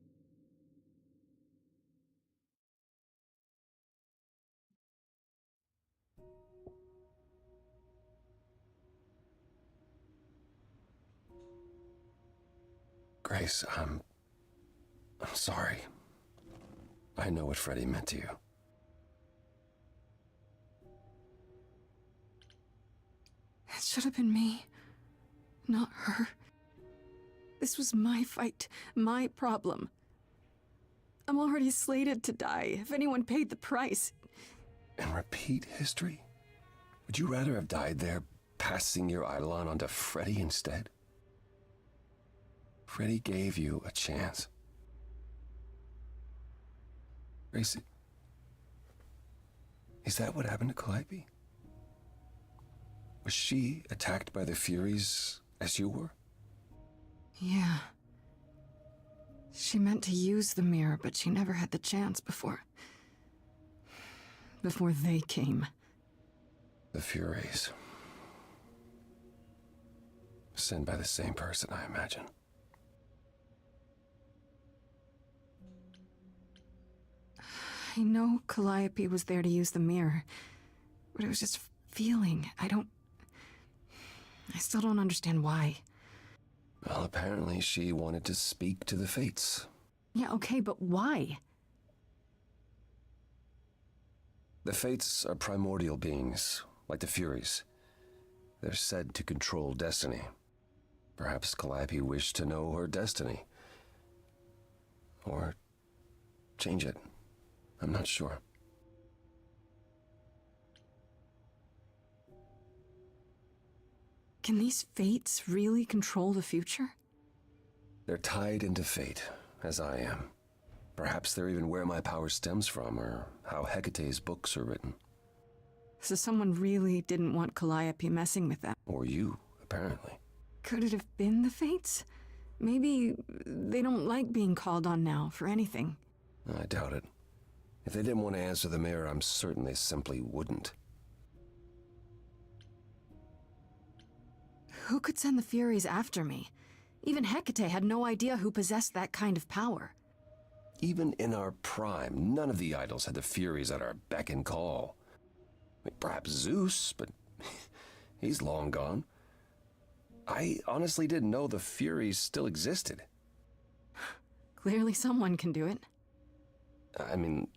Grace, I'm sorry. I know what Freddy meant to you. It should have been me, not her. This was my fight, my problem. I'm already slated to die if anyone paid the price. And repeat history? Would you rather have died there, passing your eidolon onto Freddy instead? Freddy gave you a chance. Grace, is that what happened to Calliope? Was she attacked by the Furies as you were? Yeah. She meant to use the mirror, but she never had the chance before they came. The Furies. Sent by the same person, I imagine. I know Calliope was there to use the mirror, but it was just feeling. I still don't understand why. Well, apparently she wanted to speak to the Fates. Yeah, okay, but why? The Fates are primordial beings, like the Furies. They're said to control destiny. Perhaps Calliope wished to know her destiny. Or change it. I'm not sure. Can these Fates really control the future? They're tied into fate, as I am. Perhaps they're even where my power stems from, or how Hecate's books are written. So someone really didn't want Calliope messing with them. Or you, apparently. Could it have been the Fates? Maybe they don't like being called on now for anything. I doubt it. If they didn't want to answer the mirror, I'm certain they simply wouldn't. Who could send the Furies after me? Even Hecate had no idea who possessed that kind of power. Even in our prime, none of the idols had the Furies at our beck and call. I mean, perhaps Zeus, but he's long gone. I honestly didn't know the Furies still existed. Clearly someone can do it. I mean,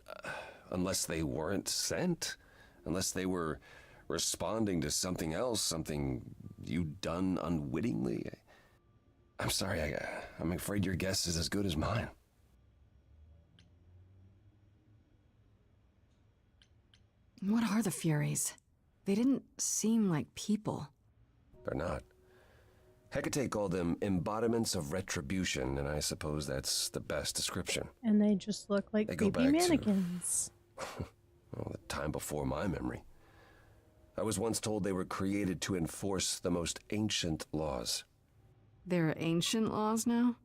unless they weren't sent. Unless they were responding to something else, something you'd done unwittingly. I'm sorry, I'm afraid your guess is as good as mine. What are the Furies? They didn't seem like people. They're not. Hecate called them embodiments of retribution, and I suppose that's the best description. And they just look like They go creepy back to- mannequins. Well, the time before my memory. I was once told they were created to enforce the most ancient laws. There are ancient laws now?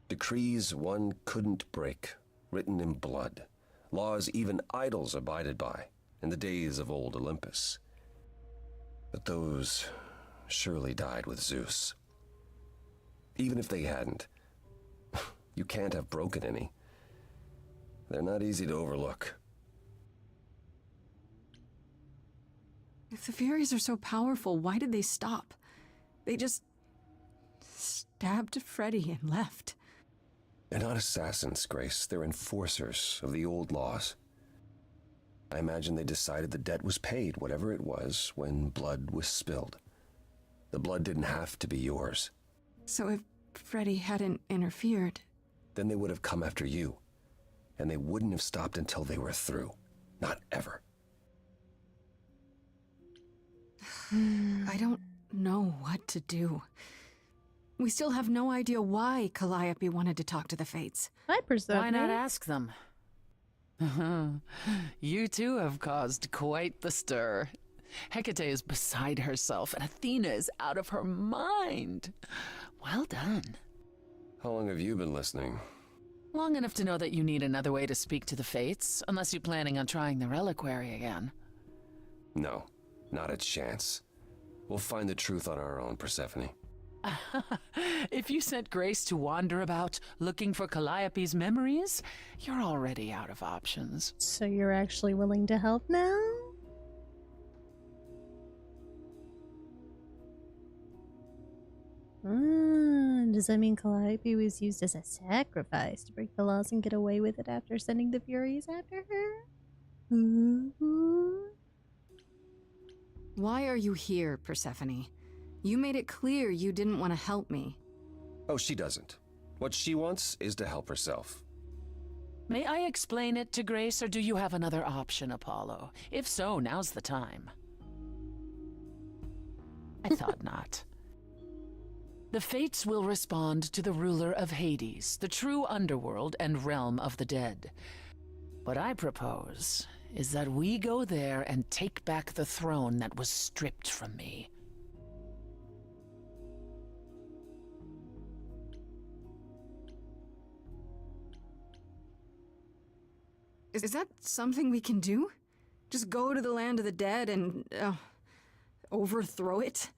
Decrees one couldn't break, written in blood. Laws even idols abided by in the days of old Olympus. But those surely died with Zeus. Even if they hadn't, you can't have broken any. They're not easy to overlook. If the Furies are so powerful, why did they stop? They just stabbed Freddy and left. They're not assassins, Grace. They're enforcers of the old laws. I imagine they decided the debt was paid, whatever it was, when blood was spilled. The blood didn't have to be yours. So if Freddy hadn't interfered... Then they would have come after you. And they wouldn't have stopped until they were through. Not ever. I don't know what to do. We still have no idea why Calliope wanted to talk to the Fates. Hi, Persephone. Why not ask them? You too have caused quite the stir. Hecate is beside herself, and Athena is out of her mind. Well done. How long have you been listening? Long enough to know that you need another way to speak to the Fates, unless you're planning on trying the reliquary again. No, not a chance. We'll find the truth on our own, Persephone. If you sent Grace to wander about looking for Calliope's memories, you're already out of options. So you're actually willing to help now? Does that mean Calliope was used as a sacrifice to break the laws and get away with it after sending the Furies after her? Why are you here, Persephone? You made it clear you didn't want to help me. Oh, she doesn't. What she wants is to help herself. May I explain it to Grace, or do you have another option, Apollo? If so, now's the time. I thought not. The Fates will respond to the ruler of Hades, the true underworld and realm of the dead. What I propose is that we go there and take back the throne that was stripped from me. Is that something we can do? Just go to the land of the dead and, overthrow it?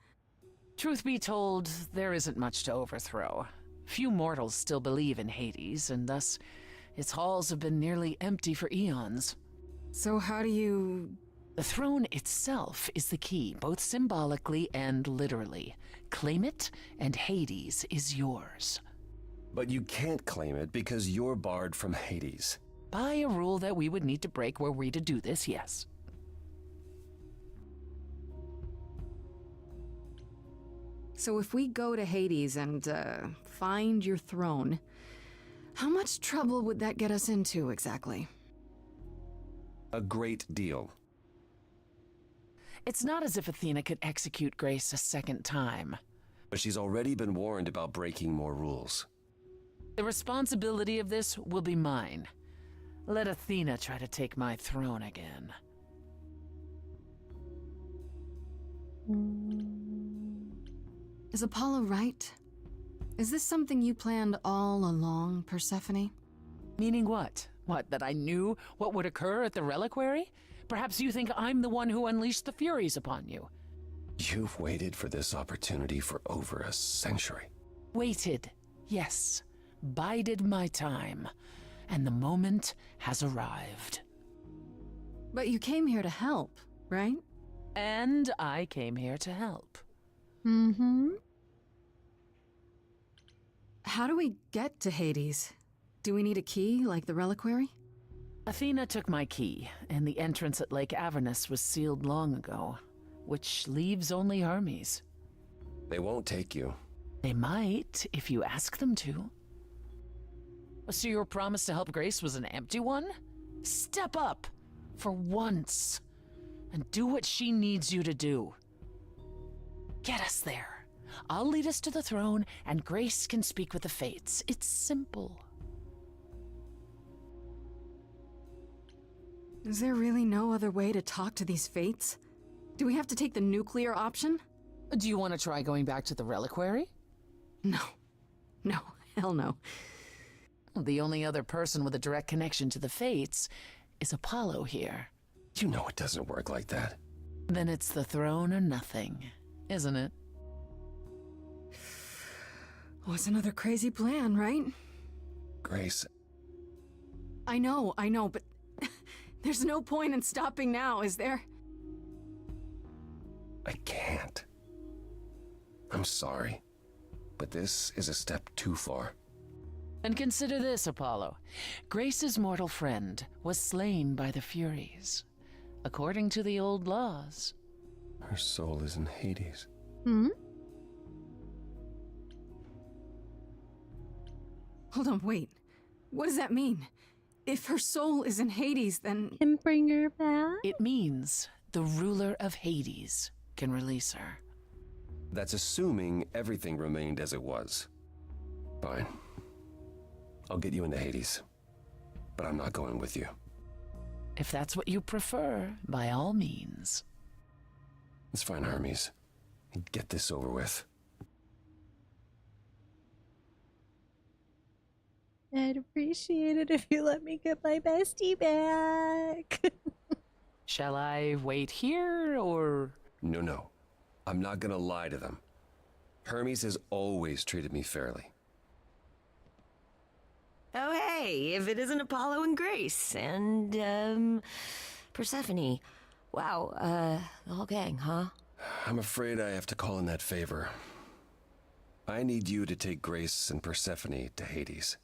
Truth be told, there isn't much to overthrow. Few mortals still believe in Hades, and thus its halls have been nearly empty for eons. So how do you... The throne itself is the key, both symbolically and literally. Claim it, and Hades is yours. But you can't claim it because you're barred from Hades. By a rule that we would need to break were we to do this, yes. So if we go to Hades and, find your throne, how much trouble would that get us into, exactly? A great deal. It's not as if Athena could execute Grace a second time. But she's already been warned about breaking more rules. The responsibility of this will be mine. Let Athena try to take my throne again. Is Apollo right? Is this something you planned all along, Persephone? Meaning what? What, that I knew what would occur at the reliquary? Perhaps you think I'm the one who unleashed the Furies upon you. You've waited for this opportunity for over a century. Waited, yes. Bided my time. And the moment has arrived. But you came here to help, right? And I came here to help. Mm-hmm. How do we get to Hades? Do we need a key, like the reliquary? Athena took my key, and the entrance at Lake Avernus was sealed long ago, which leaves only Hermes. They won't take you. They might, if you ask them to. So your promise to help Grace was an empty one? Step up, for once, and do what she needs you to do. Get us there. I'll lead us to the throne, and Grace can speak with the Fates. It's simple. Is there really no other way to talk to these Fates? Do we have to take the nuclear option? Do you want to try going back to the reliquary? No. No, hell no. The only other person with a direct connection to the Fates is Apollo here. You know it doesn't work like that. Then it's the throne or nothing, isn't it? Oh, it's another crazy plan, right? Grace. I know, but there's no point in stopping now, is there? I can't. I'm sorry, but this is a step too far. And consider this, Apollo. Grace's mortal friend was slain by the Furies. According to the old laws. Her soul is in Hades. Hmm? Hold on, wait. What does that mean? If her soul is in Hades, then... Can bring her back? It means the ruler of Hades can release her. That's assuming everything remained as it was. Fine. I'll get you into Hades. But I'm not going with you. If that's what you prefer, by all means. It's fine, Hermes. Get this over with. I'd appreciate it if you let me get my bestie back. Shall I wait here, or...? No. I'm not gonna lie to them. Hermes has always treated me fairly. Oh, hey, if it isn't Apollo and Grace and, Persephone. Wow, the whole gang, huh? I'm afraid I have to call in that favor. I need you to take Grace and Persephone to Hades.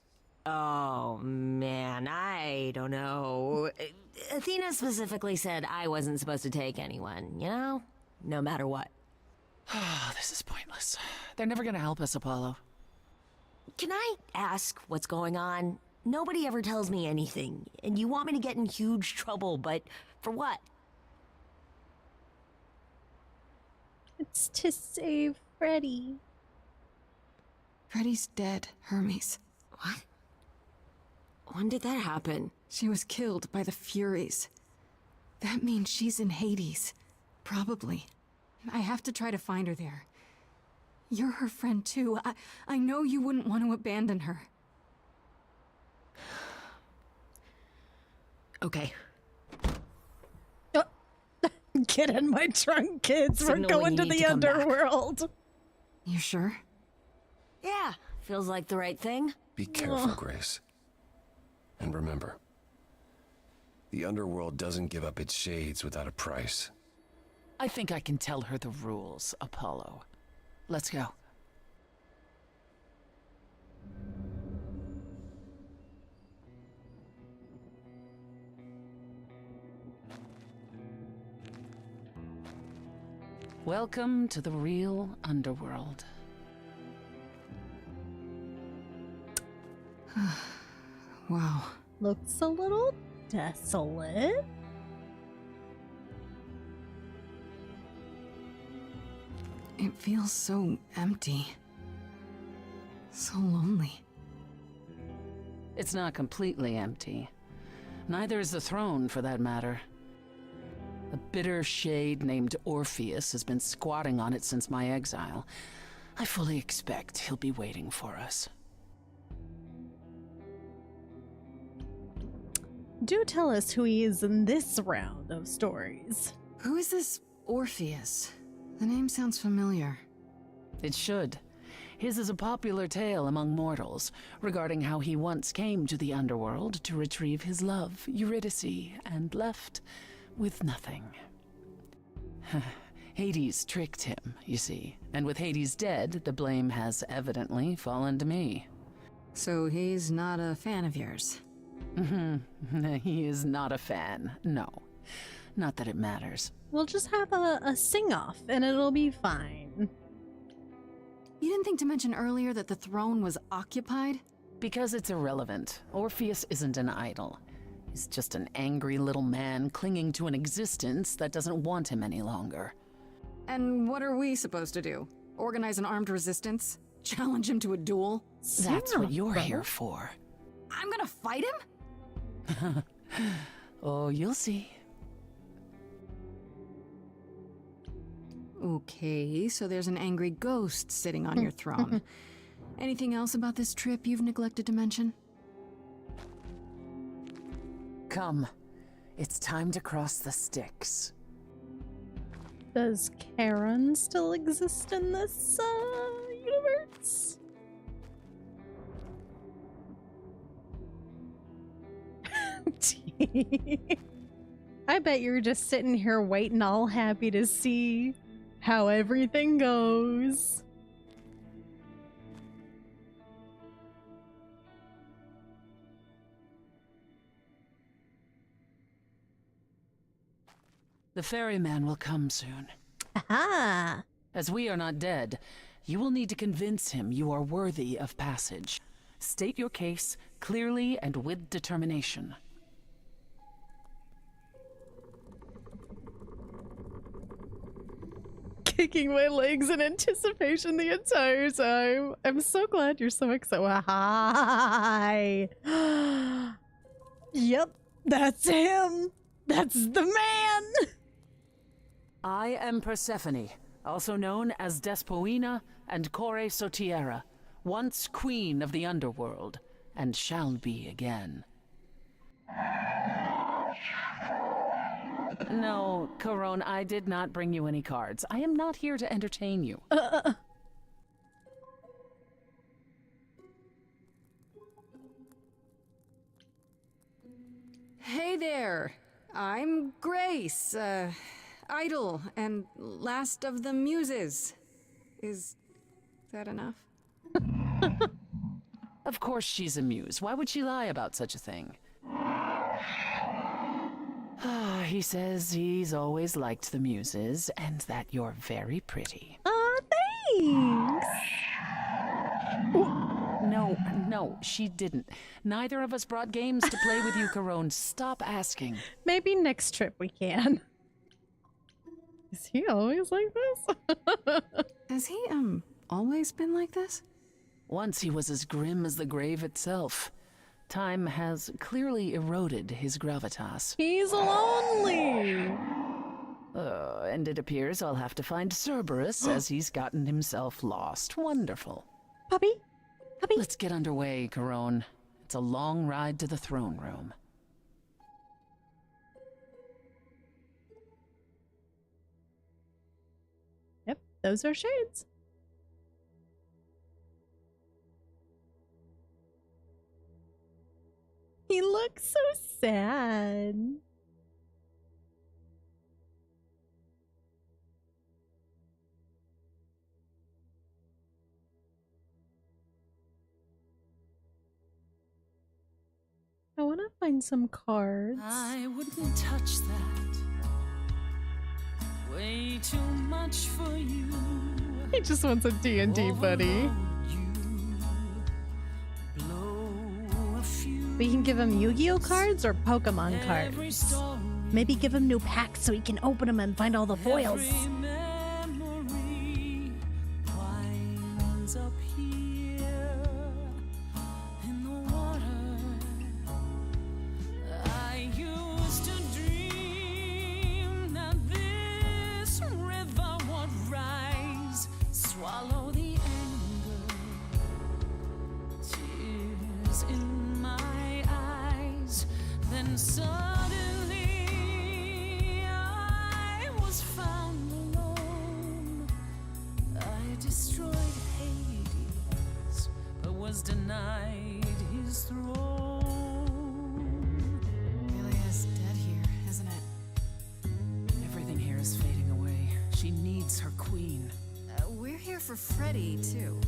Oh, man, I don't know. Athena specifically said I wasn't supposed to take anyone, you know? No matter what. This is pointless. They're never gonna help us, Apollo. Can I ask what's going on? Nobody ever tells me anything, and you want me to get in huge trouble, but for what? It's to save Freddy. Freddy's dead, Hermes. What? When did that happen? She was killed by the Furies. That means she's in Hades. Probably. I have to try to find her there. You're her friend too. I know you wouldn't want to abandon her. Okay. Get in my trunk, kids. Signal We're going to when you need the to come back. underworld. You sure? Yeah, feels like the right thing. Be careful, Grace. And remember, the underworld doesn't give up its shades without a price. I think I can tell her the rules, Apollo. Let's go. Welcome to the real underworld. Wow. Looks a little desolate. It feels so empty. So lonely. It's not completely empty. Neither is the throne, for that matter. A bitter shade named Orpheus has been squatting on it since my exile. I fully expect he'll be waiting for us. Do tell us who he is in this round of stories. Who is this Orpheus? The name sounds familiar. It should. His is a popular tale among mortals regarding how he once came to the underworld to retrieve his love, Eurydice, and left with nothing. Hades tricked him, you see, and with Hades dead, the blame has evidently fallen to me. So he's not a fan of yours? He is not a fan, no. Not that it matters. We'll just have a sing-off, and it'll be fine. You didn't think to mention earlier that the throne was occupied? Because it's irrelevant. Orpheus isn't an idol. He's just an angry little man clinging to an existence that doesn't want him any longer. And what are we supposed to do? Organize an armed resistance? Challenge him to a duel? That's what you're here for. I'm gonna fight him? Oh, you'll see. Okay, so there's an angry ghost sitting on your throne. Anything else about this trip you've neglected to mention? Come. It's time to cross the Styx. Does Karen still exist in this universe? I bet you're just sitting here waiting all happy to see how everything goes. The ferryman will come soon. Aha! As we are not dead, you will need to convince him you are worthy of passage. State your case clearly and with determination. Kicking my legs in anticipation the entire time. I'm so glad you're so excited. Hi! Yep, that's him! That's the man! I am Persephone, also known as Despoina and Kore Sotiera, once queen of the underworld, and shall be again. No, Corone, I did not bring you any cards. I am not here to entertain you. Hey there. I'm Grace, idol and last of the muses. Is that enough? Of course she's a muse. Why would she lie about such a thing? He says he's always liked the muses and that you're very pretty. Aw, thanks! No, she didn't. Neither of us brought games to play with you, Corone. Stop asking. Maybe next trip we can. Is he always like this? Has he, always been like this? Once he was as grim as the grave itself. Time has clearly eroded his gravitas. He's lonely! And it appears I'll have to find Cerberus as he's gotten himself lost. Wonderful. Puppy? Puppy? Let's get underway, Corone. It's a long ride to the throne room. Yep, those are shades. He looks so sad. I want to find some cards. I wouldn't touch that. Way too much for you. He just wants a D&D buddy. We can give him Yu-Gi-Oh cards or Pokemon cards. Maybe give him new packs so he can open them and find all the foils. Swallow the anger, tears in my eyes. Then suddenly I was found alone. I destroyed Hades, but was denied his throne. Ilia's dead here, isn't it? Everything here is fading away. She needs her queen. We're here for Freddy, too.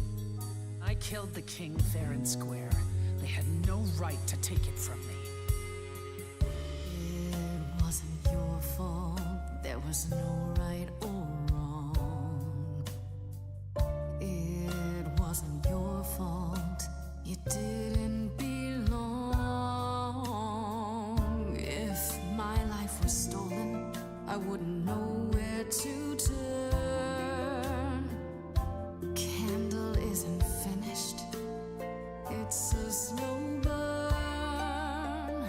I killed the king fair and square. They had no right to take it from me. It wasn't your fault. There was no right or wrong. It wasn't your fault. You didn't belong. If my life was stolen, I wouldn't know where to turn. Candle isn't finished. It's a slow burn.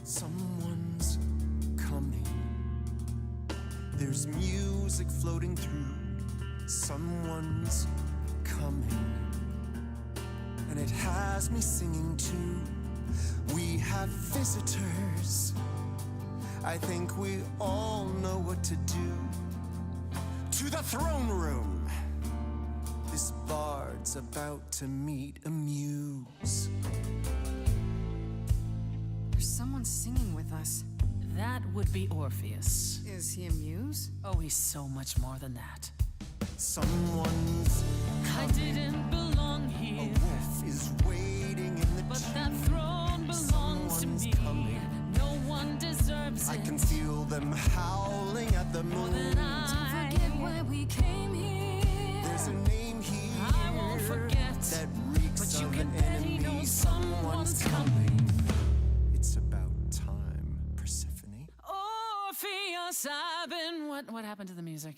Someone's coming. There's music floating through. Someone's coming. And it has me singing too. We have visitors. I think we all know what to do. To the throne room. This bard's about to meet a muse. There's someone singing with us. That would be Orpheus. Is he a muse? Oh, he's so much more than that. Someone's I didn't belong here. A wolf is waiting in the But that throne the moon. Don't forget why we came here. There's a name here I won't forget that reeks but you of can an bet enemy. he knows Someone's someone's coming. It's about time, Persephone. Orpheus, I've been... What happened to the music?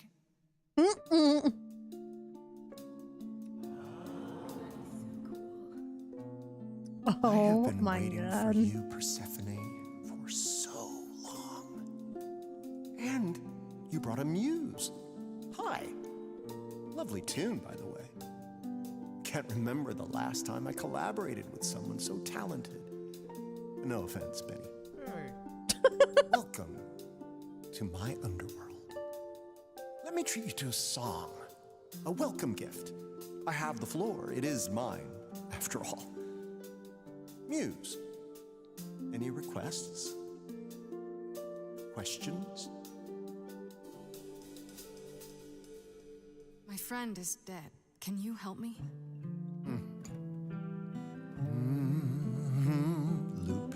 Oh my For god. you, Persephone, for so long. And you brought a muse. Hi. Lovely tune, by the way. Can't remember the last time I collaborated with someone so talented. No offense, Benny. Welcome to my underworld. Let me treat you to a song, a welcome gift. I have the floor. It is mine, after all. Muse. Any requests? Questions? My friend is dead. Can you help me? Loop.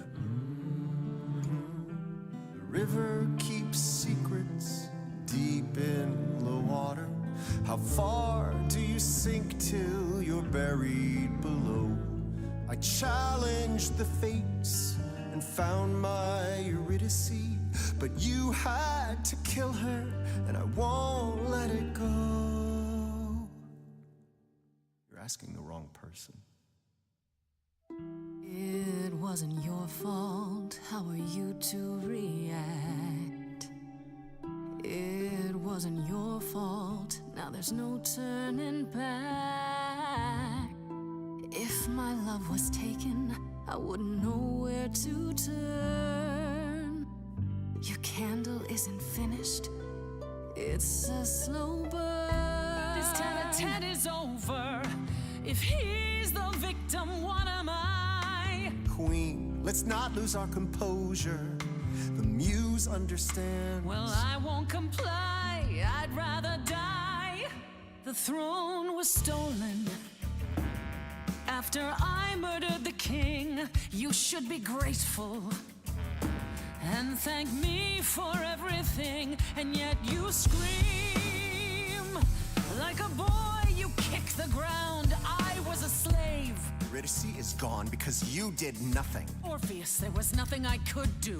The river keeps secrets deep in the water. How far do you sink till you're buried below? I challenged the fates and found my Eurydice, but you had to kill her, and I won't let it go. You're asking the wrong person. It wasn't your fault. How are you to react? It wasn't your fault. Now there's no turning back. If my love was taken, I wouldn't know where to turn. Your candle isn't finished. It's a slow burn. This tete-a-tete is over. If he's the victim, what am I? Queen, let's not lose our composure. The muse understands. Well, I won't comply. I'd rather die. The throne was stolen after I murdered the king. You should be grateful and thank me for everything. And yet you scream like a boy. You kick the ground. I was a slave. Eurydice is gone because you did nothing. Orpheus, there was nothing I could do.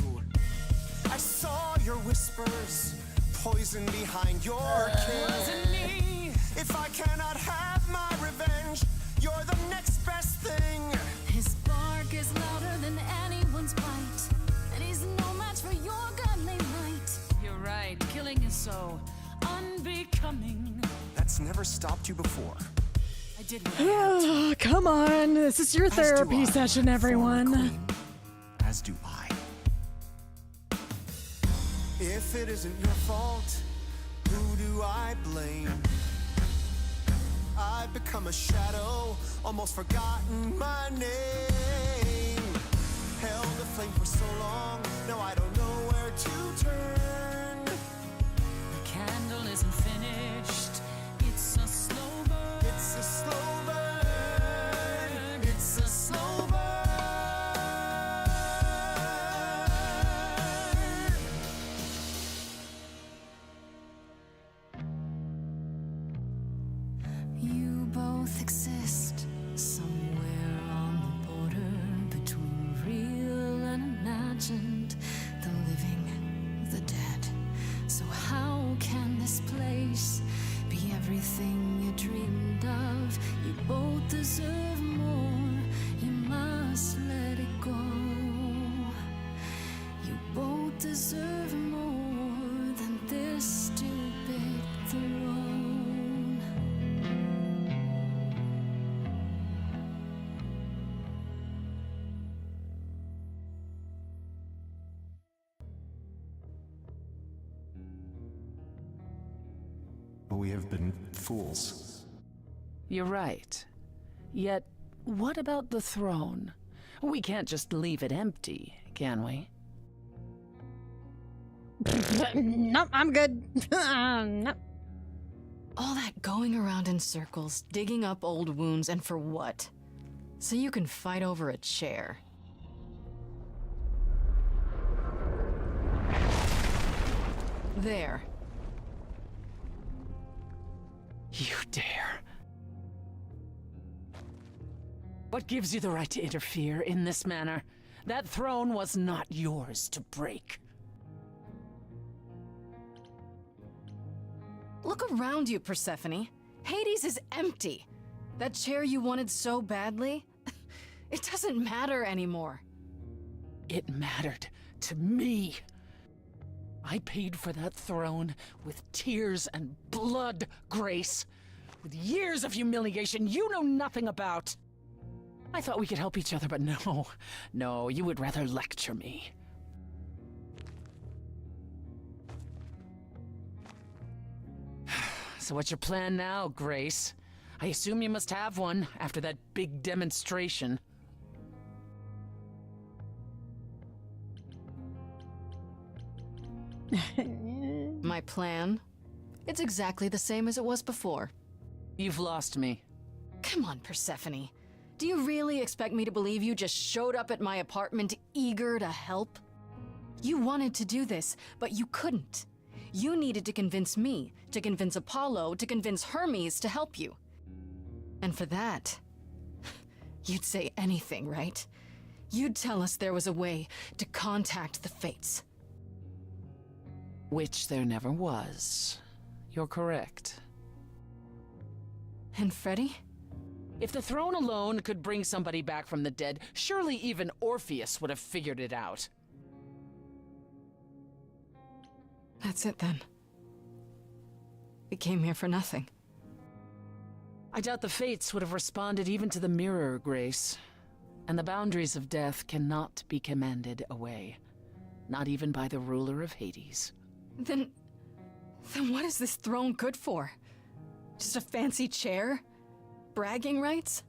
I saw your whispers, poison behind your king. Wasn't me. If I cannot have my revenge, you're the next best thing. His bark is louder than anyone's bite, and he's no match for your godly might. You're right, killing is so unbecoming. That's never stopped you before. I did what I had to. Come on, this is your As do therapy I, session, former everyone. queen. As do I. If it isn't your fault, who do I blame? I've become a shadow, almost forgotten my name. Held the flame for so long, now I don't know where to turn. The candle isn't finished. It's a slow burn. It's a slow burn. It's a slow burn. You both exist somewhere on the border between real and imagined, the living, the dead. So how can this place be everything you dreamed of? You both deserve more. You must let it go. You both deserve more than this stupid throne. We have been fools. You're right. Yet, what about the throne? We can't just leave it empty, can we? Nope, I'm good. Nope. All that going around in circles, digging up old wounds, and for what? So you can fight over a chair. There. You dare. What gives you the right to interfere in this manner? That throne was not yours to break. Look around you, Persephone. Hades is empty. That chair you wanted so badly, it doesn't matter anymore. It mattered to me. I paid for that throne with tears and blood, Grace. With years of humiliation you know nothing about. I thought we could help each other, but no, you would rather lecture me. So what's your plan now, Grace? I assume you must have one after that big demonstration. My plan? It's exactly the same as it was before. You've lost me. Come on, Persephone. Do you really expect me to believe you just showed up at my apartment eager to help? You wanted to do this, but you couldn't. You needed to convince me, to convince Apollo, to convince Hermes to help you. And for that, you'd say anything, right? You'd tell us there was a way to contact the Fates. Which there never was. You're correct. And Freddy? If the throne alone could bring somebody back from the dead, surely even Orpheus would have figured it out. That's it then. We came here for nothing. I doubt the Fates would have responded even to the mirror, Grace. And the boundaries of death cannot be commanded away. Not even by the ruler of Hades. Then what is this throne good for? Just a fancy chair? Bragging rights?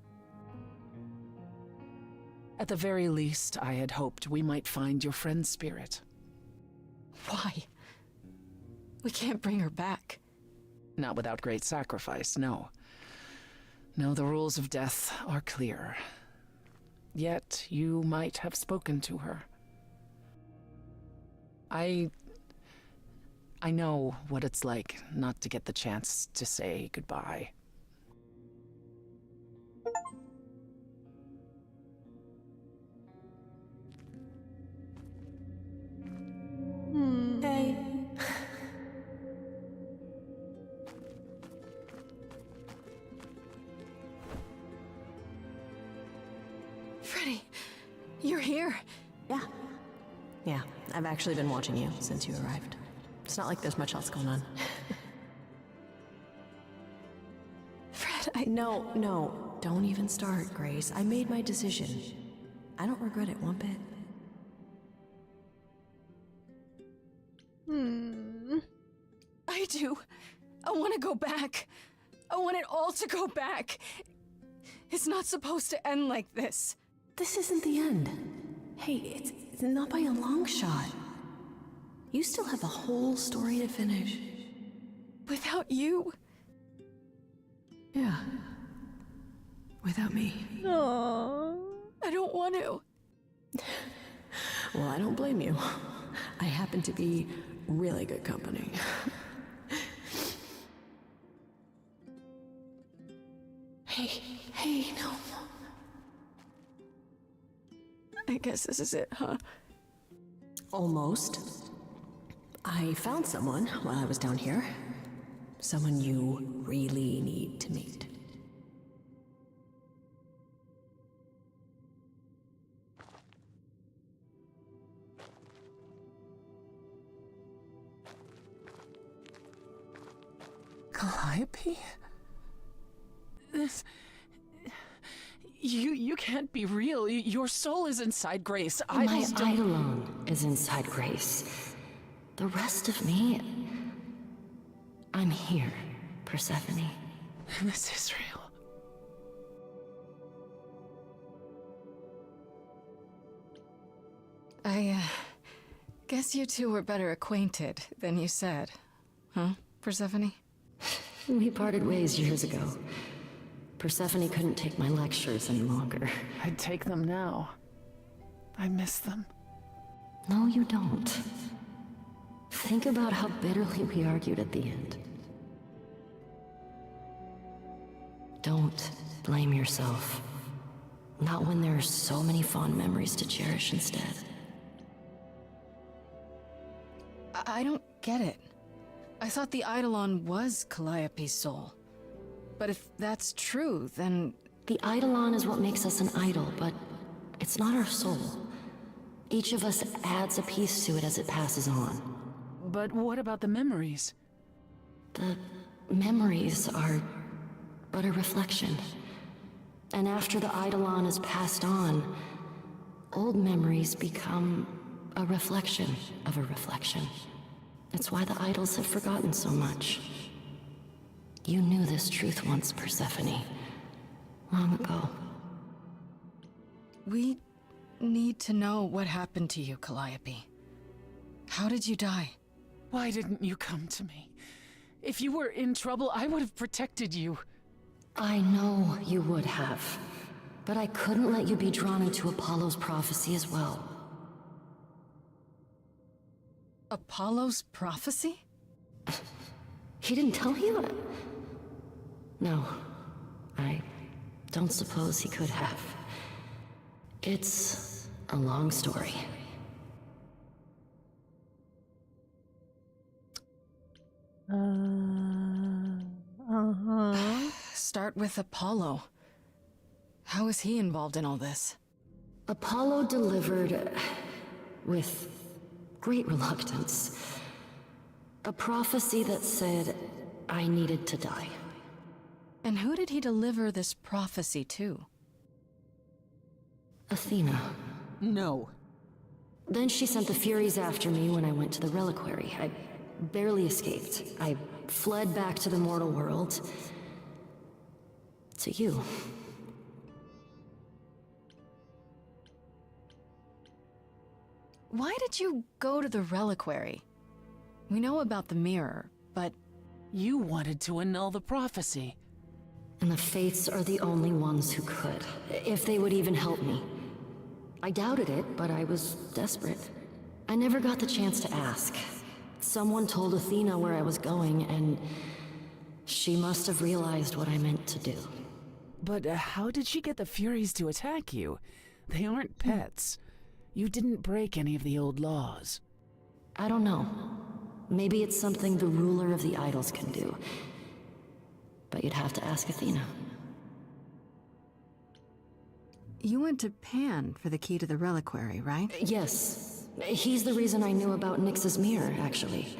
At the very least, I had hoped we might find your friend's spirit. Why? We can't bring her back. Not without great sacrifice, no. No, the rules of death are clear. Yet, you might have spoken to her. I know what it's like not to get the chance to say goodbye. Hey. Freddy, you're here. Yeah, I've actually been watching you since you arrived. It's not like there's much else going on. Fred, No, don't even start, Grace. I made my decision. I don't regret it one bit. I do. I want to go back. I want it all to go back. It's not supposed to end like this. This isn't the end. Hey, it's not by a long shot. You still have a whole story to finish. Without you? Yeah. Without me. Aww. I don't want to. Well, I don't blame you. I happen to be really good company. Hey, no. I guess this is it, huh? Almost. I found someone while I was down here. Someone you really need to meet. Calliope? This... You can't be real. Your soul is inside Grace. My eidolon is inside Grace. The rest of me... I'm here, Persephone. This is real. I guess you two were better acquainted than you said. Huh, Persephone? We parted ways years ago. Persephone couldn't take my lectures any longer. I'd take them now. I miss them. No, you don't. Think about how bitterly we argued at the end. Don't blame yourself. Not when there are so many fond memories to cherish instead. I don't get it. I thought the Eidolon was Calliope's soul. But if that's true, then... The Eidolon is what makes us an idol, but it's not our soul. Each of us adds a piece to it as it passes on. But what about the memories? The memories are but a reflection. And after the Eidolon is passed on, old memories become a reflection of a reflection. It's why the idols have forgotten so much. You knew this truth once, Persephone. Long ago. We need to know what happened to you, Calliope. How did you die? Why didn't you come to me? If you were in trouble, I would have protected you. I know you would have. But I couldn't let you be drawn into Apollo's prophecy as well. Apollo's prophecy? He didn't tell you? No. I don't suppose he could have. It's a long story. Start with Apollo. How is he involved in all this? Apollo delivered, with great reluctance, a prophecy that said I needed to die. And who did he deliver this prophecy to? Athena. No. Then she sent the Furies after me when I went to the reliquary. I barely escaped. I fled back to the mortal world. To you. Why did you go to the reliquary? We know about the mirror, but... You wanted to annul the prophecy. And the Fates are the only ones who could, if they would even help me. I doubted it, but I was desperate. I never got the chance to ask. Someone told Athena where I was going, and she must have realized what I meant to do. But how did she get the Furies to attack you? They aren't pets. You didn't break any of the old laws. I don't know. Maybe it's something the ruler of the idols can do. But you'd have to ask Athena. You went to Pan for the key to the reliquary, right? Yes. He's the reason I knew about Nyx's mirror, actually.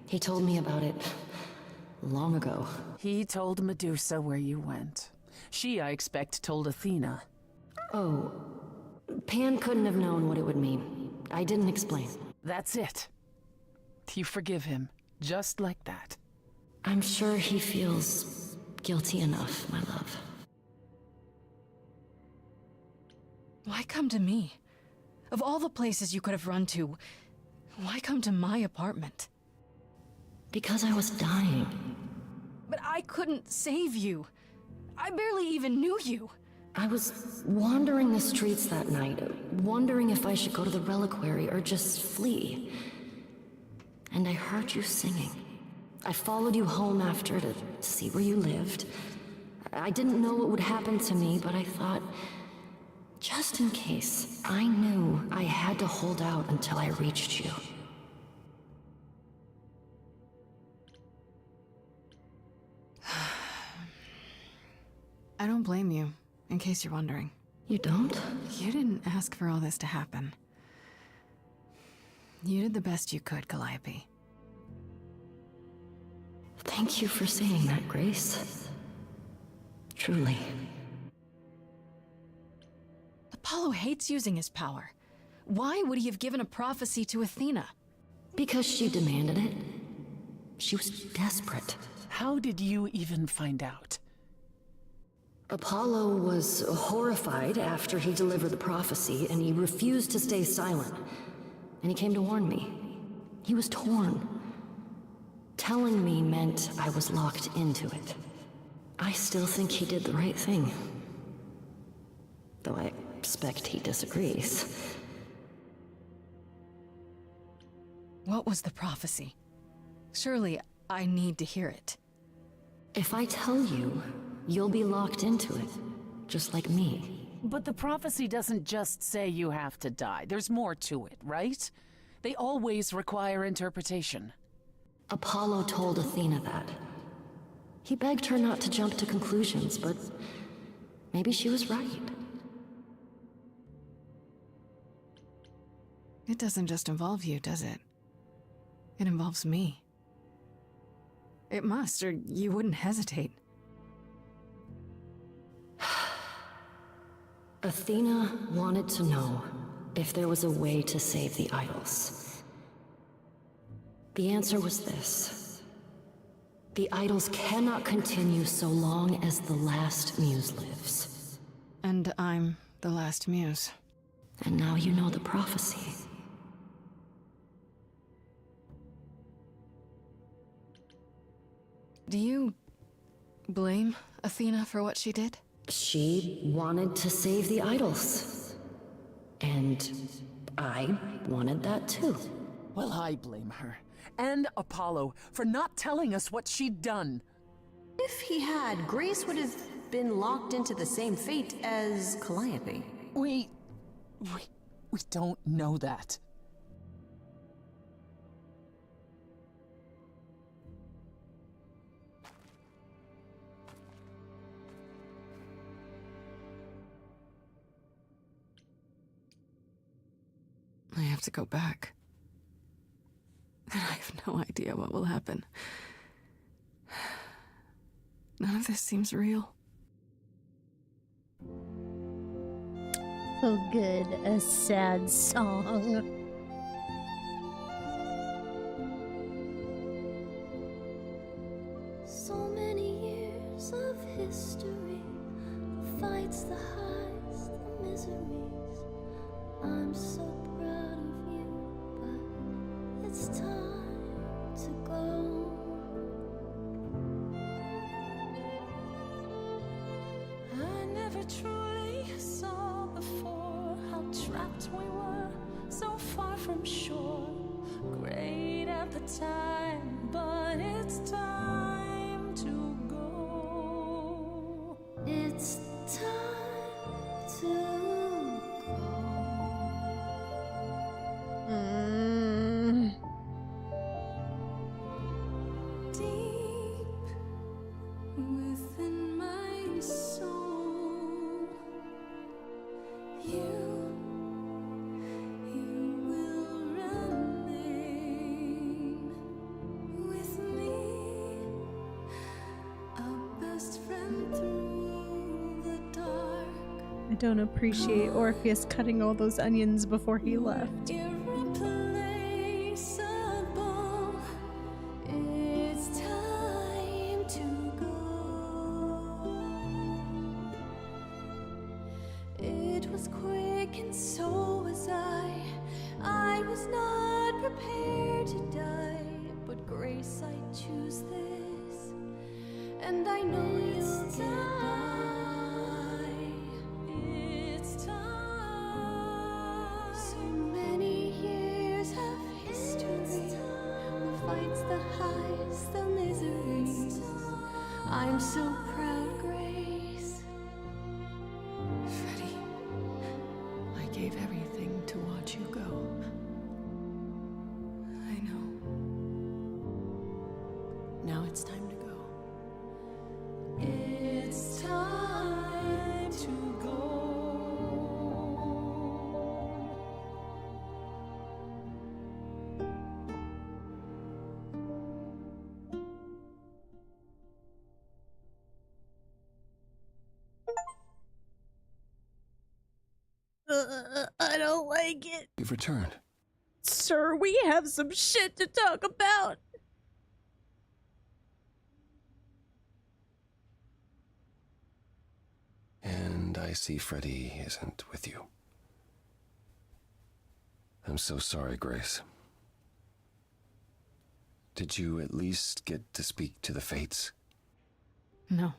He told me about it long ago. He told Medusa where you went. She, I expect, told Athena. Oh. Pan couldn't have known what it would mean. I didn't explain. That's it. You forgive him, just like that. I'm sure he feels guilty enough, my love. Why come to me? Of all the places you could have run to, why come to my apartment? Because I was dying. But I couldn't save you. I barely even knew you. I was wandering the streets that night, wondering if I should go to the reliquary or just flee. And I heard you singing. I followed you home after to see where you lived. I didn't know what would happen to me, but I thought, just in case, I knew I had to hold out until I reached you. I don't blame you, in case you're wondering. You don't? You didn't ask for all this to happen. You did the best you could, Calliope. Thank you for saying that, Grace. Truly. Apollo hates using his power. Why would he have given a prophecy to Athena? Because she demanded it. She was desperate. How did you even find out? Apollo was horrified after he delivered the prophecy, and he refused to stay silent. And he came to warn me. He was torn. Telling me meant I was locked into it. I still think he did the right thing. Though I expect he disagrees. What was the prophecy? Surely I need to hear it. If I tell you, You'll be locked into it, just like me. But the prophecy doesn't just say you have to die. There's more to it, right? They always require interpretation. Apollo told Athena that. He begged her not to jump to conclusions, but maybe she was right. It doesn't just involve you, does it? It involves me. It must, or you wouldn't hesitate. Athena wanted to know if there was a way to save the idols. The answer was this. The idols cannot continue so long as the last muse lives. And I'm the last muse. And now you know the prophecy. Do you blame Athena for what she did? She wanted to save the idols. And I wanted that too. Well, I blame her. And Apollo for not telling us what she'd done. If he had, Grace would have been locked into the same fate as Calliope. We don't know that. I have to go back. And I have no idea what will happen. None of this seems real. Oh good, a sad song. So many years of history, the fights, the highs, the miseries. I'm so proud of you, but it's time to go. I never truly saw before how trapped we were, so far from shore. Great at the time, but it's time to go. It's time to go. Deep within my soul, you will remain with me, a best friend through the dark. I don't appreciate Orpheus cutting all those onions before he left. Irreplaceable. It's time to go. It was quick and so was I. I was not prepared to die, but Grace, I choose this, and I know you'll get by. It's time. So many years of history, the fights, the highs, the miseries. I'm so proud, Grace. Freddie, I gave everything to watch you go. I know. Now it's time to go. It's time to go. I don't like it. You've returned. Sir, we have some shit to talk about. And I see Freddie isn't with you. I'm so sorry, Grace. Did you at least get to speak to the Fates? No.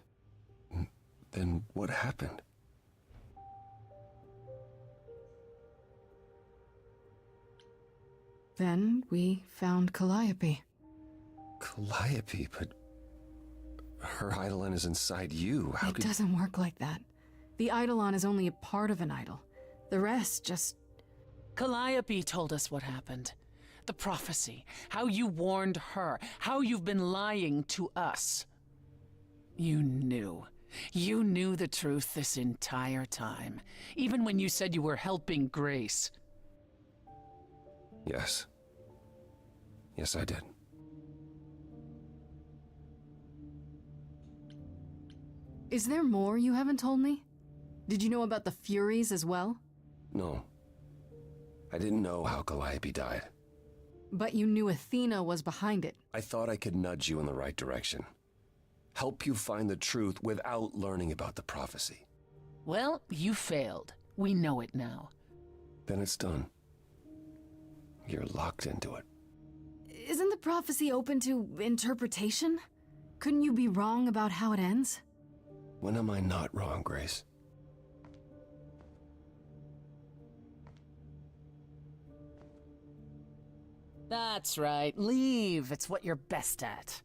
Then what happened? Then we found Calliope. Calliope, but her Eidolon is inside you. How It doesn't work like that. The Eidolon is only a part of an idol. The rest just... Calliope told us what happened. The prophecy, how you warned her, how you've been lying to us. You knew. You knew the truth this entire time, even when you said you were helping Grace. Yes. Yes, I did. Is there more you haven't told me? Did you know about the Furies as well? No. I didn't know how Calliope died. But you knew Athena was behind it. I thought I could nudge you in the right direction. Help you find the truth without learning about the prophecy. Well, you failed. We know it now. Then it's done. You're locked into it. Isn't the prophecy open to interpretation? Couldn't you be wrong about how it ends? When am I not wrong, Grace? That's right. Leave. It's what you're best at.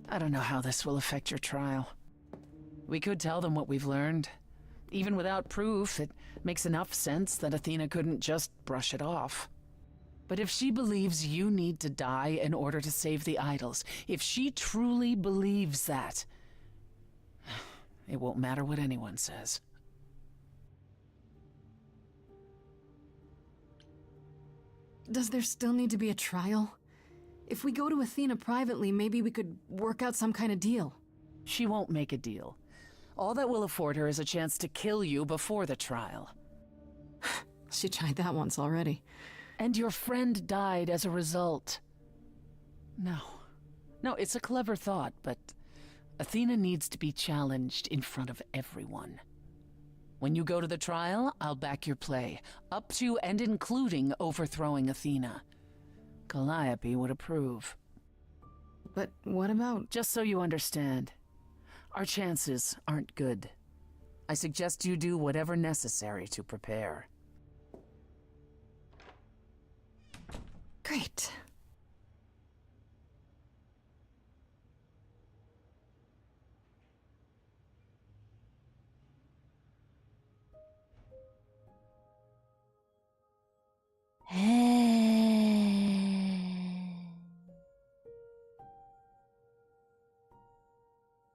I don't know how this will affect your trial. We could tell them what we've learned. Even without proof, it makes enough sense that Athena couldn't just brush it off. But if she believes you need to die in order to save the idols, if she truly believes that, it won't matter what anyone says. Does there still need to be a trial? If we go to Athena privately, maybe we could work out some kind of deal. She won't make a deal. All that will afford her is a chance to kill you before the trial. She tried that once already. And your friend died as a result. No, it's a clever thought, but Athena needs to be challenged in front of everyone. When you go to the trial, I'll back your play, up to and including overthrowing Athena. Calliope would approve. But what about... Just so you understand, our chances aren't good. I suggest you do whatever necessary to prepare. Great.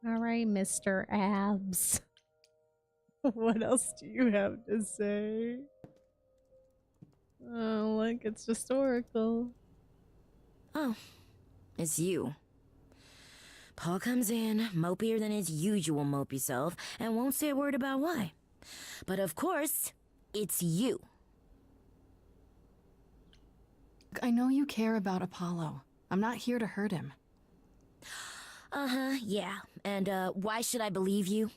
All right, Mr. Abs. What else do you have to say? Oh, look, it's just Oracle. Oh, it's you. Paul comes in, mopier than his usual mopey self, and won't say a word about why. But of course, it's you. I know you care about Apollo. I'm not here to hurt him. Uh-huh, yeah. And, why should I believe you?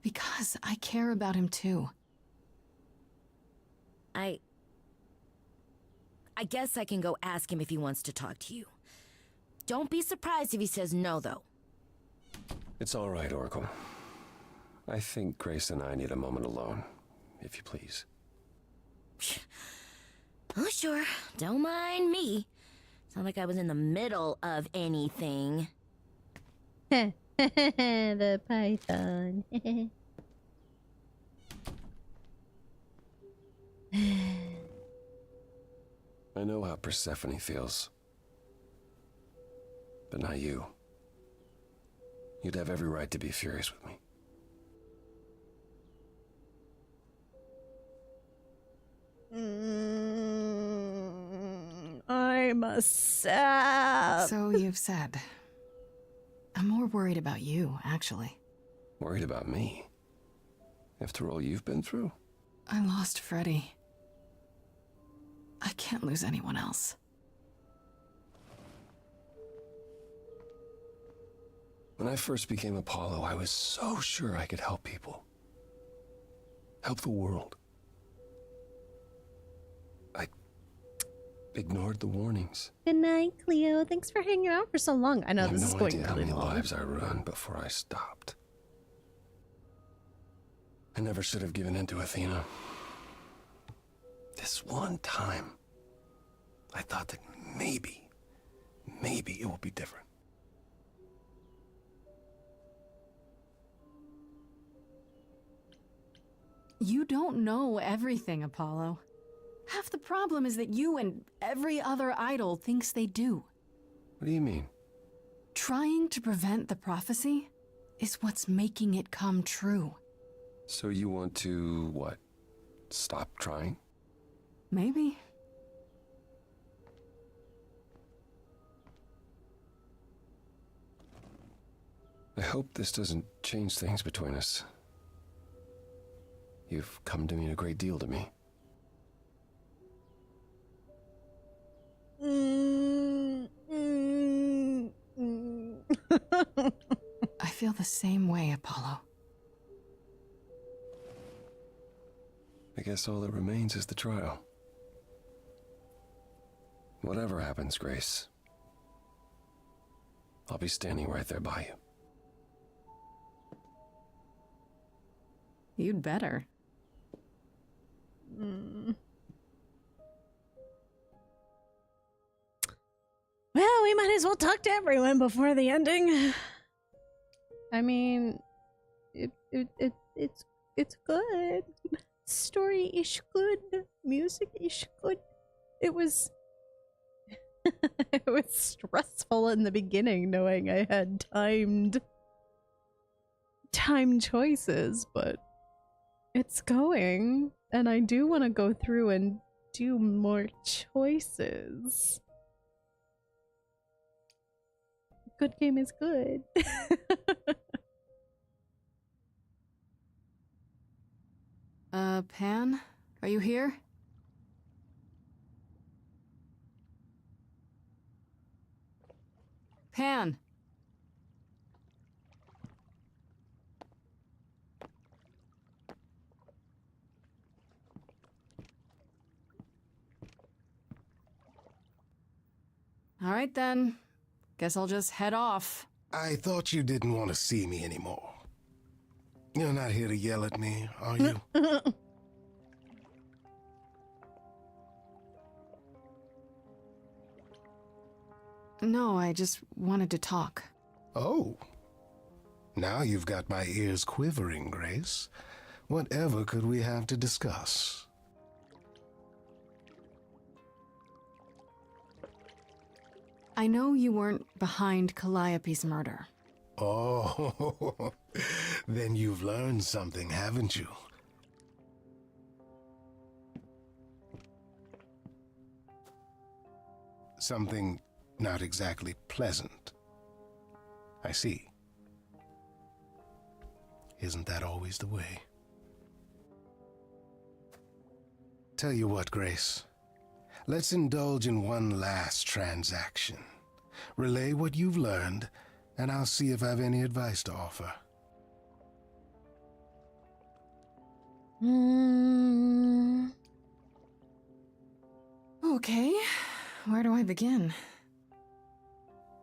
Because I care about him too. I guess I can go ask him if he wants to talk to you. Don't be surprised if he says no, though. It's all right, Oracle. I think Grace and I need a moment alone, if you please. Oh, sure. Don't mind me. It's not like I was in the middle of anything. The python. I know how Persephone feels. But not you. You'd have every right to be furious with me. I'm a sap. So you've said. I'm more worried about you, actually. Worried about me? After all you've been through? I lost Freddy. I can't lose anyone else. When I first became Apollo, I was so sure I could help people. Help the world. I ignored the warnings. Good night, Cleo. Thanks for hanging out for so long. I know this is going no idea how really many long. lives I ruined before I stopped. I never should have given in to Athena. This one time, I thought that maybe it will be different. You don't know everything, Apollo. Half the problem is that you and every other idol thinks they do. What do you mean? Trying to prevent the prophecy is what's making it come true. So you want to, what, stop trying? Maybe. I hope this doesn't change things between us. You've come to mean a great deal to me. I feel the same way, Apollo. I guess all that remains is the trial. Whatever happens, Grace, I'll be standing right there by you. You'd better. Well, we might as well talk to everyone before the ending. I mean, it's good. Story-ish good. Music-ish good. It was it was stressful in the beginning knowing I had timed choices, but it's going, and I do want to go through and do more choices. Good game is good. Pan? Are you here? Pan! All right then. Guess I'll just head off. I thought you didn't want to see me anymore. You're not here to yell at me, are you? No, I just wanted to talk. Oh. Now you've got my ears quivering, Grace. Whatever could we have to discuss? I know you weren't behind Calliope's murder. Oh, then you've learned something, haven't you? Something not exactly pleasant. I see. Isn't that always the way? Tell you what, Grace. Let's indulge in one last transaction. Relay what you've learned, and I'll see if I've any advice to offer. Okay, where do I begin?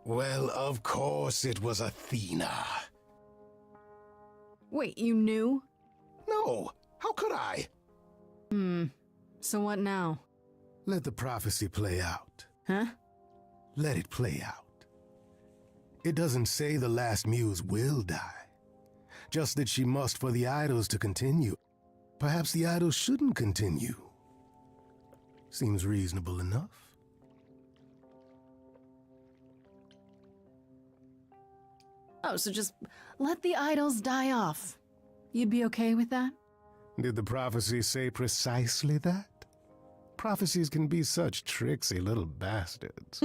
Well, of course it was Athena. Wait, you knew? No, how could I? So what now? Let the prophecy play out. Huh? Let it play out. It doesn't say the last muse will die, just that she must for the idols to continue. Perhaps the idols shouldn't continue. Seems reasonable enough. Oh, so just let the idols die off. You'd be okay with that? Did the prophecy say precisely that? Prophecies can be such tricksy little bastards.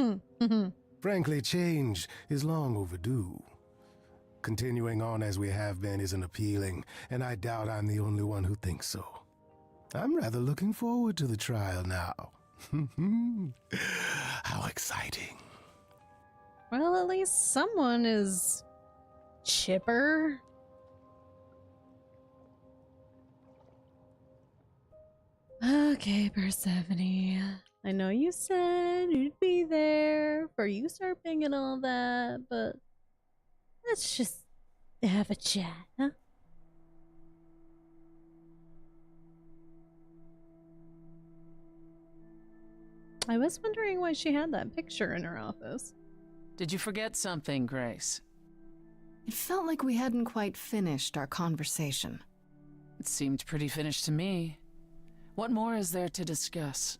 Frankly, change is long overdue. Continuing on as we have been isn't appealing, and I doubt I'm the only one who thinks so. I'm rather looking forward to the trial now. How exciting. Well, at least someone is chipper. Okay, Persephone. I know you said you'd be there for usurping and all that, but let's just have a chat, huh? I was wondering why she had that picture in her office. Did you forget something, Grace? It felt like we hadn't quite finished our conversation. It seemed pretty finished to me. What more is there to discuss?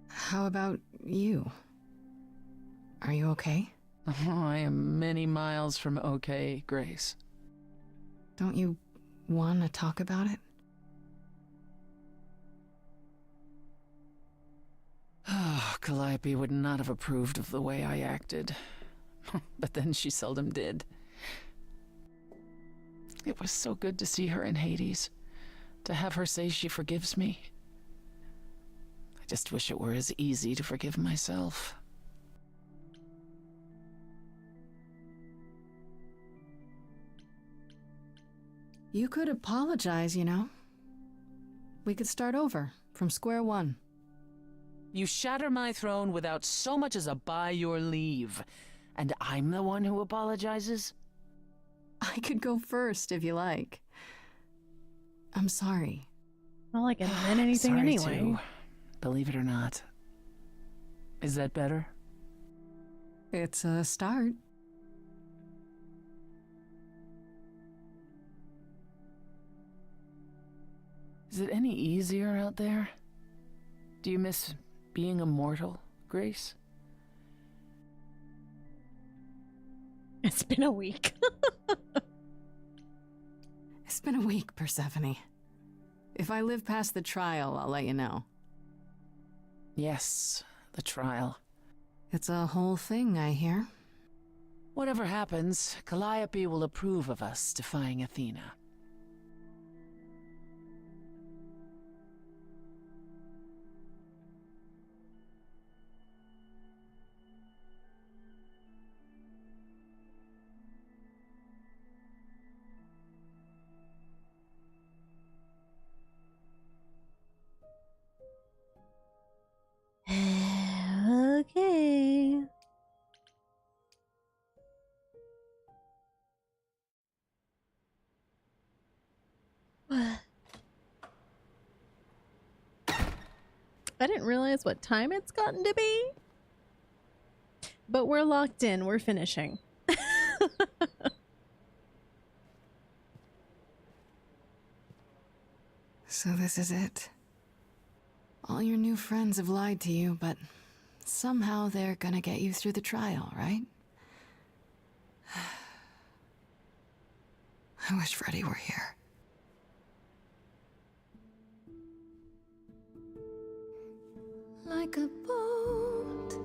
How about you? Are you okay? Oh, I am many miles from okay, Grace. Don't you want to talk about it? Calliope would not have approved of the way I acted. But then she seldom did. It was so good to see her in Hades, to have her say she forgives me. I just wish it were as easy to forgive myself. You could apologize, you know. We could start over, from square one. You shatter my throne without so much as a by your leave, and I'm the one who apologizes? I could go first, if you like. I'm sorry. Not like it meant anything Sorry anyway. too, believe it or not. Is that better? It's a start. Is it any easier out there? Do you miss being immortal, Grace? It's been a week. It's been a week, Persephone. If I live past the trial, I'll let you know. Yes, the trial. It's a whole thing, I hear. Whatever happens, Calliope will approve of us defying Athena. Okay. I didn't realize what time it's gotten to be. But we're locked in. We're finishing. So this is it. All your new friends have lied to you, but somehow they're gonna get you through the trial, right? I wish Freddy were here. Like a boat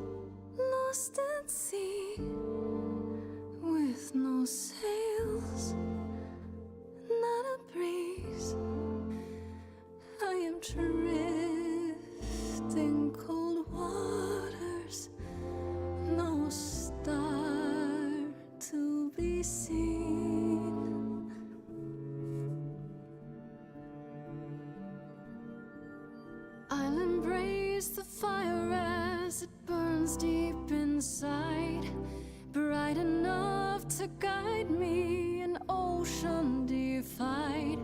lost at sea, with no sails, not a breeze. I am drifting cold waters, no star to be seen. I'll embrace the fire as it burns deep inside, bright enough to guide me, an ocean defied.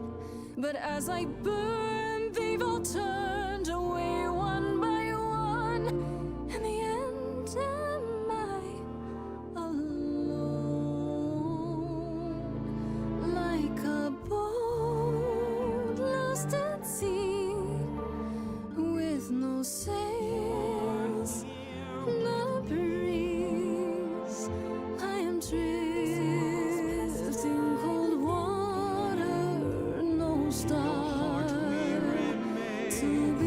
But as I burn, they've all turned away one by one. In the end, am I alone? Like a boat lost at sea, with no sails, no breeze. I am drifting cold water, no star to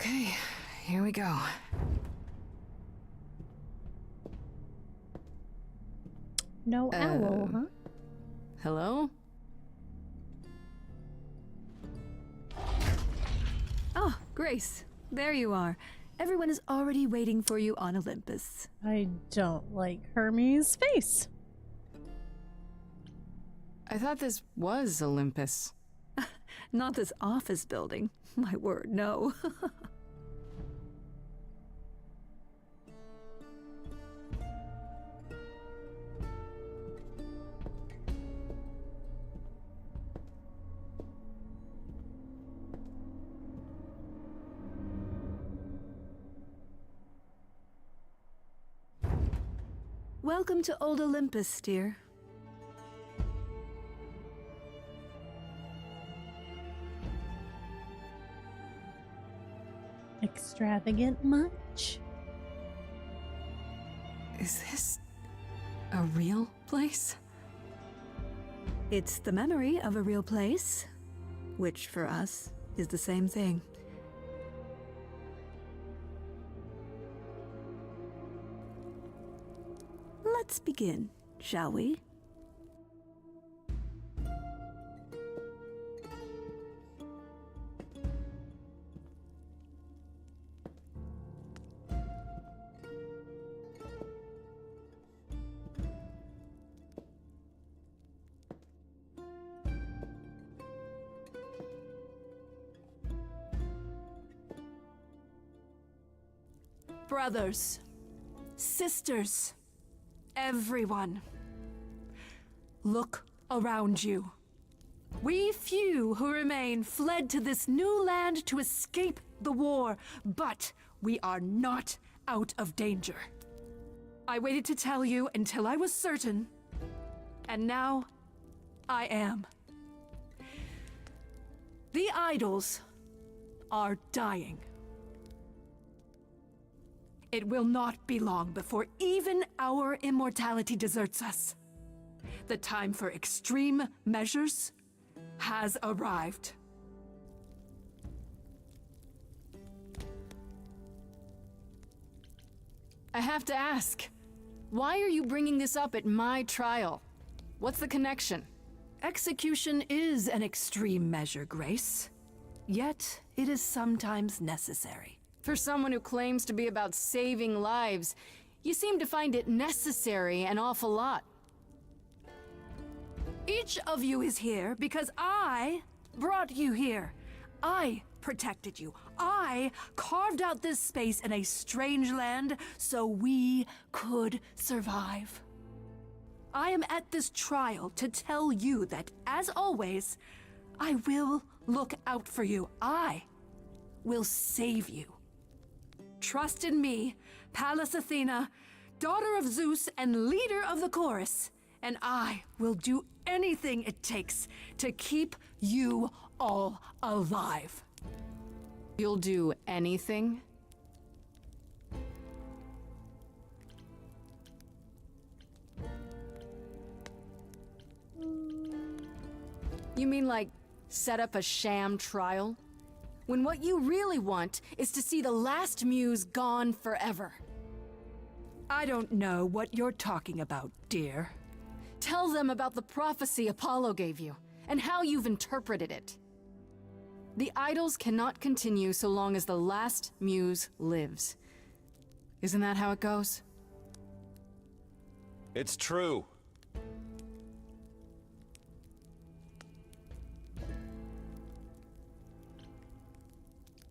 Okay, here we go. No owl, huh? Hello? Oh, Grace, there you are. Everyone is already waiting for you on Olympus. I don't like Hermes' face. I thought this was Olympus. Not this office building. My word, no. Welcome to Old Olympus, dear. Extravagant much? Is this a real place? It's the memory of a real place, which for us is the same thing. Let's begin, shall we? Brothers, sisters, everyone, look around you. We few who remain fled to this new land to escape the war, but we are not out of danger. I waited to tell you until I was certain, and now I am. The idols are dying. It will not be long before even our immortality deserts us. The time for extreme measures has arrived. I have to ask, why are you bringing this up at my trial? What's the connection? Execution is an extreme measure, Grace. Yet, it is sometimes necessary. For someone who claims to be about saving lives, you seem to find it necessary an awful lot. Each of you is here because I brought you here. I protected you. I carved out this space in a strange land so we could survive. I am at this trial to tell you that, as always, I will look out for you. I will save you. Trust in me, Pallas Athena, daughter of Zeus and leader of the chorus, and I will do anything it takes to keep you all alive. You'll do anything? You mean like set up a sham trial? When what you really want is to see the last muse gone forever. I don't know what you're talking about, dear. Tell them about the prophecy Apollo gave you, and how you've interpreted it. The idols cannot continue so long as the last muse lives. Isn't that how it goes? It's true.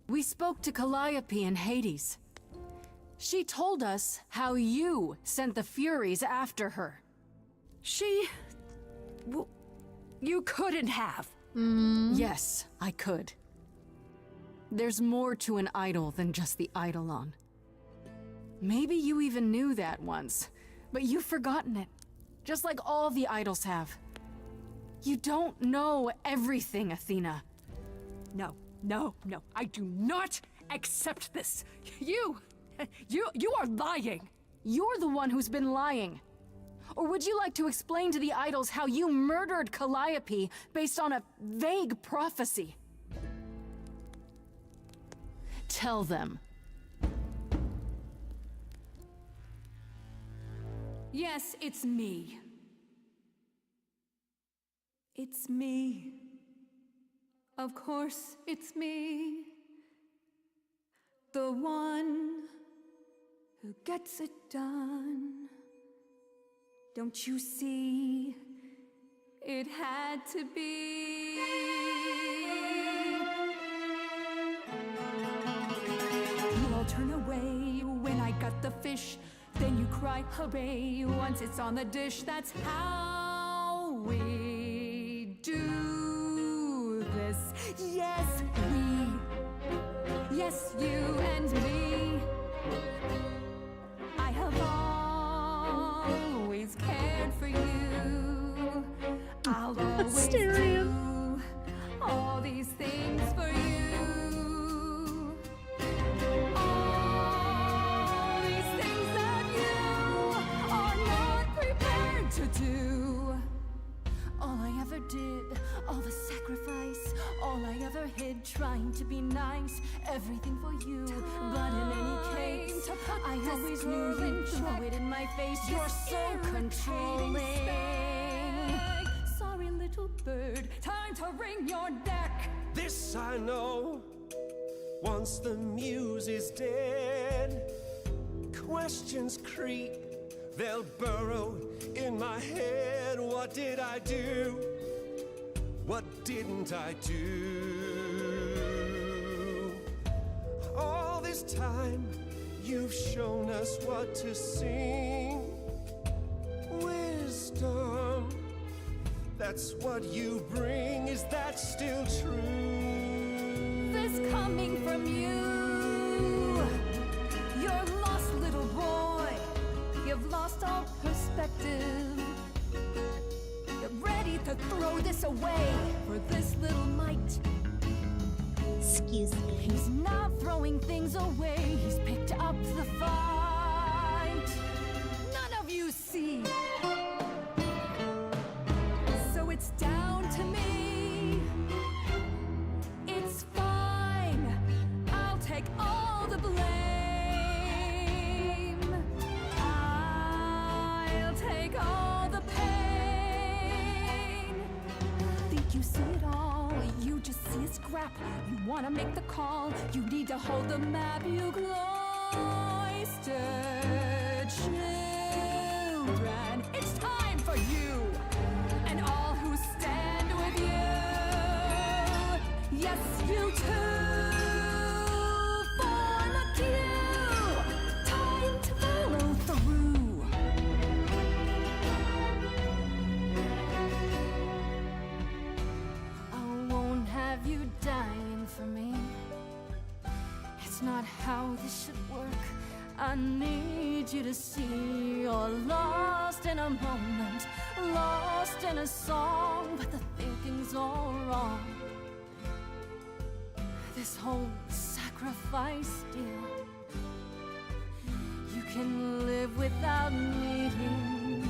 We spoke to Calliope in Hades. She told us how you sent the Furies after her. You couldn't have. Yes, I could. There's more to an idol than just the eidolon. Maybe you even knew that once, but you've forgotten it, just like all the idols have. You don't know everything, Athena. No, I do not accept this. You are lying. You're the one who's been lying. Or would you like to explain to the idols how you murdered Calliope based on a vague prophecy? Tell them. Yes, it's me. It's me. Of course, it's me. The one who gets it done. Don't you see? It had to be. You all turn away when I got the fish. Then you cry hooray once it's on the dish. That's how we do this. Yes, we. Yes, you and me. I have always cared for you. I'll always do all these things for you. All these things that you are not prepared to do. All I ever did, all the sacrifice, all I ever hid, trying to be nice, everything for you. But in any case, I always knew you'd throw it in my face. You're so controlling. Sorry, little bird, time to wring your neck. This I know, once the muse is dead, questions creep, they'll burrow in my head. What did I do? What didn't I do? All this time, you've shown us what to sing. Wisdom, that's what you bring. Is that still true? This coming from you. You're lost, little boy. You've lost all perspective. You're ready to throw this away for this little mite. Excuse me. He's not throwing things away. He's picked up the fight. None of you see. So it's down to me. It's fine. I'll take all the blame. I'll take all the pain. Think you see it all? You just see a scrap. You wanna make the call. You need to hold the map. You cloistered children. It's time for you and all who stand with you. Yes, you too. Form a queue. Time to follow through. I won't have you dying for me. It's not how this should work. I need you to see you're lost in a moment, lost in a song, but the thinking's all wrong. This whole sacrifice deal, you can live without needing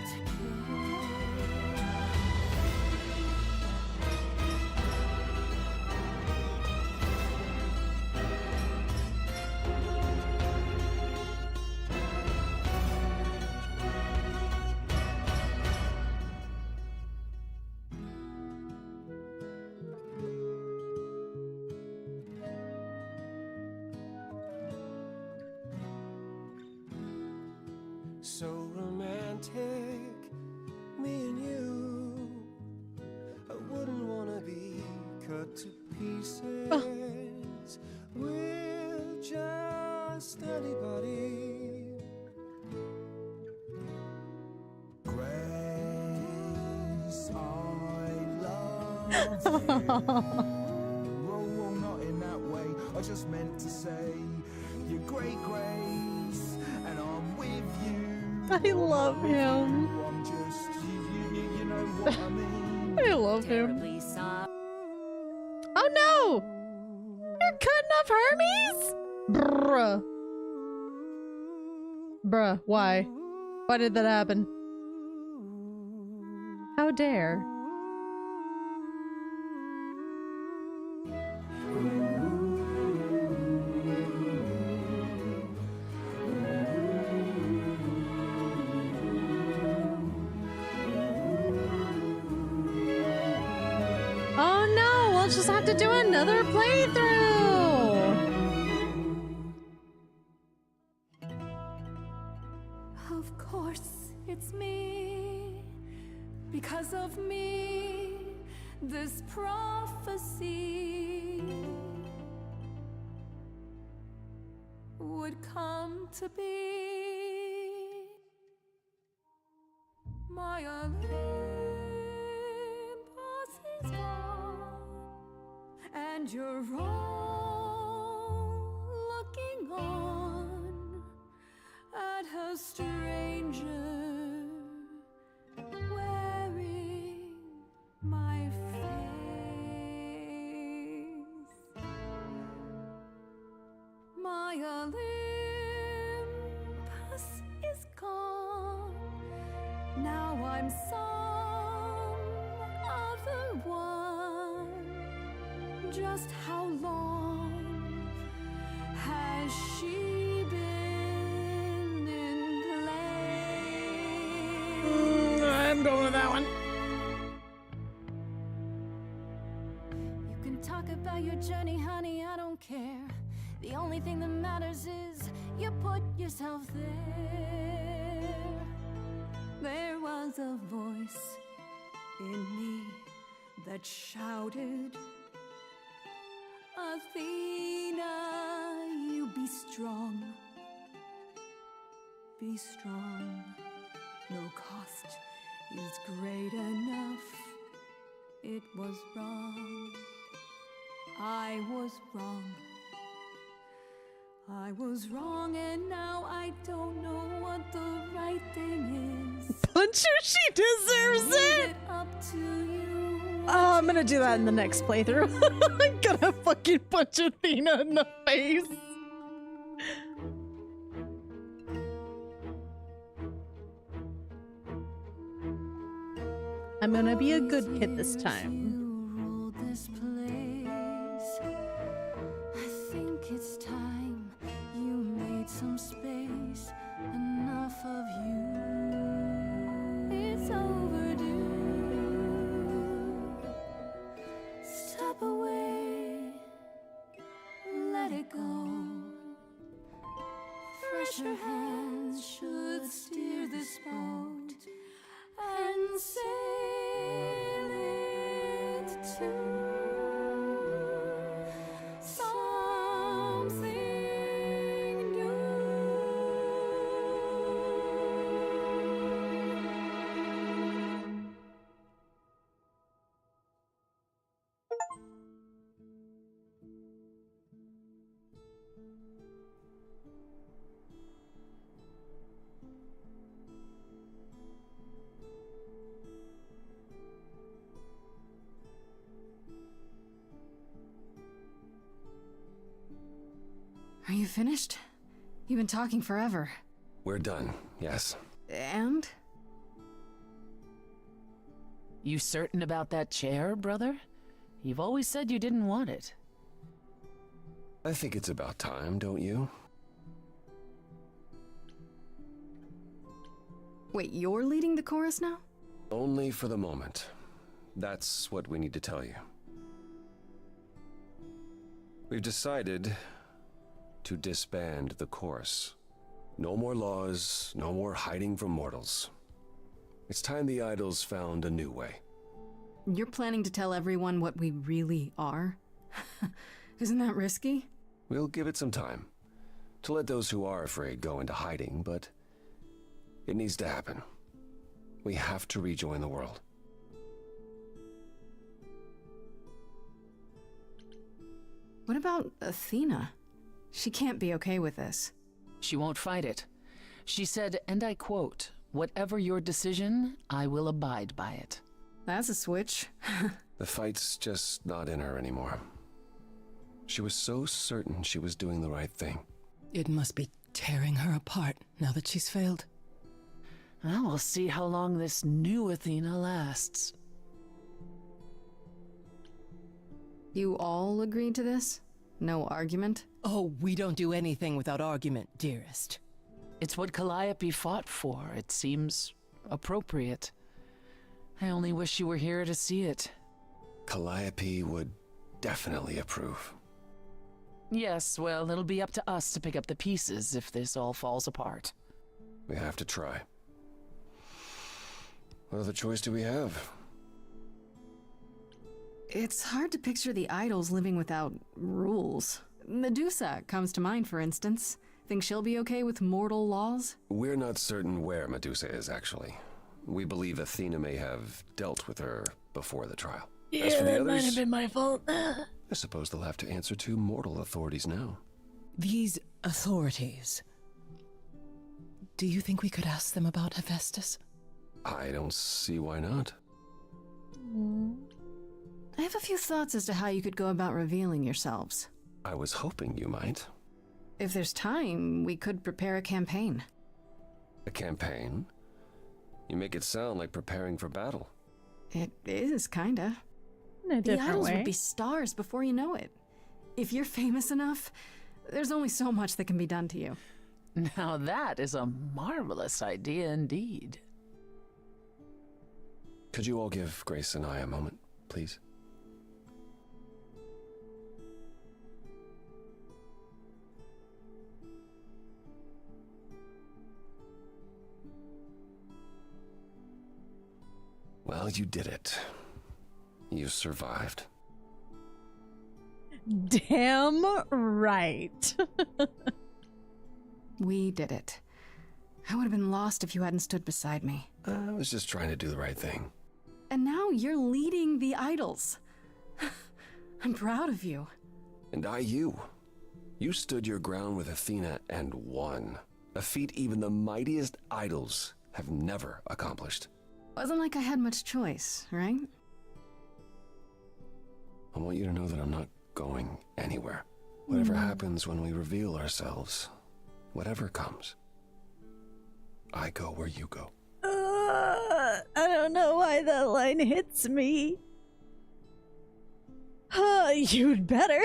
to kill. So romantic, me and you. I wouldn't wanna be cut to pieces with just anybody. Grace, I love you. Oh, not in that way. I just meant to say, you're great, Grace, and I'm with you. I love him. I'm just, you know what I mean. I love him. Oh no! You're cutting off Hermes? Bruh. Bruh, why? Why did that happen? How dare? to do another playthrough! Of course, it's me. Because of me, this prophecy would come to be. My Olympus is gone, and you're all looking on at a stranger wearing my face. My Olympus is gone. Now I'm some other one. Just how long has she been in place? I'm going with that one. You can talk about your journey, honey, I don't care. The only thing that matters is you put yourself there. There was a voice in me that shouted, Athena, you be strong. Be strong. No cost is great enough. It was wrong. I was wrong. I was wrong, and now I don't know what the right thing is. Punch her, she deserves it! Up to you. Oh, I'm gonna do that in the next playthrough. I'm gonna fucking punch Athena in the face. I'm gonna be a good kid this time. This place. I think it's time you made some space. Enough of you. It's overdue. Step away. Let it go. Fresher hands should steer this boat and sail it to something new. Are you finished? You've been talking forever. We're done, yes. And? You certain about that chair, brother? You've always said you didn't want it. I think it's about time, don't you? Wait, you're leading the chorus now? Only for the moment. That's what we need to tell you. We've decided to disband the chorus. No more laws, no more hiding from mortals. It's time the idols found a new way. You're planning to tell everyone what we really are? Isn't that risky? We'll give it some time to let those who are afraid go into hiding, but it needs to happen. We have to rejoin the world. What about Athena? She can't be okay with this. She won't fight it. She said, and I quote, "Whatever your decision, I will abide by it." That's a switch. The fight's just not in her anymore. She was so certain she was doing the right thing. It must be tearing her apart now that she's failed. Well, we'll see how long this new Athena lasts. You all agreed to this? No argument? Oh, we don't do anything without argument, dearest. It's what Calliope fought for. It seems appropriate. I only wish you were here to see it. Calliope would definitely approve. Yes, well, it'll be up to us to pick up the pieces if this all falls apart. We have to try. What other choice do we have? It's hard to picture the idols living without rules. Medusa comes to mind, for instance. Think she'll be okay with mortal laws? We're not certain where Medusa is, actually. We believe Athena may have dealt with her before the trial. As for the that others, might have been my fault. I suppose they'll have to answer to mortal authorities now. These authorities. Do you think we could ask them about Hephaestus? I don't see why not. I have a few thoughts as to how you could go about revealing yourselves. I was hoping you might. If there's time, we could prepare a campaign. A campaign? You make it sound like preparing for battle. It is, kinda. In a The different idols way. would be stars before you know it. If you're famous enough, there's only so much that can be done to you. Now that is a marvelous idea indeed. Could you all give Grace and I a moment, please? Well, you did it. You survived. Damn right. We did it. I would have been lost if you hadn't stood beside me. I was just trying to do the right thing. And now you're leading the idols. I'm proud of you. And you. You stood your ground with Athena and won. A feat even the mightiest idols have never accomplished. Wasn't like I had much choice, right? I want you to know that I'm not going anywhere. Whatever happens when we reveal ourselves, whatever comes, I go where you go. I don't know why that line hits me. You'd better.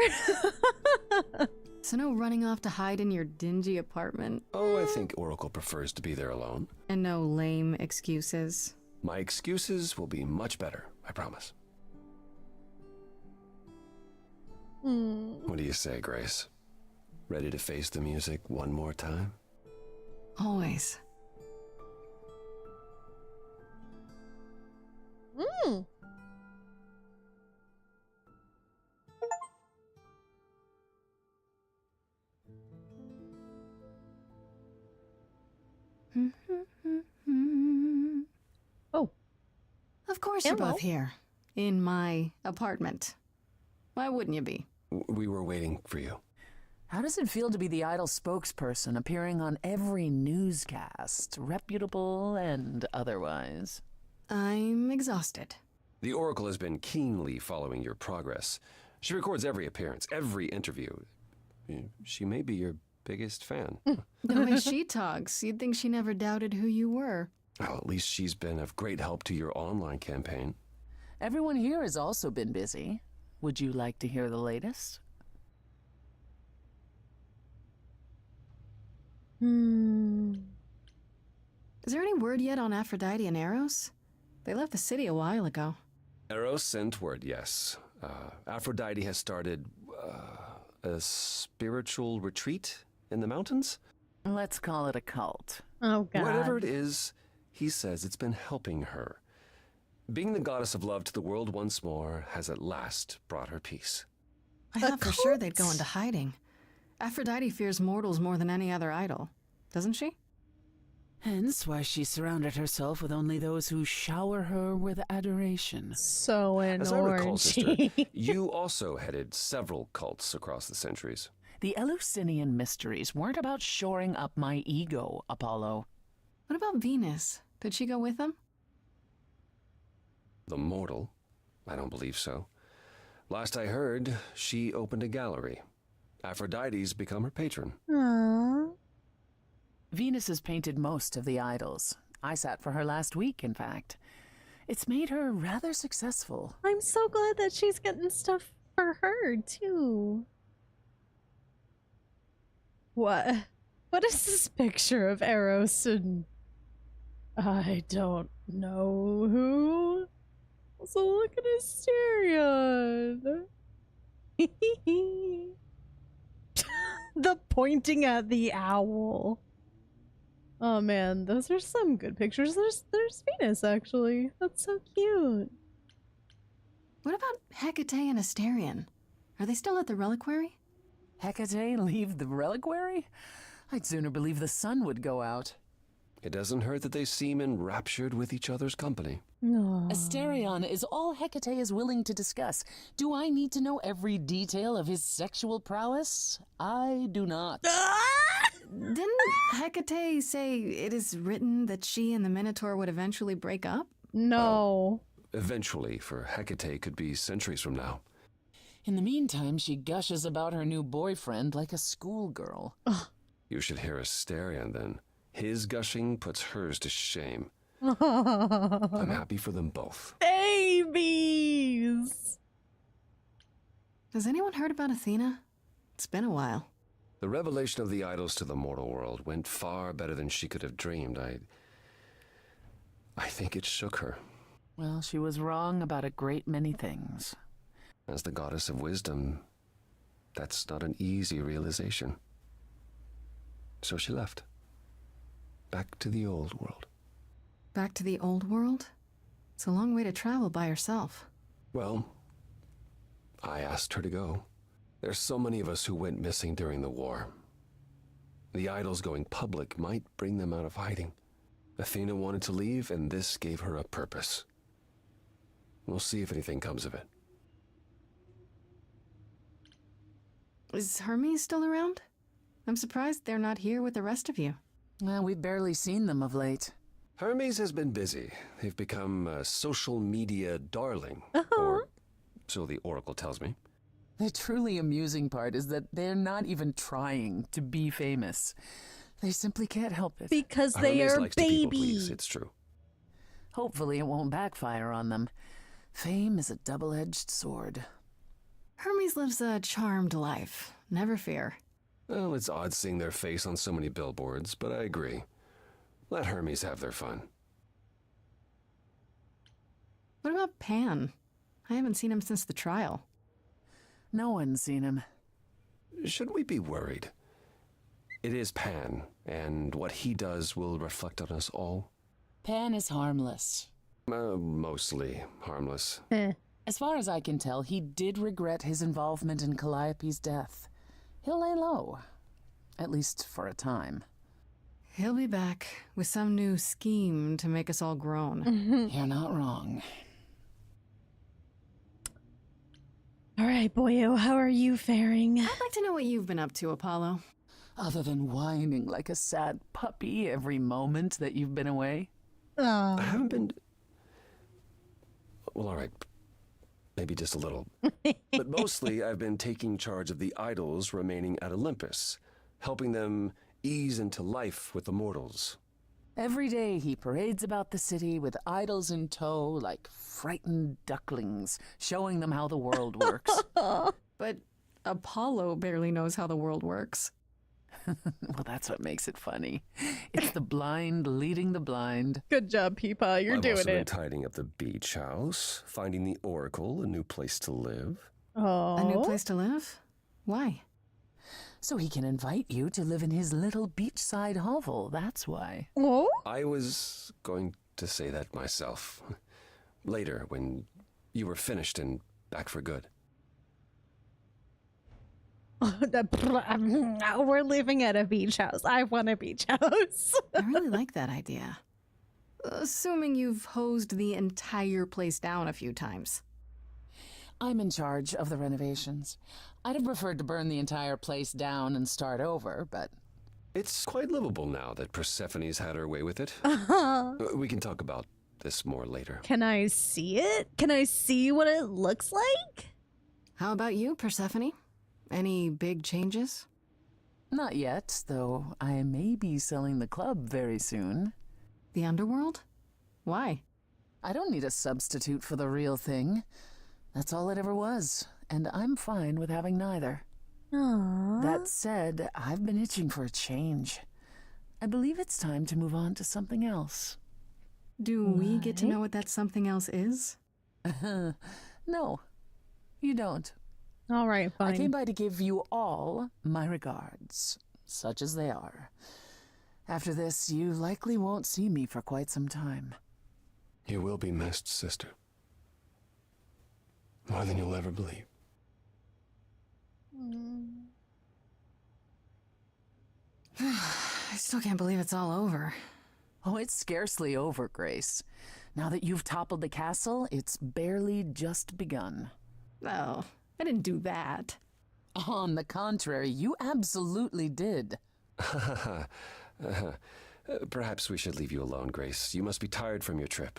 So no running off to hide in your dingy apartment? Oh, I think Oracle prefers to be there alone. And no lame excuses? My excuses will be much better, I promise. What do you say, Grace? Ready to face the music one more time? Always. Oh. Of course you're both here. In my apartment. Why wouldn't you be? We were waiting for you. How does it feel to be the idol spokesperson appearing on every newscast, reputable and otherwise? I'm exhausted. The Oracle has been keenly following your progress. She records every appearance, every interview. She may be your biggest fan. The way she talks, you'd think she never doubted who you were. Well, at least she's been of great help to your online campaign. Everyone here has also been busy. Would you like to hear the latest? Is there any word yet on Aphrodite and Eros? They left the city a while ago. Eros sent word, yes. Aphrodite has started a spiritual retreat in the mountains? Let's call it a cult. Oh, God. Whatever it is, he says it's been helping her. Being the goddess of love to the world once more has at last brought her peace. I thought for sure they'd go into hiding. Aphrodite fears mortals more than any other idol, doesn't she? Hence why she surrounded herself with only those who shower her with adoration. So As I recall, sister, orangey. you also headed several cults across the centuries. The Eleusinian mysteries weren't about shoring up my ego, Apollo. What about Venus? Did she go with them? The mortal? I don't believe so. Last I heard, she opened a gallery. Aphrodite's become her patron. Aww. Venus has painted most of the idols. I sat for her last week, in fact. It's made her rather successful. I'm so glad that she's getting stuff for her, too. What? What is this picture of Eros and... I don't know who? Also, look at Asterion. The pointing at the owl. Oh man, those are some good pictures. There's Venus actually. That's so cute. What about Hecate and Asterion? Are they still at the reliquary? Hecate leave the reliquary? I'd sooner believe the sun would go out. It doesn't hurt that they seem enraptured with each other's company. Asterion is all Hecate is willing to discuss. Do I need to know every detail of his sexual prowess? I do not. Didn't Hecate say it is written that she and the Minotaur would eventually break up? No. Eventually, for Hecate could be centuries from now. In the meantime, she gushes about her new boyfriend like a schoolgirl. You should hear Asterion then. His gushing puts hers to shame. I'm happy for them both. Babies! Has anyone heard about Athena? It's been a while. The revelation of the idols to the mortal world went far better than she could have dreamed. I think it shook her. Well, she was wrong about a great many things. As the goddess of wisdom, that's not an easy realization. So she left. Back to the old world. Back to the old world? It's a long way to travel by herself. Well, I asked her to go. There's so many of us who went missing during the war. The idols going public might bring them out of hiding. Athena wanted to leave, and this gave her a purpose. We'll see if anything comes of it. Is Hermes still around? I'm surprised they're not here with the rest of you. Well, we've barely seen them of late. Hermes has been busy. They've become a social media darling. Or so the Oracle tells me. The truly amusing part is that they're not even trying to be famous. They simply can't help it. Because they Hermes are likes to people babies. please, it's true. Hopefully it won't backfire on them. Fame is a double-edged sword. Hermes lives a charmed life. Never fear. Well, it's odd seeing their face on so many billboards, but I agree. Let Hermes have their fun. What about Pan? I haven't seen him since the trial. No one's seen him. Should we be worried? It is Pan, and what he does will reflect on us all. Pan is harmless. Mostly harmless. As far as I can tell, he did regret his involvement in Calliope's death. He'll lay low. At least for a time. He'll be back with some new scheme to make us all groan. You're not wrong. All right, boyo, how are you faring? I'd like to know what you've been up to, Apollo. Other than whining like a sad puppy every moment that you've been away. I haven't been... Well, all right. Maybe just a little. But mostly I've been taking charge of the idols remaining at Olympus, helping them ease into life with the mortals. Every day he parades about the city with idols in tow like frightened ducklings, showing them how the world works. But Apollo barely knows how the world works. Well, that's what makes it funny. It's the blind leading the blind. Good job, Pyah. You're doing I've also been it. tidying up the beach house, finding the Oracle, a new place to live. Oh. A new place to live? Why? So he can invite you to live in his little beachside hovel, that's why. Oh? I was going to say that myself. Later, when you were finished and back for good. We're living at a beach house. I want a beach house. I really like that idea. Assuming you've hosed the entire place down a few times. I'm in charge of the renovations. I'd have preferred to burn the entire place down and start over, but... It's quite livable now that Persephone's had her way with it. We can talk about this more later. Can I see it? Can I see what it looks like? How about you, Persephone? Any big changes? Not yet, though I may be selling the club very soon. The underworld? Why? I don't need a substitute for the real thing. That's all it ever was, and I'm fine with having neither. Aww. That said, I've been itching for a change. I believe it's time to move on to something else. Do we get to know what that something else is? No, you don't. All right, fine. I came by to give you all my regards, such as they are. After this, you likely won't see me for quite some time. You will be missed, sister. More than you'll ever believe. I still can't believe it's all over. Oh, it's scarcely over, Grace. Now that you've toppled the castle, it's barely just begun. Oh, I didn't do that. On the contrary, you absolutely did. Perhaps we should leave you alone, Grace. You must be tired from your trip.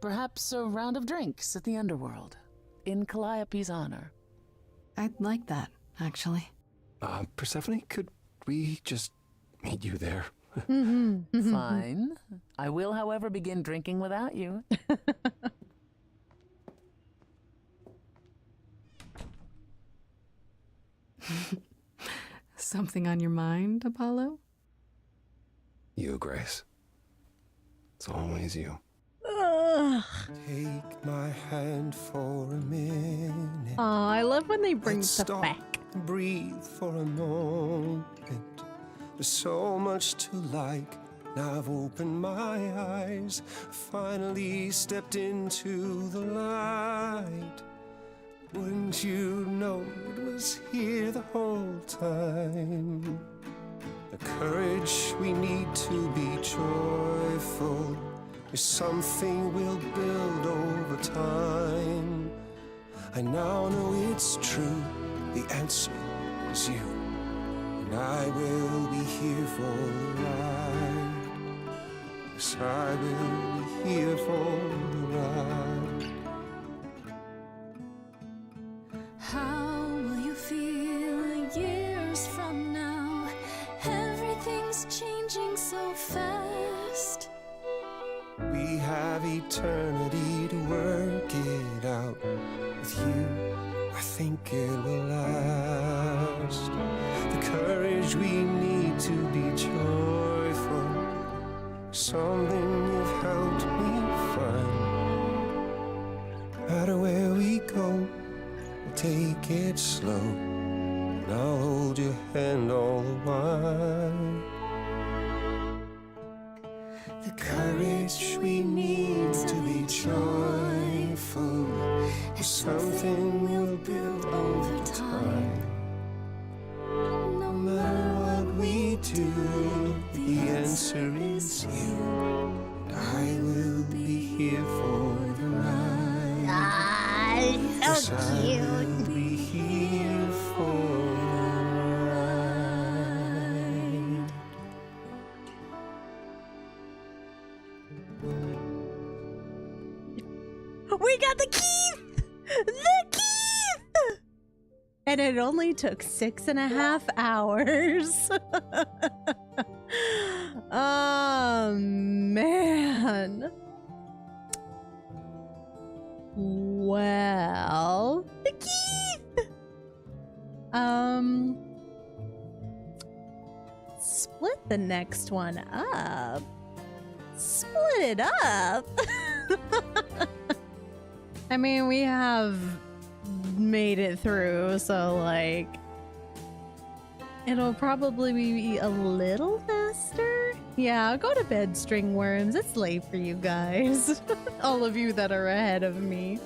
Perhaps a round of drinks at the underworld, in Calliope's honor. I'd like that, actually. Persephone, could we just meet you there? Fine. I will, however, begin drinking without you. Something on your mind, Apollo? You, Grace. It's always you. Take my hand for a minute. Oh, I love when they bring Let's stuff stop, back. Breathe for a moment. There's so much to like. Now I've opened my eyes. Finally stepped into the light. Wouldn't you know it was here the whole time? The courage we need to be joyful is something we'll build over time. I now know it's true, the answer is you. And I will be here for the ride. Yes, I will be here for the ride. How will you feel years from now? Everything's changing so fast. We have eternity to work it out. With you, I think it will last. The courage we need to be joyful, something you've helped me find. No matter where we go, we'll take it slow, and I'll hold your hand all the while. The courage we need to be joyful is something we'll build over time. No matter what we do, the answer is you. And I will be here for the ride. Yes, I will be here for We got the Keith! The Keith! And it only took 6.5 hours. Oh, man. Well, the Keith! Split the next one up. Split it up. I mean, we have made it through, so like it'll probably be a little faster. Yeah, go to bed, stringworms. It's late for you guys. All of you that are ahead of me.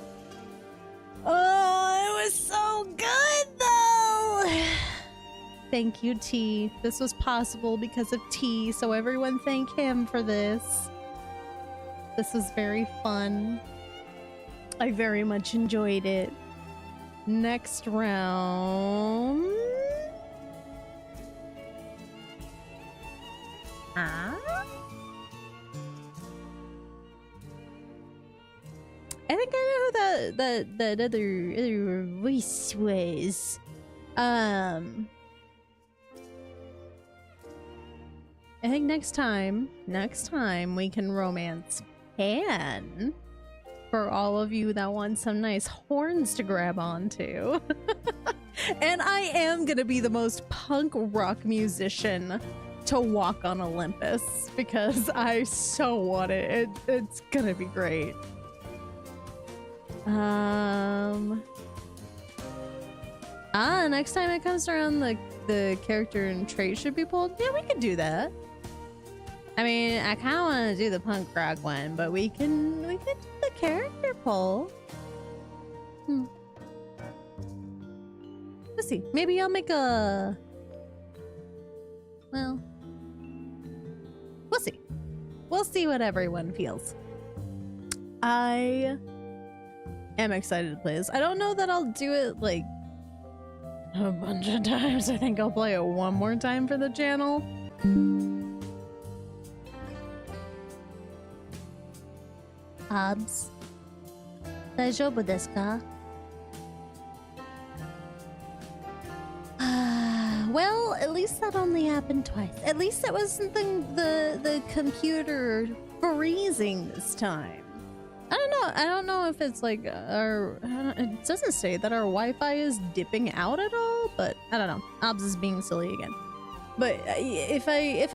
Oh, it was so good though. Thank you, T. This was possible because of T, so everyone thank him for this. This was very fun. I very much enjoyed it. Next round. I think I know who that other voice was. I think next time we can romance Pan. For all of you that want some nice horns to grab onto. And I am gonna be the most punk rock musician to walk on Olympus because I so want it. It's gonna be great. Next time it comes around, the character and trait should be pulled. Yeah, we could do that. I mean, I kind of want to do the punk rock one, but we can do the character pull. Let's see. Maybe I'll make a. Well, we'll see. We'll see what everyone feels. I am excited to play this. I don't know that I'll do it like a bunch of times. I think I'll play it one more time for the channel. Abs. 大丈夫ですか? Well, at least that only happened twice. At least it wasn't the computer freezing this time. I don't know. I don't know if it's like it doesn't say that our Wi-Fi is dipping out at all, but I don't know. Obs is being silly again. But if